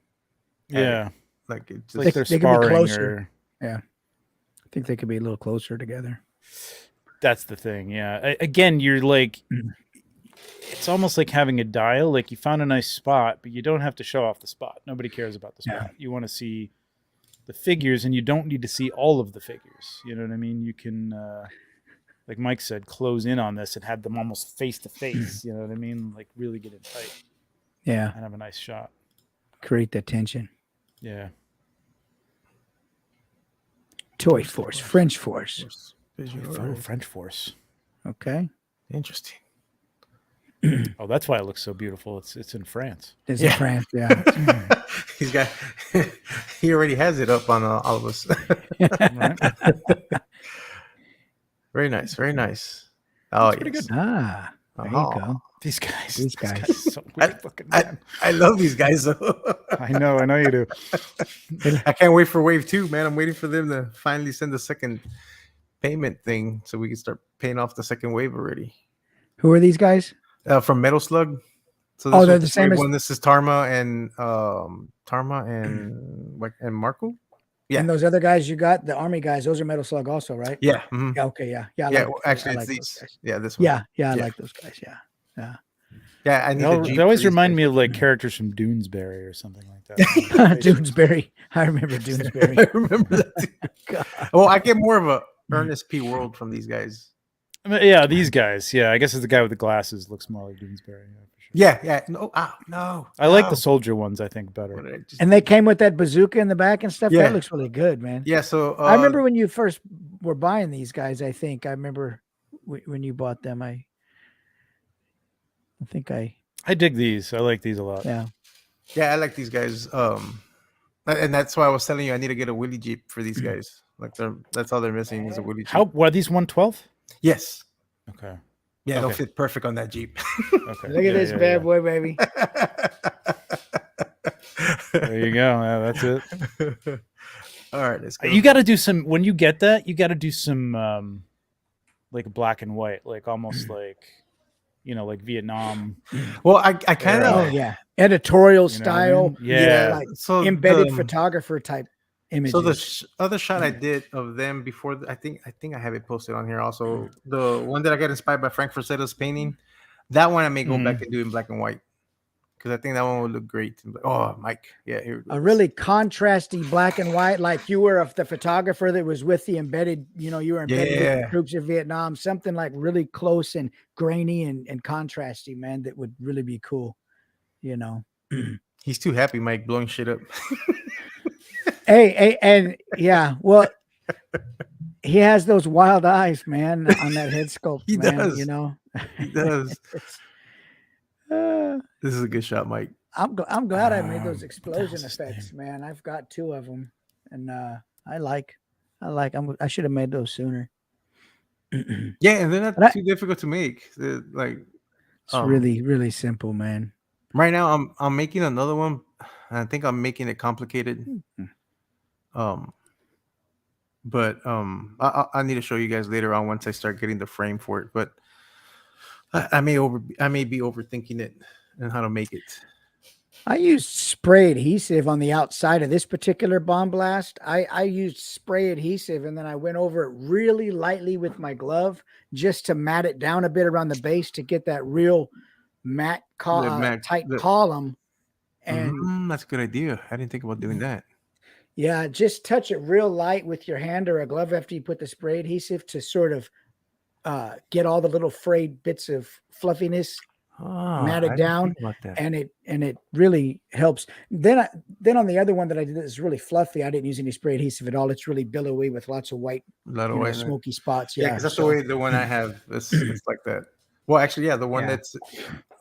S3: Like it's
S2: like they're sparring or
S1: yeah. I think they could be a little closer together.
S2: That's the thing. Yeah. Again, you're like, it's almost like having a dial. Like you found a nice spot, but you don't have to show off the spot. Nobody cares about the spot.
S1: Yeah.
S2: You want to see the figures, and you don't need to see all of the figures. You know what I mean? You can, like Mike said, close in on this and have them almost face to face. You know what I mean? Like really get in tight.
S1: Yeah.
S2: And have a nice shot.
S1: Create that tension.
S2: Yeah.
S1: Toy Force, French Force.
S2: French Force.
S1: Okay.
S3: Interesting.
S2: Oh, that's why it looks so beautiful. It's in France.
S1: It's in France, yeah.
S3: He's got. He already has it up on all of us. Very nice. Very nice. Oh,
S2: pretty good.
S1: Ah, there you go.
S2: These guys.
S1: So
S3: I love these guys though.
S2: I know you do.
S3: I can't wait for wave 2, man. I'm waiting for them to finally send the second payment thing so we can start paying off the second wave already.
S1: Who are these guys?
S3: From Metal Slug. So
S1: they're the same as
S3: one. This is Tarma and Marco. Yeah.
S1: And those other guys you got, the army guys, those are Metal Slug also, right?
S3: Yeah.
S1: Mm-hmm. Yeah. Okay. Yeah. Yeah.
S3: Yeah. Actually, it's these. Yeah. This one.
S1: Yeah. I like those guys. Yeah. Yeah.
S3: Yeah. I need
S2: they always remind me of like characters from Doonesbury or something like that.
S1: Doonesbury. I remember Doonesbury.
S3: I remember that. Well, I get more of a Ernest P. World from these guys.
S2: I mean, yeah, these guys. Yeah, I guess it's the guy with the glasses looks more like Doonesbury. Yeah, for sure.
S3: Yeah. No, no.
S2: I like the soldier ones. I think better.
S1: And they came with that bazooka in the back and stuff.
S3: Yeah.
S1: That looks really good, man.
S3: Yeah. So
S1: I remember when you first were buying these guys. I think I remember when you bought them. I think I
S2: dig these. I like these a lot.
S1: Yeah.
S3: Yeah, I like these guys. And that's why I was telling you I need to get a Willy Jeep for these guys. Like that's all they're missing is a Willy Jeep.
S2: What are these 112?
S3: Yes.
S2: Okay.
S3: Yeah,
S2: Okay.
S3: they'll fit perfect on that Jeep.
S2: Okay.
S1: Look at this bad boy, baby.
S2: There you go. Yeah, that's it.
S3: All right, let's go.
S2: You got to do some when you get that. You got to do some like black and white, like almost like like Vietnam.
S3: Well, I kind of
S1: editorial
S2: You know what I
S1: style.
S2: mean? Yeah.
S1: Like
S3: so
S1: embedded photographer type images.
S3: So the other shot I did of them before, I think I have it posted on here also. The one that I got inspired by Frank Frasetta's painting, that one I may go back and do in black and white because I think that one would look great. Oh, Mike, yeah, here it goes.
S1: A really contrasty black and white, like you were the photographer that was with the embedded. You were embedded with the troops of Vietnam. Something like really close and grainy and contrasty, man. That would really be cool.
S3: He's too happy, Mike, blowing shit up.
S1: Hey, and yeah, well, he has those wild eyes, man, on that head sculpt.
S3: He
S1: man,
S3: does. He does. This is a good shot, Mike.
S1: I'm glad I made those explosion effects, man. I've got 2 of them, and I like. I should have made those sooner.
S3: Yeah, and they're not too difficult to make. They're
S1: it's really, really simple, man.
S3: Right now, I'm making another one. I think I'm making it complicated. But I need to show you guys later on once I start getting the frame for it. But I may be overthinking it and how to make it.
S1: I used spray adhesive on the outside of this particular bomb blast. I used spray adhesive and then I went over it really lightly with my glove just to mat it down a bit around the base to get that real tight column. And
S3: that's a good idea. I didn't think about doing that.
S1: Yeah, just touch it real light with your hand or a glove after you put the spray adhesive to sort of get all the little frayed bits of fluffiness matted down, and it really helps. Then on the other one that I did is really fluffy. I didn't use any spray adhesive at all. It's really billowy with lots of white, smoky spots. Yeah,
S3: because that's the way the one I have. It's like that. Well, actually, yeah, the one that's. I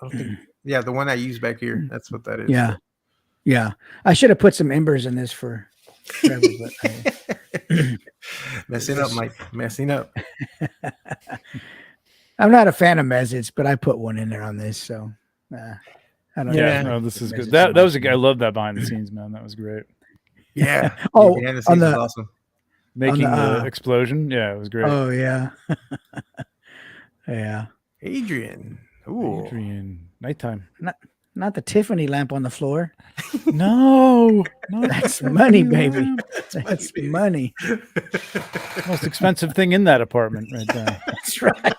S3: don't think. Yeah, the one I use back here. That's what that is.
S1: Yeah, yeah. I should have put some embers in this for. Forever, but
S3: messing up, Mike. Messing up.
S1: I'm not a fan of mezzets, but I put one in there on this, so I don't know.
S2: Yeah, no, this is good. That was a good. I love that behind the scenes, man. That was great.
S3: Yeah.
S1: Oh,
S3: behind the scenes is awesome.
S2: Making the explosion. Yeah, it was great.
S1: Oh yeah. Yeah.
S3: Adrian. Ooh.
S2: Adrian. Nighttime.
S1: Not the Tiffany lamp on the floor.
S2: No,
S1: that's money, baby. That's money.
S2: Most expensive thing in that apartment, right there.
S1: That's right.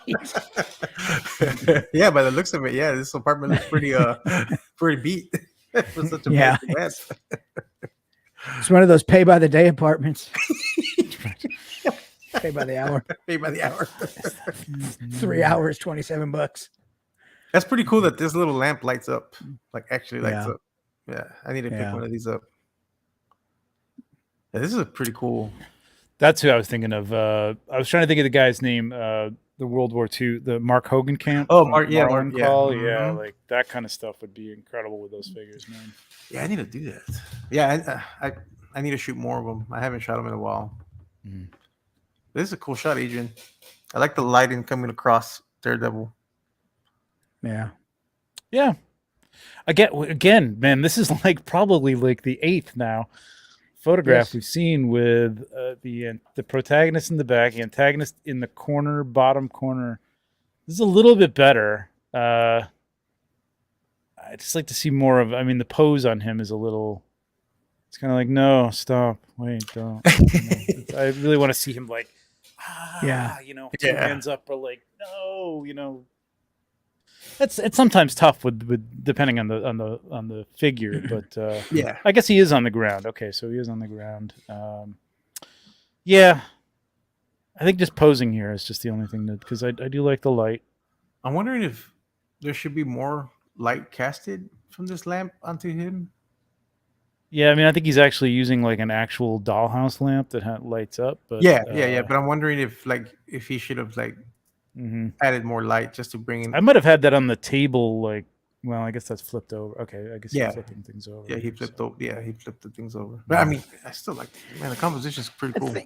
S3: Yeah, by the looks of it, yeah, this apartment looks pretty pretty beat for such a bad lamp.
S1: It's one of those pay by the day apartments. Pay by the hour.
S3: Pay by the hour.
S1: 3 hours, $27.
S3: That's pretty cool that this little lamp lights up. Like actually lights up. Yeah. I need to pick one of these up. Yeah, this is a pretty cool.
S2: That's who I was thinking of. I was trying to think of the guy's name, the World War II, the Mark Hogan camp.
S3: Oh, Mark, yeah.
S2: Yeah, like that kind of stuff would be incredible with those figures, man.
S3: Yeah, I need to do that. Yeah, I need to shoot more of them. I haven't shot them in a while. This is a cool shot, Adrian. I like the lighting coming across Daredevil.
S1: Yeah.
S2: Again, man, this is like probably like the 8th now photograph we've seen with the protagonist in the back, the antagonist in the bottom corner. This is a little bit better. I just like to see more of. I mean, the pose on him is a little. It's kind of like, no, stop, wait, don't. I really want to see him like, two hands up, or like, no, It's sometimes tough with depending on the figure, but I guess he is on the ground. Okay, so he is on the ground. I think just posing here is just the only thing that, because I do like the light.
S3: I'm wondering if there should be more light casted from this lamp onto him.
S2: Yeah, I mean, I think he's actually using like an actual dollhouse lamp that lights up. But
S3: Yeah. But I'm wondering if he should have added more light just to bring in.
S2: I might have had that on the table. Like, well, I guess that's flipped over. Okay, I guess he's flipping things over.
S3: Yeah, he flipped over. Yeah, he flipped the things over. But I mean, I still like. Man, the composition is pretty cool.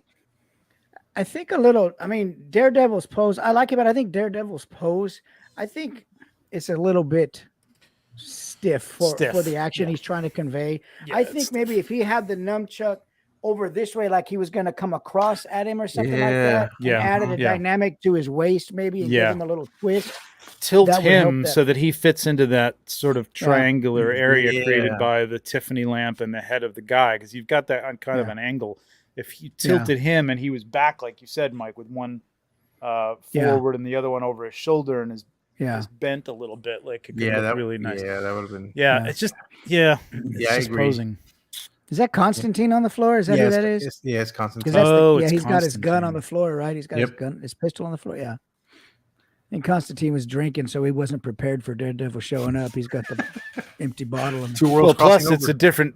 S1: I think a little. I mean, Daredevil's pose. I like it, but I think Daredevil's pose. I think it's a little bit stiff for the action he's trying to convey.
S2: Yeah,
S1: I think maybe if he had the nunchuck over this way, like he was going to come across at him or something like that, and added a dynamic to his waist, maybe, and give him a little twist.
S2: Tilt him so that he fits into that sort of triangular area created by the Tiffany lamp and the head of the guy, because you've got that on kind of an angle. If you tilted him and he was back, like you said, Mike, with one forward and the other one over his shoulder and his bent a little bit, like it could look really nice.
S3: Yeah, that would have been.
S2: Yeah, it's just
S3: I
S2: just
S3: agree.
S2: posing.
S1: Is that Constantine on the floor? Is that who that is?
S3: It's Constantine.
S1: He's got his gun on the floor, right? He's got his pistol on the floor. Yeah. And Constantine was drinking, so he wasn't prepared for Daredevil showing up. He's got the empty bottle. And
S2: plus it's a different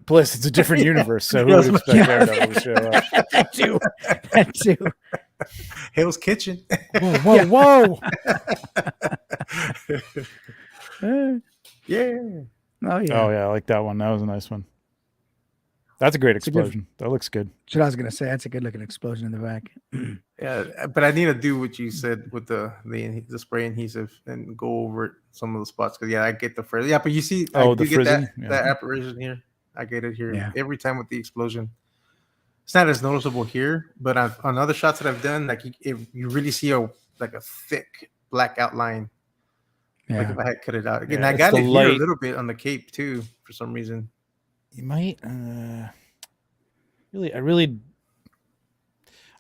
S2: universe, so who would expect Daredevil to show up?
S1: That too.
S3: Hell's Kitchen.
S2: Whoa.
S3: Yeah.
S1: Oh yeah.
S2: I like that one. That was a nice one. That's a great explosion. That looks good.
S1: That's what I was gonna say. That's a good looking explosion in the back.
S3: Yeah, but I need to do what you said with the spray adhesive and go over some of the spots, because I get the frizz. Yeah, but you see, I do get that apparition here. I get it here every time with the explosion. It's not as noticeable here, but on other shots that I've done, like you really see a thick black outline.
S1: Yeah.
S3: Like if I had cut it out again, I got it here a little bit on the cape too for some reason.
S2: You might I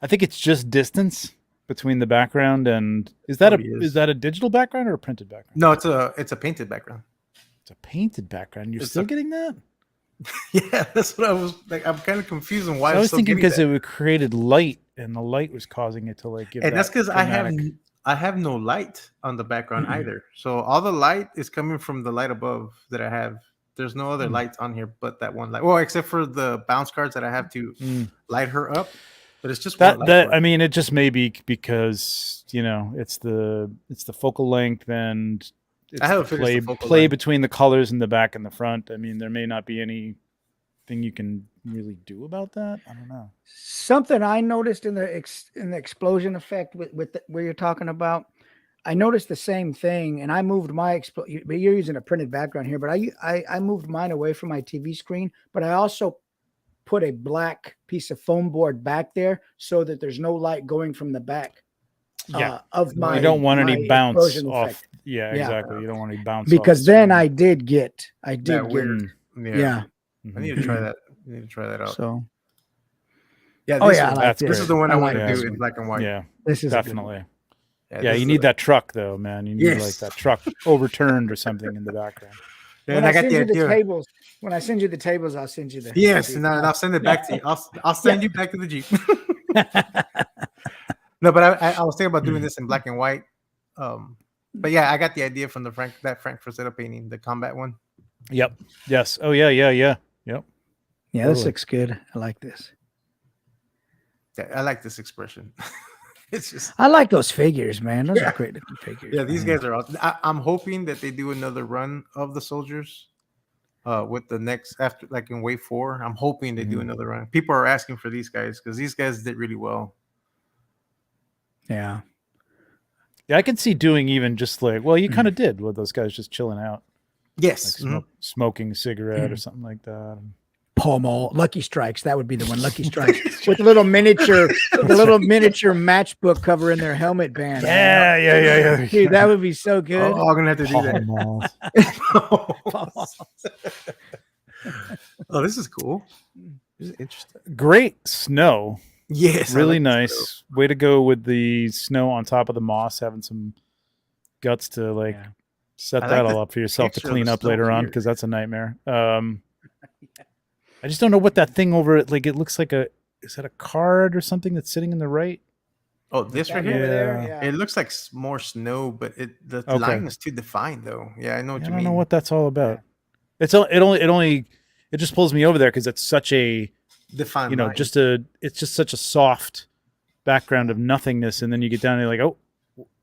S2: think it's just distance between the background and is that a digital background or a printed background?
S3: No, it's a painted background.
S2: It's a painted background. You're still getting that?
S3: Yeah, that's what I was like. I'm kind of confused on why.
S2: I was thinking because it created light, and the light was causing it to give.
S3: And that's because I have no light on the background either. So all the light is coming from the light above that I have. There's no other lights on here but that one light. Well, except for the bounce cards that I have to light her up. But it's just one light.
S2: I mean, it just may be because it's the focal length and it's play between the colors in the back and the front. I mean, there may not be anything you can really do about that. I don't know.
S1: Something I noticed in the explosion effect with where you're talking about. I noticed the same thing, and I moved my but you're using a printed background here, but I moved mine away from my TV screen, but I also put a black piece of foam board back there so that there's no light going from the back. Of my.
S2: You don't want any bounce off.
S1: Effect.
S2: Yeah, exactly. You don't want any bounce
S1: because
S2: off
S1: then I did get.
S3: Weird.
S1: Yeah.
S3: I need to try that. I need to try that out.
S1: So.
S3: Yeah. This is the one I want to do in black and white.
S2: Yeah.
S1: This is
S2: definitely. Yeah, you need that truck though, man. You need like that truck overturned or something in the background.
S1: When I send you the tables, I'll send you the.
S3: Yes, and I'll send it back to you. I'll send you back to the Jeep. No, but I was thinking about doing this in black and white. But yeah, I got the idea from Frank Frazetta painting, the combat one.
S2: Yep. Yes. Oh yeah. Yep.
S1: Yeah, this looks good. I like this.
S3: Yeah, I like this expression. It's just
S1: I like those figures, man. Those are great looking figures.
S3: Yeah, these guys are awesome. I'm hoping that they do another run of the soldiers with the next after, like in wave 4. I'm hoping they do another run. People are asking for these guys because these guys did really well.
S1: Yeah.
S2: Yeah, I can see doing even just you kind of did with those guys just chilling out.
S3: Yes.
S2: Like smoking a cigarette or something like that.
S1: Pall Mall, Lucky Strikes. That would be the one. Lucky Strikes with a little miniature, matchbook cover in their helmet band.
S2: Yeah.
S1: Dude, that would be so good.
S3: Oh, I'm gonna have to do that. Oh, this is cool. This is interesting.
S2: Great snow.
S3: Yes,
S2: really nice. Way to go with the snow on top of the moss. Having some guts to set that all up for yourself to clean up later on, because that's a nightmare. I just don't know what that thing over it. Like, it looks like is that a card or something that's sitting in the right?
S3: Oh, this right
S1: That
S3: here.
S1: over there,
S2: Yeah.
S1: yeah.
S3: It looks like more snow, but the
S2: Okay.
S3: line is too defined, though. Yeah, I know what
S2: I
S3: you
S2: don't
S3: mean.
S2: know what that's all about. It just pulls me over there because it's such a
S3: Defined line.
S2: it's just such a soft background of nothingness, and then you get down and you're like, oh,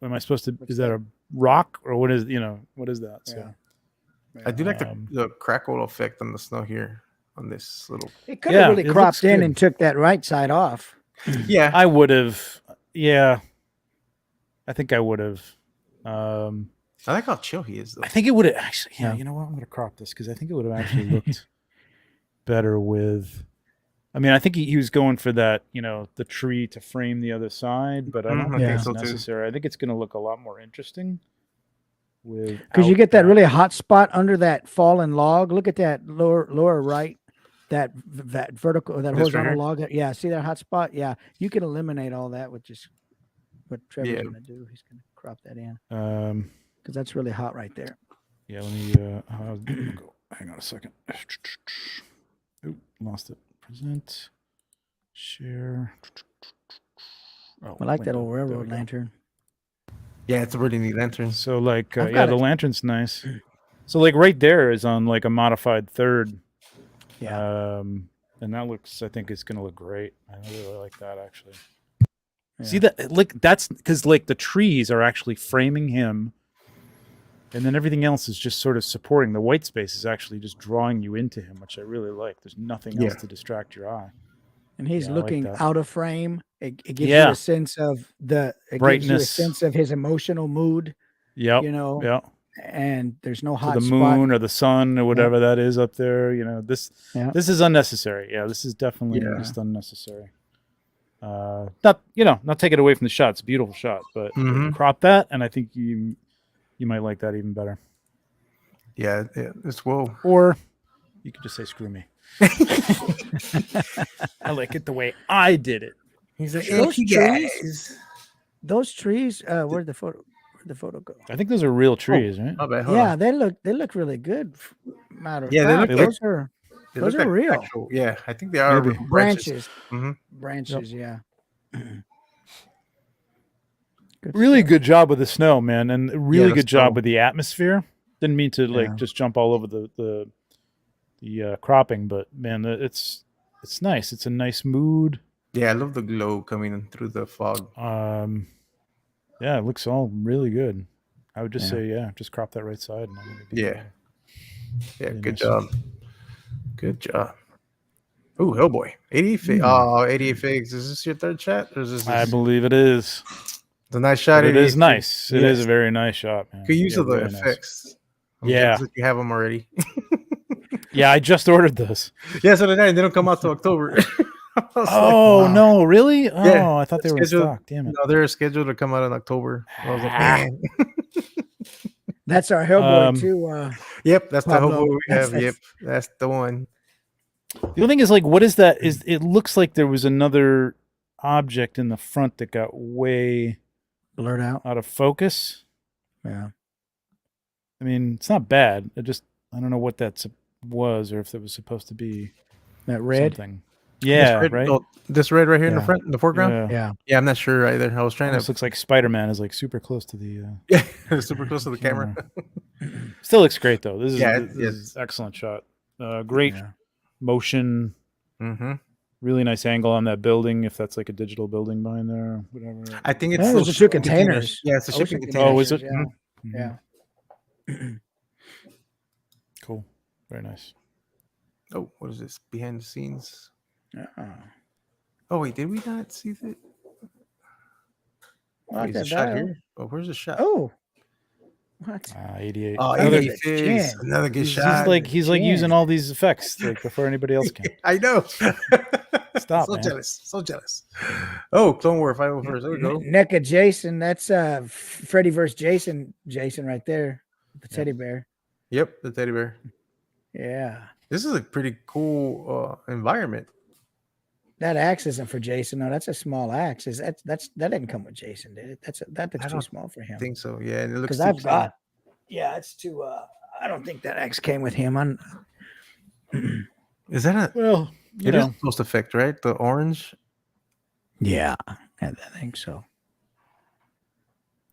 S2: am I supposed to? Is that a rock or what is that? So
S3: I do like
S2: Um,
S3: the crackle effect on the snow here on this little.
S1: It could have
S2: Yeah,
S1: really
S2: it looks
S1: cropped in
S2: good.
S1: and took that right side off.
S3: Yeah,
S2: I would have, yeah. I think I would have.
S3: I like how chill he is, though.
S2: I think it would have actually. Yeah,
S1: Yeah.
S2: you know what? I'm going to crop this because I think it would have actually looked better with. I mean, I think he was going for that, the tree to frame the other side, but I don't
S3: Mhm, I
S2: think
S3: think
S2: it's
S3: so, too.
S2: necessary. I think it's going to look a lot more interesting with
S1: Because you get that really hot spot under that fallen log. Look at that lower right, that vertical, that
S3: This right
S1: horizontal
S3: here?
S1: log. Yeah, see that hot spot? Yeah, you can eliminate all that with just what Trevor's
S3: Yeah.
S1: going to do. He's going to crop that in
S2: Um,
S1: because that's really hot right there.
S2: yeah, let me go. Hang on a second. Oop, lost it. Present, share. Oh,
S1: I like that
S2: window.
S1: old
S2: There we
S1: railroad
S2: go.
S1: lantern.
S3: Yeah, it's a really neat lantern.
S2: So like,
S1: I've
S2: yeah,
S1: got
S2: the
S1: it.
S2: lantern's nice. So like right there is on like a modified third.
S1: Yeah.
S2: And that looks, I think it's going to look great. I really like that actually.
S1: Yeah.
S2: See that? Like that's because like the trees are actually framing him, and then everything else is just sort of supporting. The white space is actually just drawing you into him, which I really like. There's nothing else
S3: Yeah.
S2: to distract your eye.
S1: And he's
S2: Yeah, I like
S1: looking
S2: that.
S1: out of frame. It gives you
S2: Yeah.
S1: a sense of it gives you a
S2: Brightness.
S1: sense of his emotional mood,
S2: Yep.
S1: Yeah.
S2: Yeah.
S1: And there's no
S2: So
S1: hot
S2: the
S1: spot.
S2: moon or the sun or whatever that is up there, this
S1: Yeah.
S2: this is unnecessary. Yeah, this is definitely
S3: Yeah.
S2: just unnecessary. Not take it away from the shot. It's a beautiful shot, but
S3: Mhm.
S2: crop that, and I think you might like that even better.
S3: Yeah, it's well.
S2: Or you could just say screw me. I like it the way I did it.
S3: He's like,
S1: Those
S3: "Hey,
S1: trees-
S3: guys."
S1: Those trees, where'd the photo go?
S2: I think those are real trees, right?
S3: My bad. Hold
S1: Yeah,
S3: on.
S1: they look really good. Matter of
S3: Yeah, they
S1: fact,
S3: look
S1: those are
S3: They
S1: those
S3: look
S1: are
S3: like
S1: real.
S3: actual- yeah, I think they are
S2: Maybe.
S3: branches.
S1: branches.
S3: Mhm.
S1: Branches, yeah. Good
S2: Really
S1: stuff.
S2: good job with the snow, man, and really
S3: the
S2: good job
S3: snow.
S2: with the atmosphere. Didn't mean to
S1: Yeah.
S2: just jump all over the cropping, but man, it's nice. It's a nice mood.
S3: Yeah, I love the glow coming in through the fog.
S2: Yeah, it looks all really good. I would just
S1: Yeah.
S2: say, just crop that right side. And I think it'd be
S3: Yeah.
S2: better.
S3: Yeah,
S2: Really
S3: good
S2: nice.
S3: job. Good job. Oh, Hellboy. 88 figs. Oh, 88 figs. Is this your third chat? Or is this
S2: I believe it is.
S3: the nice shot?
S2: But it
S3: 88
S2: is
S3: figs.
S2: nice. It is
S3: Yes.
S2: a very nice shot, man.
S3: Good use
S2: Yeah,
S3: of the
S2: really nice.
S3: effects. I'm
S2: Yeah.
S3: jealous that you have them already.
S2: Yeah, I just ordered those.
S3: Yeah, so they don't come out till October. I was like,
S2: Oh
S1: wow.
S2: no, really? Oh,
S3: Yeah,
S2: I thought they were in
S3: scheduled-
S2: stock. Damn it.
S3: no, they're scheduled to come out in October. I was like,
S2: Ah.
S3: man.
S1: That's our Hellboy
S2: Um,
S1: too.
S3: Yep, that's the
S1: Pablo.
S3: Hellboy we have.
S1: That's-
S3: Yep, that's the one.
S2: The other thing is like, what is that? Is it looks like there was another object in the front that got way
S1: Blurred out.
S2: out of focus.
S1: Yeah.
S2: I mean, it's not bad. I don't know what that was, or if it was supposed to be
S1: That red.
S2: something. Yeah,
S3: this red,
S2: right.
S3: oh, this red right here in the
S1: Yeah.
S3: front, in the foreground.
S2: Yeah.
S1: Yeah.
S3: Yeah, I'm not sure either. I was trying
S2: Almost
S3: to.
S2: looks like Spider-Man is like super close to the.
S3: Yeah, super close to the camera.
S2: Still looks great though. This is
S3: Yeah,
S2: this
S3: it's-
S2: is excellent shot. Great
S1: Yeah.
S2: motion.
S3: Mm-hmm.
S2: Really nice angle on that building. If that's like a digital building behind there, whatever.
S3: I think it's
S1: Yeah, those are
S3: shipping
S1: two containers.
S3: Yeah, it's a
S1: Ocean
S3: shipping container.
S2: Oh, is it?
S1: Yeah.
S2: Mhm.
S1: Yeah.
S2: Cool. Very nice.
S3: Oh, what is this? Behind the scenes.
S1: Uh-uh.
S3: Oh wait, did we not see that?
S1: Well,
S3: Wait, is the
S1: that
S3: shot
S1: dial.
S3: here? Oh, where's the shot?
S1: Oh. What?
S2: 88.
S3: Oh,
S2: Another-
S3: 88
S1: Another
S3: figs.
S1: chin.
S3: Another good
S2: he's
S3: shot.
S2: he's like
S1: Chin.
S2: using all these effects like before anybody else can.
S3: I know.
S2: Stop,
S3: So
S2: man.
S3: jealous. So jealous. Oh, Clone War 501st. There we go.
S1: NECA Jason. That's Freddy versus Jason. Jason right there. The teddy bear.
S3: Yep, the teddy bear.
S1: Yeah.
S3: This is a pretty cool environment.
S1: That axe isn't for Jason. No, that's a small axe. That didn't come with Jason, did it? That looks
S3: I
S1: too
S3: don't
S1: small for
S3: I
S1: him.
S3: think so. Yeah, and it looks
S1: Because
S3: too
S1: I've
S3: plain.
S1: got, yeah, it's too. I don't think that axe came with him.
S3: Is that a?
S2: Well, you
S3: It is
S2: know,
S3: a post effect, right? The orange.
S1: Yeah, I think so.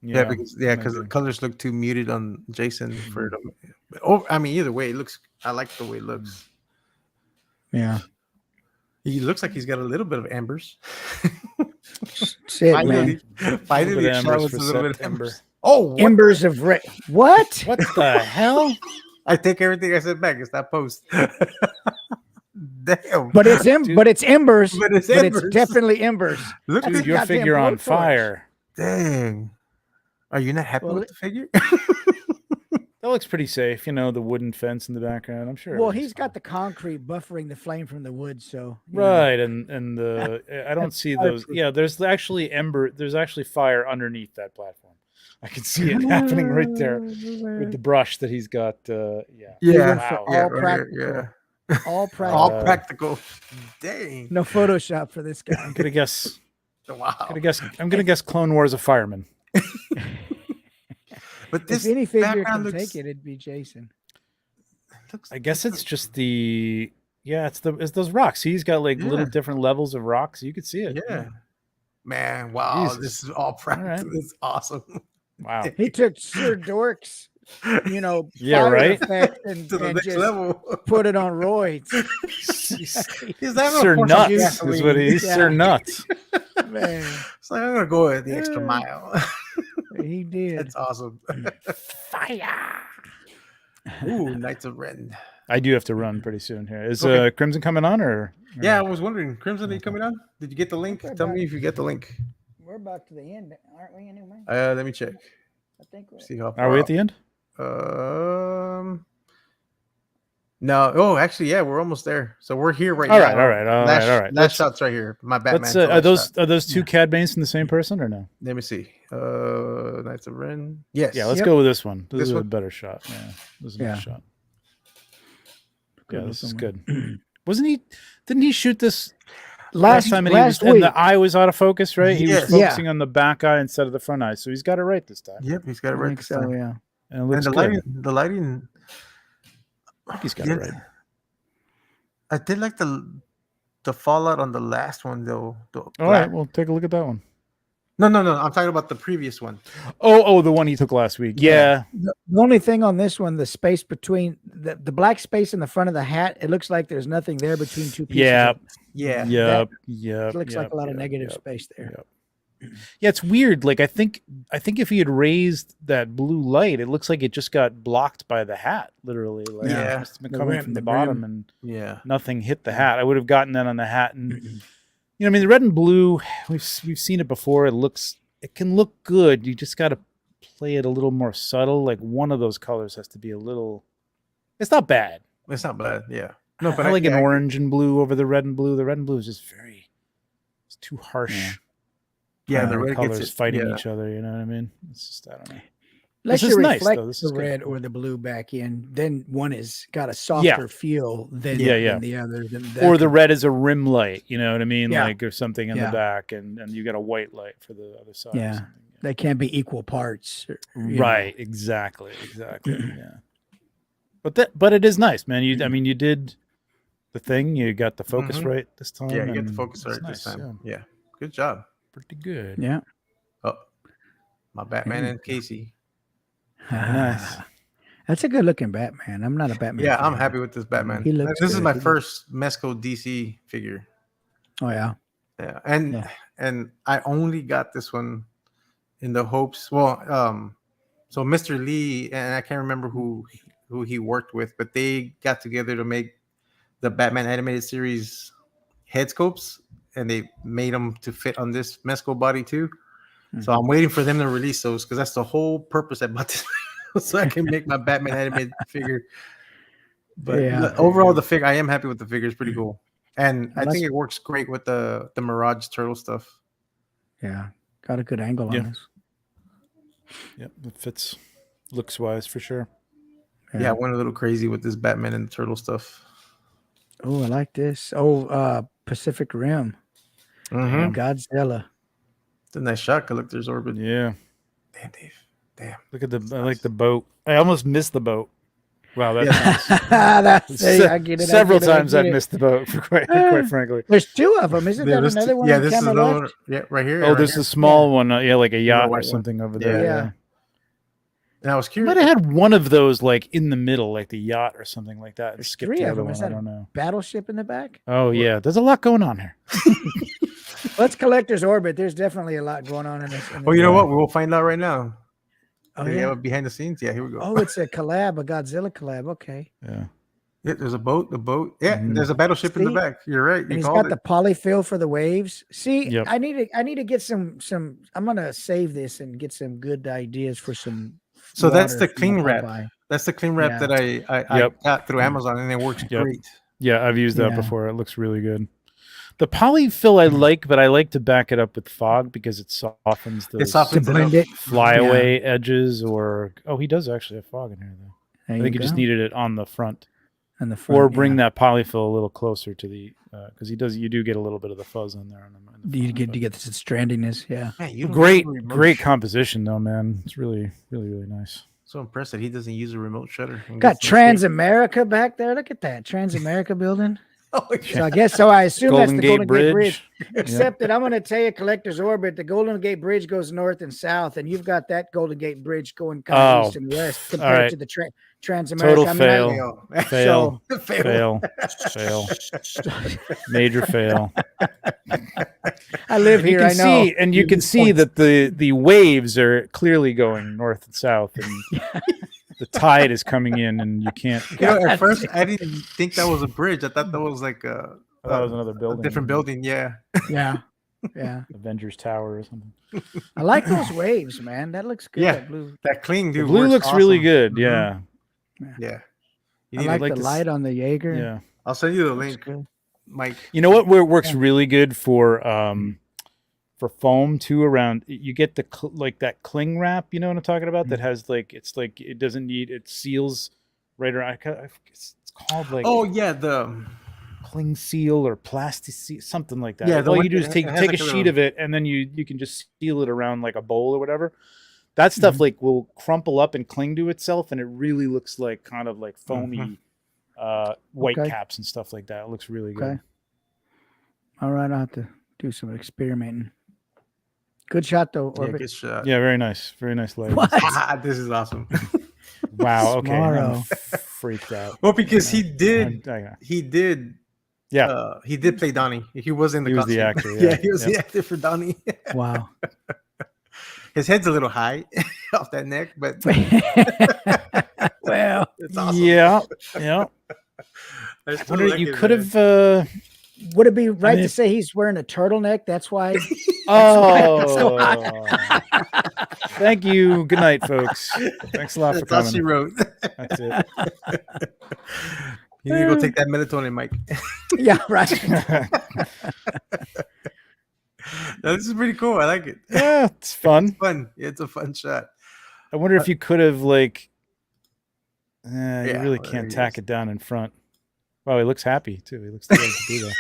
S3: Yeah, because the colors look too muted on Jason for them. Oh, I mean, either way, it looks. I like the way it looks.
S1: Yeah.
S3: He looks like he's got a little bit of embers.
S1: Shit, man.
S3: Finally,
S2: a
S3: a
S2: embers
S3: shot
S2: for
S3: with a little bit of
S2: September.
S3: embers. Oh, what
S1: Embers of red. What?
S2: What the hell?
S3: I take everything I said back. It's that post. Damn.
S1: But it's embers.
S3: But it's embers.
S1: It's definitely embers.
S3: Look
S1: That's
S3: at
S2: Dude, your
S1: goddamn
S2: figure on
S1: blowtorch.
S2: fire.
S3: Dang. Are you not happy
S1: Well,
S3: with the figure?
S2: That looks pretty safe. You know, the wooden fence in the background. I'm sure.
S1: Well,
S2: everything's
S1: he's got the concrete buffering the flame from the wood, so you know.
S2: right, and the I don't see those. Yeah, there's actually There's actually fire underneath that platform. I can see it happening right there with the brush that he's got. Yeah.
S3: Yeah.
S1: All practical. All practical.
S3: All practical. Dang.
S1: No Photoshop for this guy.
S2: I'm gonna guess.
S3: Wow.
S2: I'm gonna guess Clone Wars a fireman.
S3: But this
S1: If any figure
S3: background
S1: can
S3: looks,
S1: take it, it'd be Jason.
S2: I guess it's just the it's those rocks. He's got like little different levels of rocks. You could see it.
S3: Yeah. Man, wow.
S2: Jesus.
S3: This is all practical.
S2: right.
S3: This is awesome.
S2: Wow.
S1: He took Sir Dork's,
S2: Yeah,
S1: fire
S2: right?
S1: effect and,
S3: To the
S1: and
S3: next
S1: just
S3: level.
S1: put it on roids.
S3: He's having
S2: Sir
S3: a portion of
S2: Nuts is
S3: gasoline.
S2: what he's.
S1: Yeah.
S2: Sir Nuts.
S1: Man,
S3: It's like, I'm going to go the extra mile.
S1: he did.
S3: That's awesome.
S1: Fire.
S3: Ooh, Knights of Ren.
S2: I do have to run pretty soon here. Is
S3: Okay.
S2: Crimson coming on or?
S3: Yeah, I was wondering, Crimson, are you coming on? Did you get the link?
S1: Okay,
S3: Tell
S1: bye.
S3: me if you get the link.
S1: We're about to the end, aren't we? Anyway,
S3: Let me check.
S1: I think we're.
S3: See how
S2: Are we at the end?
S3: No. Oh, actually, yeah, we're almost there. So we're here right
S2: All
S3: now.
S2: right, all right, all
S3: last,
S2: right, all right.
S3: Last shot's right here. My Batman.
S2: Let's.
S3: last
S2: Are
S3: shot.
S2: those two Cad Banes from the same person or no?
S3: Let me see. Knights of Ren. Yes.
S2: Yeah, let's
S1: Yep.
S2: go with this one. This
S3: This
S2: is a
S3: one?
S2: better shot. Yeah, this is a
S1: Yeah.
S2: better shot. Yeah,
S1: Good
S2: this is
S1: looking
S2: good. Wasn't he? Didn't he shoot this
S1: Last
S2: time? And,
S1: last
S2: and
S1: week,
S2: the eye was out of focus, right? He
S3: Yes.
S2: was focusing on the back eye instead of the front eye, so he's got it right this time.
S3: Yep, he's got it
S1: I
S3: right
S1: think
S3: this
S1: so.
S3: time.
S1: Yeah.
S2: And it
S3: And
S2: looks
S3: the
S2: good.
S3: lighting.
S2: I think he's got it right.
S3: I did like the fallout on the last one though. The
S2: All
S3: black-
S2: right, well, take a look at that one.
S3: No. I'm talking about the previous one.
S2: Oh, the one he took last week. Yeah.
S1: The only thing on this one, the space between the black space in the front of the hat, it looks like there's nothing there between two pieces.
S2: Yeah.
S3: Yeah.
S2: Yep.
S1: It looks like a lot of negative
S2: yep,
S1: space there.
S2: yep. Yeah, it's weird. Like I think if he had raised that blue light, it looks like it just got blocked by the hat, literally. Like
S3: Yeah.
S2: it must have been
S1: The
S2: coming
S1: rim,
S2: from the
S1: the
S2: bottom
S1: brim.
S2: and
S3: Yeah.
S2: nothing hit the hat. I would have gotten that on the hat, and I mean, the red and blue, we've seen it before. It can look good. You just got to play it a little more subtle. Like one of those colors has to be a little. It's not bad.
S3: It's not bad. Yeah. No,
S2: I
S3: but
S2: like an
S3: yeah,
S2: orange and blue over the red and blue. The red and blue is just it's too harsh.
S3: Yeah, the
S2: Primary
S3: red
S2: colors
S3: gets it.
S2: fighting
S3: Yeah.
S2: each other. You know what I mean? It's just I don't know.
S1: Unless
S2: This
S1: you
S2: is nice,
S1: reflect
S2: though. This
S1: the
S2: is good.
S1: red or the blue back in, then one is got a softer feel than,
S2: Yeah.
S1: than the other.
S2: Or the red is a rim light. You know what I mean?
S1: Yeah.
S2: Like or something in
S1: Yeah.
S2: the back, and you got a white light for the other side. or
S1: Yeah.
S2: something.
S1: They can't be equal parts. you know.
S2: Right. Exactly. Yeah. But it is nice, man. I mean, you did the thing. You got the focus
S3: Mhm.
S2: right this time.
S3: Yeah, you get the
S2: and
S3: focus
S2: it's
S3: right this
S2: nice,
S3: time. Yeah. Good job.
S2: Pretty good.
S1: Yeah.
S3: Oh, my Batman and Casey.
S2: Nice.
S1: That's a good looking Batman. I'm not a Batman.
S3: Yeah, I'm
S1: fan.
S3: happy with this Batman.
S1: He looks
S3: This is
S1: good.
S3: my
S1: He looks-
S3: first Mezco DC figure.
S1: Oh yeah.
S3: Yeah,
S1: Yeah.
S3: and I only got this one in the hopes. Well, so Mr. Lee and I can't remember who he worked with, but they got together to make the Batman animated series head scopes, and they made them to fit on this Mezco body too. So I'm waiting for them to release those because that's the whole purpose I bought this, so I can make my Batman animated figure. But
S1: Yeah.
S3: overall, the figure, I am happy with the figure. It's pretty cool, and I
S1: Unless-
S3: think it works great with the Mirage Turtle stuff.
S1: Yeah. Got a good angle on
S2: Yeah.
S1: this.
S2: Yep. It fits looks wise for sure.
S3: Yeah, I went a little crazy with this Batman and the Turtle stuff.
S1: Oh, I like this. Oh, Pacific Rim.
S3: Mm-hmm.
S1: Godzilla.
S3: It's a nice shot. Collector's Orbit.
S2: Yeah.
S3: Damn, Dave. Damn.
S2: Look at I like the boat. I almost missed the boat. Wow, that's
S1: I get it.
S2: several
S1: I get it, I
S2: times
S1: get
S2: I've
S1: it.
S2: missed the boat. Quite frankly.
S1: There's two of them. Isn't that
S3: there's
S1: another one?
S3: yeah,
S1: on
S3: this is
S1: camera
S3: another
S1: left?
S3: one. Yeah, right here.
S2: Oh,
S3: right
S2: there's
S3: here.
S2: a small one. Yeah, like a yacht or
S3: white one.
S2: something over there.
S3: Yeah.
S1: Yeah.
S3: And I was
S2: I
S3: curious.
S2: might have had one of those like in the middle, like the yacht or something like that. And
S1: There's
S2: skipped
S1: three
S2: the
S1: of
S2: other
S1: them.
S2: one.
S1: Is
S2: I
S1: that
S2: don't
S1: a
S2: know.
S1: battleship in the back?
S2: Oh yeah, there's a lot going on here.
S1: Well, it's Collector's Orbit. There's definitely a lot going on in this.
S3: Oh, you know what? We'll find out right now.
S1: Oh,
S3: Yeah,
S1: yeah.
S3: behind the scenes. Yeah, here we go.
S1: Oh, it's a collab, a Godzilla collab. Okay.
S2: Yeah.
S3: Yeah, there's a boat. The boat. Yeah,
S2: Mhm.
S3: there's a battleship in the
S1: See?
S3: back. You're right.
S1: And
S3: You
S1: he's
S3: called
S1: got
S3: it.
S1: the polyfill for the waves. See,
S2: Yep.
S1: I need to get some. I'm gonna save this and get some good ideas for some.
S3: So that's
S1: water
S3: the cling
S1: from
S3: wrap.
S1: Popeye.
S3: That's the clean wrap
S1: Yeah.
S3: that I
S2: Yep.
S3: got through Amazon, and it works
S2: Yep.
S3: great.
S2: Yeah, I've used that
S1: Yeah.
S2: before. It looks really good. The polyfill I like, but I like to back it up with fog because it softens
S3: It
S2: those
S3: softens
S1: To blend
S3: up.
S1: it.
S2: flyaway edges. Or he does actually have fog in here though.
S1: There
S2: I think
S1: you
S2: he just
S1: go.
S2: needed it on the front,
S1: On the front,
S2: or bring
S1: yeah.
S2: that polyfill a little closer to the because he does. You do get a little bit of the fuzz on there. On the
S1: You
S2: front,
S1: get
S2: but-
S1: to get the strandiness. Yeah.
S3: Man, you don't
S2: great,
S3: use a remote
S2: great
S3: sh-
S2: composition though, man. It's really nice.
S3: So impressed that he doesn't use a remote shutter. and
S1: Got
S3: gets no
S1: Transamerica back there. Look at that Transamerica building.
S3: shade. Oh,
S1: So I guess I assume
S2: Golden
S1: that's the
S2: Gate
S1: Golden Gate
S2: Bridge.
S1: Bridge. Except that I'm going to tell you, Collector's Orbit, the Golden Gate Bridge goes north and south, and you've got that Golden Gate Bridge going kind of
S2: Oh,
S1: east and west
S2: all
S1: compared
S2: right.
S1: to the Transamerica.
S2: Total
S1: I mean,
S2: fail. Fail.
S3: Fail.
S2: Fail. Major fail.
S1: I live
S2: You
S1: here.
S2: can
S1: I know.
S2: see, and you can see that the waves are clearly going north and south, and the tide is coming in, and you can't.
S3: You know, at first I didn't think that was a bridge. I thought that was like
S2: I thought it was another
S3: a
S2: building,
S3: different building. Yeah.
S1: Yeah. Yeah.
S2: Avengers Tower or something.
S1: I like those waves, man. That looks good.
S3: Yeah.
S1: That blue.
S3: That cling,
S2: The
S3: dude.
S2: blue
S3: works
S2: looks really
S3: awesome.
S2: good.
S3: Mhm.
S2: Yeah,
S3: Yeah. You
S1: I
S3: need
S1: like
S3: to,
S2: like
S1: the
S2: this-
S1: light on the Jaeger.
S2: yeah.
S3: I'll send you the
S1: Looks
S3: link,
S1: good.
S3: Mike.
S2: You know what works
S1: Yeah.
S2: really good for foam too? Around you get the like that cling wrap. You know what I'm talking about? That has like it doesn't need it seals right around. It's called like
S3: Oh yeah, the
S2: cling seal or plastic seal, something like that.
S3: Yeah, the
S2: all
S3: one
S2: you do
S3: that
S2: is take
S3: has
S2: a
S3: like a
S2: sheet
S3: little-
S2: of it, and then you can just seal it around like a bowl or whatever. That stuff like will crumple up and cling to itself, and it really looks like kind of like foamy white
S1: Okay.
S2: caps and stuff like that. It looks really good.
S1: Okay. All right. I'll have to do some experimenting. Good shot, though,
S3: yeah,
S1: Orbit.
S3: good shot.
S2: Yeah, very nice lighting.
S1: What?
S3: This is awesome.
S2: Wow. Okay, I'm
S1: Smarro.
S2: freaked out.
S3: Well, because he did
S2: I-
S3: he did play Donnie. He was in the
S2: He was the
S3: costume.
S2: actor,
S3: Yeah,
S2: yeah.
S3: he was
S2: Yep.
S3: the actor for Donnie.
S1: Wow.
S3: His head's a little high off that neck, but
S1: Well,
S3: it's awesome.
S2: Yeah.
S3: I
S2: I
S3: still
S2: wonder
S3: like
S2: you
S3: it,
S2: could
S3: man.
S2: have.
S1: would it be right
S2: mean,
S1: to say he's wearing a turtleneck? That's why.
S2: Oh. Thank you. Good night, folks. Thanks a lot for
S3: That's all she
S2: coming.
S3: wrote.
S2: That's it.
S3: You need to go take that melatonin, Mike.
S1: Yeah, right.
S3: No, this is pretty cool. I like it.
S2: Yeah, it's fun.
S3: Fun. Yeah, it's a fun shot.
S2: I wonder if you could have like. You
S3: Yeah,
S2: really
S3: well, there
S2: can't
S3: he
S2: tack
S3: is.
S2: it down in front. Wow, he looks happy too. He looks ready to be there.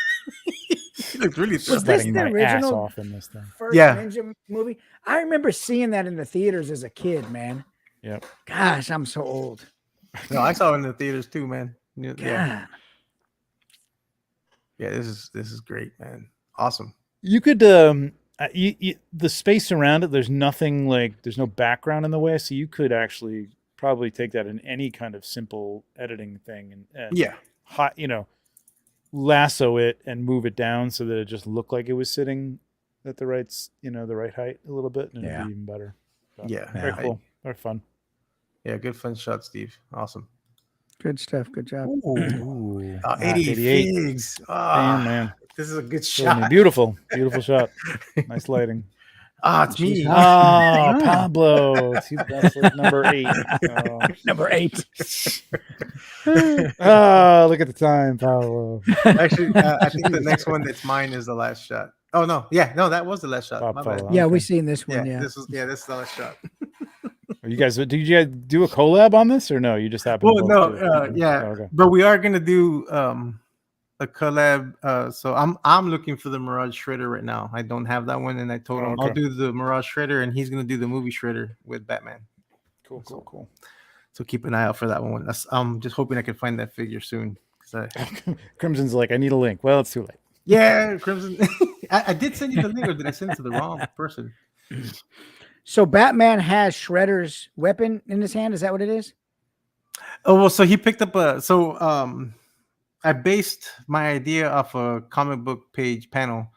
S3: He looks really
S1: Was this
S2: Sweating
S1: the
S2: my ass
S1: original?
S2: off in this thing.
S1: First
S3: Yeah.
S1: Ninja movie. I remember seeing that in the theaters as a kid, man.
S2: Yep.
S1: Gosh, I'm so old.
S3: No, I saw it in the theaters too, man.
S1: God.
S3: Yeah, yeah. This is great, man. Awesome.
S2: You could the space around it. There's nothing like there's no background in the way, so you could actually probably take that in any kind of simple editing thing and
S3: Yeah,
S2: hot, lasso it and move it down so that it just looked like it was sitting at the right height a little bit, and
S1: Yeah.
S2: it'd be even better. So,
S3: yeah,
S2: very
S3: I-
S2: cool, very fun.
S3: yeah. Good fun shot, Steve. Awesome.
S1: Good stuff. Good job.
S2: Ooh,
S3: 80 figs.
S2: Damn, man.
S3: This is a good
S2: Killing me.
S3: shot.
S2: Beautiful shot. Nice lighting.
S3: It's me.
S2: Oh, Pablo. See, that's like number 8. Oh.
S1: Number 8.
S2: Oh, look at the time, Pablo.
S3: Actually, I think the next one that's mine is the last shot. Oh no, yeah, no, that was the last shot.
S2: Bob
S3: My bad.
S2: Fowler.
S1: Yeah,
S2: Okay.
S1: we seen this
S3: Yeah,
S1: one. Yeah.
S3: this is the last shot.
S2: Did you guys do a collab on this or no? You just happened
S3: Well,
S2: to
S3: no,
S2: both do it?
S3: yeah,
S2: Oh, okay.
S3: but we are gonna do a collab. So I'm looking for the Mirage Shredder right now. I don't have that one, and I told him I'll
S2: Okay.
S3: do the Mirage Shredder, and he's gonna do the movie Shredder with Batman.
S2: Cool.
S3: So keep an eye out for that one. I'm just hoping I can find that figure soon.
S2: Crimson's like, I need a link. Well, it's too late.
S3: Yeah, Crimson. I did send you the link, or did I send it to the wrong person?
S1: So Batman has Shredder's weapon in his hand. Is that what it is?
S3: Oh well, so he picked up I based my idea off a comic book page panel.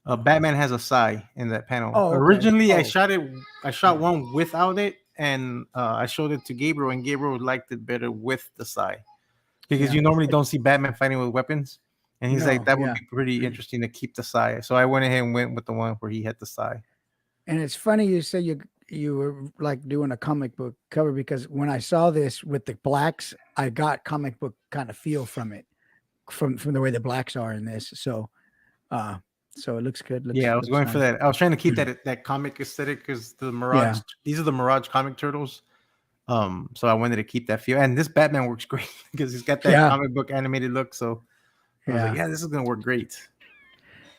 S3: Batman has a sai in that panel.
S1: Oh, okay.
S3: Originally,
S1: Oh.
S3: I shot one without it, and I showed it to Gabriel, and Gabriel liked it better with the sai because you normally don't see Batman fighting with weapons, and he's like, that would be pretty interesting to keep the sai. So I went ahead and went with the one where he had the sai.
S1: And it's funny you say you were like doing a comic book cover, because when I saw this with the blacks, I got comic book kind of feel from it, from the way the blacks are in this. So so it looks good.
S3: I was going for that. I was trying to keep that comic aesthetic because the Mirage, these are the Mirage comic turtles. So I wanted to keep that feel. And this Batman works great because he's got that comic book animated look. So I was like, this is gonna work great.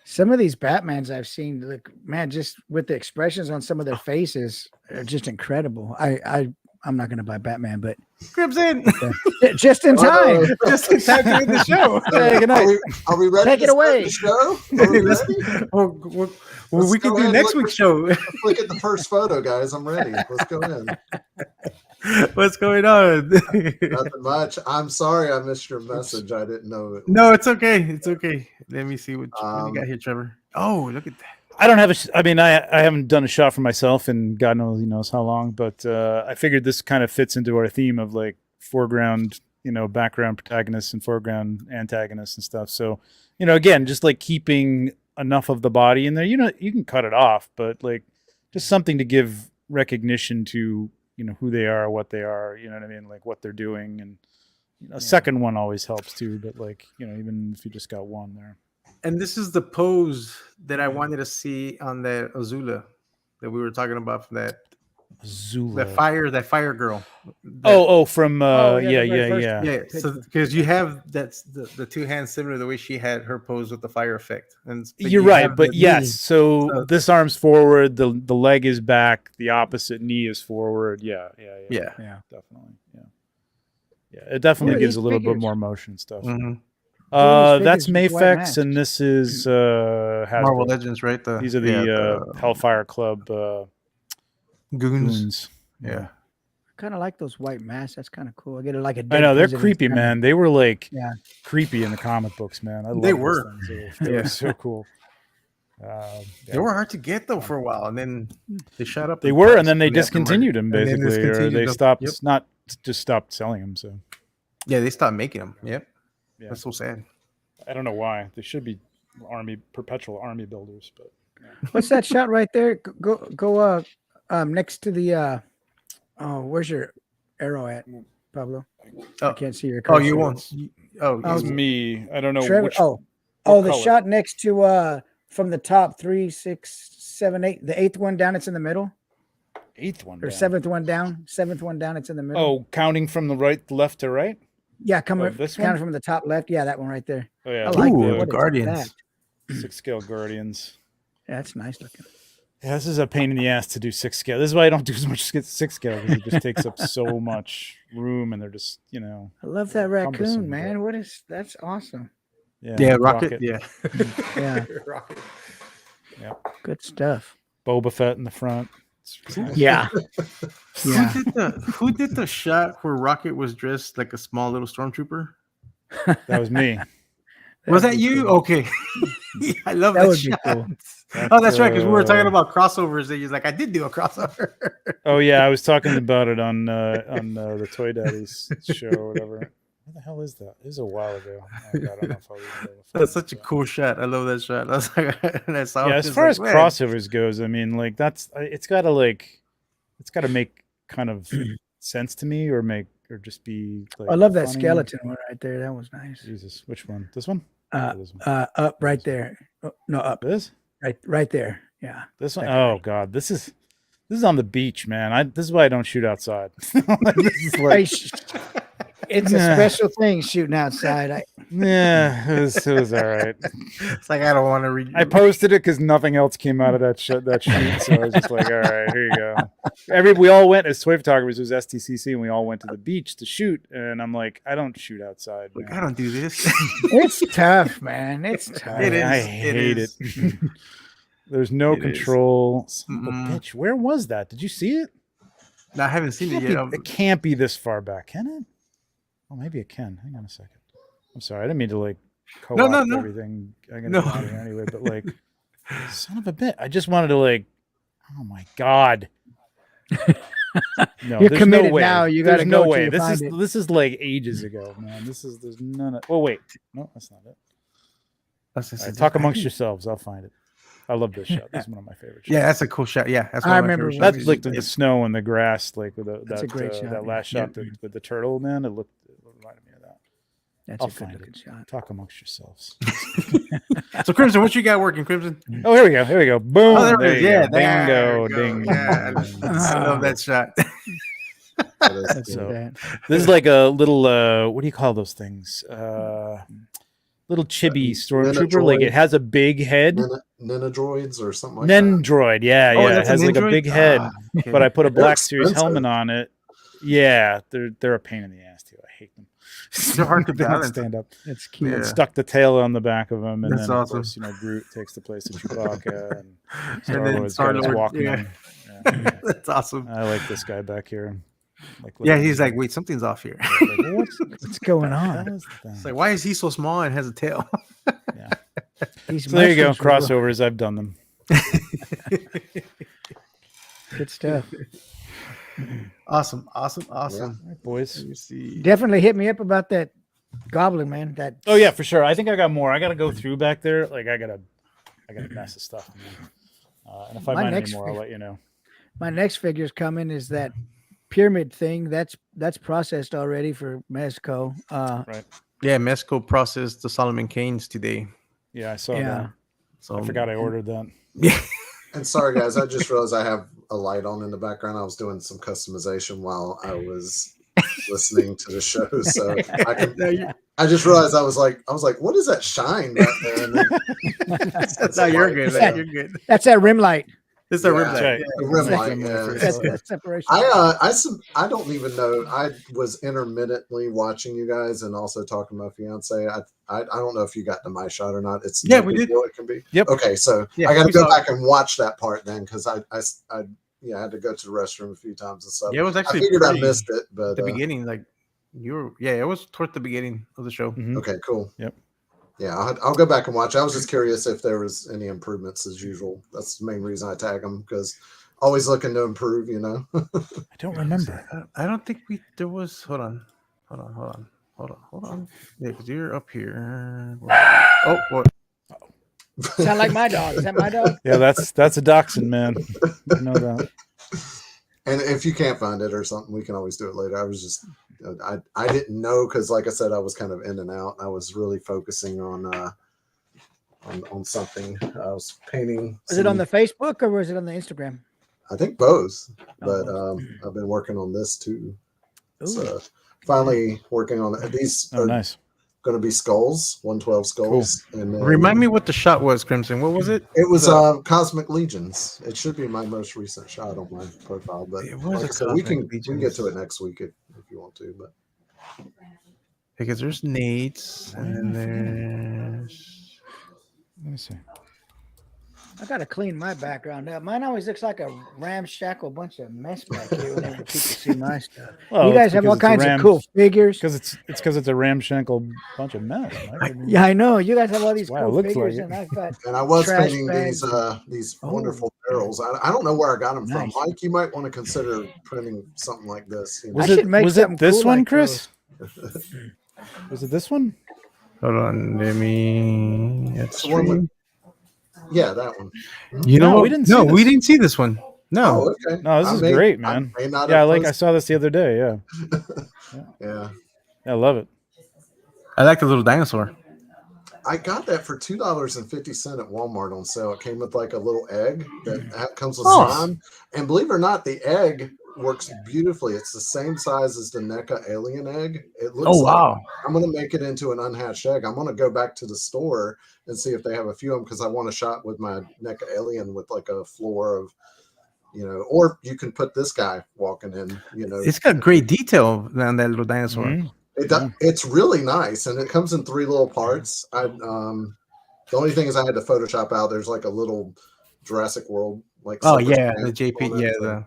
S1: Some of these Batmans I've seen, look, man, just with the expressions on some of their faces are just incredible. I'm not going to buy Batman, but
S3: Crimson,
S1: just in time,
S3: just in time to end the show.
S1: Good night.
S10: Are we ready?
S1: Take it away.
S10: The show? Are we ready?
S3: Well, we can do next week's show.
S10: Look at the first photo, guys. I'm ready. Let's go in.
S3: What's going on?
S10: Nothing much. I'm sorry I missed your message. I didn't know it.
S3: No, it's okay. It's okay. Let me see what you got here, Trevor. Oh, look at that.
S2: I don't have I haven't done a shot for myself in God knows how long, but I figured this kind of fits into our theme of like foreground, background protagonists and foreground antagonists and stuff. So, again, just like keeping enough of the body in there, you can cut it off, but like just something to give recognition to, who they are, what they are, you know what I mean? Like what they're doing. And a second one always helps too, but like, even if you just got one there.
S3: And this is the pose that I wanted to see on that Azula that we were talking about from that
S2: Azula.
S3: that fire girl.
S2: From
S3: Yeah. So because you have that's the two hands similar to the way she had her pose with the fire effect. And
S2: you're right, but yes. So this arm's forward, the leg is back, the opposite knee is forward. Yeah, definitely. Yeah. It definitely gives a little bit more motion and stuff.
S3: Mm-hmm.
S2: That's Mayfex, and this is
S3: Marvel Legends, right?
S2: These are the Hellfire Club
S3: goons.
S1: Yeah, I kind of like those white masks. That's kind of cool. I get it like a.
S2: I know they're creepy, man. They were like creepy in the comic books, man.
S3: They were.
S2: They were so cool.
S3: They were hard to get though for a while, and then they shut up.
S2: They were, and then they discontinued them basically, or they stopped. Just stopped selling them. So
S3: they stopped making them. Yep.
S2: Yeah.
S3: That's so sad.
S2: I don't know why. They should be perpetual army builders, but
S1: what's that shot right there? Go next to the where's your arrow at, Pablo? I can't see your cursor.
S3: You won't.
S2: It's me. I don't know
S1: Trevor,
S2: which
S1: the
S2: color?
S1: shot next to from the top 3, 6, 7, 8, the 8th one down, it's in the middle.
S2: 8th one
S1: or
S2: down.
S1: 7th one down. 7th one down, it's in the middle.
S2: Oh, counting from the left to right?
S1: Yeah,
S2: this
S1: counting
S2: one?
S1: from the top left. Yeah, that one right there.
S2: Oh yeah,
S1: I like
S3: Ooh,
S1: that.
S3: Guardians.
S2: 6-scale Guardians.
S1: Yeah, that's nice looking.
S2: Yeah, this is a pain in the ass to do 6-scale. This is why I don't do as much 6-scale, because it just takes up so much room, and they're just,
S1: I love that raccoon,
S2: cumbersome,
S1: man. That's awesome.
S3: Yeah, Rocket. Yeah.
S1: Yeah.
S3: Rocket.
S2: Yeah.
S1: Good stuff.
S2: Boba Fett in the front.
S1: Yeah. Yeah.
S3: Who did the shot where Rocket was dressed like a small little stormtrooper?
S2: That was me.
S3: Was that you? Cool. Okay. I love
S1: that.
S3: That
S1: Would
S3: shot.
S1: be cool.
S3: That's right, because we were talking about crossovers. And he's like, I did do a crossover.
S2: Oh yeah, I was talking about it on the Toy Daddies show or whatever. What the hell is that? It was a while ago. Oh, God, I don't know if I'll even
S3: That's such a cool shot. I love that shot. I was like,
S2: as far as crossovers goes, I mean, like it's got to make kind of sense to me, or just be like.
S1: I love that
S2: funny.
S1: skeleton one right there. That was nice.
S2: Jesus, which one? This one?
S1: This one. Up right there. Oh, no, up.
S2: This?
S1: Right there. Yeah.
S2: This one. Oh God, this is on the beach, man. This is why I don't shoot outside. This is like,
S1: it's a special thing shooting outside.
S2: Yeah, it was all right.
S3: It's like I don't want to read.
S2: I posted it because nothing else came out of that shoot. So I was just like, all right, here you go. We all went as toy photographers. It was STCC, and we all went to the beach to shoot. And I'm like, I don't shoot outside.
S3: Like,
S2: Man.
S3: I don't do this.
S1: It's tough, man. It's tough.
S3: It is.
S2: I hate it. There's no
S3: It
S2: control.
S3: Mm-mm.
S2: Bitch, where was that? Did you see it?
S3: No, I haven't seen it yet.
S2: It can't be this far back, can it? Oh, maybe it can. Hang on a second. I'm sorry, I didn't mean to like co-opt
S3: No.
S2: everything. I'm gonna go out here anyway, but like, son of a bitch, I just wanted to like, oh my god. No,
S1: You're
S2: there's
S1: committed
S2: no way.
S1: now. You
S2: There's
S1: gotta
S2: no
S1: go
S2: way.
S1: till you find it.
S2: This is like ages ago, man. There's none of. Oh wait, no, that's not it. All right, talk amongst yourselves. I'll find it. I love this shot. This is one of my favorite shots.
S3: Yeah, that's a cool shot. Yeah, that's
S1: I
S3: one of my
S1: remember
S3: favorite
S2: That's
S3: shots.
S2: like the snow and the grass, like with
S1: That's a great shot,
S2: that
S1: yeah.
S2: last shot with the turtle. Man, it reminded me of that.
S1: That's
S2: I'll
S1: a good
S2: find
S1: looking
S2: it.
S1: shot.
S2: Talk amongst yourselves.
S3: So Crimson, what you got working, Crimson?
S2: Oh, here we go. Here we go. Boom.
S3: Oh, there it is.
S2: you
S3: Yeah,
S2: go.
S3: there we
S2: Bingo.
S3: go.
S2: Ding.
S3: Yeah, I love that shot.
S2: So, this is like a little what do you call those things? Little chibi stormtrooper. Like it has a big head.
S10: Nenadroids or something like that.
S2: Nendroid. Yeah,
S3: Oh,
S2: yeah. It
S3: that's a
S2: has like a
S3: Nendroid?
S2: big head.
S3: Okay.
S2: But I put a Black
S10: expensive.
S2: Series helmet on it. Yeah, they're a pain in the ass too. I hate them.
S3: They're hard to
S2: They don't
S3: balance.
S2: stand up.
S1: That's cute.
S3: Yeah.
S2: Stuck the tail on the back of them, and
S3: That's
S2: then
S3: awesome.
S2: of course, Groot takes the place of Chewbacca, and
S3: And then
S2: Star-Lord's got his
S3: Star-Lord,
S2: Walkman.
S3: yeah.
S2: Yeah.
S3: That's awesome.
S2: I like this guy back here. Like,
S3: Yeah, he's like, wait, something's off here.
S2: like,
S1: What's going on?
S3: It's like, why is he so small and has a tail?
S2: Yeah.
S1: These
S2: So there you go,
S1: mushrooms were
S2: crossovers. I've done them.
S1: good stuff.
S3: Awesome.
S2: All right, boys.
S3: Let me see.
S1: Definitely hit me up about that goblin, man. That
S2: Oh yeah, for sure. I think I got more. I got to go through back there. Like I got a mess of stuff. Man. And if I
S1: My
S2: find any
S1: next
S2: more, I'll let you know.
S1: my next figure's coming is that pyramid thing. That's processed already for Mezco.
S3: Yeah, Mesco processed the Solomon Canes today.
S2: Yeah, I saw
S1: Yeah.
S2: that.
S3: So
S2: I forgot I ordered that.
S3: Yeah.
S10: And sorry, guys, I just realized I have a light on in the background. I was doing some customization while I was listening to the show, so I just realized I was like, what is that shine back there? And then,
S3: No, you're good.
S10: So,
S3: Man. You're good.
S1: That's that rim light.
S3: It's a rim
S10: Yeah.
S3: light.
S2: Right.
S10: the rim light. Yeah.
S1: That's separation.
S10: I don't even know. I was intermittently watching you guys and also talking to my fiance. I don't know if you got to my shot or not. It's
S3: Yeah,
S10: no
S3: we
S10: big
S3: did.
S10: deal, it can be.
S2: Yep.
S10: Okay, so
S3: Yeah,
S10: I got to
S3: we
S10: go
S3: saw
S10: back and watch that part then because I had to go to the restroom a few times and stuff.
S3: Yeah, it was actually
S10: I figured I
S3: pretty-
S10: missed it, but
S3: the beginning, like it was towards the beginning of the show.
S2: Mhm.
S10: okay, cool.
S2: Yep.
S10: Yeah, I'll go back and watch. I was just curious if there was any improvements as usual. That's the main reason I tag them because always looking to improve.
S2: I don't remember.
S3: I don't think there was. Hold on. Yeah, because you're up here. Oh, what?
S1: Sound like my dog. Is that my dog?
S2: Yeah, that's a dachshund, man. I know that.
S10: And if you can't find it or something, we can always do it later. I was just, I didn't know because, like I said, I was kind of in and out. I was really focusing on something. I was painting.
S1: Was it on the Facebook or was it on the Instagram?
S10: I think both, but I've been working on this too. So finally working on it. These
S2: Oh,
S10: are
S2: nice.
S10: going to be skulls, 112 skulls. And then,
S3: Remind me what the shot was, Crimson. What was it?
S10: It was Cosmic Legions. It should be my most recent shot on my profile, but
S3: It was
S10: like
S3: a
S10: I said, we
S3: Cosmic
S10: can get to it next week if you want to. But
S3: Because there's Nate's and there's.
S2: Let me see.
S1: I gotta clean my background up. Mine always looks like a ramshackle bunch of mess back here whenever people see my stuff.
S2: Well,
S1: You guys have all kinds of cool figures.
S2: Because it's a ramshackle bunch of mess. Right?
S1: Yeah, I know. You guys have all these
S2: Wow, it
S1: cool
S2: looks
S1: figures,
S2: like it.
S1: and I've got
S10: and I was
S1: trash
S10: painting
S1: bags.
S10: these wonderful barrels. I don't know where I got them
S1: Nice.
S10: from. Mike, you might want to consider printing something like this. You know?
S1: I should make
S2: Was it
S1: something
S2: this
S1: cool
S2: one,
S1: like
S2: Chris? Was it this one?
S3: Hold on. Let me. It's
S10: The one with- yeah, that one.
S3: You know
S2: No,
S3: what?
S2: we didn't see
S3: No, we
S2: this.
S3: didn't see this one. No.
S10: Oh, okay.
S2: No, this
S10: I
S2: is
S10: may-
S2: great,
S10: I
S2: man.
S10: may not
S2: Yeah,
S10: have
S2: I
S10: posted-
S2: saw this the other day. Yeah,
S10: Yeah,
S2: I love it.
S3: I like the little dinosaur.
S10: I got that for $2.50 at Walmart on sale. It came with like a little egg that comes with
S3: Oh.
S10: slime, and believe it or not, the egg works beautifully. It's the same size as the NECA alien egg. It looks
S3: Oh
S10: like
S3: wow!
S10: I'm going to make it into an unhatched egg. I'm going to go back to the store and see if they have a few of them because I want a shot with my NECA alien with like a floor of, or you can put this guy walking in,
S3: It's got great detail on that little dinosaur.
S2: Mm-hmm.
S10: It's really nice, and it comes in 3 little parts. The only thing is I had to Photoshop out. There's like a little Jurassic World, like
S3: Oh
S10: silver
S3: yeah,
S10: stamp
S3: the JP,
S10: on it,
S3: yeah.
S10: so-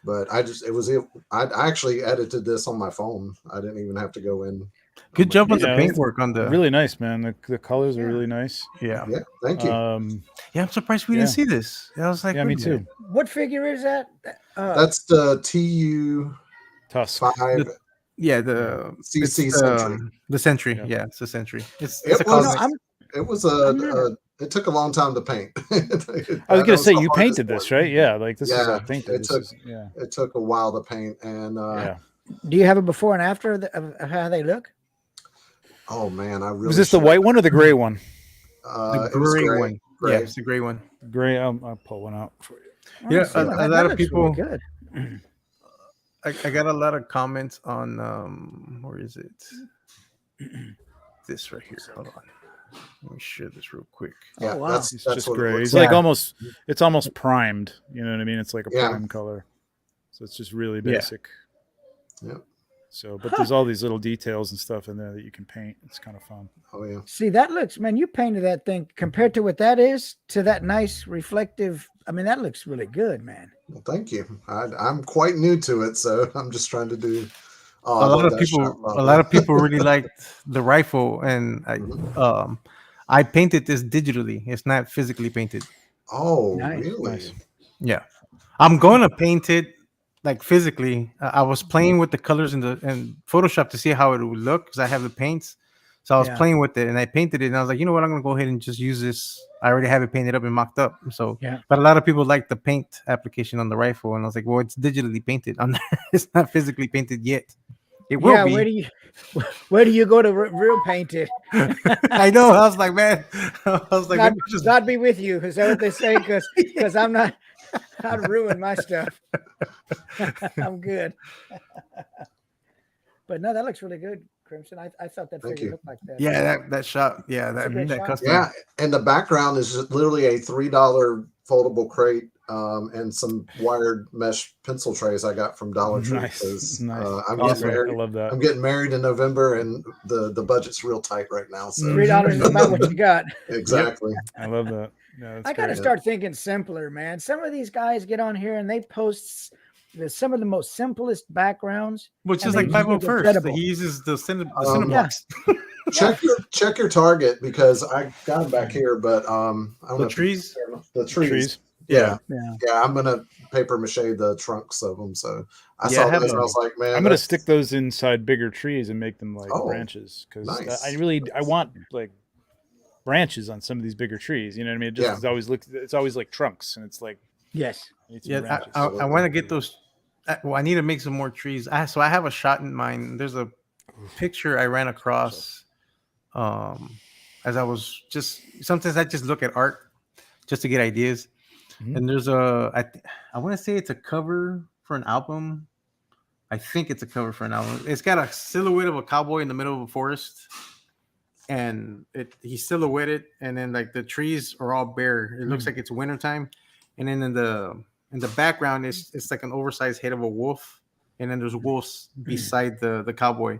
S10: But I actually edited this on my phone. I didn't even have to go in.
S3: Good job on the
S2: Yeah,
S3: paintwork on the.
S2: Really nice, man. The colors are really nice.
S3: Yeah.
S10: Yeah, thank you.
S3: Yeah, I'm surprised we didn't see this. I was like,
S2: yeah,
S3: wait
S2: me
S3: a minute.
S2: too.
S1: What figure is that?
S10: That's the TU
S2: Tusk.
S10: 5
S3: Yeah, the
S10: CC
S3: it's
S10: Sentry.
S3: the Sentry.
S2: Yeah.
S3: Yeah, it's the Sentry. It's
S10: It
S3: a
S10: was.
S3: cosmic.
S10: It was
S1: I'm never-
S10: it took a long time to paint.
S2: I was gonna say
S10: the
S2: you
S10: hardest
S2: painted
S10: part.
S2: this, right? Yeah, like this is all
S10: Yeah,
S2: painted.
S10: it took a while to paint, and
S2: yeah.
S1: Do you have a before and after of how they look?
S10: oh man, I really
S2: Was this the
S10: should-
S2: white one or the gray one?
S3: The
S10: it was
S3: gray
S10: gray.
S3: one.
S10: Gray.
S3: Yeah, it's the gray one.
S2: Gray. I'll pull one out for you.
S3: Yeah,
S1: Oh,
S3: a
S1: that
S3: lot of
S1: looks
S3: people.
S1: really good.
S3: I got a lot of comments on where is it? This right here. Hold on. Let me share this real quick.
S10: Yeah,
S1: wow.
S10: that's
S2: It's
S10: that's
S2: just
S10: what it
S2: gray.
S10: looks
S2: It's
S10: like.
S2: like it's almost primed. You know what I mean? It's like a
S10: Yeah.
S2: prime color. So it's just really
S3: Yeah.
S2: basic.
S10: Yep.
S2: So, but there's all these little details and stuff in there that you can paint. It's kind of fun.
S10: Oh yeah.
S1: See, that looks, man, you painted that thing compared to what that is to that nice reflective. I mean, that looks really good, man.
S10: Well, thank you. I'm quite new to it, so I'm just trying to do. Oh, I
S3: a lot
S10: love
S3: of
S10: that
S3: people,
S10: shot,
S3: a lot of people really liked the rifle, and
S10: Mhm.
S3: I painted this digitally. It's not physically painted.
S10: Oh,
S1: Nice,
S10: really?
S2: nice.
S3: Yeah, I'm going to paint it like physically. I was playing with the colors in Photoshop to see how it would look because I have the paints. So I was
S1: Yeah.
S3: playing with it and I painted it, and I was like, you know what, I'm gonna go ahead and just use this. I already have it painted up and mocked up. So
S1: Yeah.
S3: but a lot of people like the paint application on the rifle, and I was like, well, it's digitally painted on there. It's not physically painted yet. It will
S1: Yeah,
S3: be.
S1: where do you go to real paint it?
S3: I know. I was like, man. I was like,
S1: God,
S3: maybe just
S1: God be with you. Is that what they say? Because I'm not. I'd ruin my stuff. I'm good. But no, that looks really good, Crimson. I thought that
S10: Thank
S1: figure
S10: you.
S1: looked like that.
S3: yeah, that shot. Yeah,
S1: That's a great
S3: that
S1: shot.
S3: custom.
S10: Yeah, and the background is just literally a $3 foldable crate and some wired mesh pencil trays I got from Dollar Tree.
S2: Nice.
S10: 'Cause,
S2: Nice.
S10: I'm
S2: Awesome.
S10: getting
S2: I
S10: married.
S2: love that.
S10: I'm getting married in November, and the budget's real tight right now. So
S1: $3 is about what you got.
S10: exactly.
S2: I love that. Yeah, that's
S1: I got to
S2: great.
S1: start thinking simpler, man. Some of these guys get on here and they post some of the most simplest backgrounds.
S3: Which
S1: And
S3: is
S1: they
S3: like
S1: just look
S3: 501st.
S1: incredible.
S3: He uses the
S10: Yeah.
S3: Cinebox.
S10: Check your target because I got them back here, but I don't know
S3: The
S10: if-
S3: trees.
S10: The trees.
S3: Yeah.
S10: Yeah, I'm gonna paper mache the trunks of them. So I
S3: Yeah,
S10: saw
S3: have
S10: those and I
S3: a-
S10: was like, man,
S2: I'm gonna stick those inside bigger trees and make them like
S10: Oh,
S2: branches because
S10: nice.
S2: I want like branches on some of these bigger trees. You know what I mean? It just
S10: Yeah.
S2: it's always like trunks, and it's like
S1: Yes.
S2: I need some
S3: Yeah,
S2: branches.
S3: I want to get those. Well, I need to make some more trees. So I have a shot in mind. There's a picture I ran across as I was just sometimes I just look at art just to get ideas.
S2: Mhm.
S3: And there's I want to say it's a cover for an album. I think it's a cover for an album. It's got a silhouette of a cowboy in the middle of a forest, and he's silhouetted, and then like the trees are all bare. It looks like it's wintertime, and then in the background it's like an oversized head of a wolf, and then there's wolves beside the cowboy.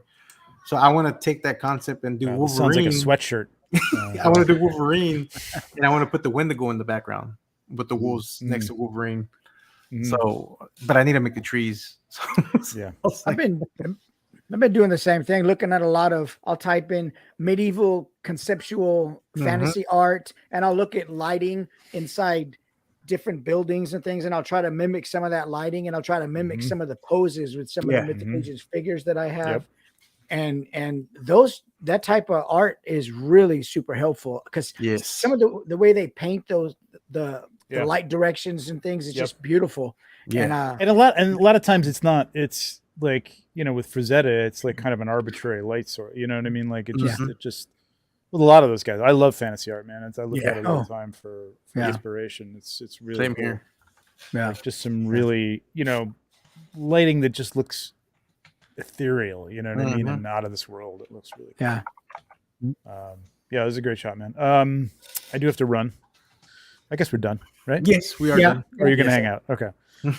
S3: So I want to take that concept and do
S2: This
S3: Wolverine.
S2: sounds like a sweatshirt.
S3: I want to do Wolverine, and I want to put the Wendigo in the background with the wolves next to Wolverine.
S2: Mhm.
S3: So, but I need to make the trees. So,
S2: Yeah.
S1: I've been doing the same thing, looking at a lot of, I'll type in medieval conceptual fantasy art, and I'll look at lighting inside different buildings and things, and I'll try to mimic some of that lighting, and I'll try to mimic some of the poses with some of the mythologious figures that I have. And that type of art is really super helpful because
S3: yes,
S1: some of the way they paint the light directions and things is just beautiful.
S3: Yeah.
S1: And
S2: And a lot of times it's like, you know, with Frazetta, it's like kind of an arbitrary light source. You know what I mean? Like it just with a lot of those guys. I love fantasy art, man. I look at it all the time for inspiration. It's really
S3: Same
S2: cool.
S3: here.
S1: Yeah.
S2: Like just some really, you know, lighting that just looks ethereal. You know what I mean?
S3: Mhm.
S2: And out of this world. It looks really cool.
S1: Yeah.
S2: Yeah, it was a great shot, man. I do have to run. I guess we're done, right?
S3: Yes, we are
S1: Yeah.
S3: done.
S2: Or you're gonna
S3: Yes,
S2: hang out? Okay.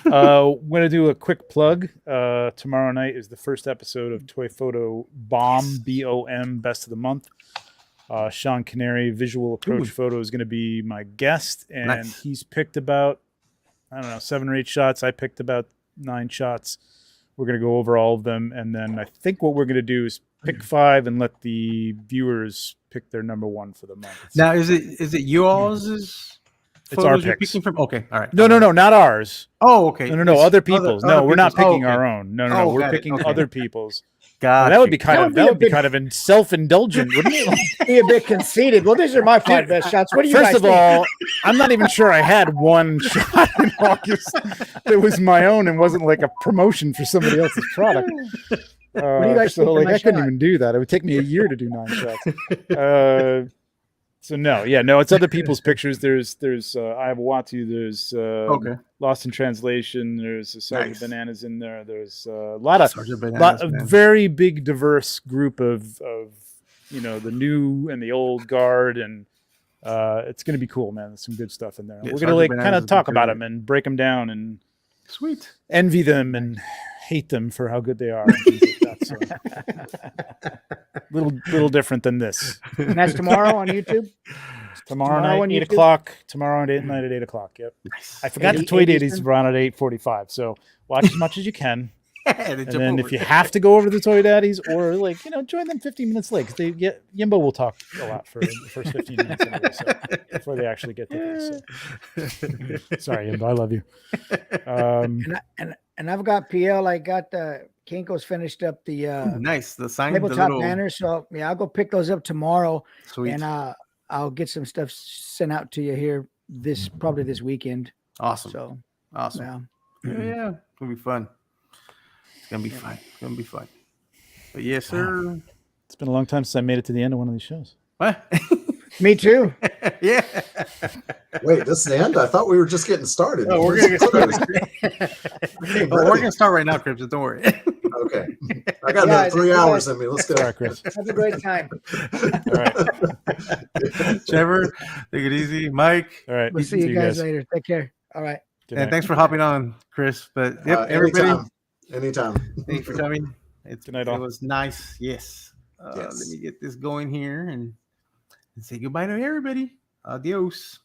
S2: I'm gonna do a quick plug. Tomorrow night is the first episode of Toy Photo Bomb, BOM, Best of the Month. Sean Canary, Visual Approach Photo, is going to be my guest, and
S3: Nice.
S2: he's picked about, I don't know, 7 or 8 shots. I picked about 9 shots. We're going to go over all of them, and then I think what we're going to do is pick 5 and let the viewers pick their number 1 for the month.
S3: Now, is it you all's?
S2: It's our
S3: photos you're
S2: picks.
S3: picking from? Okay, all right.
S2: No, not ours.
S3: Oh, okay.
S2: No,
S3: It's
S2: other people's.
S3: other
S2: No, we're not
S3: people's.
S2: picking
S3: Oh, okay.
S2: our own. No,
S3: Oh,
S2: we're
S3: got it.
S2: picking
S3: Okay.
S2: other people's.
S3: God,
S2: That would be kind
S1: That
S2: of
S1: would be a bit-
S2: kind of self-indulgent, wouldn't it?
S1: Be a bit conceited. Well, these are my 5 best shots. What do you
S2: First
S1: guys
S2: of
S1: think?
S2: all, I'm not even sure I had one shot in August that was my own and wasn't like a promotion for somebody else's product.
S1: do you guys think
S2: so
S1: of
S2: like
S1: my
S2: I couldn't
S1: shot?
S2: even do that. It would take me a year to do 9 shots. So no, it's other people's pictures. There's I have Watu. There's
S3: Okay.
S2: Lost in Translation. There's a Sergeant
S3: Nice.
S2: Bananas in there. There's a lot of
S3: Sergeant Bananas, man.
S2: very big diverse group of the new and the old guard, and it's going to be cool, man. There's some good stuff in there.
S3: Yeah,
S2: We're
S3: Sergeant
S2: going to like
S3: Bananas
S2: kind
S3: is
S2: of talk
S3: good
S2: about
S3: too.
S2: them and break them down and
S3: Sweet.
S2: envy them and hate them for how good they are. And things like that. So, little different than this.
S1: And that's tomorrow on YouTube.
S2: Tomorrow
S1: Tomorrow
S2: night,
S1: on
S2: 8
S1: YouTube?
S2: o'clock. Tomorrow night at 8 o'clock. Yep.
S3: Nice.
S2: I forgot the
S1: 8
S2: toy date is
S1: Eastern?
S2: around at 8:45. So watch as much as you can.
S3: And
S2: And then if you have to go over to the Toy Daddies or join them 15 minutes late, because Yimbo will talk a lot for the first 15 minutes anyway, so, before they actually get to this. So. Sorry, Yimbo, I love you.
S1: And I've got PL. I got Kinko's finished up the
S3: nice. The sign, the
S1: tabletop
S3: little
S1: banners. So yeah, I'll go pick those up tomorrow,
S3: sweet.
S1: and I'll get some stuff sent out to you here probably this weekend.
S3: Awesome.
S1: So
S3: Awesome.
S1: yeah.
S3: Yeah, it's gonna be fun. It's gonna be fun. It's gonna be fun. But yes, sir.
S2: It's been a long time since I made it to the end of one of these shows.
S3: What?
S1: Me too.
S3: Yeah.
S10: Wait, this is the end? I thought we were just getting started.
S3: No, we're gonna get started. We're gonna start right now, Crips. Don't worry.
S10: Okay. I got
S1: Yeah,
S10: another 3 hours in me. Let's go.
S2: All right, Chris.
S1: Have a great time.
S2: All right.
S3: Trevor, take it easy. Mike,
S2: All right.
S1: We'll see you guys later. Take care. All right.
S2: Good
S3: and
S2: night.
S3: thanks for hopping on, Chris. But yep, everybody,
S10: Anytime.
S3: thanks for coming.
S2: Good night,
S3: It
S2: all.
S3: was nice. Yes.
S10: Yes.
S3: Let me get this going here and say goodbye to everybody. Adios.